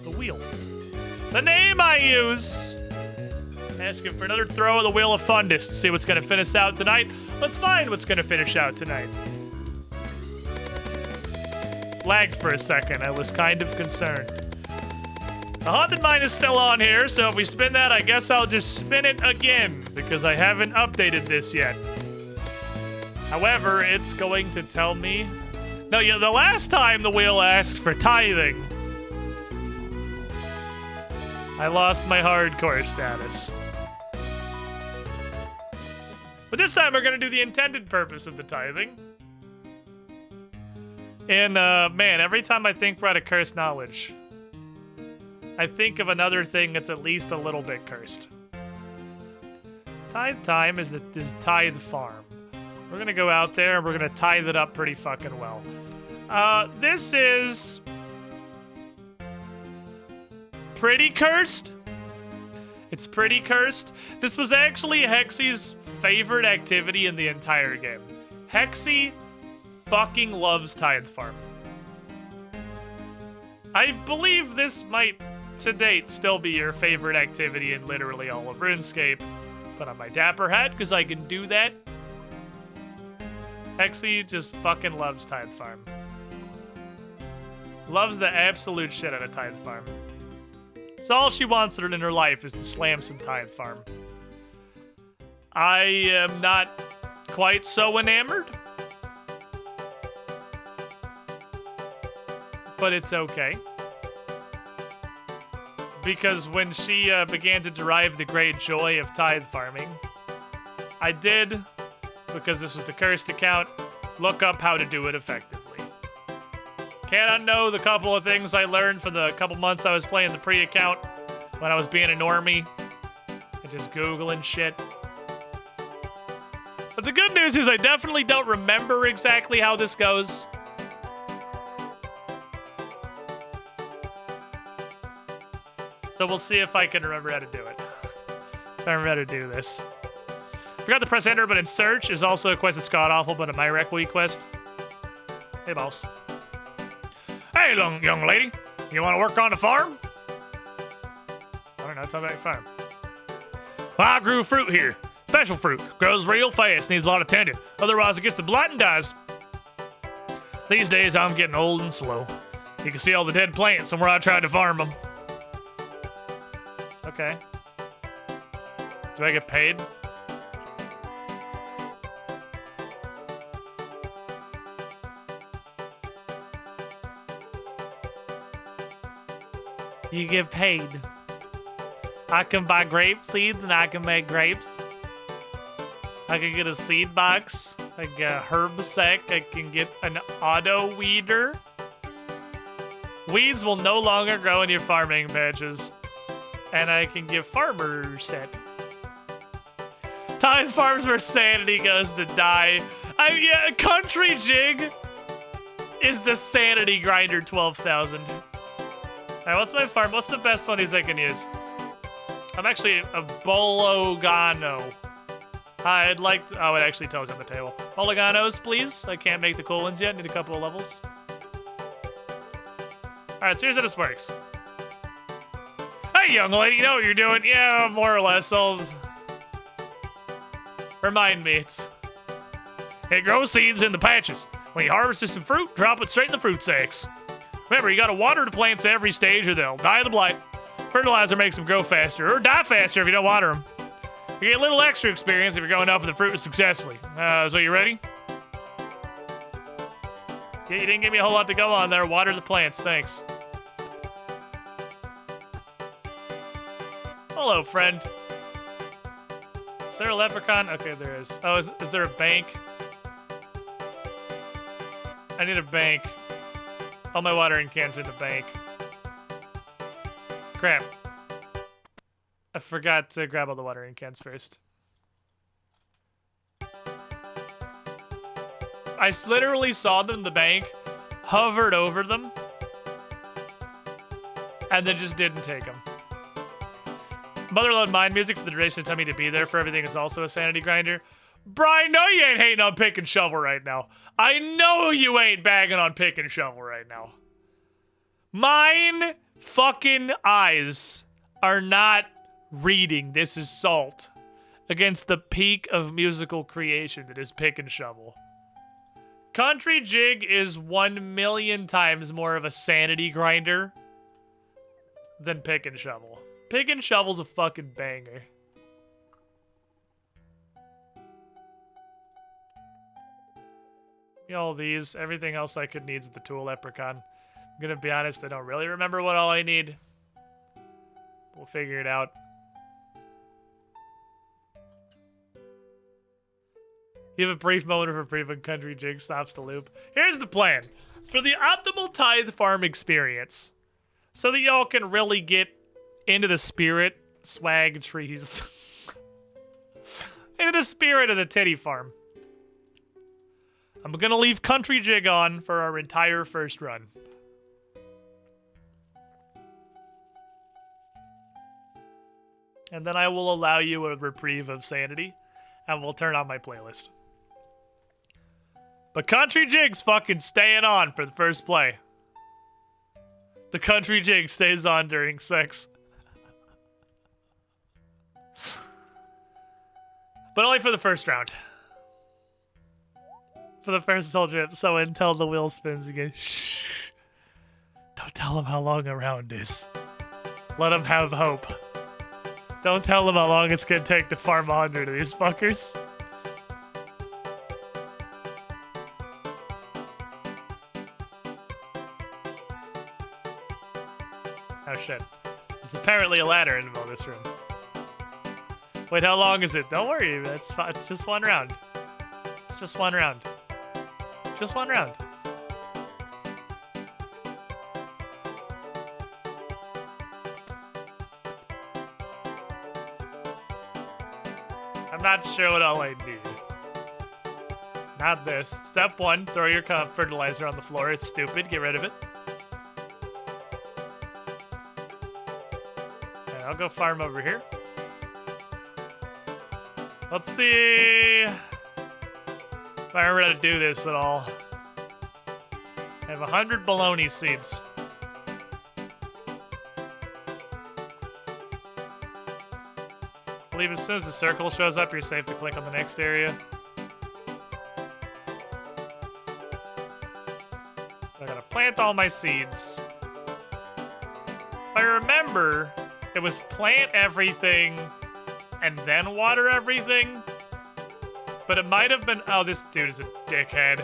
the wheel. The name I use. Asking for another throw of the Wheel of Fundus to see what's going to finish out tonight. Let's find what's going to finish out tonight. Lagged for a second. I was kind of concerned. The Haunted Mine is still on here, so if we spin that, I guess I'll just spin it again, because I haven't updated this yet. However, it's going to tell me... No, the last time the wheel asked for tithing, I lost my hardcore status. But this time we're going to do the intended purpose of the tithing. And, man, every time I think we're out of cursed knowledge, I think of another thing that's at least a little bit cursed. Tithe time is tithe farm. We're going to go out there and we're going to tithe it up pretty fucking well. This is pretty cursed. It's pretty cursed. This was actually Hexy's favorite activity in the entire game. Hexy fucking loves Tithe Farm. I believe this might, to date, still be your favorite activity in literally all of RuneScape. Put on my dapper hat, because I can do that. Hexy just fucking loves Tithe Farm. Loves the absolute shit out of Tithe Farm. So all she wants in her life is to slam some Tithe Farm. I am not quite so enamored. But it's okay. Because when she began to derive the great joy of tithe farming, I did, because this was the cursed account, look up how to do it effectively. Can't unknow the couple of things I learned from the couple months I was playing the pre-account when I was being a normie and just Googling shit. But the good news is I definitely don't remember exactly how this goes. So we'll see if I can remember how to do it. If I remember how to do this. Forgot to press enter, but in search is also a quest that's god-awful, but a My Rec Week quest. Hey, boss. Hey, young lady. You want to work on the farm? I don't know. Tell me about your farm. Well, I grew fruit here. Special fruit. Grows real fast. Needs a lot of tending. Otherwise, it gets the blight and dies. These days, I'm getting old and slow. You can see all the dead plants from where I tried to farm them. Okay. Do I get paid? You get paid. I can buy grape seeds and I can make grapes. I can get a seed box. I can get a herb sack. I can get an auto weeder. Weeds will no longer grow in your farming patches. And I can give farmer set. Tithe farms where sanity goes to die. Yeah, Country Jig is the sanity grinder 12,000. Alright, what's my farm? What's the best one I can use? I'm actually a Bologano. I'd like to, oh, it actually tells you on the table. Bologanos, please. I can't make the cool ones yet. Need a couple of levels. Alright, so here's how this works. Hey, young lady, you know what you're doing? Yeah, more or less. Remind me, it grows seeds in the patches. When you harvest some fruit, drop it straight in the fruit sacks. Remember, you gotta water the plants every stage or they'll die of the blight. Fertilizer makes them grow faster, or die faster if you don't water them. You get a little extra experience if you're going up with the fruit successfully. So you ready? Yeah, you didn't give me a whole lot to go on there. Water the plants, thanks. Hello, friend. Is there a leprechaun? Okay, there is. Oh, is there a bank? I need a bank. All my watering cans are in the bank. Crap. I forgot to grab all the watering cans first. I literally saw them in the bank, hovered over them, and then just didn't take them. Motherload mind music for the duration of time me to be there for everything is also a sanity grinder. Brian, no, you ain't hating on pick and shovel right now. I know you ain't bagging on pick and shovel right now. Mine fucking eyes are not reading This Is Salt against the peak of musical creation that is pick and shovel. Country Jig is 1,000,000 times more of a sanity grinder than pick and shovel. Pick and shovel's a fucking banger. All these, everything else I could need at the tool leprechaun. I'm gonna be honest, I don't really remember what all I need. We'll figure it out. You have a brief moment of reprieve when Country Jig stops the loop. Here's the plan. For the optimal tithe farm experience, so that y'all can really get into the spirit, swag trees. Into the spirit of the titty farm. I'm gonna leave Country Jig on for our entire first run. And then I will allow you a reprieve of sanity, and we'll turn on my playlist. But Country Jig's fucking staying on for the first play. The Country Jig stays on during sex. But only for the first round. for the first soldier, so until the wheel spins again. Shh. Don't tell him how long a round is. Let him have hope. Don't tell him how long it's gonna take to farm 100 of these fuckers. Oh shit. There's apparently a ladder in this room. Wait, how long is it? Don't worry, it's just one round. It's just one round. Just one round. I'm not sure what all I need. Not this. Step 1, throw your fertilizer on the floor. It's stupid. Get rid of it. Okay, I'll go farm over here. Let's see if I remember how to do this at all. I have 100 bologna seeds. I believe as soon as the circle shows up, you're safe to click on the next area. I gotta plant all my seeds. If I remember, it was plant everything and then water everything. But it might have been... Oh, this dude is a dickhead.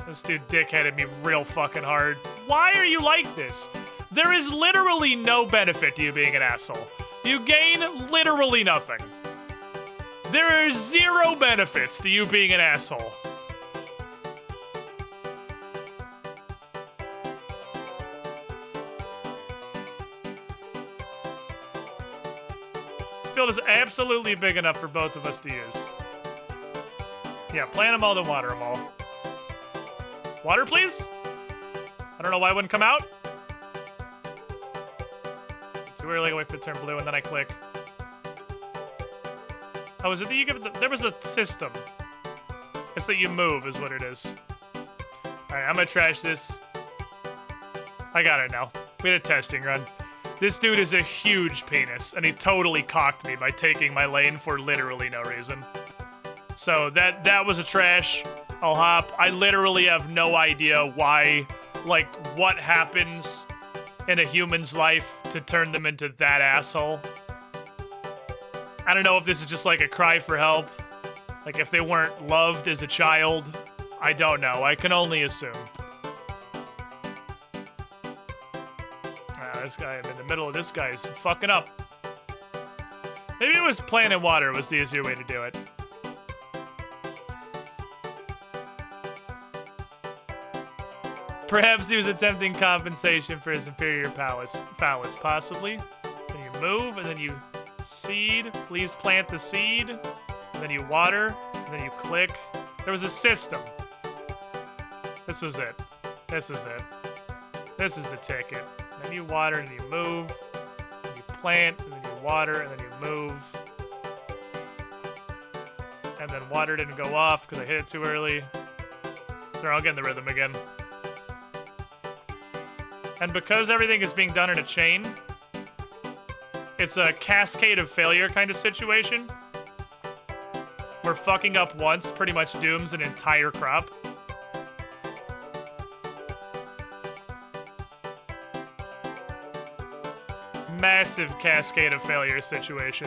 This dude dickheaded me real fucking hard. Why are you like this? There is literally no benefit to you being an asshole. You gain literally nothing. There are 0 benefits to you being an asshole. This field is absolutely big enough for both of us to use. Yeah, plant them all, then water them all. Water, please? I don't know why it wouldn't come out. Too early, wait for it to turn blue, and then I click. Oh, is it that you give it there was a system. It's that you move, is what it is. Alright, I'm gonna trash this. I got it now. We had a testing run. This dude is a huge penis, and he totally cocked me by taking my lane for literally no reason. So that was a trash. I'll hop. I literally have no idea why, like, what happens in a human's life to turn them into that asshole. I don't know if this is just like a cry for help. Like if they weren't loved as a child. I don't know. I can only assume. This guy, I'm in the middle of this guy is fucking up. Maybe it was plant and water was the easier way to do it. Perhaps he was attempting compensation for his inferior phallus, possibly. Then you move, and then you seed. Please plant the seed. And then you water, and then you click. There was a system. This was it. This is it. This is the ticket. And then you water, and you move. And you plant, and then you water, and then you move. And then water didn't go off because I hit it too early. So I'll get in the rhythm again. And because everything is being done in a chain, it's a cascade of failure kind of situation. Where fucking up once pretty much dooms an entire crop. Massive cascade of failure situation.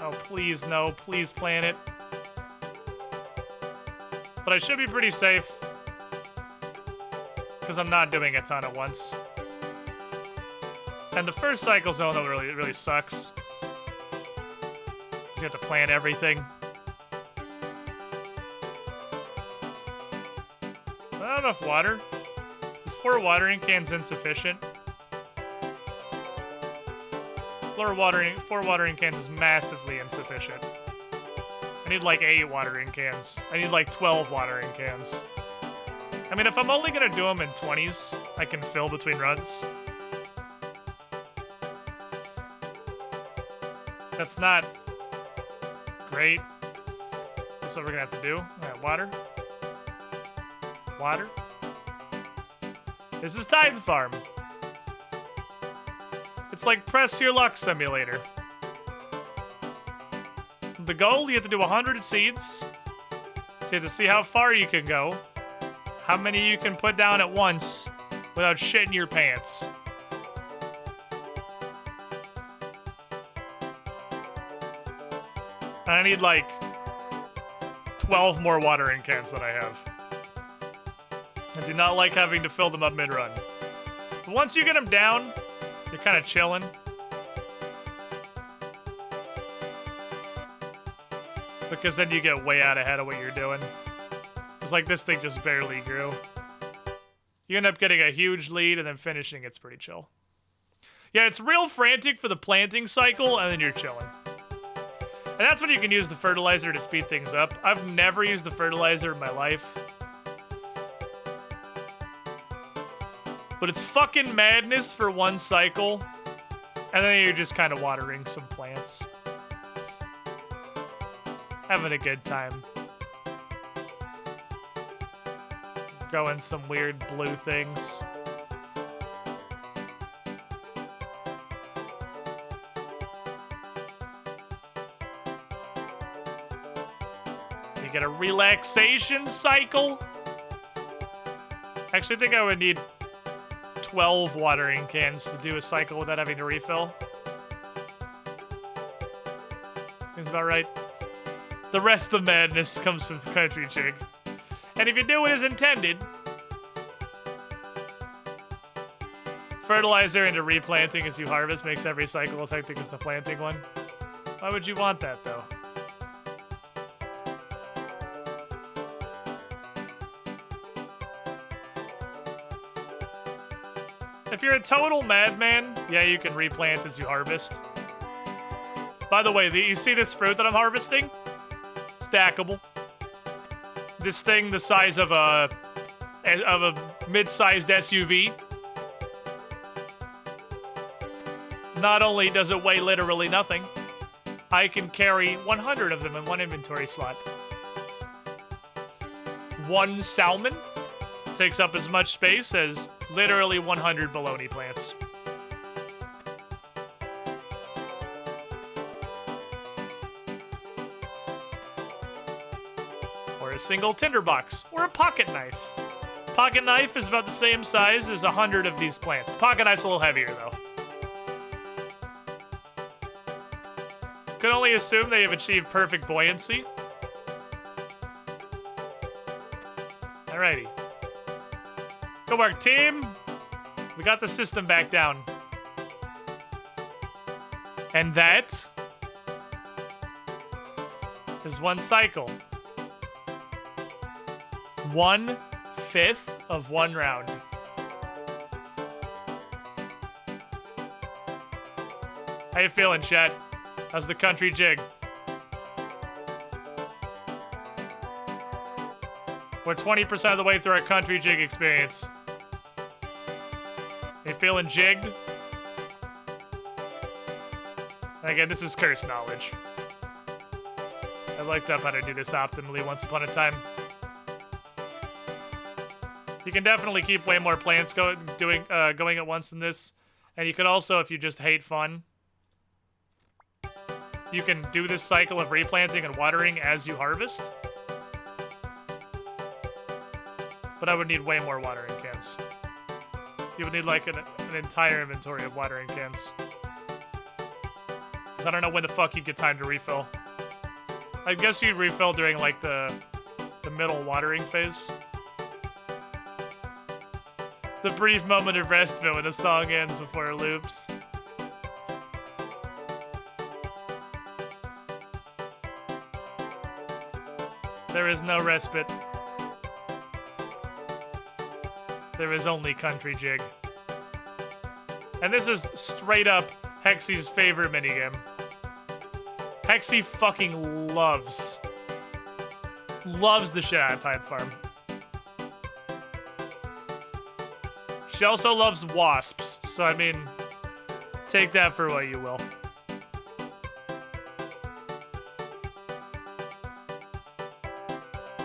Oh, please, no. Please plant it. But I should be pretty safe. Because I'm not doing a ton at once. And the first cycle zone though really sucks. You have to plant everything. Not enough water. Is 4 watering cans insufficient? 4 watering cans is massively insufficient. I need like 8 watering cans. I need like 12 watering cans. I mean, if I'm only gonna do them in 20s, I can fill between runs. That's not great. That's what we're gonna have to do. Alright, water. Water. This is Tide Farm. It's like Press Your Luck Simulator. the goal, you have to do 100 seeds. So you have to see how far you can go. How many you can put down at once without shitting your pants. I need like 12 more watering cans than I have. I do not like having to fill them up mid-run. But once you get them down, you're kind of chilling. Because then you get way out ahead of what you're doing. It's like this thing just barely grew. You end up getting a huge lead and then finishing it's pretty chill. Yeah, it's real frantic for the planting cycle and then you're chilling. And that's when you can use the fertilizer to speed things up. I've never used the fertilizer in my life. But it's fucking madness for one cycle. And then you're just kind of watering some plants. Having a good time. Growing some weird blue things. You get a relaxation cycle. Actually, I think I would need 12 watering cans to do a cycle without having to refill. Seems about right. The rest of the madness comes from Country Jig. And if you do it as intended, fertilizer into replanting as you harvest makes every cycle as hectic as the planting one. Why would you want that, though? If you're a total madman, yeah, you can replant as you harvest. By the way, you see this fruit that I'm harvesting? Stackable. This thing the size of a mid-sized SUV. Not only does it weigh literally nothing, I can carry 100 of them in one inventory slot. One salmon takes up as much space as literally 100 bologna plants. Or a single tinderbox, or a pocket knife. Pocket knife is about the same size as 100 of these plants. Pocket knife's a little heavier, though. Can only assume they have achieved perfect buoyancy. Alrighty. Good work, team. We got the system back down. And that is one cycle. 1/5 of one round. How you feeling, chat? How's the country jig? We're 20% of the way through our country jig experience. You feeling jigged? Again, this is cursed knowledge. I looked up how to do this optimally once upon a time. You can definitely keep way more plants going at once than this. And you could also, if you just hate fun, you can do this cycle of replanting and watering as you harvest. But I would need way more watering cans. You would need like an entire inventory of watering cans. 'Cause I don't know when the fuck you'd get time to refill. I guess you'd refill during like the middle watering phase. The brief moment of respite when the song ends before it loops. There is no respite. There is only country jig. And this is straight up Hexy's favorite minigame. Hexy fucking loves the shit out of Time Farm. She also loves wasps, so I mean, take that for what you will.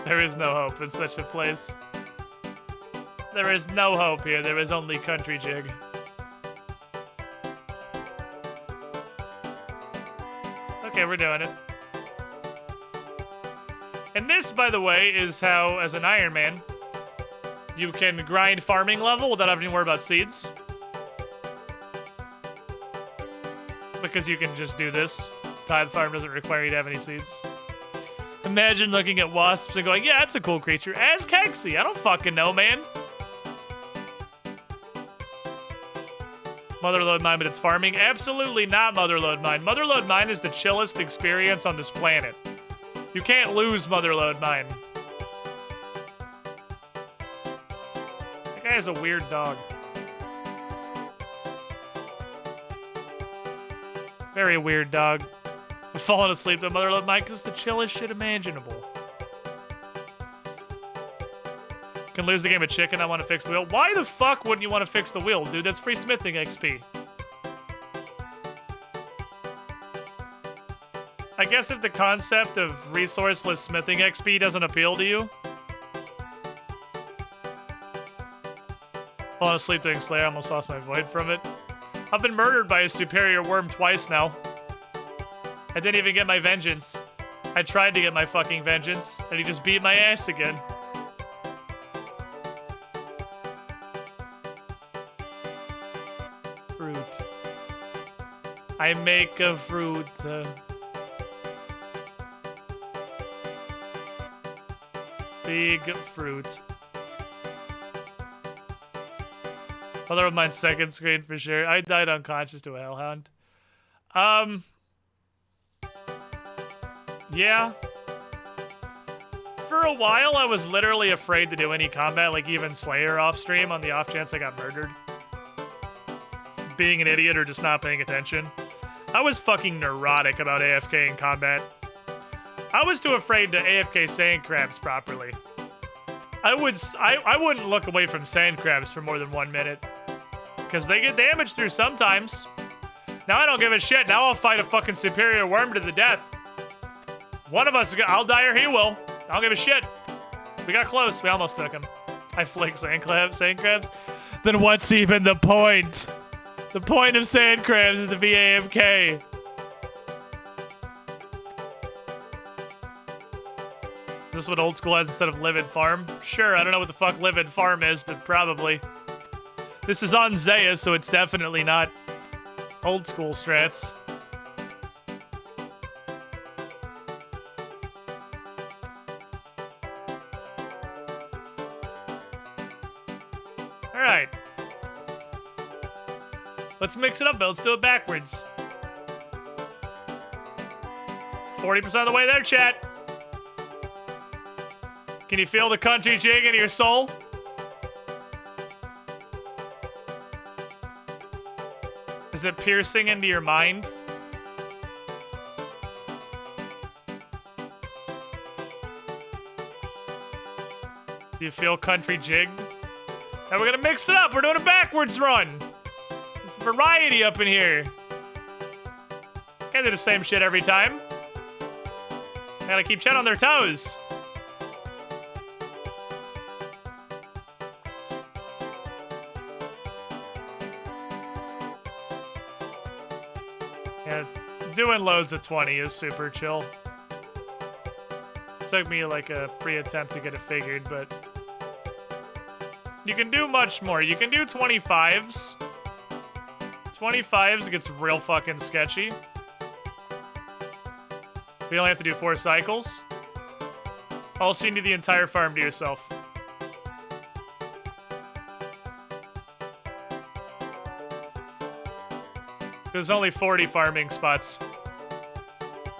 There is no hope in such a place. There is no hope here. There is only country jig. Okay, we're doing it. And this, by the way, is how, as an Iron Man, you can grind farming level without having to worry about seeds. Because you can just do this. Tithe farm doesn't require you to have any seeds. Imagine looking at wasps and going, yeah, that's a cool creature. As Kexi, I don't fucking know, man. Motherlode Mine, but it's farming? Absolutely not Motherlode Mine. Motherlode Mine is the chillest experience on this planet. You can't lose Motherlode Mine. That guy has a weird dog. Very weird dog. I've fallen asleep to Motherlode Mine because it's the chillest shit imaginable. Can lose the game of chicken, I want to fix the wheel. Why the fuck wouldn't you want to fix the wheel, dude? That's free smithing XP. I guess if the concept of resourceless smithing XP doesn't appeal to you. Falling asleep doing Slayer, I almost lost my void from it. I've been murdered by a superior worm twice now. I didn't even get my vengeance. I tried to get my fucking vengeance, and he just beat my ass again. Fruit. I make a fruit. Big fruit. Mother of mine's second screen for sure. I died unconscious to a hellhound. Yeah. For a while, I was literally afraid to do any combat, like even Slayer off stream on the off chance I got murdered. Being an idiot or just not paying attention. I was fucking neurotic about AFK in combat. I was too afraid to AFK sand crabs properly. I wouldn't look away from sand crabs for more than 1 minute. Because they get damaged through sometimes. Now I don't give a shit. Now I'll fight a fucking superior worm to the death. One of us, I'll die or he will. I don't give a shit. We got close. We almost took him. I flick sand crabs. Then what's even the point? The point of sand crabs is to be AFK. Is this what old school has instead of live and farm? Sure, I don't know what the fuck live and farm is, but probably. This is on Zaya, so it's definitely not old school strats. Alright. Let's mix it up, but let's do it backwards. 40% of the way there, chat. Can you feel the country jig in your soul? Is it piercing into your mind? Do you feel country jig? Now we're gonna mix it up. We're doing a backwards run. There's variety up in here. Can't do the same shit every time. Gotta keep chat on their toes. Doing loads of 20 is super chill. Took me like a pre-attempt to get it figured, but you can do much more. You can do 25s. 25s gets real fucking sketchy. We only have to do 4 cycles. Also, you need the entire farm to yourself. There's only 40 farming spots.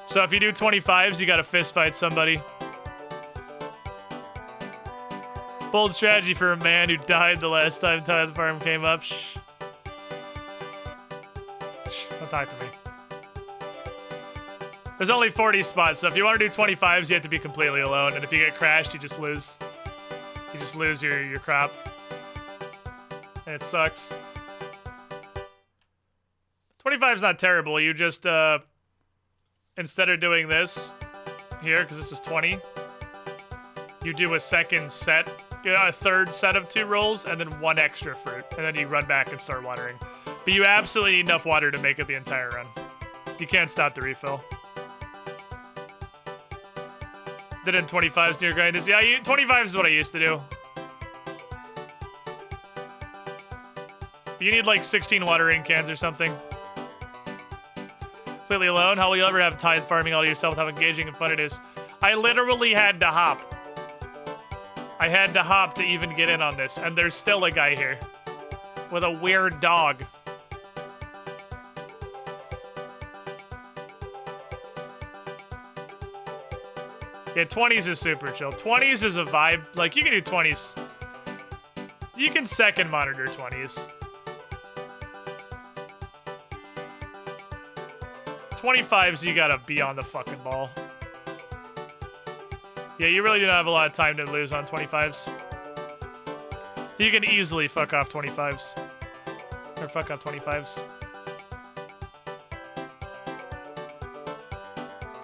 So if you do 25s, you gotta fist fight somebody. Bold strategy for a man who died the last time Tithe Farm came up. Shh. Shh, don't talk to me. There's only 40 spots, so if you want to do 25s, you have to be completely alone. And if you get crashed, you just lose. You just lose your crop. And it sucks. 25 is not terrible. You just, instead of doing this here, because this is 20, you do a second set, a third set of 2 rolls, and then 1 extra fruit. And then you run back and start watering. But you absolutely need enough water to make it the entire run. You can't stop the refill. Did in 25s near grinders. Yeah, 25s is what I used to do. You need like 16 watering cans or something. Completely alone? How will you ever have tithe farming all to yourself with how engaging and fun it is? I literally had to hop. I had to hop to even get in on this, and there's still a guy here with a weird dog. Yeah, 20s is super chill. 20s is a vibe. Like, you can do 20s. You can second monitor 20s. 25s, you gotta be on the fucking ball. Yeah, you really do not have a lot of time to lose on 25s. You can easily fuck off 25s. Or fuck up 25s.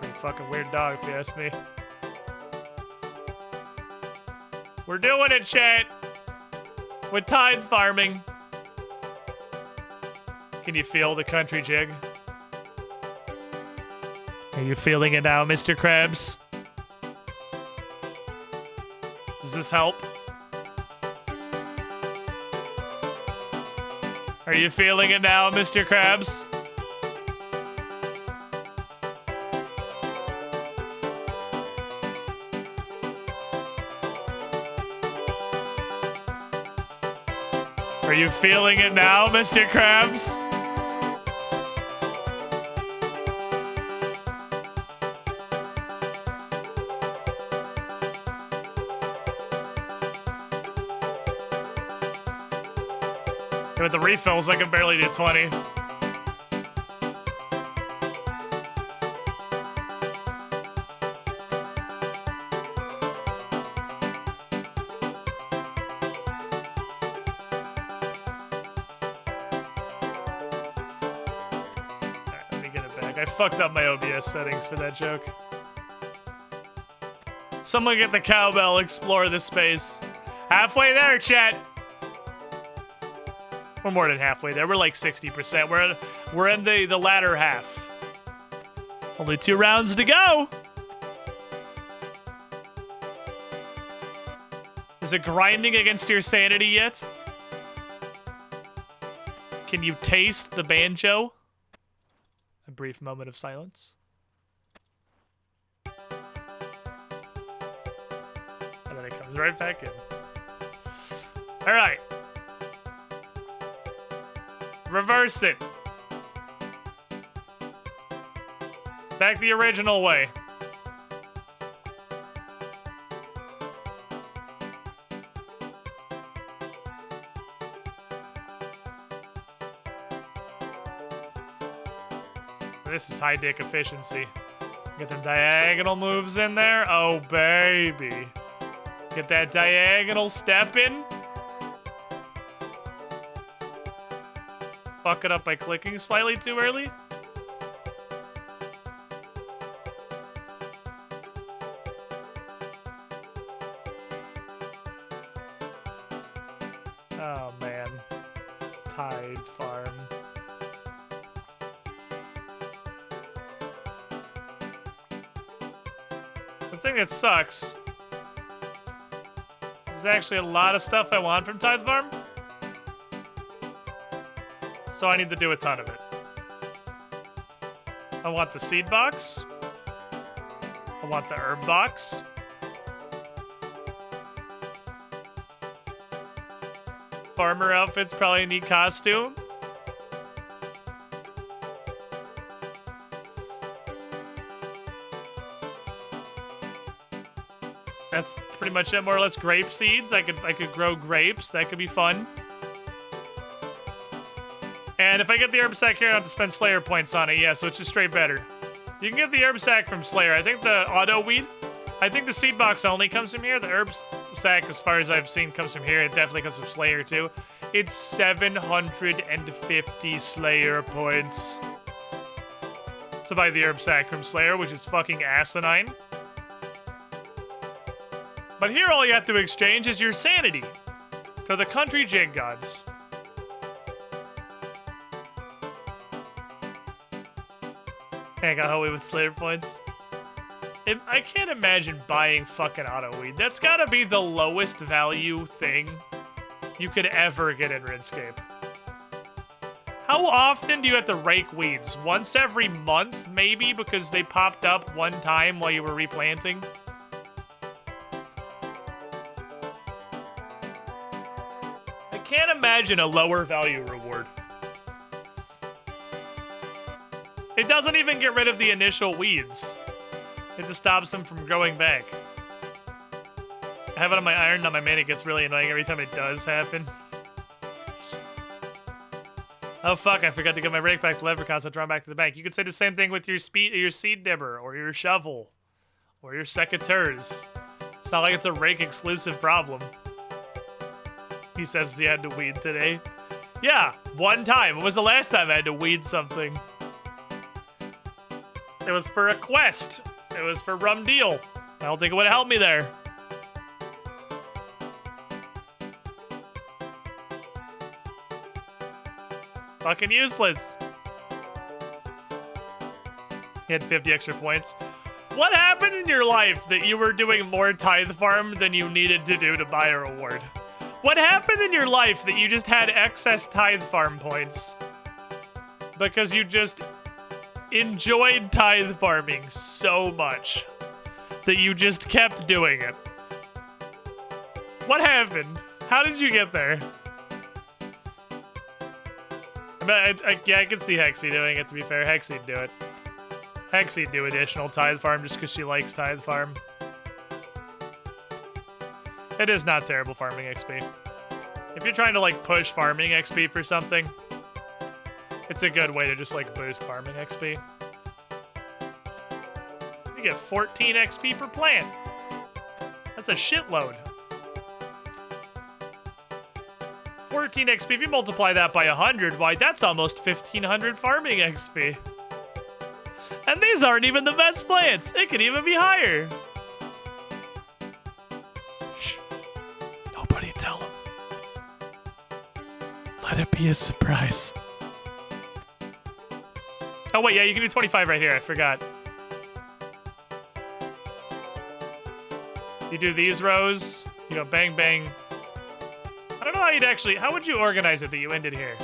Pretty fucking weird dog, if you ask me. We're doing it, chat! With tithe farming. Can you feel the country jig? Are you feeling it now, Mr. Krabs? Does this help? Are you feeling it now, Mr. Krabs? Are you feeling it now, Mr. Krabs? With the refills, I can barely do 20. I fucked up my OBS settings for that joke. Someone get the cowbell, explore the space. Halfway there, chat. We're more than halfway there. We're like 60%. We're in the latter half. Only 2 rounds to go. Is it grinding against your sanity yet? Can you taste the banjo? A brief moment of silence. And then it comes right back in. All right. Reverse it. Back the original way. This is high dick efficiency. Get the diagonal moves in there. Oh, baby. Get that diagonal step in. Fuck it up by clicking slightly too early. Oh, man. Tide farm. The thing that sucks is actually a lot of stuff I want from Tithe Farm. So I need to do a ton of it. I want the seed box. I want the herb box. Farmer outfits probably need costume. That's pretty much it, more or less. Grape seeds. I could grow grapes. That could be fun. And if I get the herb sack here, I don't have to spend Slayer points on it. Yeah, so it's just straight better. You can get the herb sack from Slayer. I think the auto weed. I think the seed box only comes from here. The herb sack, as far as I've seen, comes from here. It definitely comes from Slayer too. It's 750 Slayer points to buy the herb sack from Slayer, which is fucking asinine. But here all you have to exchange is your sanity to the country jig gods. I got away with Slayer points. I can't imagine buying fucking auto weed. That's gotta be the lowest value thing you could ever get in RuneScape. How often do you have to rake weeds? Once every month, maybe, because they popped up one time while you were replanting? I can't imagine a lower value reward. It doesn't even get rid of the initial weeds. It just stops them from growing back. I have it on my iron, on my man, it gets really annoying every time it does happen. Oh fuck, I forgot to get my rake back to leprechauns, so I draw back to the bank. You could say the same thing with your seed dibber, or your shovel, or your secateurs. It's not like it's a rake exclusive problem. He says he had to weed today. Yeah, one time. When was the last time I had to weed something? It was for a quest. It was for Rum Deal. I don't think it would have helped me there. Fucking useless. He had 50 extra points. What happened in your life that you were doing more tithe farm than you needed to do to buy a reward? What happened in your life that you just had excess tithe farm points? Because you just enjoyed tithe farming so much that you just kept doing it. What happened? How did you get there? Yeah, I can see Hexy doing it, to be fair. Hexy'd do it. Hexy'd do additional tithe farm just because she likes tithe farm. It is not terrible farming XP. If you're trying to, like, push farming XP for something, it's a good way to just, like, boost farming XP. You get 14 XP per plant. That's a shitload. 14 XP, if you multiply that by 100, why, that's almost 1,500 farming XP. And these aren't even the best plants. It could even be higher. Shh. Nobody tell them. Let it be a surprise. Oh, wait, yeah, you can do 25 right here. I forgot. You do these rows. You go bang, bang. I don't know how you'd actually... How would you organize it that you ended here?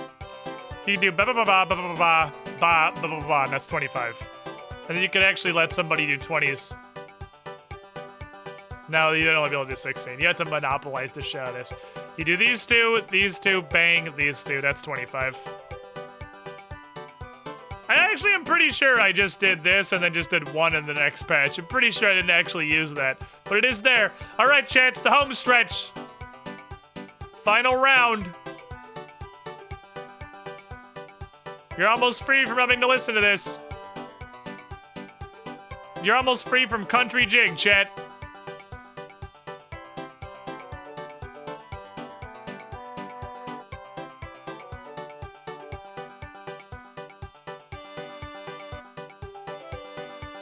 You do ba-ba-ba-ba, ba-ba-ba-ba, ba-ba-ba-ba, and that's 25. And then you could actually let somebody do 20s. No, you'd only be able to do 16. You have to monopolize the shit out of this. You do these two, bang, these two. That's 25. I actually am pretty sure I just did this and then just did one in the next patch. I'm pretty sure I didn't actually use that. But it is there. All right, chat, it's the home stretch. Final round. You're almost free from having to listen to this. You're almost free from country jig, chat.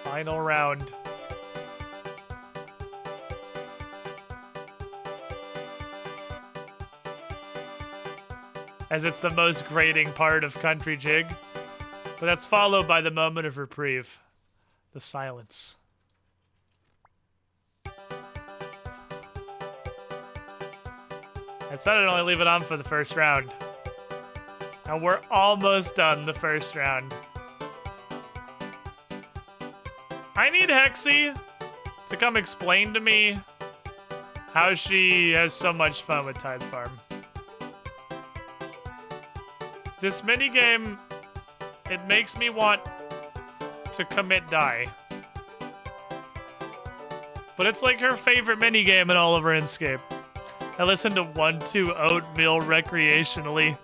Final round. As it's the most grating part of country jig. But that's followed by the moment of reprieve. The silence. I said I'd only leave it on for the first round. And we're almost done the first round. I need Hexy to come explain to me how she has so much fun with Tithe Farm. This minigame, it makes me want to commit die. But it's like her favorite minigame in all of RuneScape. I listen to 1-2 Oatmeal recreationally.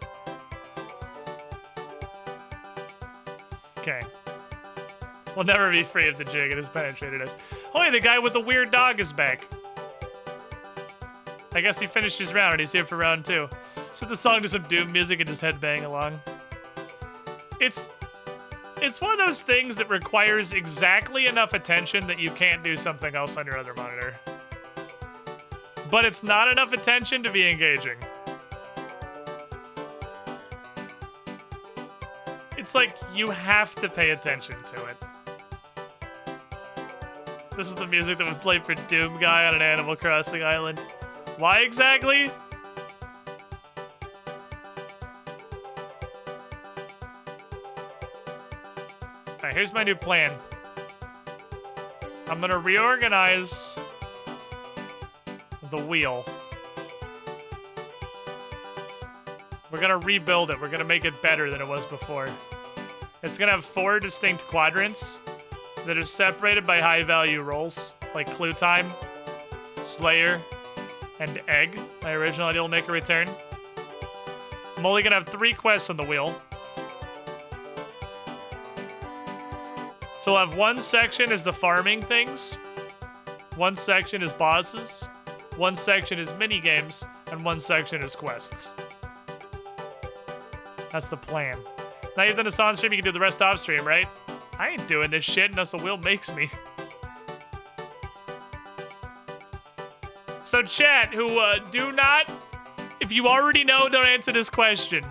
Okay. We'll never be free of the jig. It has penetrated us. Oh, hey, the guy with the weird dog is back. I guess he finished his round and he's here for round 2. Set the song to some Doom music and just headbang along. It's one of those things that requires exactly enough attention that you can't do something else on your other monitor. But it's not enough attention to be engaging. It's like you have to pay attention to it. This is the music that would play for Doom Guy on an Animal Crossing island. Why exactly? Alright, here's my new plan. I'm gonna reorganize the wheel. We're gonna rebuild it. We're gonna make it better than it was before. It's gonna have 4 distinct quadrants that are separated by high-value roles, like Clue Time, Slayer, and Egg. My original idea will make a return. I'm only gonna have 3 quests on the wheel. So we'll have one section is the farming things, one section is bosses, one section is mini-games, and one section is quests. That's the plan. Now you've done this on stream, you can do the rest off stream, right? I ain't doing this shit unless the wheel makes me. So chat, who do not, if you already know, don't answer this question.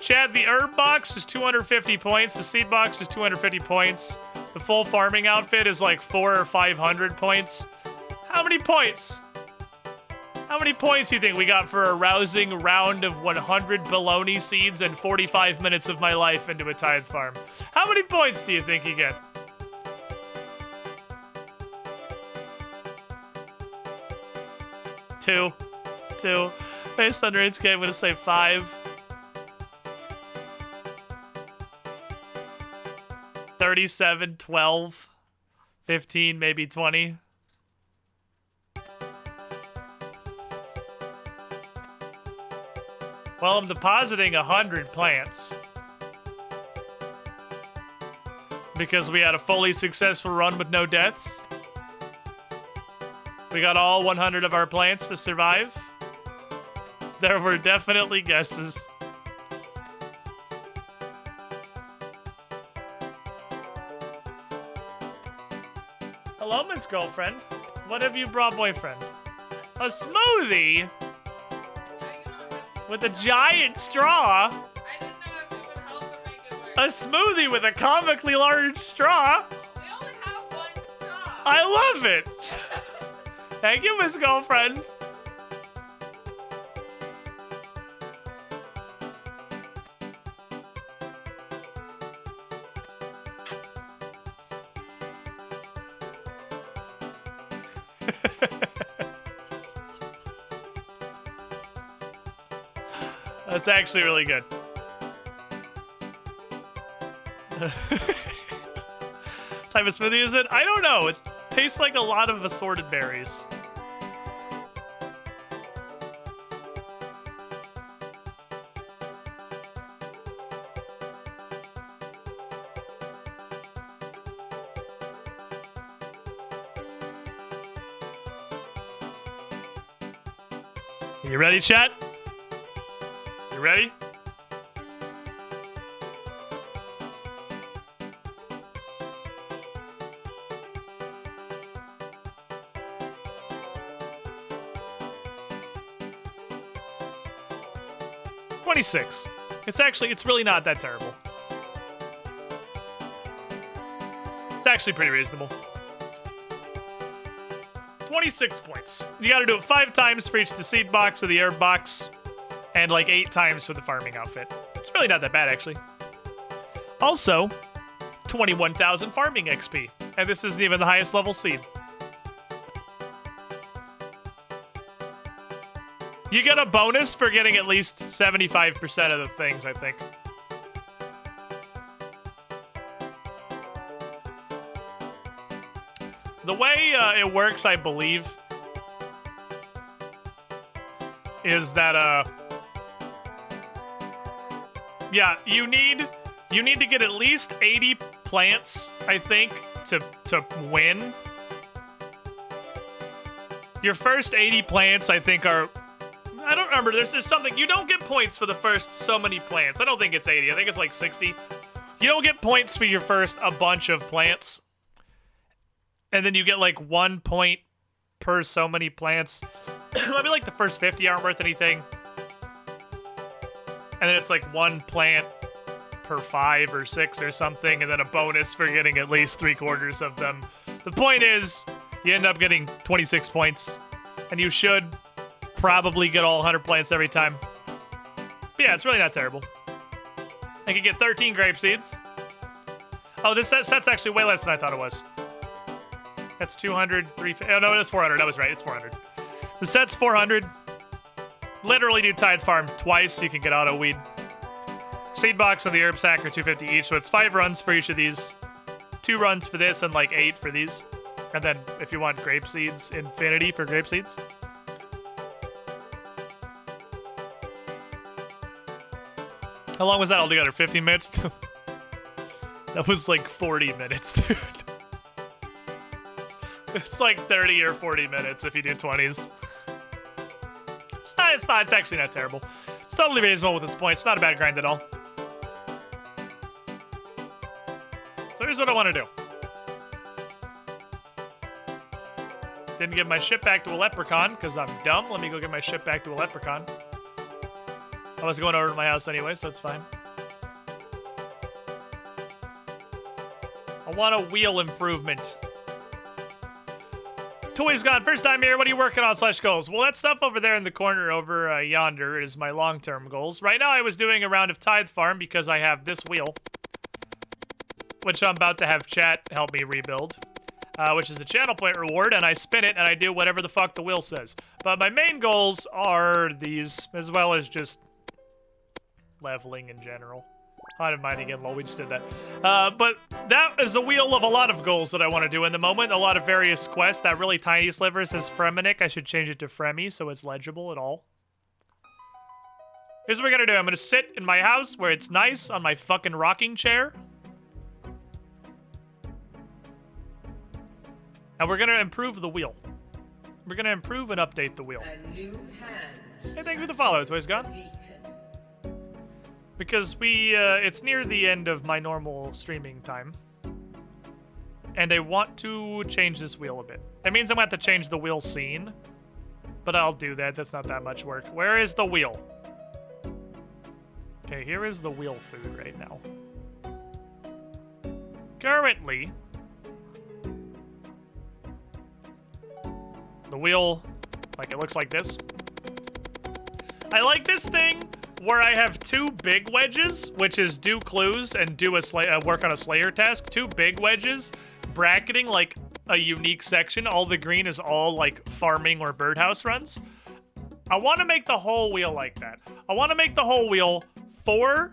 Chat, the herb box is 250 points, the seed box is 250 points. The full farming outfit is like 400 or 500 points. How many points? How many points do you think we got for a rousing round of 100 baloney seeds and 45 minutes of my life into a tithe farm? How many points do you think you get? Two. Based on RuneScape, I'm gonna say 5. 37, 12, 15, maybe 20. Well, I'm depositing 100 plants. Because we had a fully successful run with no deaths. We got all 100 of our plants to survive. There were definitely guesses. Hello, Miss Girlfriend. What have you brought, boyfriend? A smoothie? With a giant straw? I didn't know if it would help or make it worse. A smoothie with a comically large straw? We only have 1 straw. I love it! Thank you, Miss Girlfriend. That's actually really good. Type of smoothie is it? I don't know. It tastes like a lot of assorted berries. You ready, chat? You ready? $26. It's really not that terrible. It's actually pretty reasonable. 26 points. You gotta do it 5 times for each of the seed box or the herb box, and like 8 times for the farming outfit. It's really not that bad, actually. Also, 21,000 farming XP, and this isn't even the highest level seed. You get a bonus for getting at least 75% of the things, I think. The way it works, I believe, is that, yeah, you need to get at least 80 plants, I think, to win. Your first 80 plants, I think, are... I don't remember. There's something. You don't get points for the first so many plants. I don't think it's 80. I think it's like 60. You don't get points for your first a bunch of plants. And then you get like 1 point per so many plants. I mean, like the first 50 aren't worth anything. And then it's like 1 plant per 5 or 6 or something. And then a bonus for getting at least 3/4 of them The point is, you end up getting 26 points, and you should probably get all 100 points every time. But yeah, it's really not terrible. I can get 13 grape seeds. Oh, this set's actually way less than I thought it was. That's 200, 350. Oh, no, it's 400. I was right. It's 400. The set's 400. Literally do Tithe Farm twice so you can get auto weed. Seed box and the herb sack are 250 each, so it's 5 runs for each of these. 2 runs for this and like 8 for these. And then if you want grape seeds, infinity for grape seeds. How long was that altogether? 15 minutes? That was like 40 minutes, dude. It's like 30 or 40 minutes if you do 20s. It's actually not terrible. It's totally reasonable with this point. It's not a bad grind at all. So here's what I want to do. Didn't give my ship back to a leprechaun because I'm dumb. Let me go get my ship back to a leprechaun. I was going over to my house anyway, so it's fine. I want a wheel improvement. Toys gone. First time here. What are you working on / goals? Well, that stuff over there in the corner over yonder is my long-term goals. Right now, I was doing a round of Tithe Farm because I have this wheel, which I'm about to have chat help me rebuild, which is a channel point reward, and I spin it, and I do whatever the fuck the wheel says. But my main goals are these, as well as just leveling in general. I didn't mind again, lol, we just did that. But that is the wheel of a lot of goals that I want to do in the moment. A lot of various quests. That really tiny sliver says Fremenic. I should change it to Fremi so it's legible at all. Here's what we're gonna do. I'm gonna sit in my house where it's nice on my fucking rocking chair. And we're gonna improve the wheel. We're gonna improve and update the wheel. Hey, thank you for the follow, Toys Gone. Because it's near the end of my normal streaming time. And I want to change this wheel a bit. It means I'm gonna have to change the wheel scene. But I'll do that, that's not that much work. Where is the wheel? Okay, here is the wheel food right now. Currently, the wheel, like it looks like this. I like this thing where I have 2 big wedges, which is do clues and do a work on a Slayer task. 2 big wedges, bracketing like a unique section. All the green is all like farming or birdhouse runs. I want to make the whole wheel like that. I want to make the whole wheel 4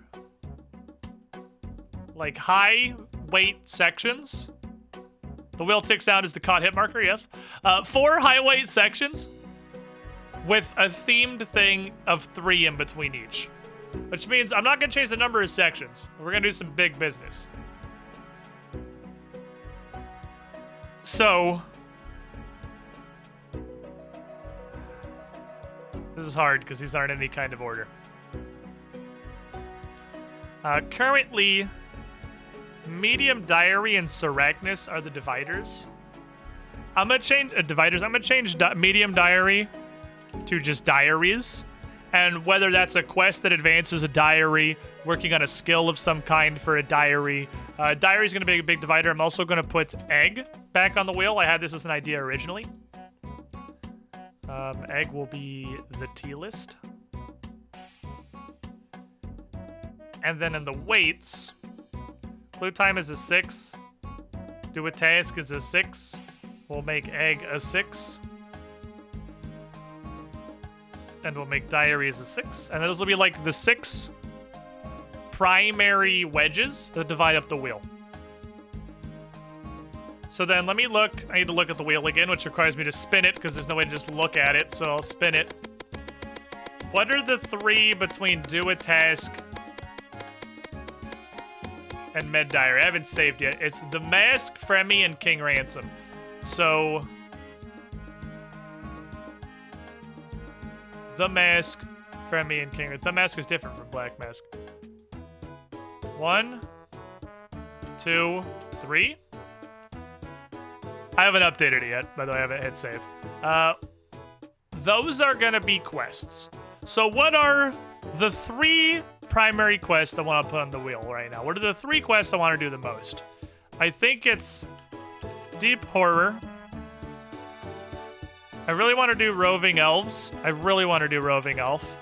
like high weight sections. The wheel ticks down as the caught hit marker, yes. 4 high weight sections with a themed thing of 3 in between each. Which means I'm not going to change the number of sections. We're going to do some big business. So, this is hard because these aren't in any kind of order. Currently, Medium Diary and Seracnus are the dividers. I'm going to change dividers. I'm going to change Medium Diary to just diaries, and whether that's a quest that advances a diary, working on a skill of some kind for a diary. Diary is going to be a big divider. I'm also going to put egg back on the wheel. I had this as an idea originally. Egg will be the T list. And then in the weights, clue time is a 6. Do a task is a 6. We'll make egg a 6. And we'll make diary as a 6. And those will be like the 6 primary wedges that divide up the wheel. So then let me look. I need to look at the wheel again, which requires me to spin it because there's no way to just look at it. So I'll spin it. What are the 3 between do a task and med diary? I haven't saved yet. It's the Mask, Fremi, and King Ransom. So the Mask, Fremi, and King. The Mask is different from Black Mask. 1, 2, 3. I haven't updated it yet, by the way. I haven't hit save. Those are gonna be quests. So what are the 3 primary quests I want to put on the wheel right now? What are the 3 quests I want to do the most? I think it's Deep Horror. I really want to do Roving Elves. I really want to do Roving Elf.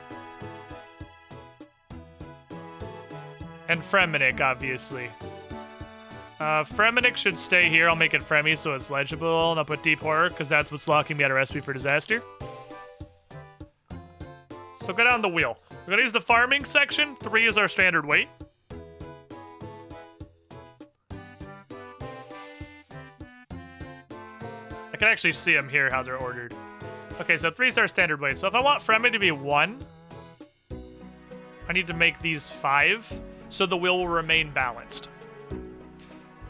And Fremenic, obviously. Fremenic should stay here. I'll make it Fremi so it's legible, and I'll put Deep Horror because that's what's locking me at a recipe for disaster. So go down the wheel. We're gonna use the farming section. 3 is our standard weight. I can actually see them here, how they're ordered. Okay, so 3 is our standard weight. So if I want Fremi to be 1, I need to make these 5, so the wheel will remain balanced.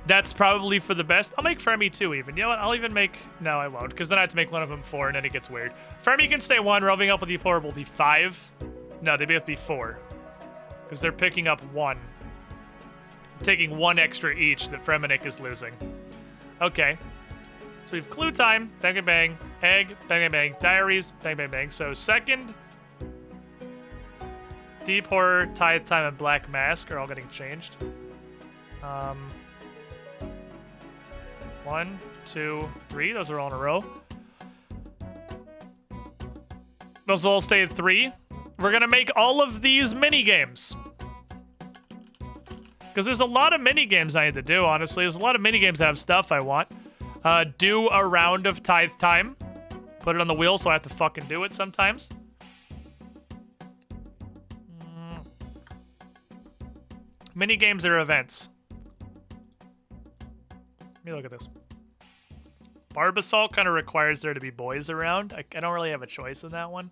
That's probably for the best. I'll make Fremi 2 even. You know what? I'll even make... No, I won't, because then I have to make one of them 4, and then it gets weird. Fremi can stay 1. Roving Elf with Deep Horror will be 5. No, they both be 4. Because they're picking up 1. Taking 1 extra each that Fremenic is losing. Okay. So we have Clue Time, Bang Bang Bang, Egg, Bang Bang Bang, Diaries, Bang Bang Bang. So second, Deep Horror, Tithe Time, and Black Mask are all getting changed. 1, 2, 3. Those are all in a row. Those all stay at 3. We're going to make all of these mini-games. Because there's a lot of mini-games I need to do, honestly. There's a lot of mini-games that have stuff I want. Do a round of Tithe Time. Put it on the wheel so I have to fucking do it sometimes. Mini-games are events. Let me look at this. Barbasol kind of requires there to be boys around. I don't really have a choice in that one.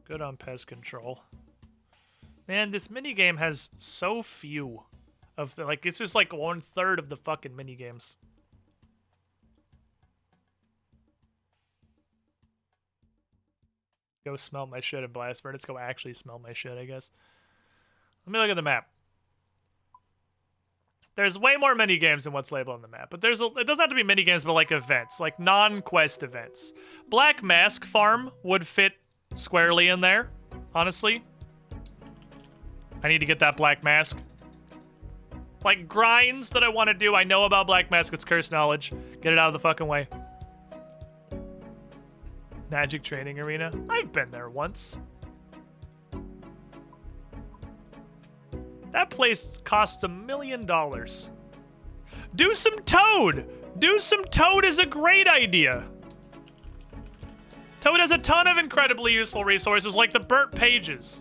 Good on pest control. Man, this minigame has so few of the, like, it's just like 1/3 of the fucking minigames. Go smell my shit and blast furnace. Go actually smell my shit, I guess. Let me look at the map. There's way more minigames than what's labeled on the map, but it doesn't have to be minigames, but like events, like non-quest events. Black Mask Farm would fit squarely in there, honestly. I need to get that Black Mask. Like grinds that I want to do, I know about Black Mask, it's cursed knowledge. Get it out of the fucking way. Magic Training Arena. I've been there once. That place costs $1 million. Do some Toad! Do some Toad is a great idea. Toad has a ton of incredibly useful resources like the burnt pages.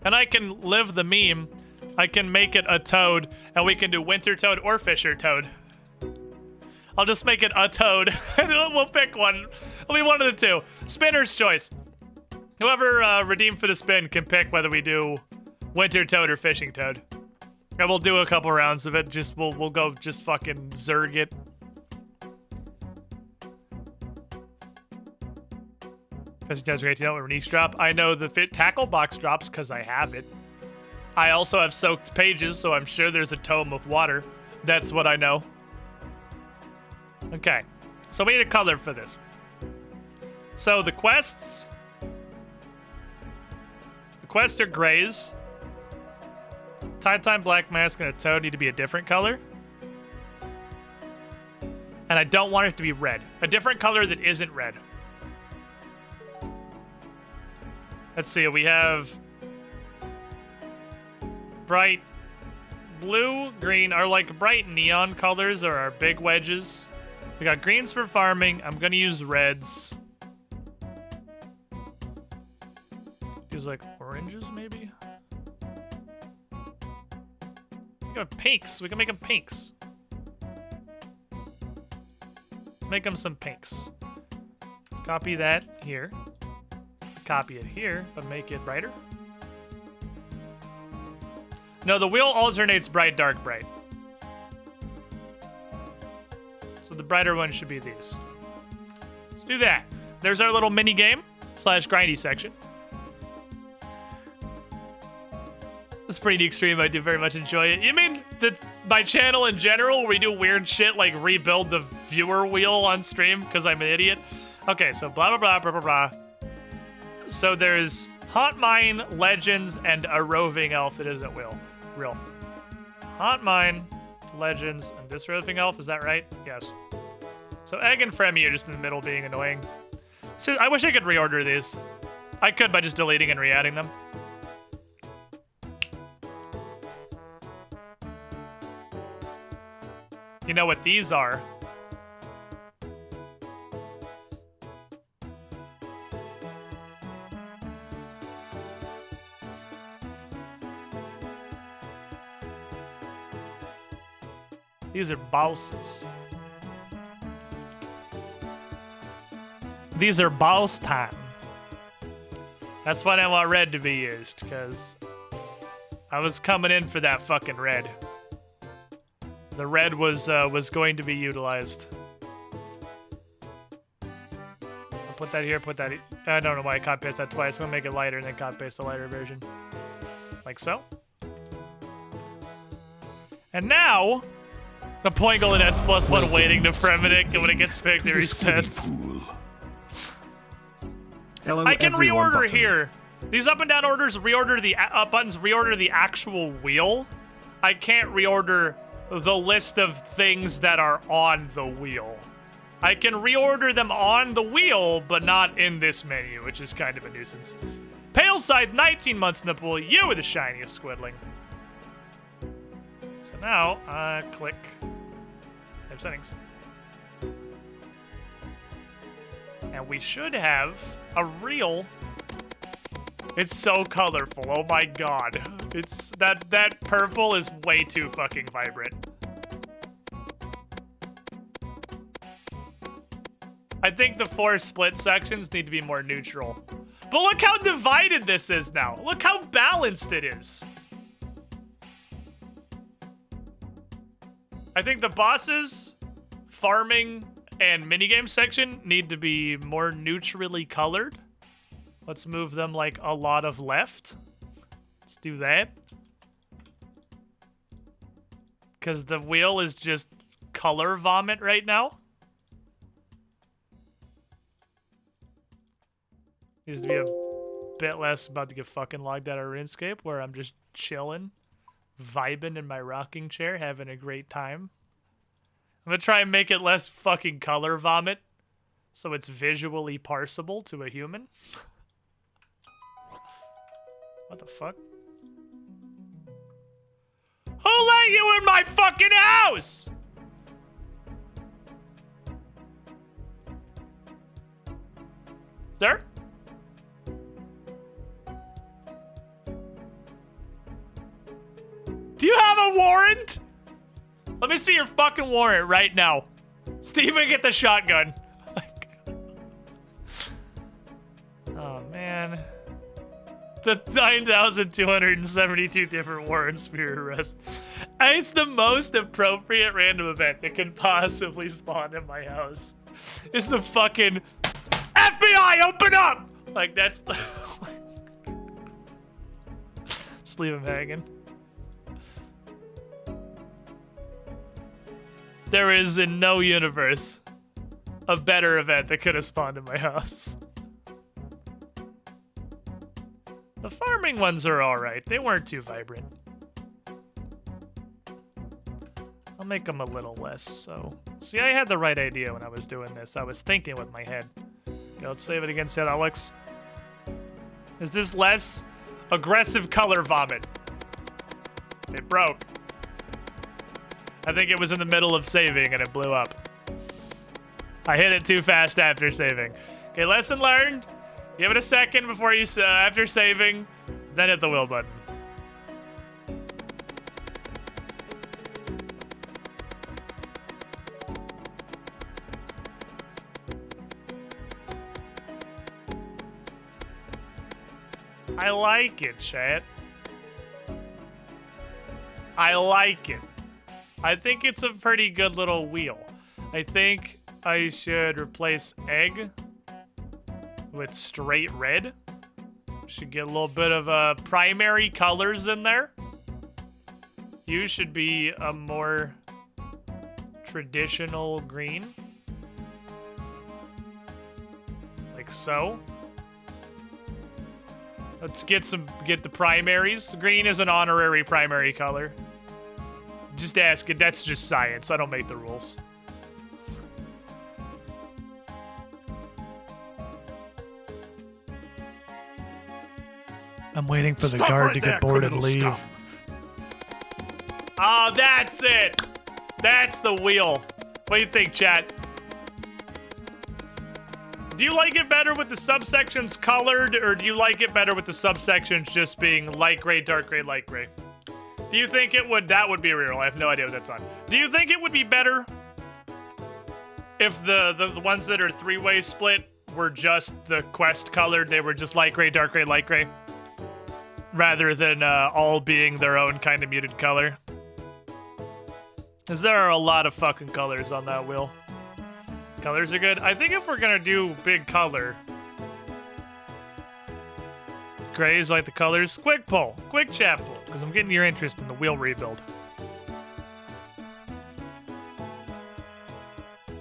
And I can live the meme. I can make it a Toad, and we can do Winter Toad or Fisher Toad. I'll just make it a Toad, and we'll pick one. It'll be one of the two. Spinner's choice. Whoever redeemed for the spin can pick whether we do Winter Toad or Fishing Toad. And we'll do a couple rounds of it. Just we'll go just fucking zerg it. Fishing Toad's great to know when Reniques drop. I know the tackle box drops because I have it. I also have soaked pages, so I'm sure there's a tome of water. That's what I know. Okay, so we need a color for this. So the quests are grays. Tithe Time, Black Mask, and a Toad need to be a different color. And I don't want it to be red. A different color that isn't red. Let's see, we have bright blue, green, are like bright neon colors are our big wedges. We got greens for farming. I'm gonna use reds. These like oranges, maybe? We got pinks. We can make them pinks. Make them some pinks. Copy that here. Copy it here, but make it brighter. No, the wheel alternates bright, dark, bright. So the brighter one should be these. Let's do that. There's our little mini game / grindy section. It's a pretty neat stream. I do very much enjoy it. You mean my channel in general where we do weird shit like rebuild the viewer wheel on stream because I'm an idiot? Okay, so blah, blah, blah, blah, blah, blah. So there's Haunt Mine, Legends, and a roving elf that isn't real. Haunt Mine, Legends, and this roving elf, is that right? Yes. So Egg and Fremy are just in the middle being annoying. So I wish I could reorder these. I could by just deleting and re-adding them. You know what these are? These are bosses. These are boss time. That's why I want red to be used, because I was coming in for that fucking red. The red was going to be utilized. I'll put that here, put that. I don't know why I copy paste that twice. I'm gonna make it lighter and then copy paste the lighter version, like so. And now, the point goal that's +1 waiting to Premonic, and when it gets picked, it resets. Hello, I can everyone reorder button. here. These up and down orders reorder the buttons, reorder the actual wheel. I can't reorder the list of things that are on the wheel. I can reorder them on the wheel, but not in this menu, which is kind of a nuisance. Pale side, 19 months in the pool. You are the shiniest squidling. So now, click Type settings. And we should have a real. It's so colorful. Oh my god. It's that purple is way too fucking vibrant. I think the 4 split sections need to be more neutral. But look how divided this is now. Look how balanced it is. I think the bosses, farming, and minigame section need to be more neutrally colored. Let's move them like a lot of left. Let's do that. Because the wheel is just color vomit right now. Needs to be a bit less about to get fucking logged out of RuneScape, where I'm just chilling, vibing in my rocking chair, having a great time. I'm gonna try and make it less fucking color vomit, so it's visually parsable to a human. What the fuck? Who let you in my fucking house? Sir? Do you have a warrant? Let me see your fucking warrant right now. Steven, get the shotgun. Oh, man. The 9,272 different warrants for your arrest. And it's the most appropriate random event that can possibly spawn in my house. It's the fucking FBI, open up! Like, that's the... Just leave him hanging. There is in no universe a better event that could have spawned in my house. The farming ones are alright. They weren't too vibrant. I'll make them a little less, so... See, I had the right idea when I was doing this. I was thinking with my head. Okay, let's save it again, see how that looks. Is this less aggressive color vomit? It broke. I think it was in the middle of saving and it blew up. I hit it too fast after saving. Okay, lesson learned. Give it a second before you, after saving, then hit the wheel button. I like it, chat. I like it. I think it's a pretty good little wheel. I think I should replace egg with straight red. Should get a little bit of primary colors in there. You should be a more traditional green. Like so. Let's get the primaries. Green is an honorary primary color. Just ask it. That's just science. I don't make the rules. I'm waiting for the Stop guard right to there, get bored and criminal leave. scum. Oh, that's it. That's the wheel. What do you think, chat? Do you like it better with the subsections colored, or do you like it better with the subsections just being light gray, dark gray, light gray? Do you think it would... That would be a reroll. I have no idea what that's on. Do you think it would be better if the ones that are three-way split were just the quest colored? They were just light gray, dark gray, light gray? Rather than all being their own kind of muted color? Because there are a lot of fucking colors on that wheel. Colors are good. I think if we're gonna do big color, grays like the colors. Quick poll, quick chat poll, because I'm getting your interest in the wheel rebuild.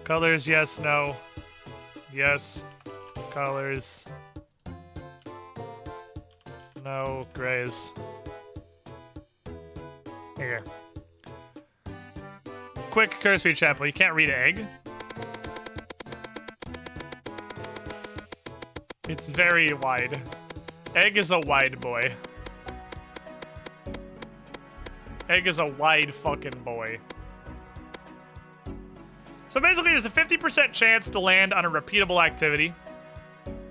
Colors, yes, no, yes. Colors, no. Grays. Here. Quick cursory chat poll. You can't read egg. It's very wide. Egg is a wide boy. Egg is a wide fucking boy. So basically, there's a 50% chance to land on a repeatable activity.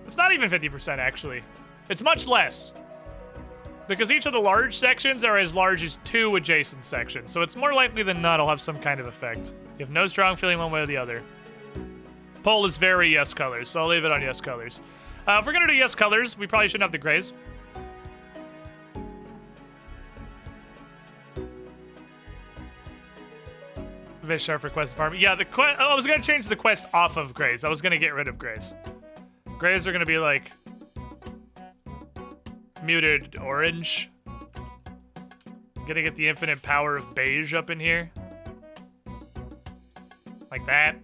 It's not even 50%, actually. It's much less. Because each of the large sections are as large as 2 adjacent sections. So it's more likely than not it'll have some kind of effect. You have no strong feeling one way or the other. Poll is very yes colors, so I'll leave it on yes colors. If we're gonna do yes colors, we probably shouldn't have the grays. Fish sharp for quest farm. Yeah, I was gonna change the quest off of grays. I was gonna get rid of grays. Grays are gonna be like muted orange. I'm gonna get the infinite power of beige up in here. Like that.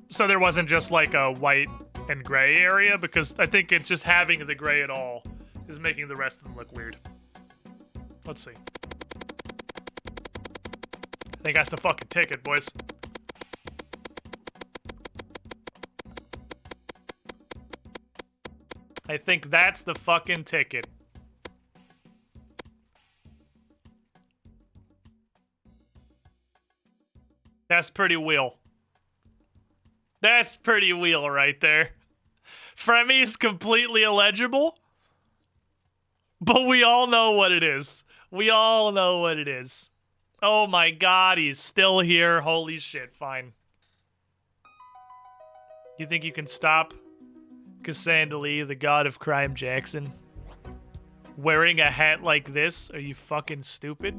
So there wasn't just like a white and gray area, because I think it's just having the gray at all is making the rest of them look weird. Let's see. I think that's the fucking ticket, boys. I think that's the fucking ticket. That's pretty wheel. That's pretty wheel right there. Fremmy's completely illegible, but we all know what it is. We all know what it is. Oh my god, he's still here. Holy shit, fine. You think you can stop Cassandra Lee, the god of crime Jackson, wearing a hat like this? Are you fucking stupid?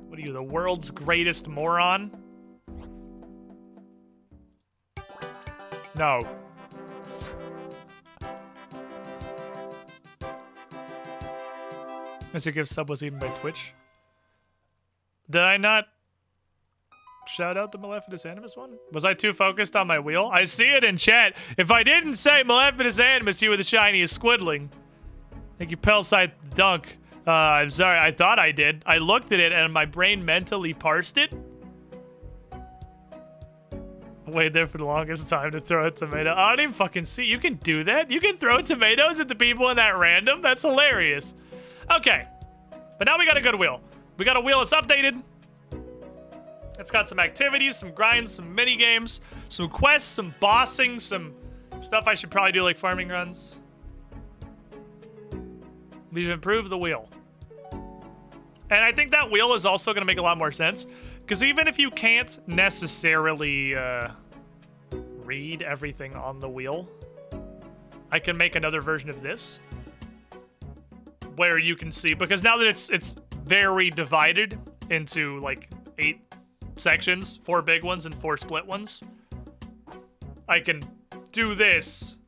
What are you, the world's greatest moron? No. Mr. Gibbs sub was eaten by Twitch. Did I not shout out the Maleficus Animus one? Was I too focused on my wheel? I see it in chat. If I didn't say Maleficus Animus, you were the shiniest squidling. Thank you, Pelside Dunk. I'm sorry, I thought I did. I looked at it and my brain mentally parsed it. Wait there for the longest time to throw a tomato. I don't even fucking see. You can do that? You can throw tomatoes at the people in that random? That's hilarious. Okay. But now we got a good wheel. We got a wheel that's updated. It's got some activities, some grinds, some mini games, some quests, some bossing, some stuff I should probably do like farming runs. We've improved the wheel. And I think that wheel is also going to make a lot more sense. Because even if you can't necessarily read everything on the wheel, I can make another version of this where you can see, because now that it's very divided into like 8 sections, 4 big ones and 4 split ones, I can do this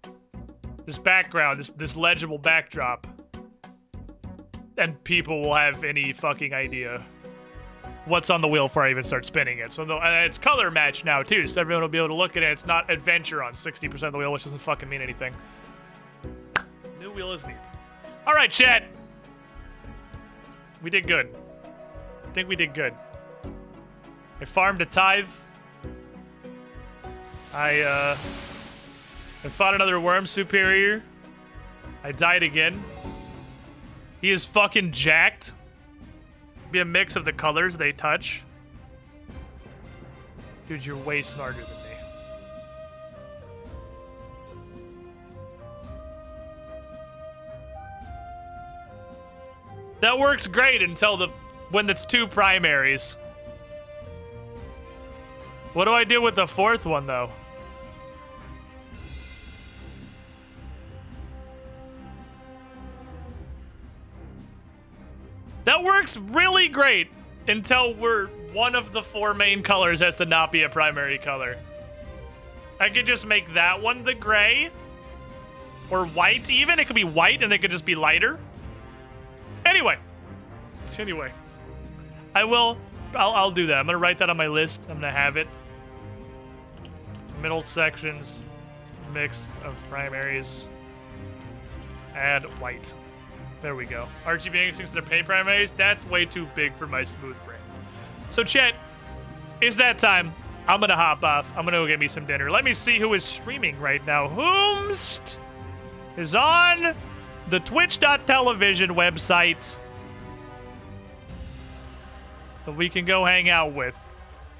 background, this legible backdrop, and people will have any fucking idea what's on the wheel before I even start spinning it. So it's color match now too, so everyone will be able to look at it. It's not adventure on 60% of the wheel, which doesn't fucking mean anything. New wheel is neat. All right, chat. We did good. I think we did good. I farmed a tithe. I fought another Wyrm superior. I died again. He is fucking jacked. Be a mix of the colors they touch. Dude, you're way smarter than me. That works great until when it's 2 primaries. What do I do with the 4th one, though? That works really great until one of the 4 main colors has to not be a primary color. I could just make that one the gray. Or white even. It could be white and it could just be lighter. Anyway. I'll do that. I'm gonna write that on my list. I'm gonna have it. Middle sections. Mix of primaries. Add white. There we go. RGB instead of paint primaries? That's way too big for my smooth brain. So, chat, it's that time. I'm going to hop off. I'm going to go get me some dinner. Let me see who is streaming right now. Whomst is on the twitch.television website that we can go hang out with.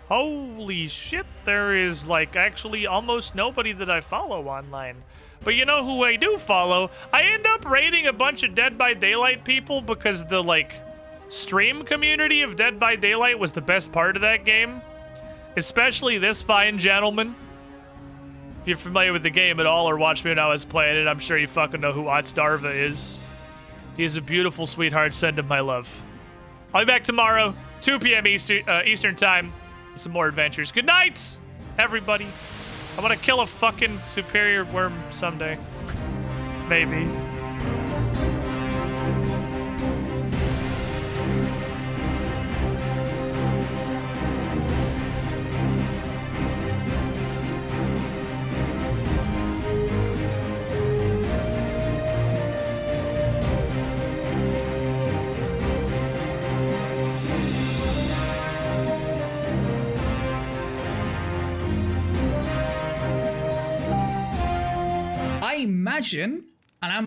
Holy shit, there is, like, actually almost nobody that I follow online. But you know who I do follow? I end up raiding a bunch of Dead by Daylight people because the, like, stream community of Dead by Daylight was the best part of that game. Especially this fine gentleman. If you're familiar with the game at all or watched me when I was playing it, I'm sure you fucking know who Otstarva is. He is a beautiful sweetheart. Send him my love. I'll be back tomorrow, 2 p.m. Eastern time, with some more adventures. Good night, everybody. I'm gonna kill a fucking superior Wyrm someday. Maybe. I imagine, and I'm